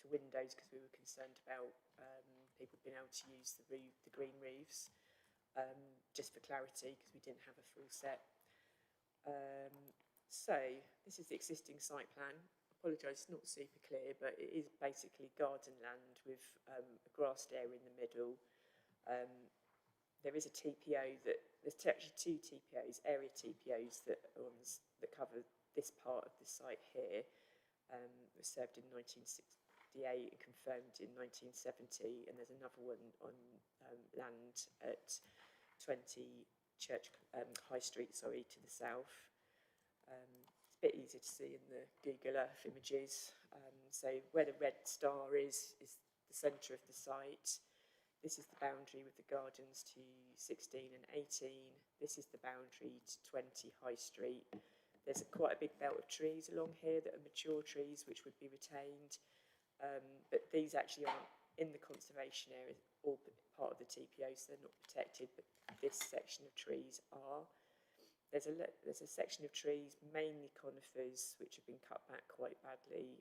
to windows, because we were concerned about people being able to use the green roofs, just for clarity, because we didn't have a full set. So this is the existing site plan. I apologise, it's not super clear, but it is basically garden land with a grassed area in the middle. There is a TPO there's actually 2 TPOs, area TPOs that cover this part of the site here. Was served in 1968 and confirmed in 1970, and there's another one on land at 20 High Street, to the south. It's a bit easier to see in the Google Earth images. So where the red star is the centre of the site. This is the boundary with the gardens to 16 and 18. This is the boundary to 20 High Street. There's quite a big belt of trees along here that are mature trees which would be retained. But these actually aren't in the conservation area or part of the TPO, so they're not protected, but this section of trees are. There's a section of trees, mainly conifers, which have been cut back quite badly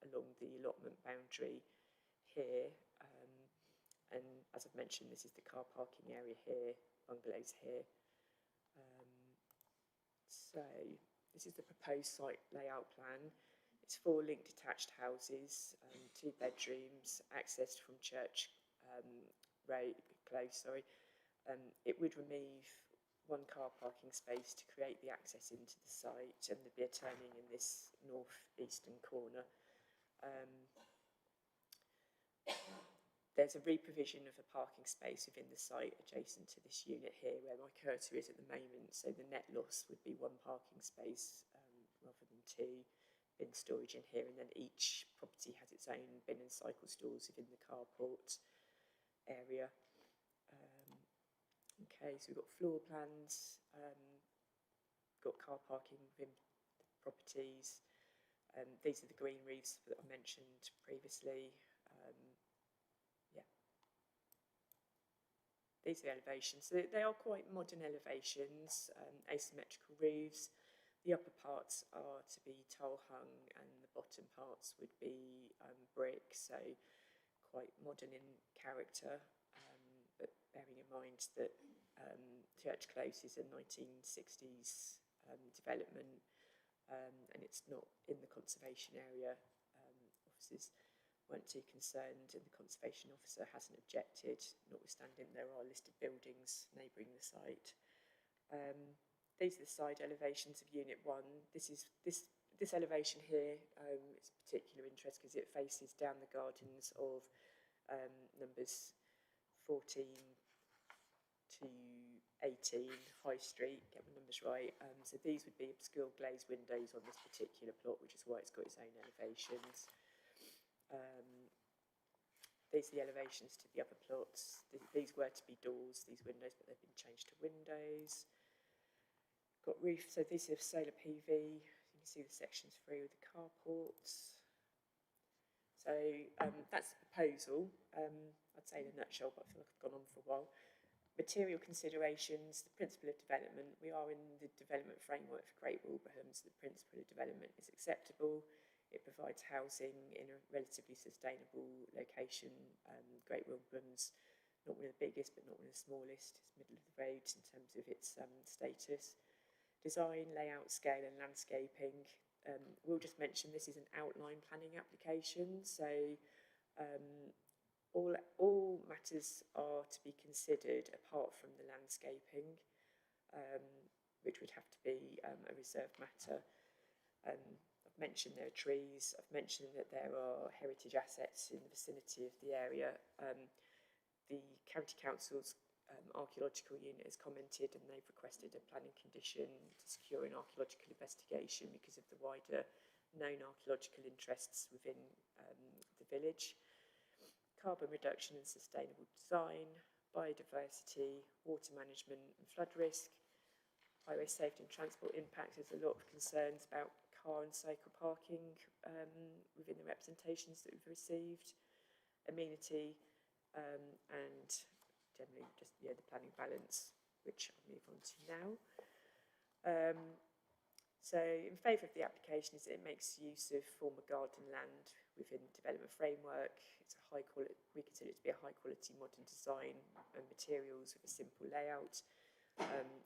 along the allotment boundary here. And as I've mentioned, this is the car parking area here, bungalows here. So this is the proposed site layout plan. It's 4 linked detached houses, 2 bedrooms, accessed from Church Close. It would remove 1 car parking space to create the access into the site, and there'd be a turning in this north-eastern corner. There's a reprovision of a parking space within the site adjacent to this unit here where my cursor is at the moment, so the net loss would be 1 parking space rather than 2. Bin storage in here, and then each property has its own bin and cycle stores within the carport area. Okay, so we've got floor plans, got car parking within the properties. These are the green roofs that I mentioned previously. These are the elevations. So they are quite modern elevations, asymmetrical roofs. The upper parts are to be tile hung and the bottom parts would be brick, so quite modern in character, but bearing in mind that Church Close is a 1960s development and it's not in the conservation area. Officers weren't too concerned and the conservation officer hasn't objected, notwithstanding there are listed buildings neighbouring the site. These are the side elevations of Unit 1. This elevation here is of particular interest because it faces down the gardens of numbers 14 to 18 High Street, get my numbers right. So these would be obscure glazed windows on this particular plot, which is why it's got its own elevations. These are the elevations to the other plots. These were to be doors, these windows, but they've been changed to windows. Got roof, so these are solar PV. You can see the sections through with the carports. So that's the proposal. I'd say in a nutshell, but I feel like I've gone on for a while. Material considerations, the principle of development. We are in the development framework for Great Wilbraham, so the principle of development is acceptable. It provides housing in a relatively sustainable location. Great Wilbraham's not one of the biggest, but not one of the smallest. It's middle of the road in terms of its status. Design, layout, scale and landscaping. We'll just mention this is an outline planning application, so all matters are to be considered apart from the landscaping, which would have to be a reserved matter. I've mentioned there are trees, I've mentioned that there are heritage assets in the vicinity of the area. The County Council's archaeological unit has commented and they've requested a planning condition to secure an archaeological investigation because of the wider known archaeological interests within the village. Carbon reduction and sustainable design, biodiversity, water management and flood risk, highway safety and transport impact. There's a lot of concerns about car and cycle parking within the representations that we've received, amenity and generally just the planning balance, which I'll move on to now. So in favour of the application is that it makes use of former garden land within the development framework. It's a high quality, we consider it to be a high quality modern design and materials with a simple layout.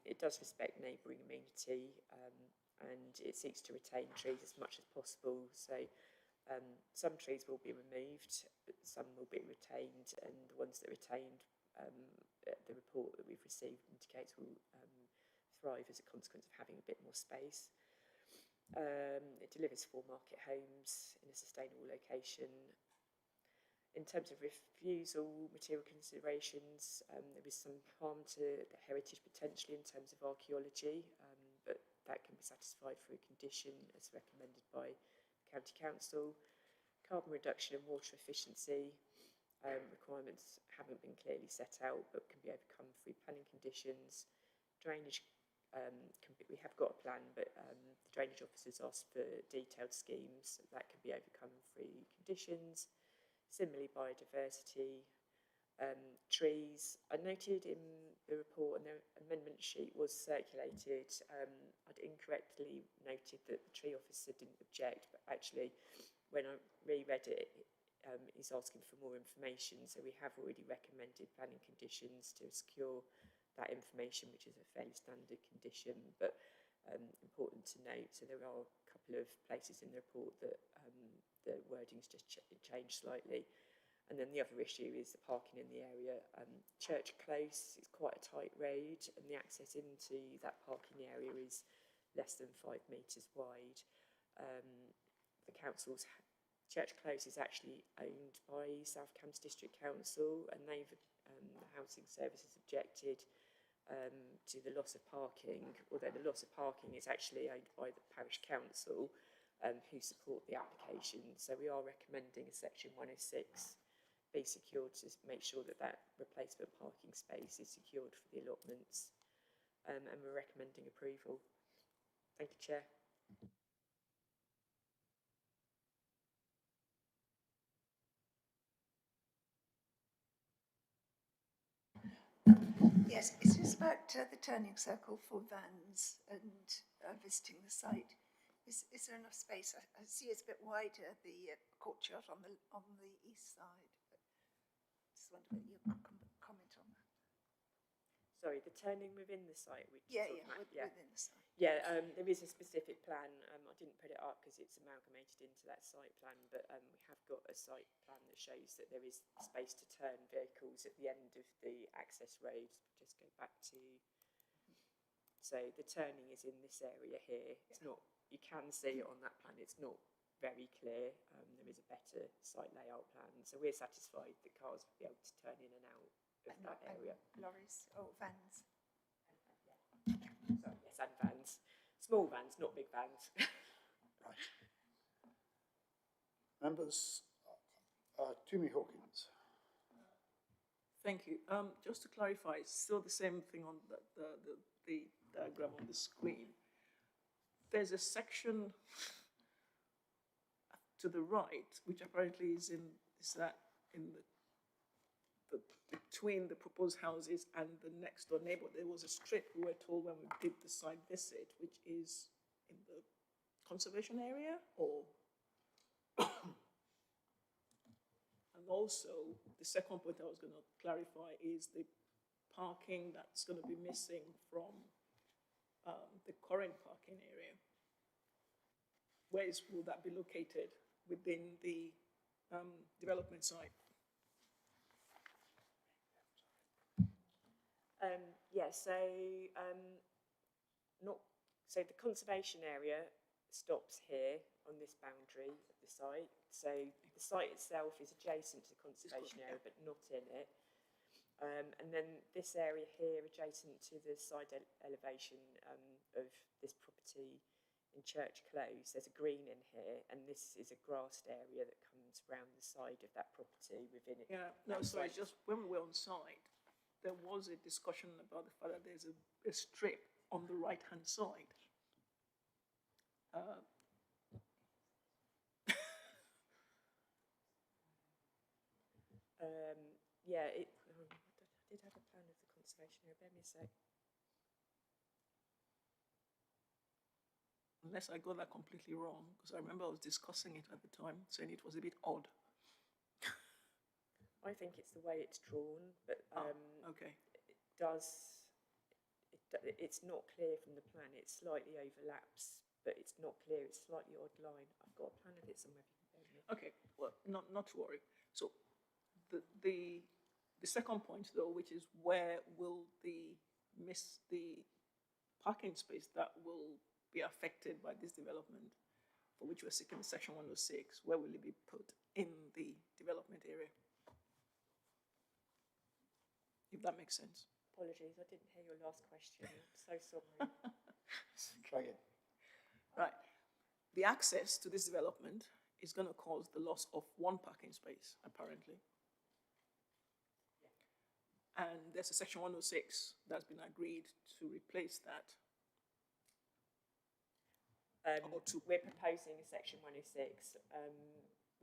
It does respect neighbouring amenity and it seeks to retain trees as much as possible. So some trees will be removed, but some will be retained, and the ones that are retained, the report that we've received indicates will thrive as a consequence of having a bit more space. It delivers 4 market homes in a sustainable location. In terms of refusal, material considerations, there is some harm to the heritage potentially in terms of archaeology, but that can be satisfied through a condition as recommended by the County Council. Carbon reduction and water efficiency requirements haven't been clearly set out but can be overcome through planning conditions. Drainage, we have got a plan, but the drainage officers asked for detailed schemes that can be overcome through conditions. Similarly, biodiversity, trees. I noted in the report, and the amendment sheet was circulated, I'd incorrectly noted that the tree officer didn't object, but actually when I reread it, he's asking for more information. So we have already recommended planning conditions to secure that information, which is a fairly standard condition, but important to note. So there are a couple of places in the report that the wording's just changed slightly. And then the other issue is the parking in the area. Church Close is quite a tight road, and the access into that parking area is less than 5 metres wide. The council's Church Close is actually owned by South Cambs District Council, and they've the housing services objected to the loss of parking, although the loss of parking is actually owned by the parish council, who support the application. So we are recommending a section 106 be secured to make sure that that replacement parking space is secured for the allotments, and we're recommending approval. Thank you, Chair. Yes, it's just about the turning circle for vans and visiting the site. Is there enough space? I see it's a bit wider, the courtyard on the east side. But just wonder whether you could comment on that. Sorry, the turning within the site. Within the site. Yeah, there is a specific plan. I didn't put it up because it's amalgamated into that site plan, but we have got a site plan that shows that there is space to turn vehicles at the end of the access road. Just go back to So the turning is in this area here. It's not, you can see it on that plan, it's not very clear. There is a better site layout plan. So we're satisfied that cars will be able to turn in and out of that area. Lorries or vans. Sorry, yes, and vans. Small vans, not big vans. Right. Members, Toomey Hawkins. Thank you. Just to clarify, it's still the same thing on the diagram on the screen. There's a section to the right, which apparently is in the between the proposed houses and the next door neighbor. There was a strip, we were told when we did the site visit, which is in the conservation area, or and also the second point I was going to clarify is the parking that's going to be missing from the current parking area. Where will that be located within the development site? So the conservation area stops here on this boundary of the site. So the site itself is adjacent to the conservation area, but not in it. And then this area here, adjacent to the side elevation of this property in Church Close, there's a green in here, and this is a grassed area that comes around the side of that property within it. Yeah, no, sorry, just when we were on site, there was a discussion about the fact that there's a strip on the right-hand side. Yeah, I did have a plan of the conservation area. Bear me a sec. Unless I got that completely wrong, because I remember I was discussing it at the time, saying it was a bit odd. I think it's the way it's drawn, but okay. It's not clear from the plan. It slightly overlaps, but it's not clear. It's a slightly odd line. I've got a plan of it somewhere. Okay, well, not to worry. So the second point, though, which is where will the parking space that will be affected by this development, for which we're seeking section 106, where will it be put in the development area? If that makes sense. Apologies, I didn't hear your last question. I'm so sorry. Try again. Right. The access to this development is going to cause the loss of one parking space, apparently. And there's a section 106 that's been agreed to replace that. We're proposing a section 106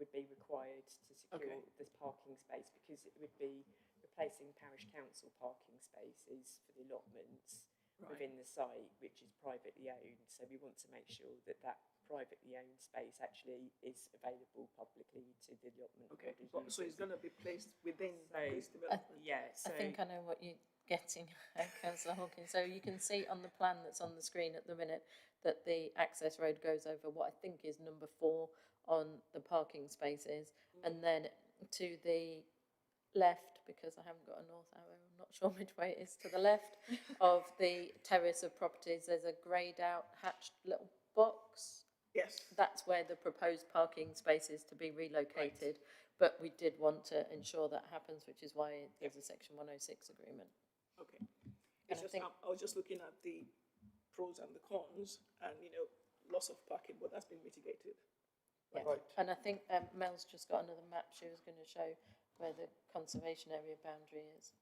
would be required to secure this parking space, because it would be replacing parish council parking spaces for the allotments within the site, which is privately owned. So we want to make sure that that privately owned space actually is available publicly to the allotment. Okay, so it's going to be placed within this development? Yeah. I think I know what you're getting at, Councillor Hawkins. So you can see on the plan that's on the screen at the minute that the access road goes over what I think is number 4 on the parking spaces, and then to the left, because I haven't got a north arrow, I'm not sure which way it is, to the left of the terrace of properties, there's a greyed out hatched little box. Yes. That's where the proposed parking space is to be relocated, but we did want to ensure that happens, which is why there's a section 106 agreement. Okay. It's just, I was just looking at the pros and the cons, and loss of parking, but that's been mitigated. Yeah. Right. And I think Mel's just got another map she was going to show where the conservation area boundary is.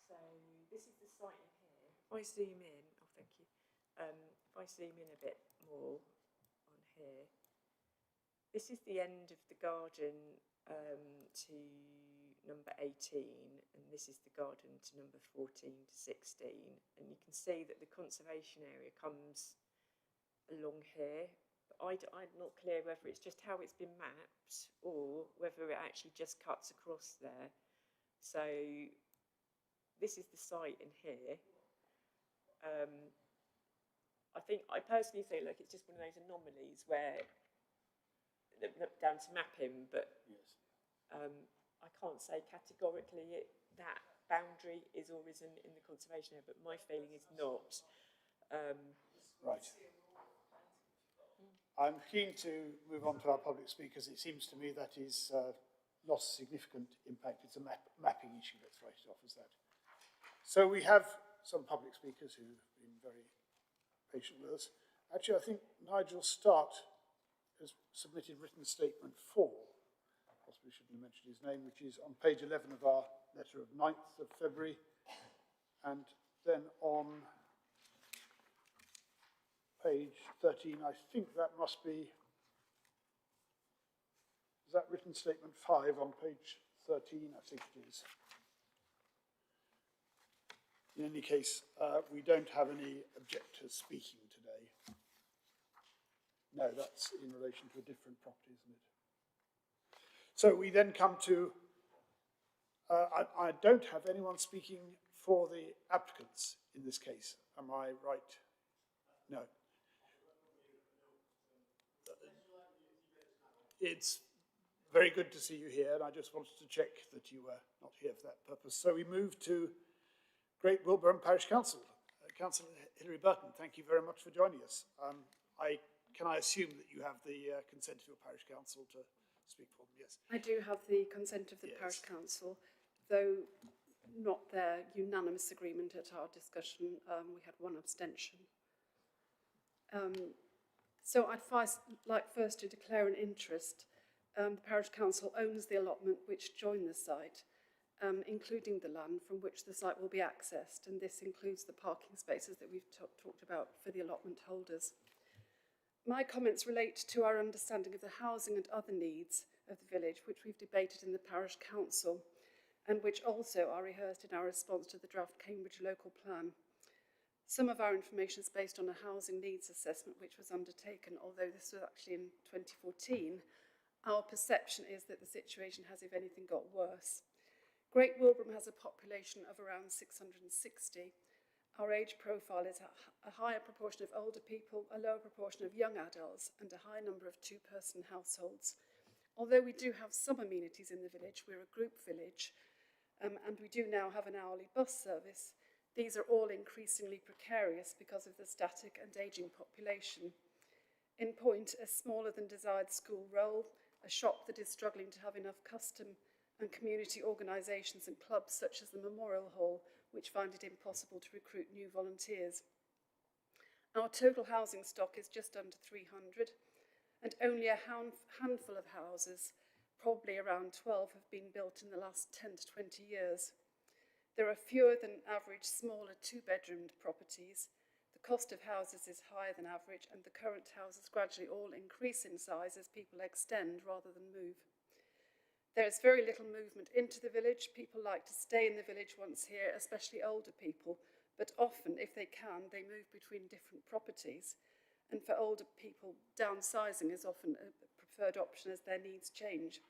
So this is the site in here. If I zoom in, thank you. If I zoom in a bit more on here, this is the end of the garden to number 18, and this is the garden to number 14 to 16. And you can see that the conservation area comes along here. But I'm not clear whether it's just how it's been mapped or whether it actually just cuts across there. So this is the site in here. I personally think, look, it's just one of those anomalies where down to mapping, but I can't say categorically that boundary is or isn't in the conservation area, but my feeling is not. Right. I'm keen to move on to our public speakers. It seems to me that is not a significant impact. It's a mapping issue. Let's write it off as that. So we have some public speakers who've been very patient with us. Actually, I think Nigel Start has submitted written statement 4. Possibly shouldn't have mentioned his name, which is on page 11 of our letter of 9th of February. And then on page 13, I think that must be, is that written statement 5 on page 13? I think it is. In any case, we don't have any objectors speaking today. No, that's in relation to a different property, isn't it? So we then come to, I don't have anyone speaking for the applicants in this case. Am I right? No. It's very good to see you here, and I just wanted to check that you were not here for that purpose. So we move to Great Wilbraham Parish Council. Councillor Hilary Burton, thank you very much for joining us. Can I assume that you have the consent of your parish council to speak for them? Yes. I do have the consent of the parish council, though not their unanimous agreement at our discussion. We had one abstention. So I'd like first to declare an interest. The parish council owns the allotment which join the site, including the land from which the site will be accessed, and this includes the parking spaces that we've talked about for the allotment holders. My comments relate to our understanding of the housing and other needs of the village, which we've debated in the parish council, and which also are rehearsed in our response to the draft Cambridge local plan. Some of our information is based on a housing needs assessment which was undertaken, although this was actually in 2014. Our perception is that the situation has, if anything, got worse. Great Wilbraham has a population of around 660. Our age profile is a higher proportion of older people, a lower proportion of young adults, and a high number of two-person households. Although we do have some amenities in the village, we're a group village, and we do now have an hourly bus service. These are all increasingly precarious because of the static and ageing population. In point, a smaller than desired school roll, a shop that is struggling to have enough custom, and community organisations and clubs such as the Memorial Hall, which find it impossible to recruit new volunteers. Our total housing stock is just under 300, and only a handful of houses, probably around 12, have been built in the last 10 to 20 years. There are fewer than average smaller two-bedroomed properties. The cost of houses is higher than average, and the current houses gradually all increase in size as people extend rather than move. There is very little movement into the village. People like to stay in the village once here, especially older people, but often, if they can, they move between different properties. And for older people, downsizing is often a preferred option as their needs change.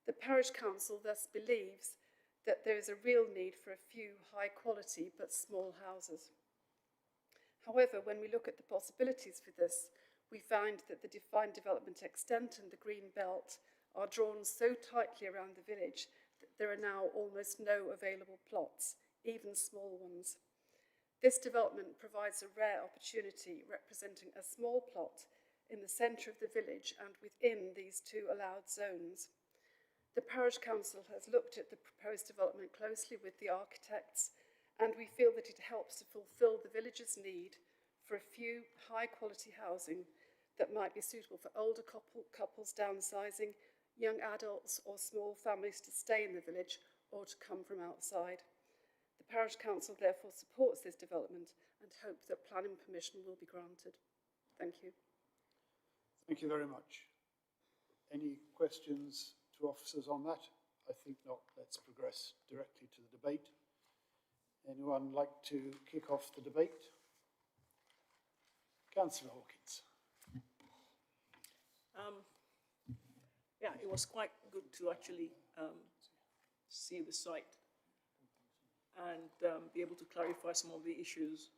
The parish council thus believes that there is a real need for a few high-quality but small houses. However, when we look at the possibilities for this, we find that the defined development extent and the green belt are drawn so tightly around the village that there are now almost no available plots, even small ones. This development provides a rare opportunity representing a small plot in the centre of the village and within these two allowed zones. The parish council has looked at the proposed development closely with the architects, and we feel that it helps to fulfil the village's need for a few high-quality housing that might be suitable for older couples downsizing, young adults or small families to stay in the village or to come from outside. The parish council therefore supports this development and hope that planning permission will be granted. Thank you. Thank you very much. Any questions to officers on that? I think not. Let's progress directly to the debate. Anyone like to kick off the debate? Councillor Hawkins. Yeah, it was quite good to actually see the site and be able to clarify some of the issues,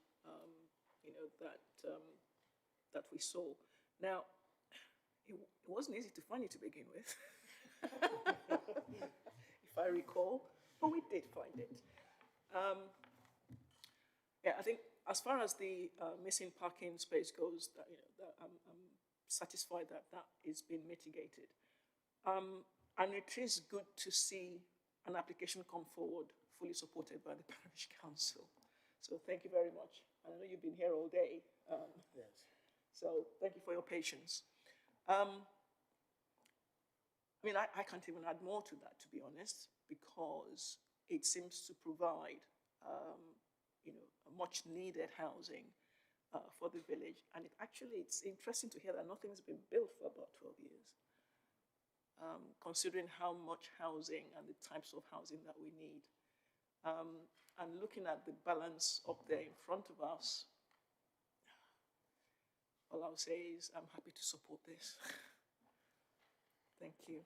that we saw. Now, it wasn't easy to find it to begin with, if I recall, but we did find it. Yeah, I think as far as the missing parking space goes, I'm satisfied that that is being mitigated. And it is good to see an application come forward fully supported by the parish council. So thank you very much. I know you've been here all day. Yes. So thank you for your patience. I mean, I can't even add more to that, to be honest, because it seems to provide, a much needed housing for the village. And it's interesting to hear that nothing's been built for about 12 years, considering how much housing and the types of housing that we need. And looking at the balance up there in front of us, all I'll say is I'm happy to support this. Thank you.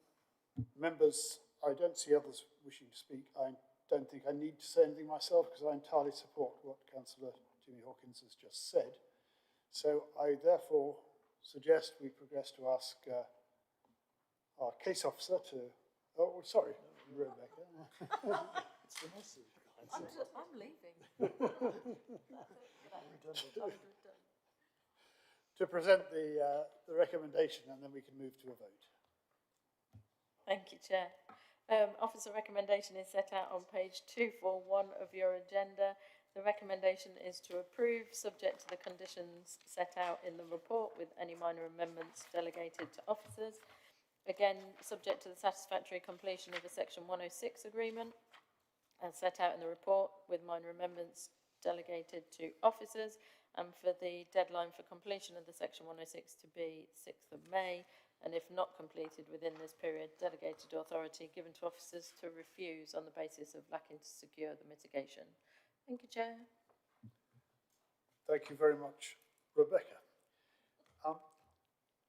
Members, I don't see others wishing to speak. I don't think I need to say anything myself because I entirely support what Councillor Jimmy Hawkins has just said. So I therefore suggest we progress to ask our case officer to... Oh, sorry, Rebecca. It's the message. I'm leaving. To present the recommendation, and then we can move to a vote. Thank you, Chair. Officer recommendation is set out on page 241 of your agenda. The recommendation is to approve, subject to the conditions set out in the report, with any minor amendments delegated to officers. Again, subject to the satisfactory completion of the Section 106 agreement, as set out in the report, with minor amendments delegated to officers, and for the deadline for completion of the Section 106 to be 6th of May, and if not completed within this period, delegated authority given to officers to refuse on the basis of lacking to secure the mitigation. Thank you, Chair. Thank you very much, Rebecca.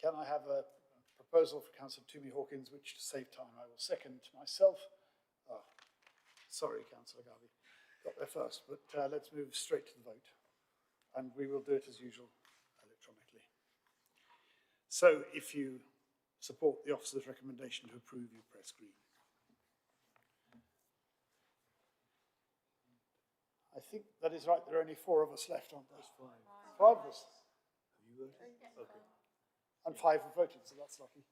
Can I have a proposal for Councillor Toomey Hawkins, which, to save time, I will second myself. Sorry, Councillor Garvey, got there first, but let's move straight to the vote. And we will do it as usual, electronically. So if you support the officer's recommendation to approve, you press green. I think that is right. There are only 4 of us left, aren't there? 5 of us. Have you voted? Okay. And 5 have voted, so that's lucky.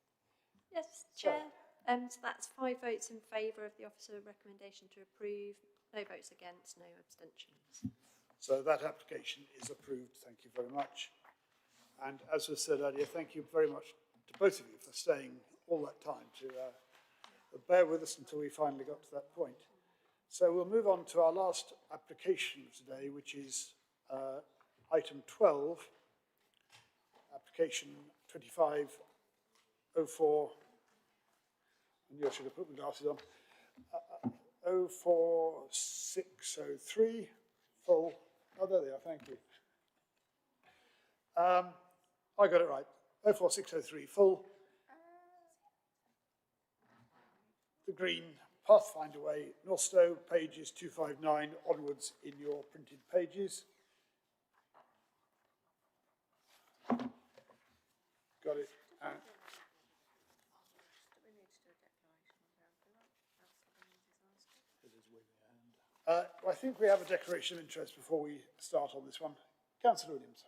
Yes, Chair. So that's 5 votes in favour of the officer recommendation to approve, no votes against, no abstentions. So that application is approved. Thank you very much. And as was said earlier, thank you very much to both of you for staying all that time to bear with us until we finally got to that point. So we'll move on to our last application of today, which is item 12, application 2504, and you should have put my glasses on, 04603, full. Oh, there they are, thank you. I got it right. 04603, full. The green Pathfinder Way, Northstowe, pages 259 onwards in your printed pages. Got it. I think we have a declaration of interest before we start on this one. Councillor Williams.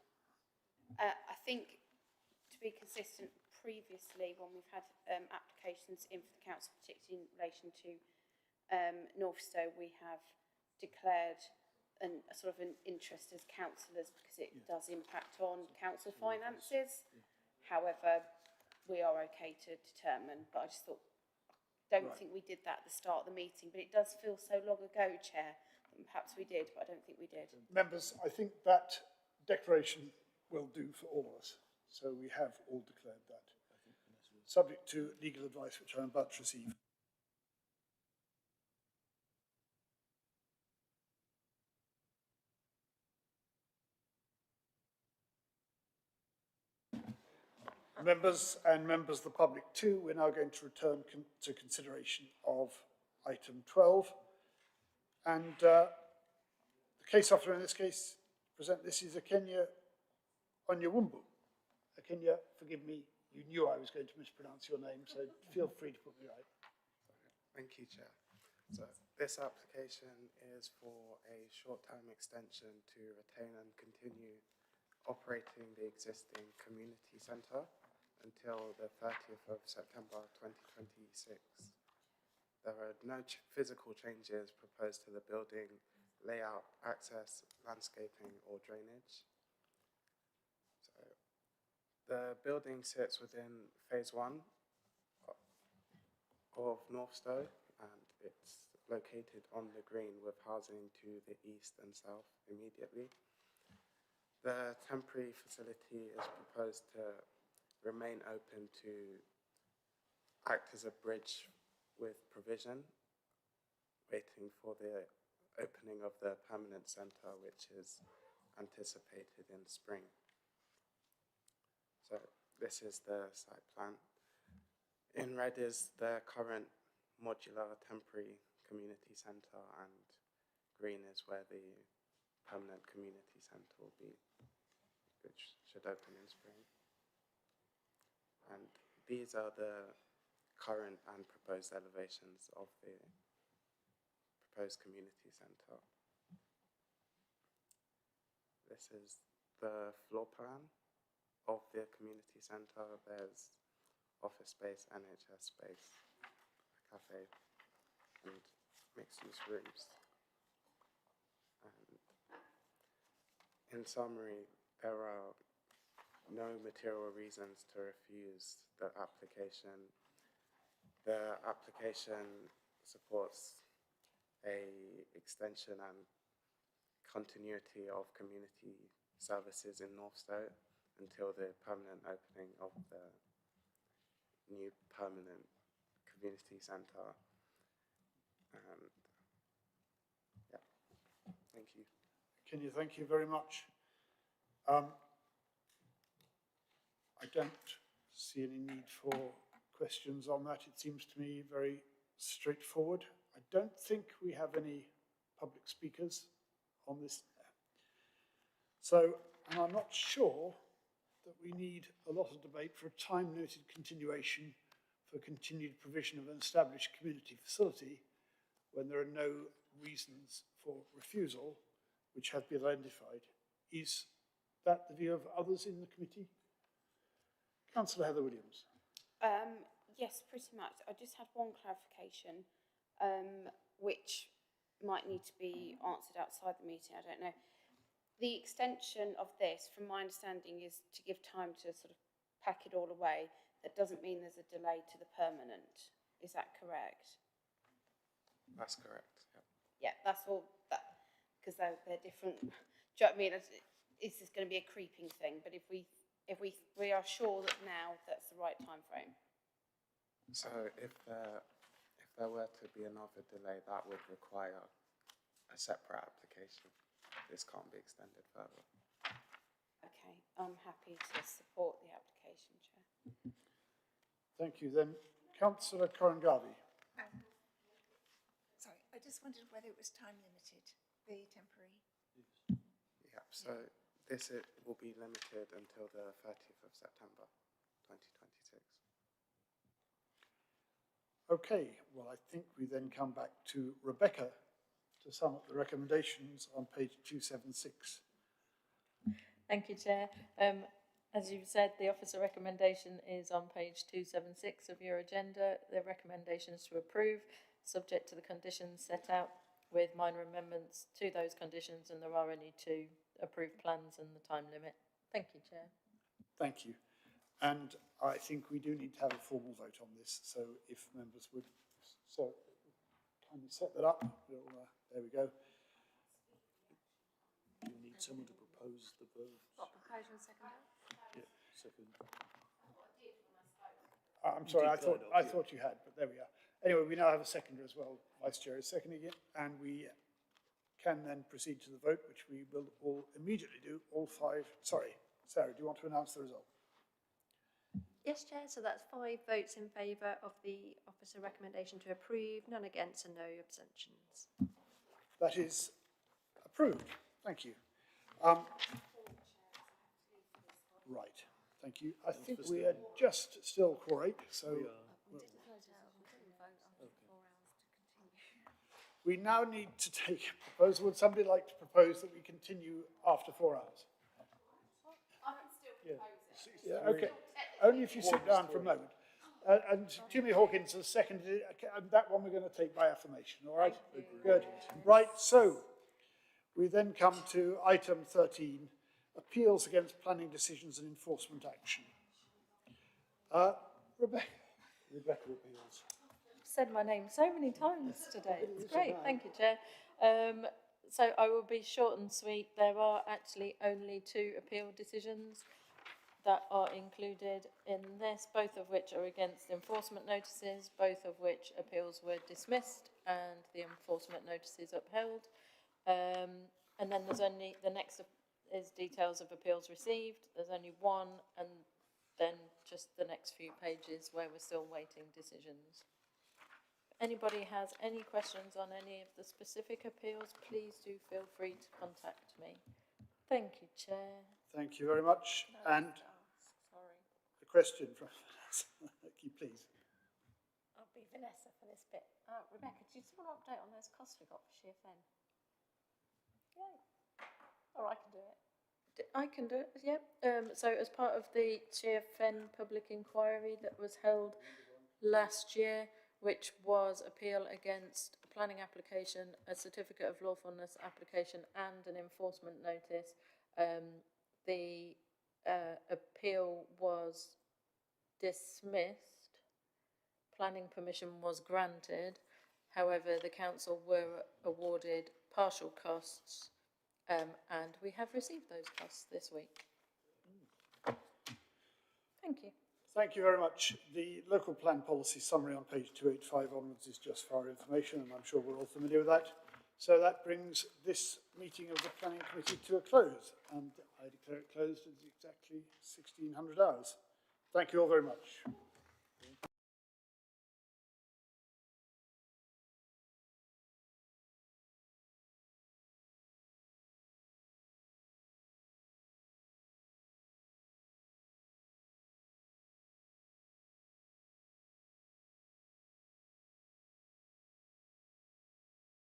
I think, to be consistent, previously when we've had applications in for the council, particularly in relation to Northstowe, we have declared a sort of an interest as councillors because it does impact on council finances. However, we are okay to determine, but I just thought, don't think we did that at the start of the meeting, but it does feel so long ago, Chair, that perhaps we did, but I don't think we did. Members, I think that declaration will do for all of us. So we have all declared that, subject to legal advice, which I'm about to receive. Members and members of the public too, we're now going to return to consideration of item 12. And case officer in this case present this is Akenya Onyewumbu. Akenya, forgive me, you knew I was going to mispronounce your name, so feel free to put me right. Thank you, Chair. So this application is for a short-term extension to retain and continue operating the existing community centre until the 30th of September 2026. There are no physical changes proposed to the building layout, access, landscaping or drainage. So the building sits within phase 1 of Northstowe, and it's located on the green with housing to the east and south immediately. The temporary facility is proposed to remain open to act as a bridge with provision, waiting for the opening of the permanent centre, which is anticipated in spring. So this is the site plan. In red is the current modular temporary community centre, and green is where the permanent community centre will be, which should open in spring. And these are the current and proposed elevations of the proposed community centre. This is the floor plan of the community centre. There's office space, NHS space, a cafe, and mixed-use rooms. And in summary, there are no material reasons to refuse the application. The application supports a extension and continuity of community services in Northstowe until the permanent opening of the new permanent community centre. And yeah, thank you. Kenya, thank you very much. I don't see any need for questions on that. It seems to me very straightforward. I don't think we have any public speakers on this. So, and I'm not sure that we need a lot of debate for a time-noted continuation for continued provision of an established community facility when there are no reasons for refusal which have been identified. Is that the view of others in the committee? Councillor Heather Williams. Yes, pretty much. I just had one clarification, which might need to be answered outside the meeting, I don't know. The extension of this, from my understanding, is to give time to sort of pack it all away. That doesn't mean there's a delay to the permanent. Is that correct? That's correct, yeah. Yeah, that's all, because they're different. Do you know what I mean? Is this going to be a creeping thing? But if we are sure that now that's the right time frame. So if there were to be another delay, that would require a separate application. This can't be extended further. Okay, I'm happy to support the application, Chair. Thank you. Then Councillor Korangavi. Sorry, I just wondered whether it was time limited, the temporary. Yeah, so this will be limited until the 30th of September 2026. Okay, well, I think we then come back to Rebecca to sum up the recommendations on page 276. Thank you, Chair. As you've said, the officer recommendation is on page 276 of your agenda. The recommendations to approve, subject to the conditions set out with minor amendments to those conditions, and there are only 2 approved plans and the time limit. Thank you, Chair. Thank you. And I think we do need to have a formal vote on this. So if members would, so kindly set that up. We'll, there we go. Do you need someone to propose the vote? What, proposal and second? Yeah, second. I'm sorry, I thought you had, but there we are. Anyway, we now have a seconder as well. Vice Chair is seconding it, and we can then proceed to the vote, which we will all immediately do. All 5. Sorry, Sarah, do you want to announce the result? Yes, Chair, so that's 5 votes in favour of the officer recommendation to approve, none against and no abstentions. That is Approved. Thank you. Right. Thank you. I think we are just still quorate, so we now need to take a proposal. Would somebody like to propose that we continue after 4 hours? I can still propose it. Yeah, okay. Only if you sit down for a moment. And Jimmy Hawkins has seconded it, and that one we're going to take by affirmation, all right? Good. Right, so we then come to item 13, appeals against planning decisions and enforcement action. Rebecca appeals. Said my name so many times today. It's great. Thank you, Chair. So I will be short and sweet. There are actually only 2 appeal decisions that are included in this, both of which are against enforcement notices, both of which appeals were dismissed and the enforcement notices upheld. And then there's only, the next is details of appeals received. There's only 1, and then just the next few pages where we're still waiting decisions. If anybody has any questions on any of the specific appeals, please do feel free to contact me. Thank you, Chair. Thank you very much. And sorry. a question from you, please. I'll be Vanessa for this bit. Rebecca, do you just want to update on those costs we got for Sheer Fen? Yay. Or I can do it. I can do it, yeah. So as part of the Sheer Fen public inquiry that was held last year, which was appeal against a planning application, a certificate of lawfulness application and an enforcement notice, the appeal was dismissed. Planning permission was granted. However, the council were awarded partial costs, and we have received those costs this week. Thank you. Thank you very much. The local plan policy summary on page 285 onwards is just for our information, and I'm sure we're all familiar with that. So that brings this meeting of the Planning Committee to a close, and I declare it closed at exactly 1600 hours. Thank you all very much.